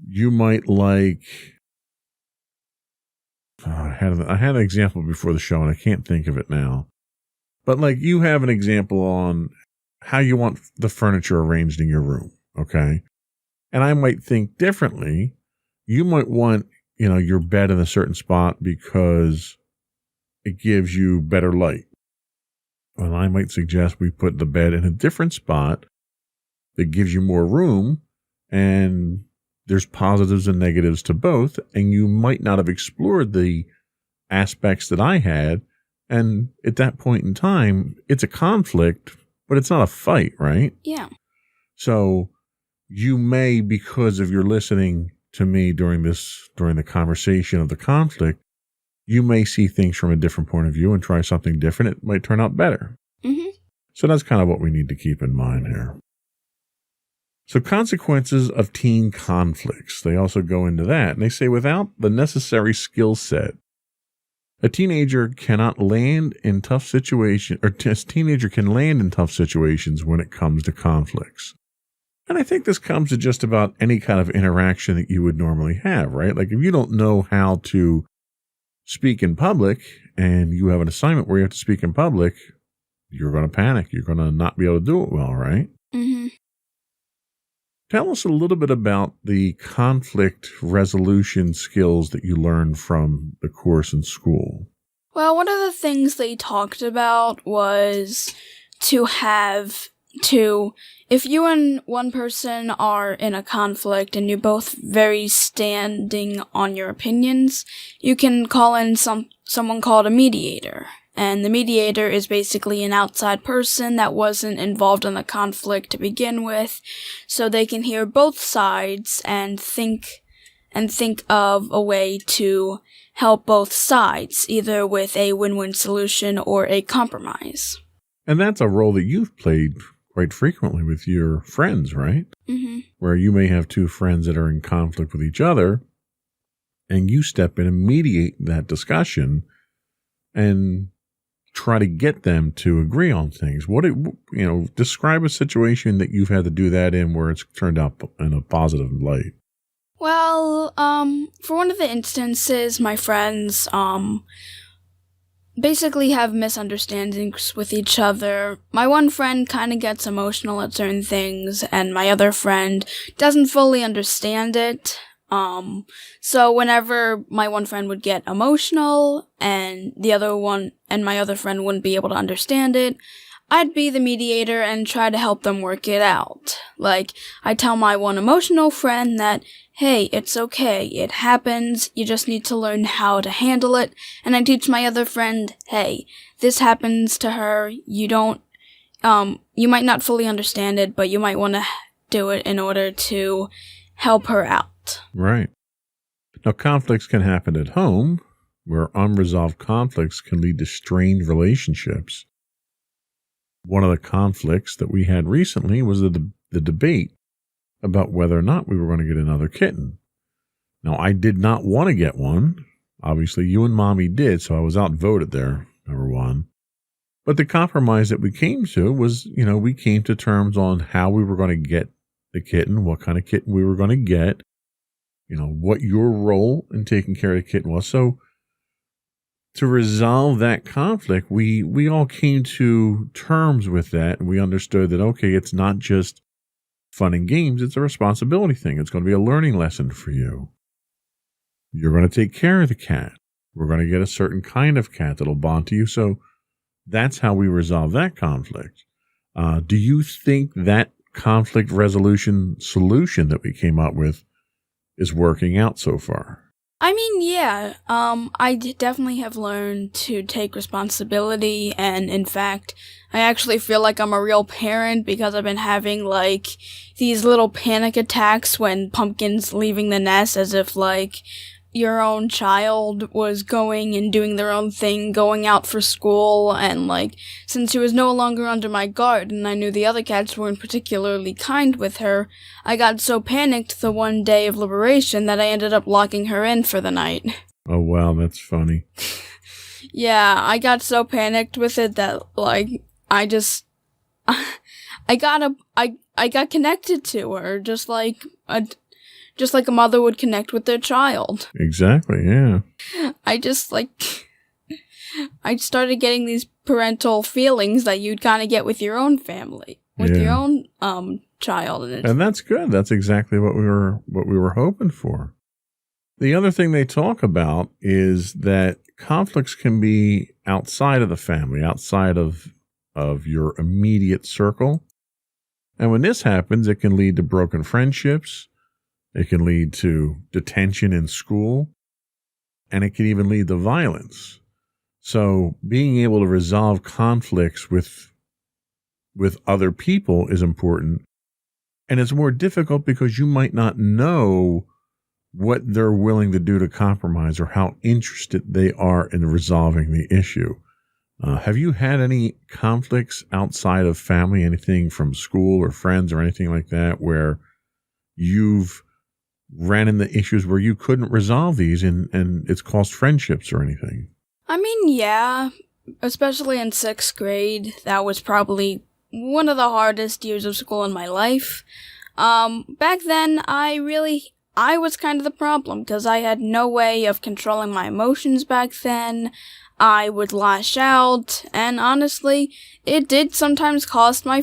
you might like, I had an example before the show and I can't think of it now. But you have an example on how you want the furniture arranged in your room, okay? And I might think differently. You might want, your bed in a certain spot because it gives you better light. And I might suggest we put the bed in a different spot that gives you more room, and there's positives and negatives to both, and you might not have explored the aspects that I had. And at that point in time, it's a conflict, but it's not a fight, right? Yeah. So you may, because of your listening to me during the conversation of the conflict, you may see things from a different point of view and try something different. It might turn out better. Mm-hmm. So that's kind of what we need to keep in mind here. So consequences of teen conflicts. They also go into that. And they say without the necessary skill set, a teenager cannot land in tough situations, or a teenager can land in tough situations when it comes to conflicts. And I think this comes to just about any kind of interaction that you would normally have, right? If you don't know how to speak in public and you have an assignment where you have to speak in public, you're going to panic. You're going to not be able to do it well, right? Mm-hmm. Tell us a little bit about the conflict resolution skills that you learned from the course in school. Well, one of the things they talked about was if you and one person are in a conflict and you're both very standing on your opinions, you can call in someone called a mediator. And the mediator is basically an outside person that wasn't involved in the conflict to begin with, so they can hear both sides and think of a way to help both sides, either with a win-win solution or a compromise. And that's a role that you've played quite frequently with your friends, right? Mm-hmm. Where you may have two friends that are in conflict with each other, and you step in and mediate that discussion and try to get them to agree on things. Describe a situation that you've had to do that in where it's turned out in a positive light. Well, for one of the instances, my friends, basically have misunderstandings with each other. My one friend kind of gets emotional at certain things, and my other friend doesn't fully understand it. So whenever my one friend would get emotional and my other friend wouldn't be able to understand it, I'd be the mediator and try to help them work it out. Like, I tell my one emotional friend that, hey, it's okay, it happens, you just need to learn how to handle it. And I teach my other friend, hey, this happens to her, you might not fully understand it, but you might want to do it in order to help her out. Right. Now, conflicts can happen at home, where unresolved conflicts can lead to strained relationships. One of the conflicts that we had recently was the debate about whether or not we were going to get another kitten. Now, I did not want to get one. Obviously, you and Mommy did, so I was outvoted there, number one. But the compromise that we came to was, we came to terms on how we were going to get the kitten, what kind of kitten we were going to get, what your role in taking care of the kitten was. So to resolve that conflict, we all came to terms with that, and we understood that, okay, it's not just fun and games, it's a responsibility thing. It's going to be a learning lesson for you. You're going to take care of the cat. We're going to get a certain kind of cat that'll bond to you. So that's how we resolve that conflict. Do you think that conflict resolution solution that we came up with is working out so far? I mean, yeah, I definitely have learned to take responsibility, and in fact, I actually feel like I'm a real parent because I've been having, these little panic attacks when Pumpkin's leaving the nest, as if, your own child was going and doing their own thing, going out for school, and, since she was no longer under my guard, and I knew the other cats weren't particularly kind with her, I got so panicked the one day of liberation that I ended up locking her in for the night. Oh, wow, that's funny. Yeah, I got so panicked with it that, I got connected to her, just like a mother would connect with their child. Exactly, yeah. I started getting these parental feelings that you'd kind of get with your own family, with your own child. And that's good. That's exactly what we were hoping for. The other thing they talk about is that conflicts can be outside of the family, outside of your immediate circle. And when this happens, it can lead to broken friendships. It can lead to detention in school, and it can even lead to violence. So being able to resolve conflicts with other people is important. And it's more difficult because you might not know what they're willing to do to compromise or how interested they are in resolving the issue. Have you had any conflicts outside of family, anything from school or friends or anything like that, where you've ran into issues where you couldn't resolve these and it's caused friendships or anything? I mean, yeah, especially in 6th grade. That was probably one of the hardest years of school in my life. Back then, I was kind of the problem because I had no way of controlling my emotions back then. I would lash out, and honestly, it did sometimes cost my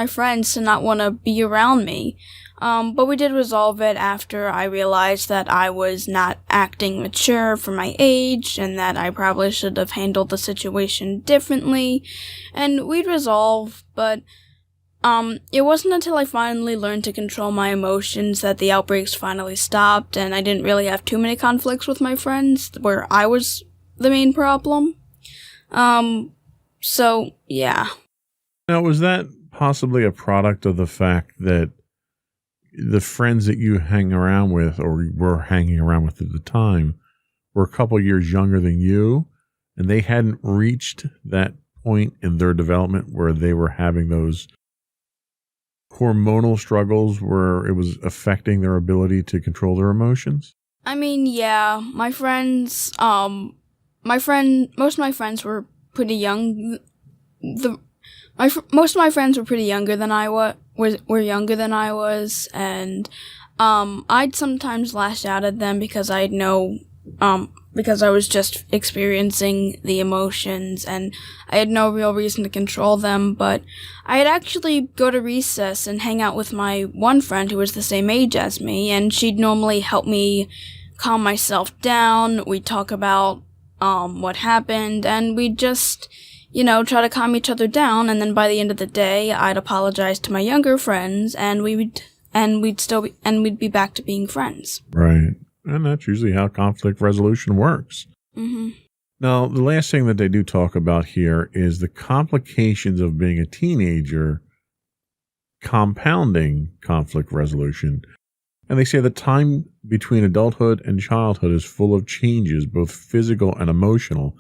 friends to not want to be around me. But we did resolve it after I realized that I was not acting mature for my age and that I probably should have handled the situation differently. And we'd resolve, but it wasn't until I finally learned to control my emotions that the outbreaks finally stopped, and I didn't really have too many conflicts with my friends where I was the main problem. So, yeah. Now, was that possibly a product of the fact that the friends that you hang around with or were hanging around with at the time were a couple years younger than you, and they hadn't reached that point in their development where they were having those hormonal struggles where it was affecting their ability to control their emotions? I mean, yeah, my friends, most of my friends were pretty young. Most of my friends were pretty younger than I were younger than I was, and I'd sometimes lash out at them because I had no because I was just experiencing the emotions and I had no real reason to control them. But I'd actually go to recess and hang out with my one friend who was the same age as me, and she'd normally help me calm myself down. We'd talk about what happened, and we'd just, try to calm each other down. And then by the end of the day, I'd apologize to my younger friends, and we'd be back to being friends. Right. And that's usually how conflict resolution works. Mm-hmm. Now, the last thing that they do talk about here is the complications of being a teenager compounding conflict resolution. And they say the time between adulthood and childhood is full of changes, both physical and emotional.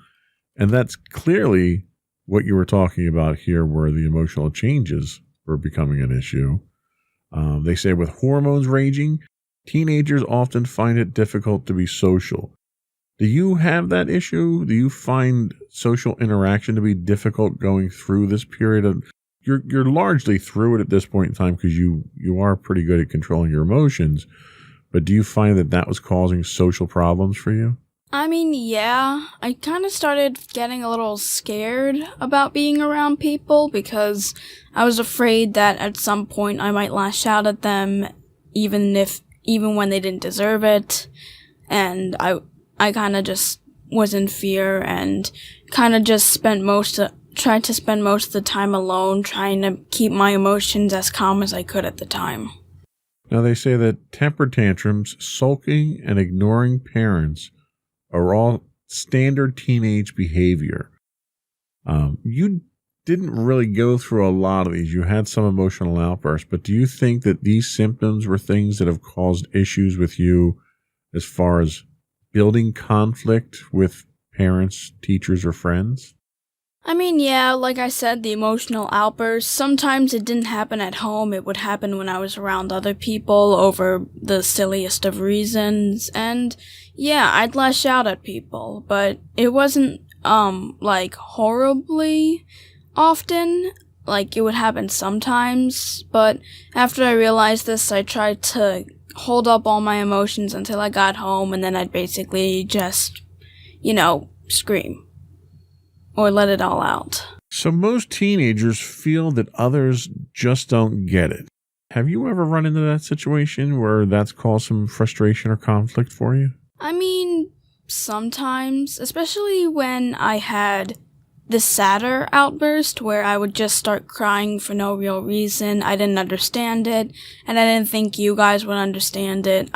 And that's clearly what you were talking about here, where the emotional changes were becoming an issue. They say with hormones raging, teenagers often find it difficult to be social. Do you have that issue? Do you find social interaction to be difficult going through this period of... You're largely through it at this point in time because you are pretty good at controlling your emotions, but do you find that was causing social problems for you? I mean, yeah. I kind of started getting a little scared about being around people because I was afraid that at some point I might lash out at them even when they didn't deserve it. And I kind of just was in fear and kind of just tried to spend most of the time alone, trying to keep my emotions as calm as I could at the time. Now, they say that temper tantrums, sulking, and ignoring parents are all standard teenage behavior. You didn't really go through a lot of these. You had some emotional outbursts, but do you think that these symptoms were things that have caused issues with you as far as building conflict with parents, teachers, or friends? I mean, yeah, like I said, the emotional outbursts, sometimes it didn't happen at home. It would happen when I was around other people over the silliest of reasons. And yeah, I'd lash out at people, but it wasn't, horribly often. Like, it would happen sometimes. But after I realized this, I tried to hold up all my emotions until I got home, and then I'd basically just, scream. Or let it all out. So most teenagers feel that others just don't get it. Have you ever run into that situation where that's caused some frustration or conflict for you? I mean, sometimes, especially when I had the sadder outburst where I would just start crying for no real reason. I didn't understand it, and I didn't think you guys would understand it.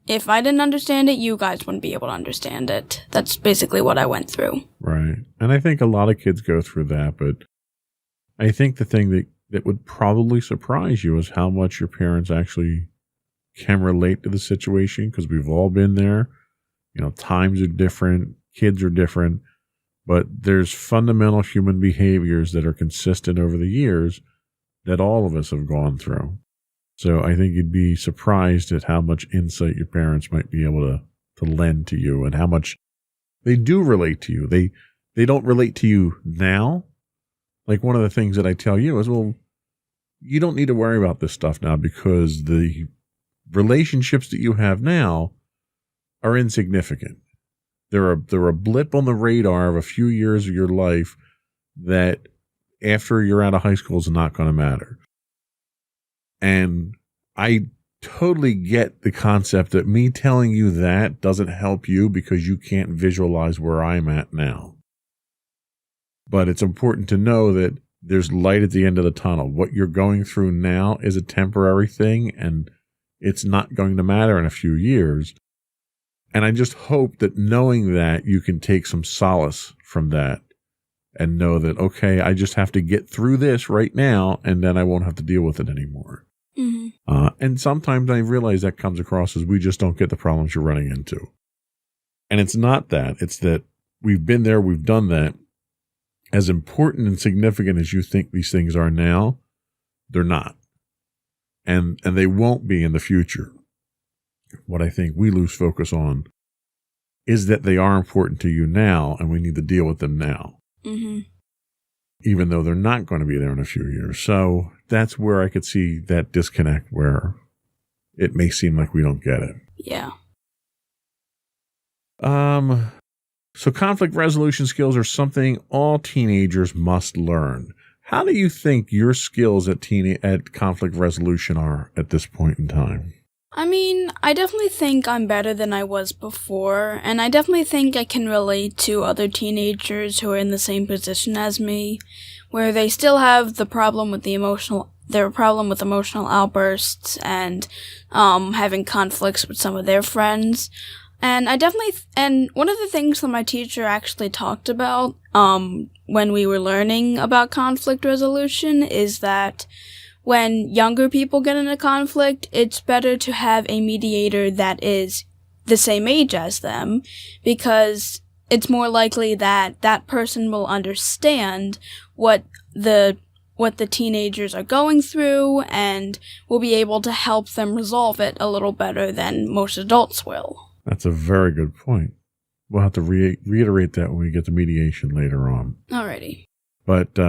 If I didn't understand it, you guys wouldn't be able to understand it. That's basically what I went through. Right. And I think a lot of kids go through that, but I think the thing that would probably surprise you is how much your parents actually can relate to the situation, because we've all been there. Times are different, kids are different, but there's fundamental human behaviors that are consistent over the years that all of us have gone through. So I think you'd be surprised at how much insight your parents might be able to lend to you and how much they do relate to you. They don't relate to you now. Like, one of the things that I tell you is, well, you don't need to worry about this stuff now because the relationships that you have now are insignificant. They're a blip on the radar of a few years of your life that after you're out of high school is not going to matter. And I totally get the concept that me telling you that doesn't help you because you can't visualize where I'm at now. But it's important to know that there's light at the end of the tunnel. What you're going through now is a temporary thing, and it's not going to matter in a few years. And I just hope that knowing that you can take some solace from that and know that, okay, I just have to get through this right now, and then I won't have to deal with it anymore. Mm-hmm. And sometimes I realize that comes across as we just don't get the problems you're running into. And it's not that. It's that we've been there, we've done that. As important and significant as you think these things are now, they're not. And they won't be in the future. What I think we lose focus on is that they are important to you now, and we need to deal with them now. Mm-hmm. Even though they're not going to be there in a few years. So that's where I could see that disconnect where it may seem like we don't get it. Yeah. So conflict resolution skills are something all teenagers must learn. How do you think your skills at conflict resolution are at this point in time? I mean, I definitely think I'm better than I was before, and I definitely think I can relate to other teenagers who are in the same position as me, where they still have the problem with their problem with emotional outbursts and having conflicts with some of their friends. And and one of the things that my teacher actually talked about when we were learning about conflict resolution is that when younger people get in a conflict, it's better to have a mediator that is the same age as them, because it's more likely that that person will understand what the teenagers are going through and will be able to help them resolve it a little better than most adults will. That's a very good point. We'll have to reiterate that when we get to mediation later on. Alrighty. But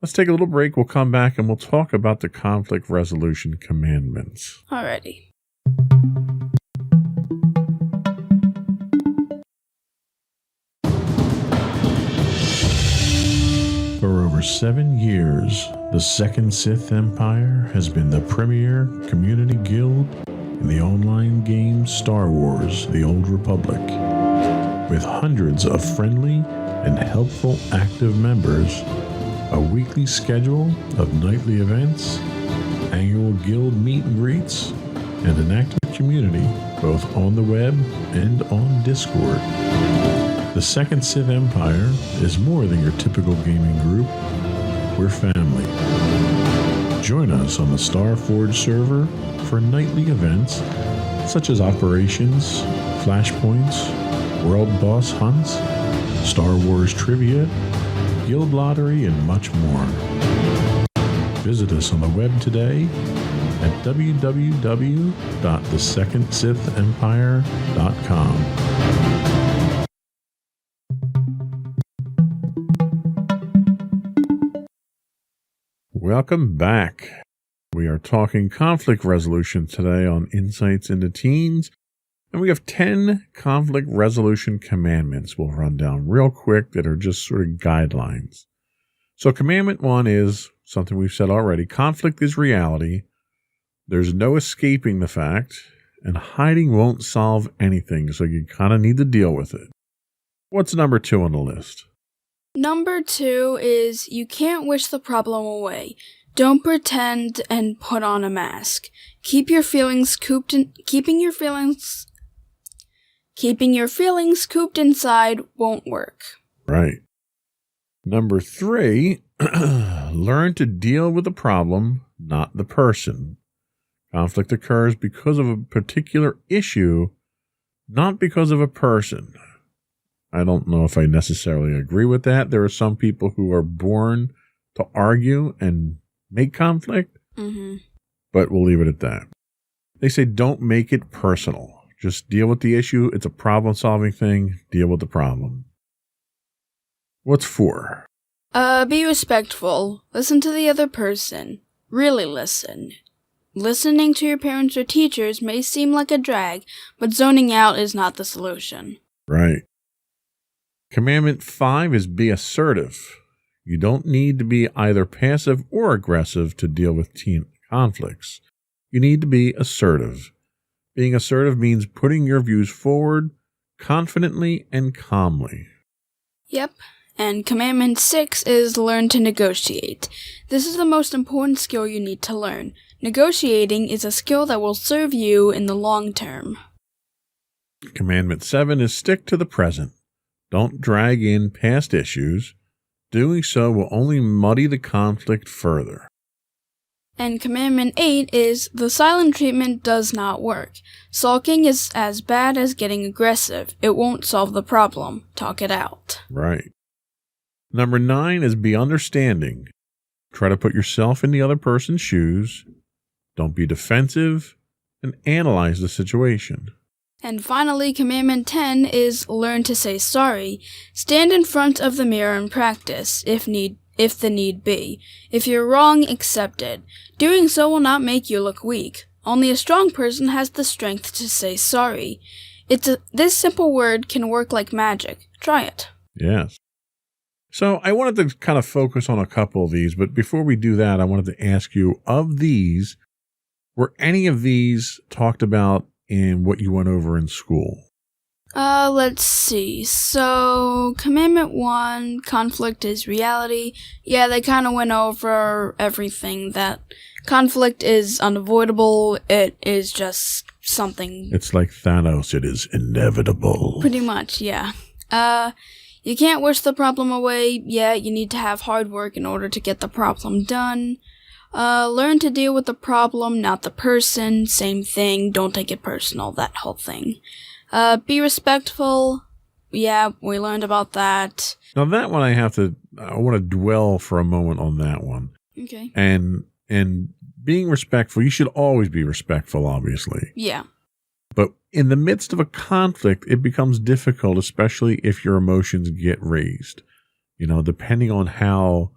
let's take a little break. We'll come back and we'll talk about the conflict resolution commandments. Alrighty. For over 7 years, the Second Sith Empire has been the premier community guild in the online game Star Wars: The Old Republic. With hundreds of friendly and helpful active members, a weekly schedule of nightly events, annual guild meet and greets, and an active community both on the web and on Discord. The Second Sith Empire is more than your typical gaming group. We're family. Join us on the Starforge server for nightly events such as operations, flashpoints, world boss hunts, Star Wars trivia, guild lottery, and much more. Visit us on the web today at www.thesecondsithempire.com. Welcome back. We are talking conflict resolution today on Insights into Teens, and we have 10 conflict resolution commandments we'll run down real quick that are just sort of guidelines. So commandment 1 is something we've said already. Conflict is reality. There's no escaping the fact, and hiding won't solve anything, so you kind of need to deal with it. What's number 2 on the list? Number 2 is you can't wish the problem away. Don't pretend and put on a mask. Keeping your feelings cooped inside won't work. Right. Number 3, learn to deal with the problem, not the person. Conflict occurs because of a particular issue, not because of a person. I don't know if I necessarily agree with that. There are some people who are born to argue and make conflict, but we'll leave it at that. They say don't make it personal. Just deal with the issue. It's a problem-solving thing. Deal with the problem. What's 4? Be respectful. Listen to the other person. Really listen. Listening to your parents or teachers may seem like a drag, but zoning out is not the solution. Right. Commandment 5 is be assertive. You don't need to be either passive or aggressive to deal with teen conflicts. You need to be assertive. Being assertive means putting your views forward confidently and calmly. Yep. And commandment 6 is learn to negotiate. This is the most important skill you need to learn. Negotiating is a skill that will serve you in the long term. Commandment 7 is stick to the present. Don't drag in past issues. Doing so will only muddy the conflict further. And commandment 8 is the silent treatment does not work. Sulking is as bad as getting aggressive. It won't solve the problem. Talk it out. Right. Number 9 is be understanding. Try to put yourself in the other person's shoes. Don't be defensive, and analyze the situation. And finally, commandment 10 is learn to say sorry. Stand in front of the mirror and practice, if the need be. If you're wrong, accept it. Doing so will not make you look weak. Only a strong person has the strength to say sorry. This simple word can work like magic. Try it. Yes. So I wanted to kind of focus on a couple of these, but before we do that, I wanted to ask you, of these, were any of these talked about in what you went over in school? Let's see. So, Commandment 1, conflict is reality. Yeah, they kind of went over everything, that conflict is unavoidable. It is just something. It's like Thanos. It is inevitable. Pretty much, yeah. You can't wish the problem away. Yeah, you need to have hard work in order to get the problem done. Learn to deal with the problem, not the person. Same thing. Don't take it personal. That whole thing. Be respectful. Yeah, we learned about that. Now that one I want to dwell for a moment on that one. Okay. And being respectful, you should always be respectful, obviously. Yeah. But in the midst of a conflict, it becomes difficult, especially if your emotions get raised. You know, depending on how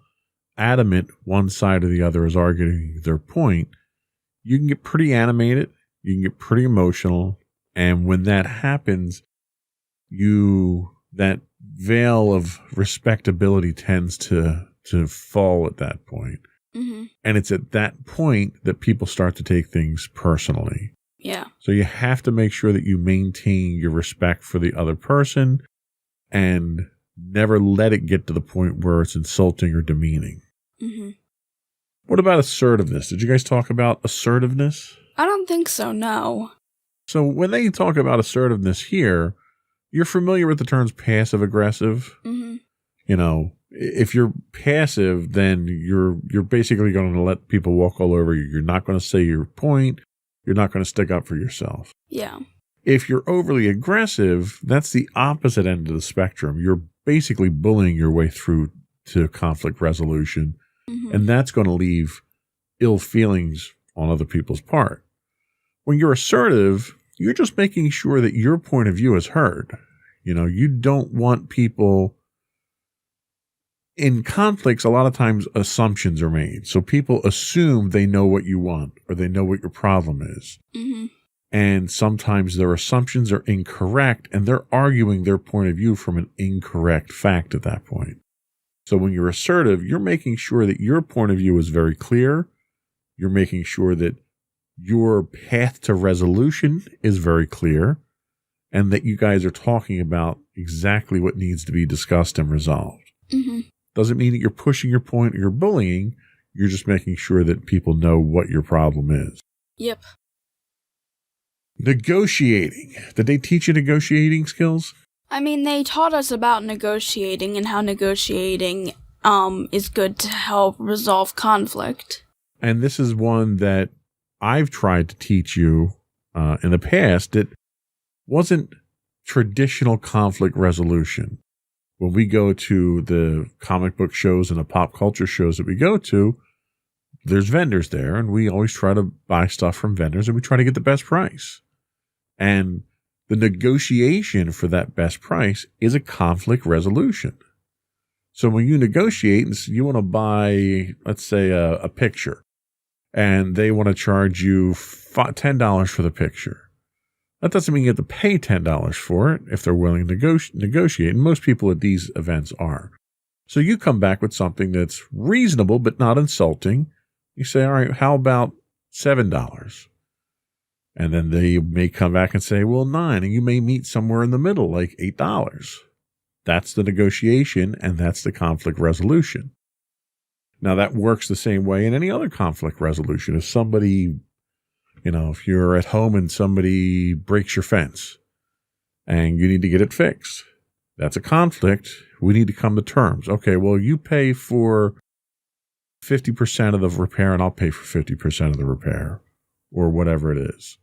adamant one side or the other is arguing their point, you can get pretty animated, you can get pretty emotional. And when that happens, that veil of respectability tends to fall at that point. Mm-hmm. And it's at that point that people start to take things personally. Yeah. So you have to make sure that you maintain your respect for the other person and never let it get to the point where it's insulting or demeaning. Mm-hmm. What about assertiveness? Did you guys talk about assertiveness? I don't think so, no. So when they talk about assertiveness here, you're familiar with the terms passive-aggressive? Mm-hmm. You know, if you're passive, then you're basically going to let people walk all over you. You're not going to say your point. You're not going to stick up for yourself. Yeah. If you're overly aggressive, that's the opposite end of the spectrum. You're basically bullying your way through to conflict resolution, Mm-hmm. and that's going to leave ill feelings on other people's part. When you're assertive, you're just making sure that your point of view is heard. You know, you don't want people in conflicts. A lot of times assumptions are made. So people assume they know what you want or they know what your problem is. Mm-hmm. And sometimes their assumptions are incorrect and they're arguing their point of view from an incorrect fact at that point. So when you're assertive, you're making sure that your point of view is very clear. You're making sure that your path to resolution is very clear and that you guys are talking about exactly what needs to be discussed and resolved. Mm-hmm. Doesn't mean that you're pushing your point or you're bullying. You're just making sure that people know what your problem is. Yep. Negotiating. Did they teach you negotiating skills? I mean, they taught us about negotiating and how negotiating is good to help resolve conflict. And this is one that I've tried to teach you in the past. It wasn't traditional conflict resolution. When we go to the comic book shows and the pop culture shows that we go to, there's vendors there, and we always try to buy stuff from vendors, and we try to get the best price. And the negotiation for that best price is a conflict resolution. So when you negotiate and you want to buy, let's say, a picture, and they want to charge you $10 for the picture. That doesn't mean you have to pay $10 for it if they're willing to negotiate. And most people at these events are. So you come back with something that's reasonable but not insulting. You say, all right, how about $7? And then they may come back and say, well, $9. And you may meet somewhere in the middle, like $8. That's the negotiation, and that's the conflict resolution. Now, that works the same way in any other conflict resolution. If somebody, if you're at home and somebody breaks your fence and you need to get it fixed, that's a conflict. We need to come to terms. Okay, well, you pay for 50% of the repair and I'll pay for 50% of the repair or whatever it is.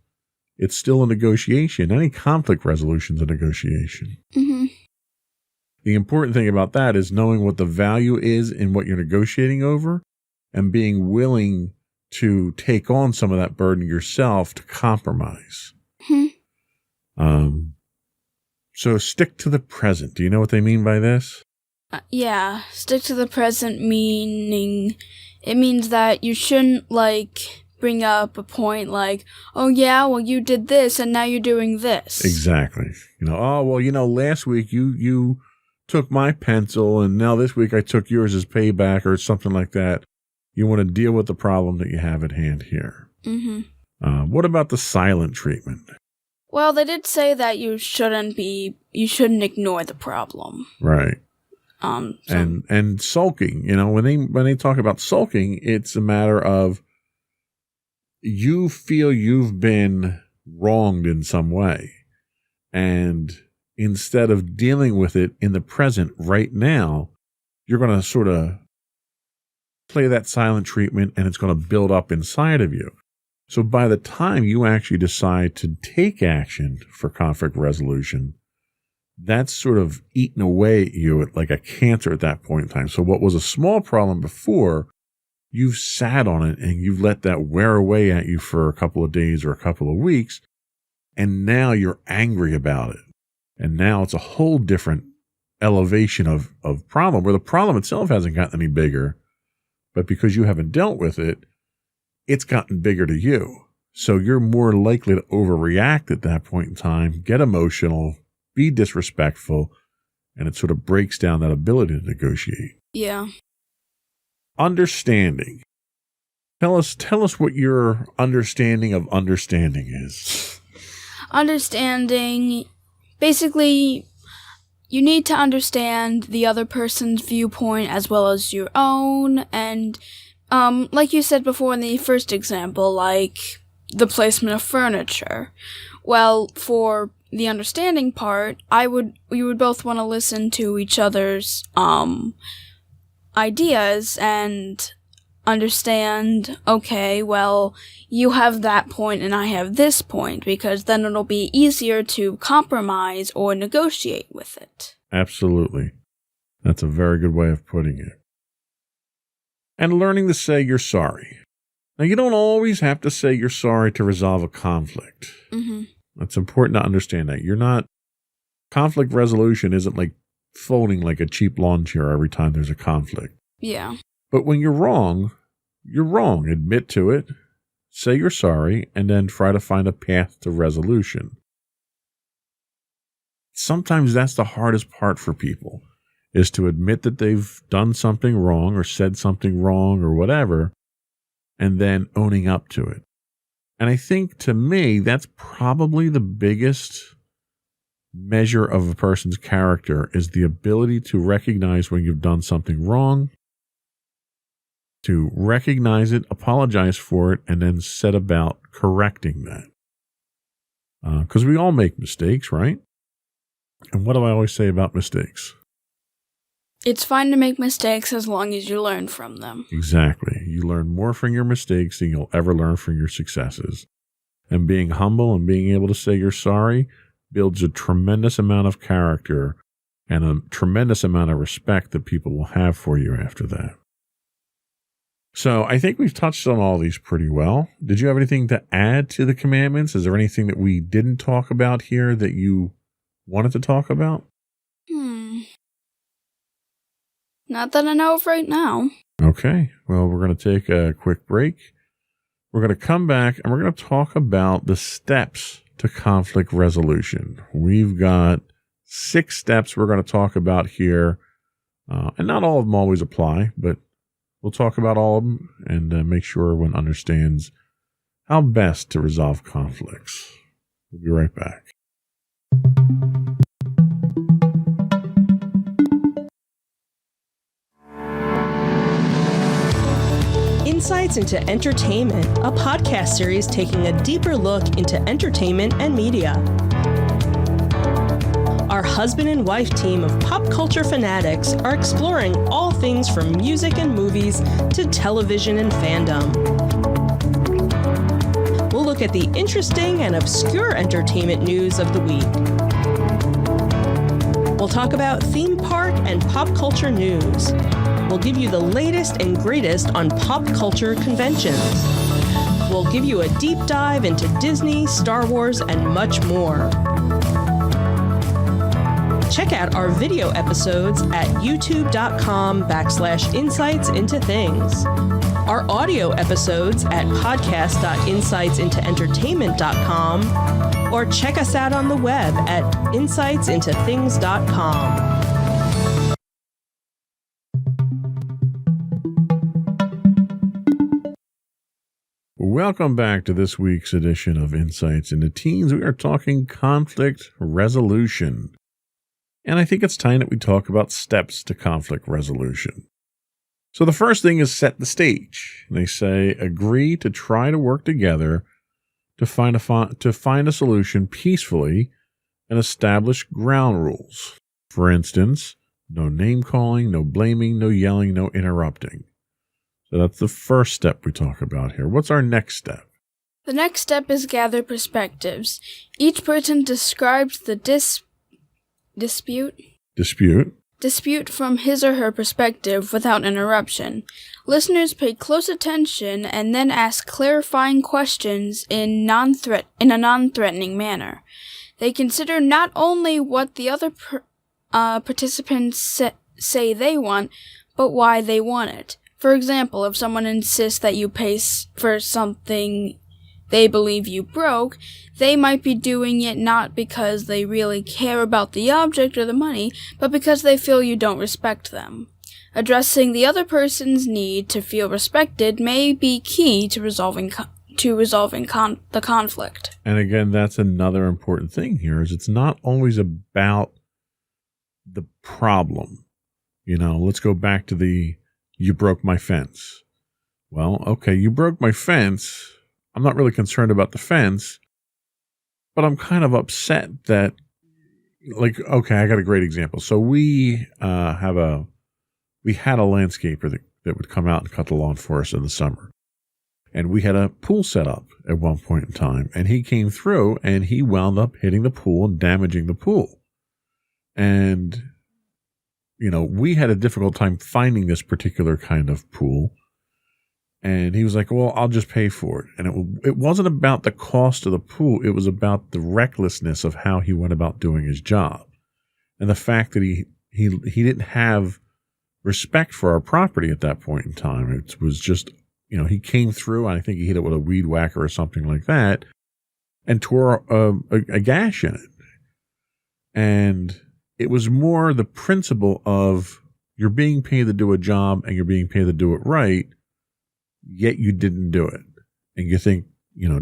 It's still a negotiation. Any conflict resolution is a negotiation. Mm-hmm. The important thing about that is knowing what the value is in what you're negotiating over and being willing to take on some of that burden yourself to compromise. Mm-hmm. So stick to the present. Do you know what they mean by this? Yeah, stick to the present meaning it means that you shouldn't, bring up a point like, oh yeah, well you did this and now you're doing this. Exactly. Oh, well, last week you took my pencil and now this week I took yours as payback or something like that. You want to deal with the problem that you have at hand here. Mm-hmm. What about the silent treatment? Well, they did say that you shouldn't ignore the problem. Right. And sulking, when they talk about sulking, it's a matter of you feel you've been wronged in some way. And instead of dealing with it in the present right now, you're going to sort of play that silent treatment and it's going to build up inside of you. So by the time you actually decide to take action for conflict resolution, that's sort of eaten away at you like a cancer at that point in time. So what was a small problem before, you've sat on it and you've let that wear away at you for a couple of days or a couple of weeks. And now you're angry about it. And now it's a whole different elevation of problem where the problem itself hasn't gotten any bigger, but because you haven't dealt with it, it's gotten bigger to you. So you're more likely to overreact at that point in time, get emotional, be disrespectful, and it sort of breaks down that ability to negotiate. Yeah. Understanding. Tell us what your understanding of understanding is. Understanding, basically, you need to understand the other person's viewpoint as well as your own, and like you said before in the first example, like the placement of furniture. Well, for the understanding part, we would both want to listen to each other's ideas and understand, okay, well, you have that point and I have this point, because then it'll be easier to compromise or negotiate with it. Absolutely. That's a very good way of putting it. And learning to say you're sorry. Now, you don't always have to say you're sorry to resolve a conflict. Mm-hmm. It's important to understand that. Conflict resolution isn't like folding like a cheap lawn chair every time there's a conflict. Yeah. But when you're wrong, you're wrong. Admit to it, say you're sorry, and then try to find a path to resolution. Sometimes that's the hardest part for people, is to admit that they've done something wrong or said something wrong or whatever, and then owning up to it. And I think, to me, that's probably the biggest measure of a person's character, is the ability to recognize when you've done something wrong, to recognize it, apologize for it, and then set about correcting that. Because we all make mistakes, right? And what do I always say about mistakes? It's fine to make mistakes as long as you learn from them. Exactly. You learn more from your mistakes than you'll ever learn from your successes. And being humble and being able to say you're sorry builds a tremendous amount of character and a tremendous amount of respect that people will have for you after that. So I think we've touched on all these pretty well. Did you have anything to add to the commandments? Is there anything that we didn't talk about here that you wanted to talk about? Not that I know of right now. Okay. Well, we're going to take a quick break. We're going to come back and we're going to talk about the steps to conflict resolution. We've got 6 steps we're going to talk about here. And not all of them always apply, but we'll talk about all of them and make sure everyone understands how best to resolve conflicts. We'll be right back. Insights into Entertainment, a podcast series taking a deeper look into entertainment and media. Our husband and wife team of pop culture fanatics are exploring all things from music and movies to television and fandom. We'll look at the interesting and obscure entertainment news of the week. We'll talk about theme park and pop culture news. We'll give you the latest and greatest on pop culture conventions. We'll give you a deep dive into Disney, Star Wars, and much more. Check out our video episodes at youtube.com/insightsintothings. Our audio episodes at podcast.insightsintoentertainment.com, or check us out on the web at insightsintothings.com. Welcome back to this week's edition of Insights into Teens. We are talking conflict resolution. And I think it's time that we talk about steps to conflict resolution. So the first thing is set the stage. They say agree to try to work together to find a solution peacefully and establish ground rules. For instance, no name calling, no blaming, no yelling, no interrupting. So that's the first step we talk about here. What's our next step? The next step is gather perspectives. Each person describes the dispute from his or her perspective without interruption. Listeners pay close attention and then ask clarifying questions in a non-threatening manner. They consider not only what the other participants say they want, but why they want it. For example, if someone insists that you pay for something they believe you broke, they might be doing it not because they really care about the object or the money, but because they feel you don't respect them. Addressing the other person's need to feel respected may be key to resolving the conflict. And again, that's another important thing here, is it's not always about the problem. Let's go back to you broke my fence. Well, okay, you broke my fence. I'm not really concerned about the fence, but I'm kind of upset that, okay, I got a great example. So we had a landscaper that would come out and cut the lawn for us in the summer. And we had a pool set up at one point in time, and he came through and he wound up hitting the pool and damaging the pool. And we had a difficult time finding this particular kind of pool. And he was like, well, I'll just pay for it. And it wasn't about the cost of the pool. It was about the recklessness of how he went about doing his job. And the fact that he didn't have respect for our property at that point in time. It was just, he came through, and I think he hit it with a weed whacker or something like that, and tore a gash in it. And it was more the principle of you're being paid to do a job and you're being paid to do it right, yet you didn't do it. And you think,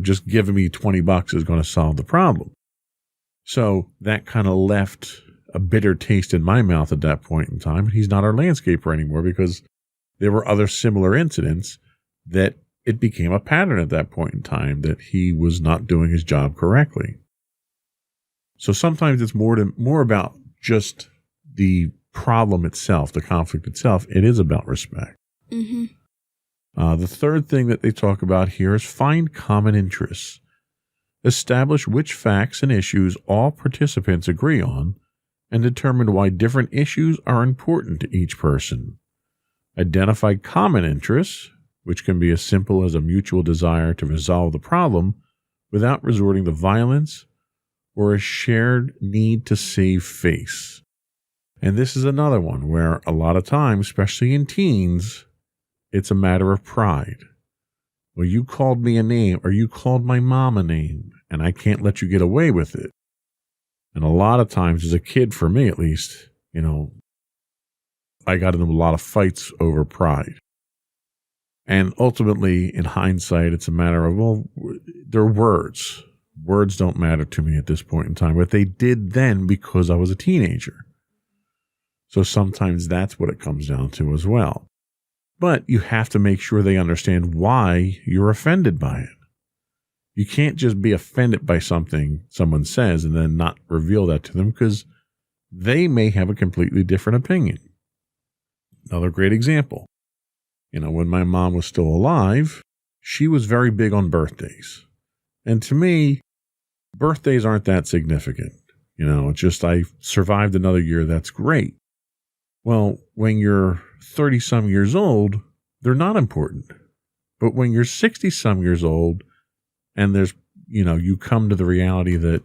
just giving me $20 is going to solve the problem. So that kind of left a bitter taste in my mouth at that point in time. He's not our landscaper anymore because there were other similar incidents that it became a pattern at that point in time that he was not doing his job correctly. So sometimes it's more about just the problem itself, the conflict itself. It is about respect. Mm-hmm. The third thing that they talk about here is find common interests. Establish which facts and issues all participants agree on and determine why different issues are important to each person. Identify common interests, which can be as simple as a mutual desire to resolve the problem without resorting to violence, or a shared need to save face. And this is another one where a lot of times, especially in teens, it's a matter of pride. Well, you called me a name, or you called my mom a name, and I can't let you get away with it. And a lot of times, as a kid, for me at least, I got into a lot of fights over pride. And ultimately, in hindsight, it's a matter of, well, they're words. Words don't matter to me at this point in time, but they did then because I was a teenager. So sometimes that's what it comes down to as well. But you have to make sure they understand why you're offended by it. You can't just be offended by something someone says and then not reveal that to them, because they may have a completely different opinion. Another great example. When my mom was still alive, she was very big on birthdays. And to me, birthdays aren't that significant. It's just I survived another year. That's great. Well, when you're 30-some years old, they're not important. But when you're 60-some years old and there's, you come to the reality that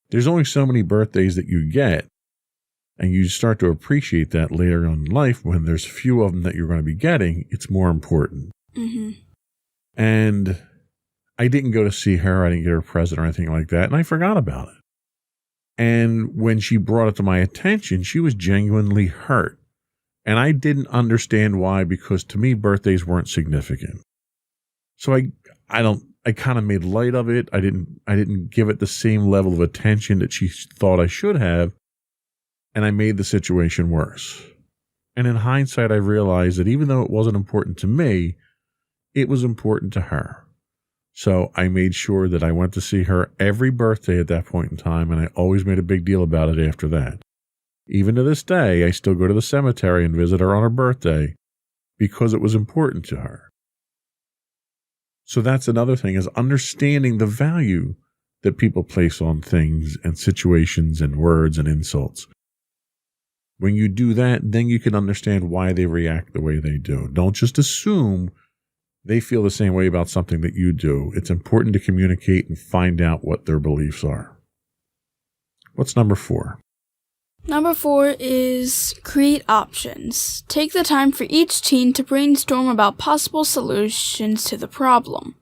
there's only so many birthdays that you get, And you start to appreciate that later on in life when there's few of them that you're going to be getting, it's more important. Mm-hmm. And I didn't go to see her. I didn't get her a present or anything like that. And I forgot about it. And when she brought it to my attention, she was genuinely hurt. And I didn't understand why, because to me, birthdays weren't significant. So I kind of made light of it. I didn't give it the same level of attention that she thought I should have. And I made the situation worse. And in hindsight, I realized that even though it wasn't important to me, it was important to her. So I made sure that I went to see her every birthday at that point in time, and I always made a big deal about it after that. Even to this day, I still go to the cemetery and visit her on her birthday because it was important to her. So that's another thing, is understanding the value that people place on things and situations and words and insults. When you do that, then you can understand why they react the way they do. Don't just assume they feel the same way about something that you do. It's important to communicate and find out what their beliefs are. What's number 4? Number 4 is create options. Take the time for each teen to brainstorm about possible solutions to the problem.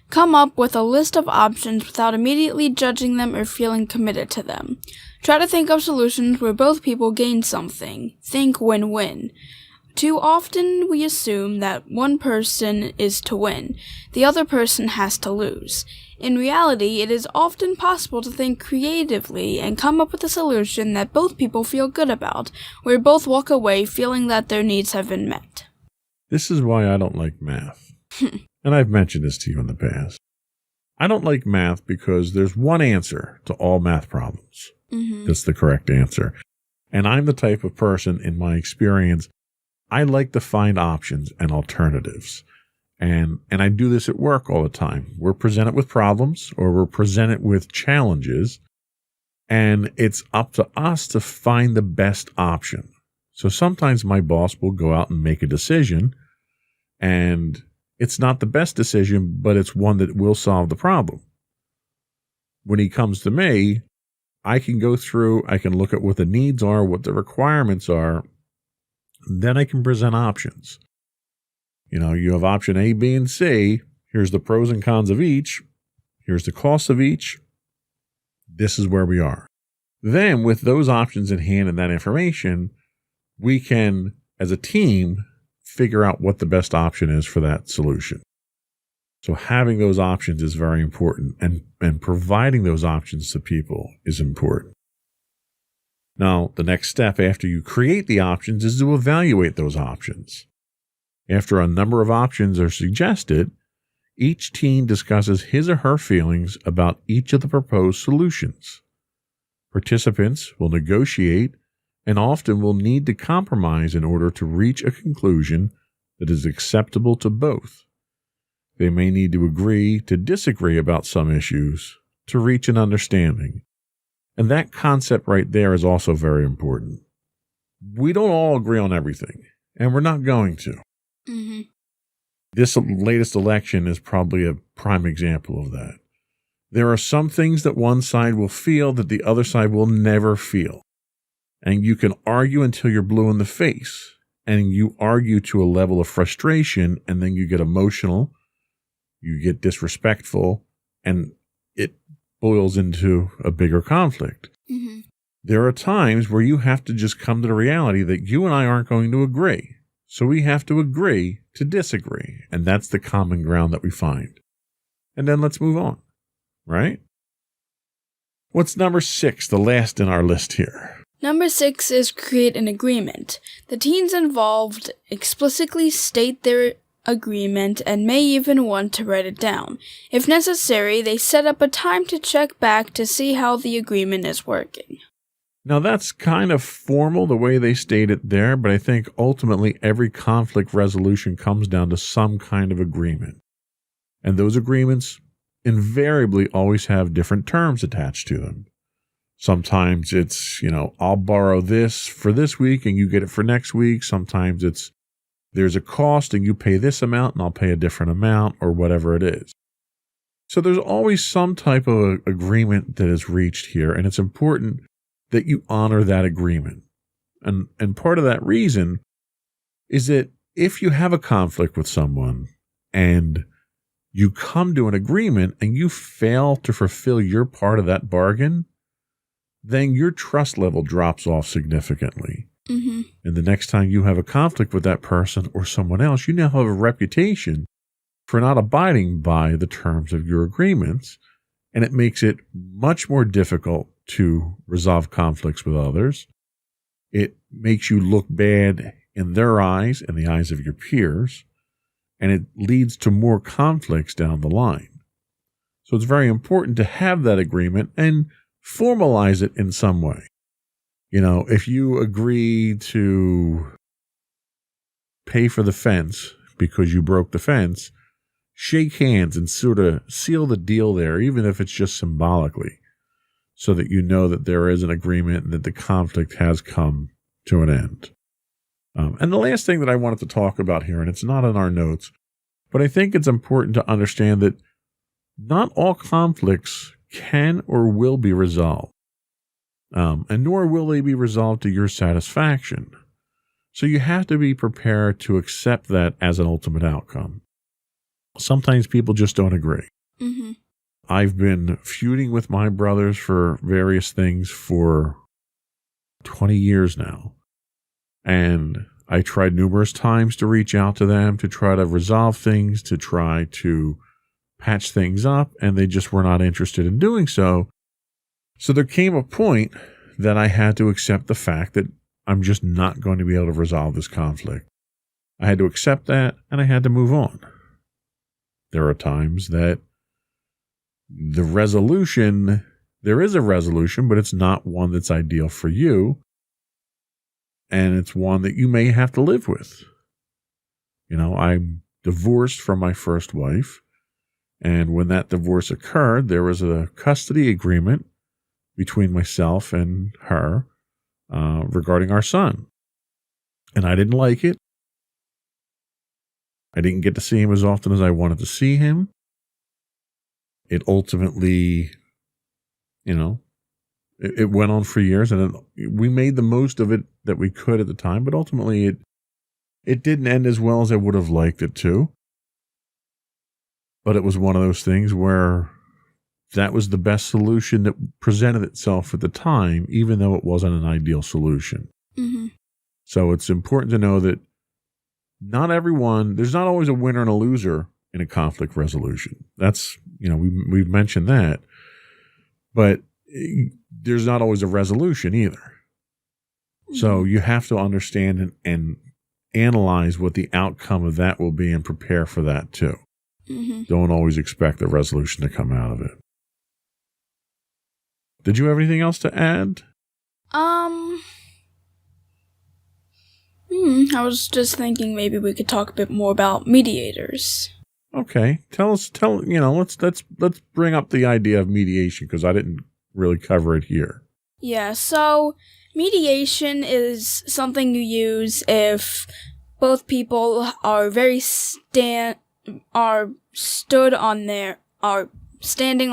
Come up with a list of options without immediately judging them or feeling committed to them. Try to think of solutions where both people gain something. Think win-win. Too often we assume that one person is to win, the other person has to lose. In reality, it is often possible to think creatively and come up with a solution that both people feel good about, where both walk away feeling that their needs have been met. This is why I don't like math. And I've mentioned this to you in the past. I don't like math because there's one answer to all math problems. Mm-hmm. That's the correct answer. And I'm the type of person, in my experience, I like to find options and alternatives. And I do this at work all the time. We're presented with problems or we're presented with challenges, and it's up to us to find the best option. So sometimes my boss will go out and make a decision, and it's not the best decision, but it's one that will solve the problem. When he comes to me, I can go through, I can look at what the needs are, what the requirements are. Then I can present options. You know, you have option A, B, and C. Here's the pros and cons of each. Here's the cost of each. This is where we are. Then with those options in hand and that information, we can, as a team, figure out what the best option is for that solution. So having those options is very important, and providing those options to people is important. Now, the next step after you create the options is to evaluate those options. After a number of options are suggested, each teen discusses his or her feelings about each of the proposed solutions. Participants will negotiate and often will need to compromise in order to reach a conclusion that is acceptable to both. They may need to agree to disagree about some issues to reach an understanding. And that concept right there is also very important. We don't all agree on everything, and we're not going to. Mm-hmm. This latest election is probably a prime example of that. There are some things that one side will feel that the other side will never feel. And you can argue until you're blue in the face, and you argue to a level of frustration, and then you get emotional, you get disrespectful, and it boils into a bigger conflict. Mm-hmm. There are times where you have to just come to the reality that you and I aren't going to agree. So we have to agree to disagree. And that's the common ground that we find. And then let's move on, right? What's number 6, the last in our list here? Number 6 is create an agreement. The teens involved explicitly state their agreement and may even want to write it down. If necessary, they set up a time to check back to see how the agreement is working. Now that's kind of formal the way they state it there, but I think ultimately every conflict resolution comes down to some kind of agreement. And those agreements invariably always have different terms attached to them. Sometimes it's, I'll borrow this for this week and you get it for next week. Sometimes it's there's a cost and you pay this amount and I'll pay a different amount, or whatever it is. So there's always some type of agreement that is reached here, and it's important that you honor that agreement. And part of that reason is that if you have a conflict with someone and you come to an agreement and you fail to fulfill your part of that bargain, then your trust level drops off significantly. Mm-hmm. And the next time you have a conflict with that person or someone else, you now have a reputation for not abiding by the terms of your agreements. And it makes it much more difficult to resolve conflicts with others. It makes you look bad in their eyes and the eyes of your peers. And it leads to more conflicts down the line. So it's very important to have that agreement and formalize it in some way. You know, if you agree to pay for the fence because you broke the fence, shake hands and sort of seal the deal there, even if it's just symbolically, so that you know that there is an agreement and that the conflict has come to an end. And the last thing that I wanted to talk about here, and it's not in our notes, but I think it's important to understand that not all conflicts can or will be resolved. And nor will they be resolved to your satisfaction. So you have to be prepared to accept that as an ultimate outcome. Sometimes people just don't agree. Mm-hmm. I've been feuding with my brothers for various things for 20 years now. And I tried numerous times to reach out to them, to try to resolve things, to try to patch things up, and they just were not interested in doing so. So there came a point that I had to accept the fact that I'm just not going to be able to resolve this conflict. I had to accept that, and I had to move on. There are times that the resolution, there is a resolution, but it's not one that's ideal for you. And it's one that you may have to live with. You know, I'm divorced from my first wife. And when that divorce occurred, there was a custody agreement between myself and her regarding our son. And I didn't like it. I didn't get to see him as often as I wanted to see him. It ultimately, you know, it went on for years, and we made the most of it that we could at the time, but ultimately it didn't end as well as I would have liked it to. But it was one of those things where that was the best solution that presented itself at the time, even though it wasn't an ideal solution. Mm-hmm. So it's important to know that not everyone, there's not always a winner and a loser in a conflict resolution. That's, you know, we've mentioned that. But there's not always a resolution either. Mm-hmm. So you have to understand and analyze what the outcome of that will be and prepare for that too. Mm-hmm. Don't always expect a resolution to come out of it. Did you have anything else to add? I was just thinking maybe we could talk a bit more about mediators. Okay, let's bring up the idea of mediation, because I didn't really cover it here. Yeah, so mediation is something you use if both people are standing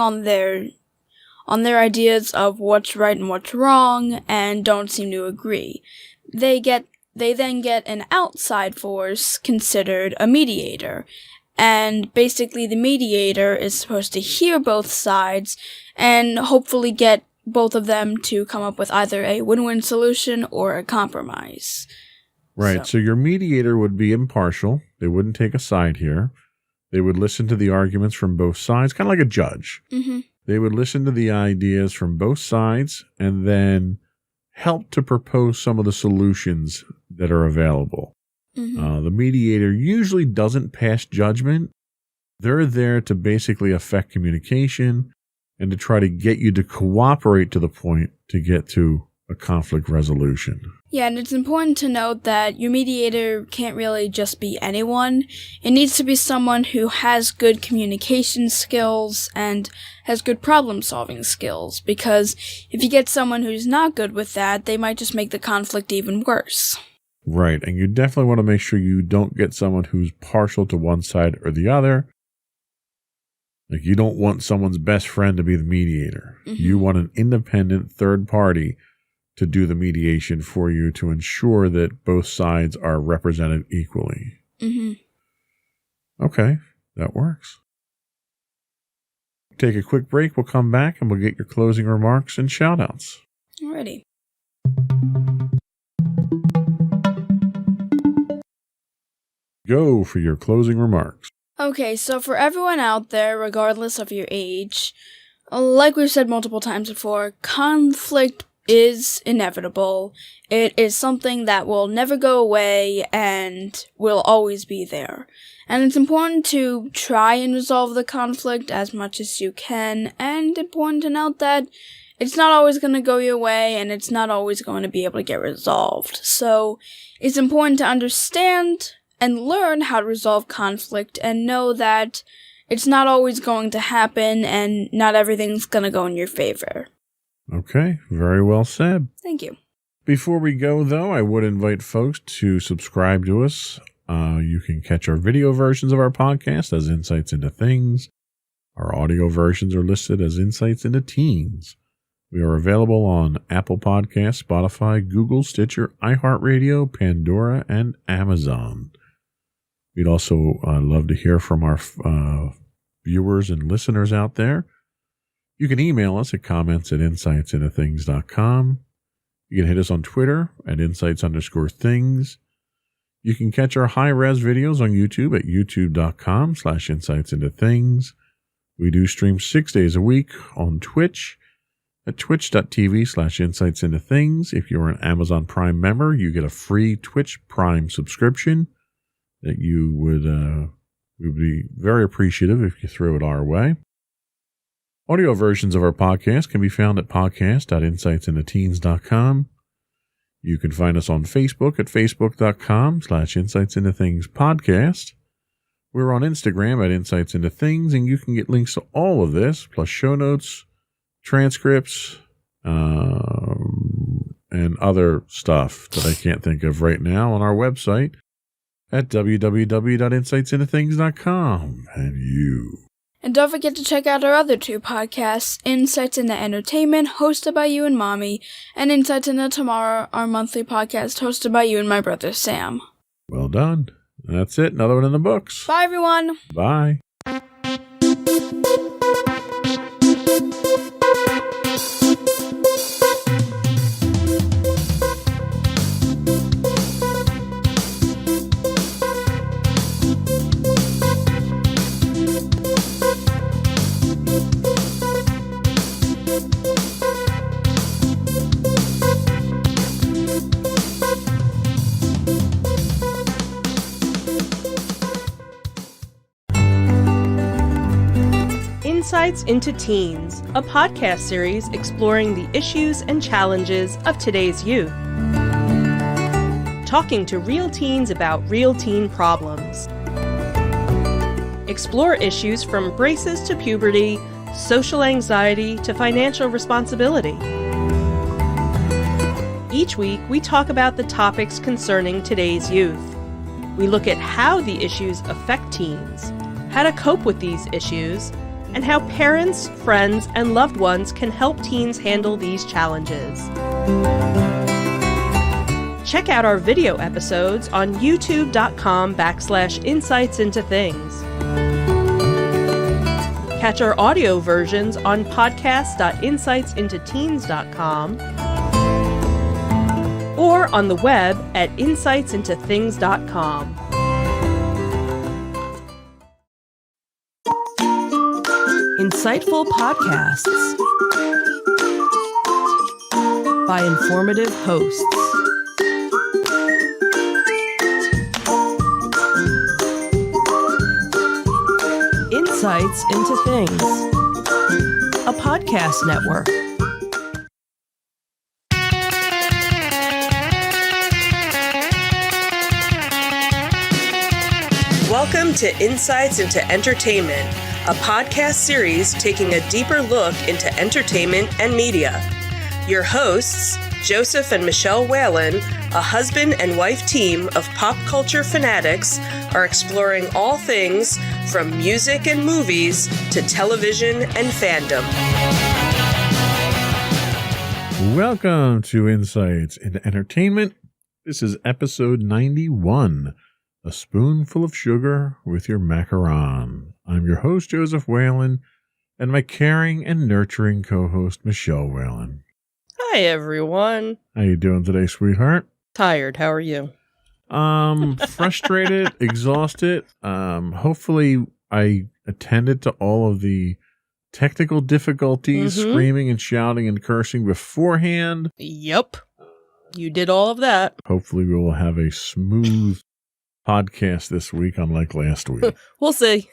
on their ideas of what's right and what's wrong and don't seem to agree. They then get an outside force considered a mediator. And basically the mediator is supposed to hear both sides and hopefully get both of them to come up with either a win-win solution or a compromise. Right, so your mediator would be impartial. They wouldn't take a side here. They would listen to the arguments from both sides, kind of like a judge. Mm-hmm. They would listen to the ideas from both sides and then help to propose some of the solutions that are available. Mm-hmm. The mediator usually doesn't pass judgment. They're there to basically affect communication and to try to get you to cooperate to the point to get to a conflict resolution. Yeah, and it's important to note that your mediator can't really just be anyone. It needs to be someone who has good communication skills and has good problem-solving skills, because if you get someone who's not good with that, they might just make the conflict even worse. Right, and you definitely want to make sure you don't get someone who's partial to one side or the other. Like, you don't want someone's best friend to be the mediator. Mm-hmm. You want an independent third party to do the mediation for you to ensure that both sides are represented equally. Mm-hmm. Okay, that works. Take a quick break. We'll come back and we'll get your closing remarks and shout-outs. Alrighty. Go for your closing remarks. Okay, so for everyone out there, regardless of your age, like we've said multiple times before, conflict is inevitable. It is something that will never go away and will always be there. And it's important to try and resolve the conflict as much as you can, and important to note that it's not always going to go your way, and it's not always going to be able to get resolved. So, it's important to understand and learn how to resolve conflict and know that it's not always going to happen and not everything's going to go in your favor. Okay, very well said. Thank you. Before we go, though, I would invite folks to subscribe to us. You can catch our video versions of our podcast as Insights into Things. Our audio versions are listed as Insights into Teens. We are available on Apple Podcasts, Spotify, Google, Stitcher, iHeartRadio, Pandora, and Amazon. We'd also love to hear from our viewers and listeners out there. You can email us at comments@insightsintothings.com. You can hit us on Twitter at insights_things. You can catch our high-res videos on YouTube at youtube.com/insightsintothings. We do stream 6 days a week on Twitch at twitch.tv/insightsintothings. If you're an Amazon Prime member, you get a free Twitch Prime subscription that we would be very appreciative if you throw it our way. Audio versions of our podcast can be found at podcast.insightsintoteens.com. You can find us on Facebook at facebook.com/insightsintothingspodcast. We're on Instagram at insightsintothings, and you can get links to all of this, plus show notes, transcripts, and other stuff that I can't think of right now on our website at www.insightsintothings.com. And don't forget to check out our other two podcasts, Insights into Entertainment, hosted by you and Mommy, and Insights into Tomorrow, our monthly podcast hosted by you and my brother Sam. Well done. That's it. Another one in the books. Bye, everyone. Bye. Insights into Teens, a podcast series exploring the issues and challenges of today's youth. Talking to real teens about real teen problems. Explore issues from braces to puberty, social anxiety to financial responsibility. Each week, we talk about the topics concerning today's youth. We look at how the issues affect teens, how to cope with these issues, and how parents, friends, and loved ones can help teens handle these challenges. Check out our video episodes on youtube.com/insightsintothings. Catch our audio versions on podcast.insightsintoteens.com or on the web at insightsintothings.com. Insightful podcasts by informative hosts. Insights into Things, a podcast network. Welcome to Insights into Entertainment, a podcast series taking a deeper look into entertainment and media. Your hosts, Joseph and Michelle Whalen, a husband and wife team of pop culture fanatics, are exploring all things from music and movies to television and fandom. Welcome to Insights into Entertainment. This is episode 91, A Spoonful of Sugar with Your Macaron. I'm your host, Joseph Whalen, and my caring and nurturing co-host, Michelle Whalen. Hi, everyone. How you doing today, sweetheart? Tired. How are you? Frustrated, exhausted. Hopefully I attended to all of the technical difficulties, screaming and shouting and cursing beforehand. Yep. You did all of that. Hopefully we will have a smooth podcast this week, unlike last week. We'll see.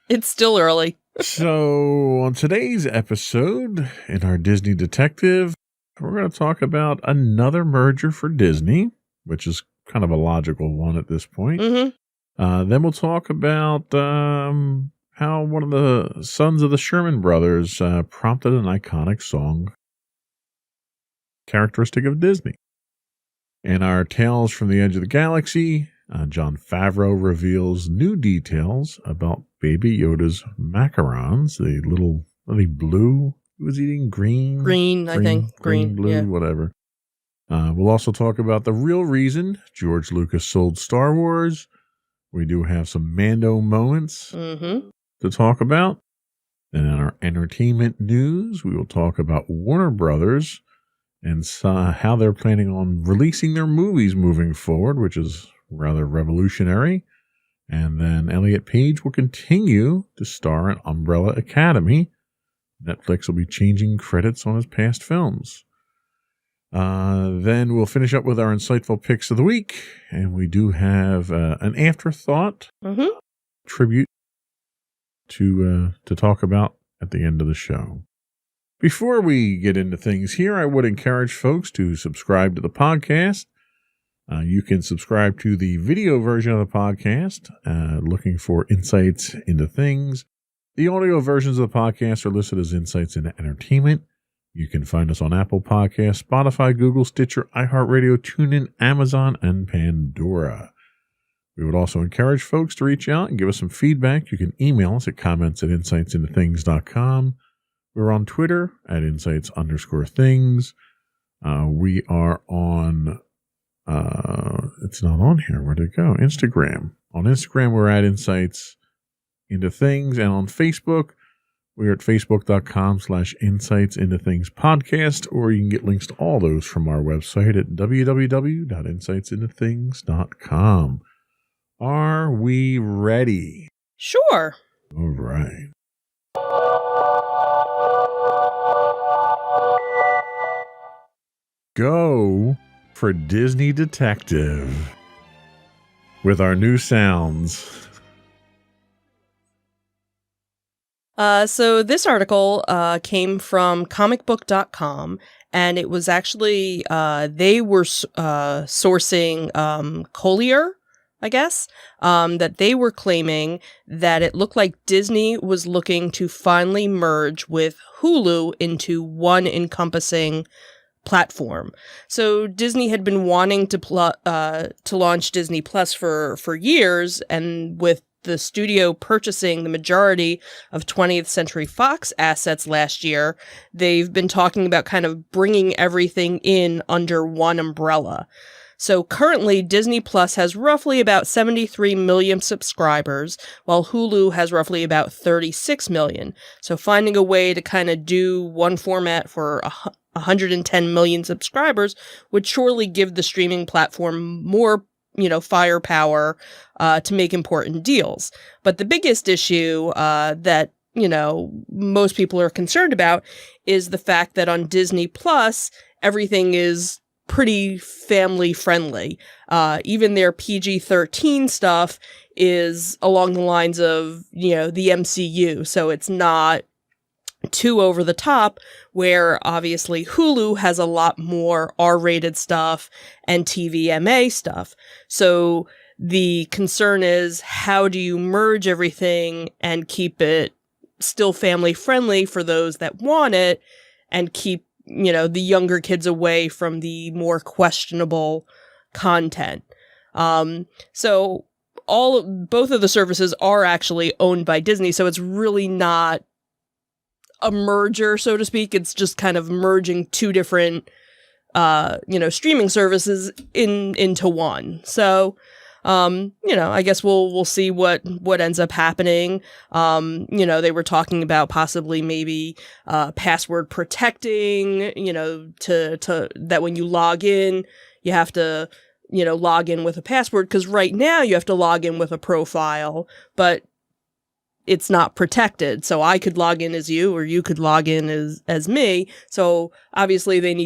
It's still early. So on today's episode, in our Disney Detective, we're going to talk about another merger for Disney, which is kind of a logical one at this point. Then we'll talk about how one of the sons of the Sherman brothers prompted an iconic song characteristic of Disney. In our Tales from the Edge of the Galaxy, Jon Favreau reveals new details about Baby Yoda's macarons. Are they blue? He was eating green? Green, I think. Green, blue, yeah. whatever. We'll also talk about the real reason George Lucas sold Star Wars. We do have some Mando moments to talk about. And in our entertainment news, we will talk about Warner Brothers and how they're planning on releasing their movies moving forward, which is rather revolutionary. And then Elliot Page will continue to star in Umbrella Academy. Netflix will be changing credits on his past films. Then we'll finish up with our insightful picks of the week. And we do have an afterthought tribute to talk about at the end of the show. Before we get into things here, I would encourage folks to subscribe to the podcast. You can subscribe to the video version of the podcast, looking for Insights into Things. The audio versions of the podcast are listed as Insights into Entertainment. You can find us on Apple Podcasts, Spotify, Google, Stitcher, iHeartRadio, TuneIn, Amazon, and Pandora. We would also encourage folks to reach out and give us some feedback. You can email us at comments@insightsintothings.com. We're on Twitter at insights_things. We are on, it's not on here. Where'd it go? Instagram. On Instagram, we're at Insights into Things. And on Facebook, we're at facebook.com/Insights into Things podcast, or you can get links to all those from our website at www.insightsintothings.com. Are we ready? Sure. All right. Go for Disney Detective with our new sounds. So this article came from comicbook.com, and it was actually, they were sourcing Collier, I guess, that they were claiming that it looked like Disney was looking to finally merge with Hulu into one encompassing platform. So Disney had been wanting to launch Disney Plus for years, and with the studio purchasing the majority of 20th Century Fox assets last year, they've been talking about kind of bringing everything in under one umbrella. So currently, Disney Plus has roughly about 73 million subscribers, while Hulu has roughly about 36 million. So finding a way to kind of do one format for 110 million subscribers would surely give the streaming platform more firepower to make important deals. But the biggest issue that, most people are concerned about is the fact that on Disney Plus, everything is pretty family friendly. Even their PG-13 stuff is along the lines of, the MCU. So it's not too over the top, where obviously Hulu has a lot more R-rated stuff and TVMA stuff. So the concern is, how do you merge everything and keep it still family friendly for those that want it, and keep, the younger kids away from the more questionable content? So both of the services are actually owned by Disney, so it's really not a merger, so to speak. It's just kind of merging two different, streaming services into one. So, I guess we'll see what ends up happening. They were talking about possibly maybe password protecting, to that when you log in, you have to, log in with a password, because right now you have to log in with a profile, but it's not protected. So I could log in as you, or you could log in as me. So obviously they need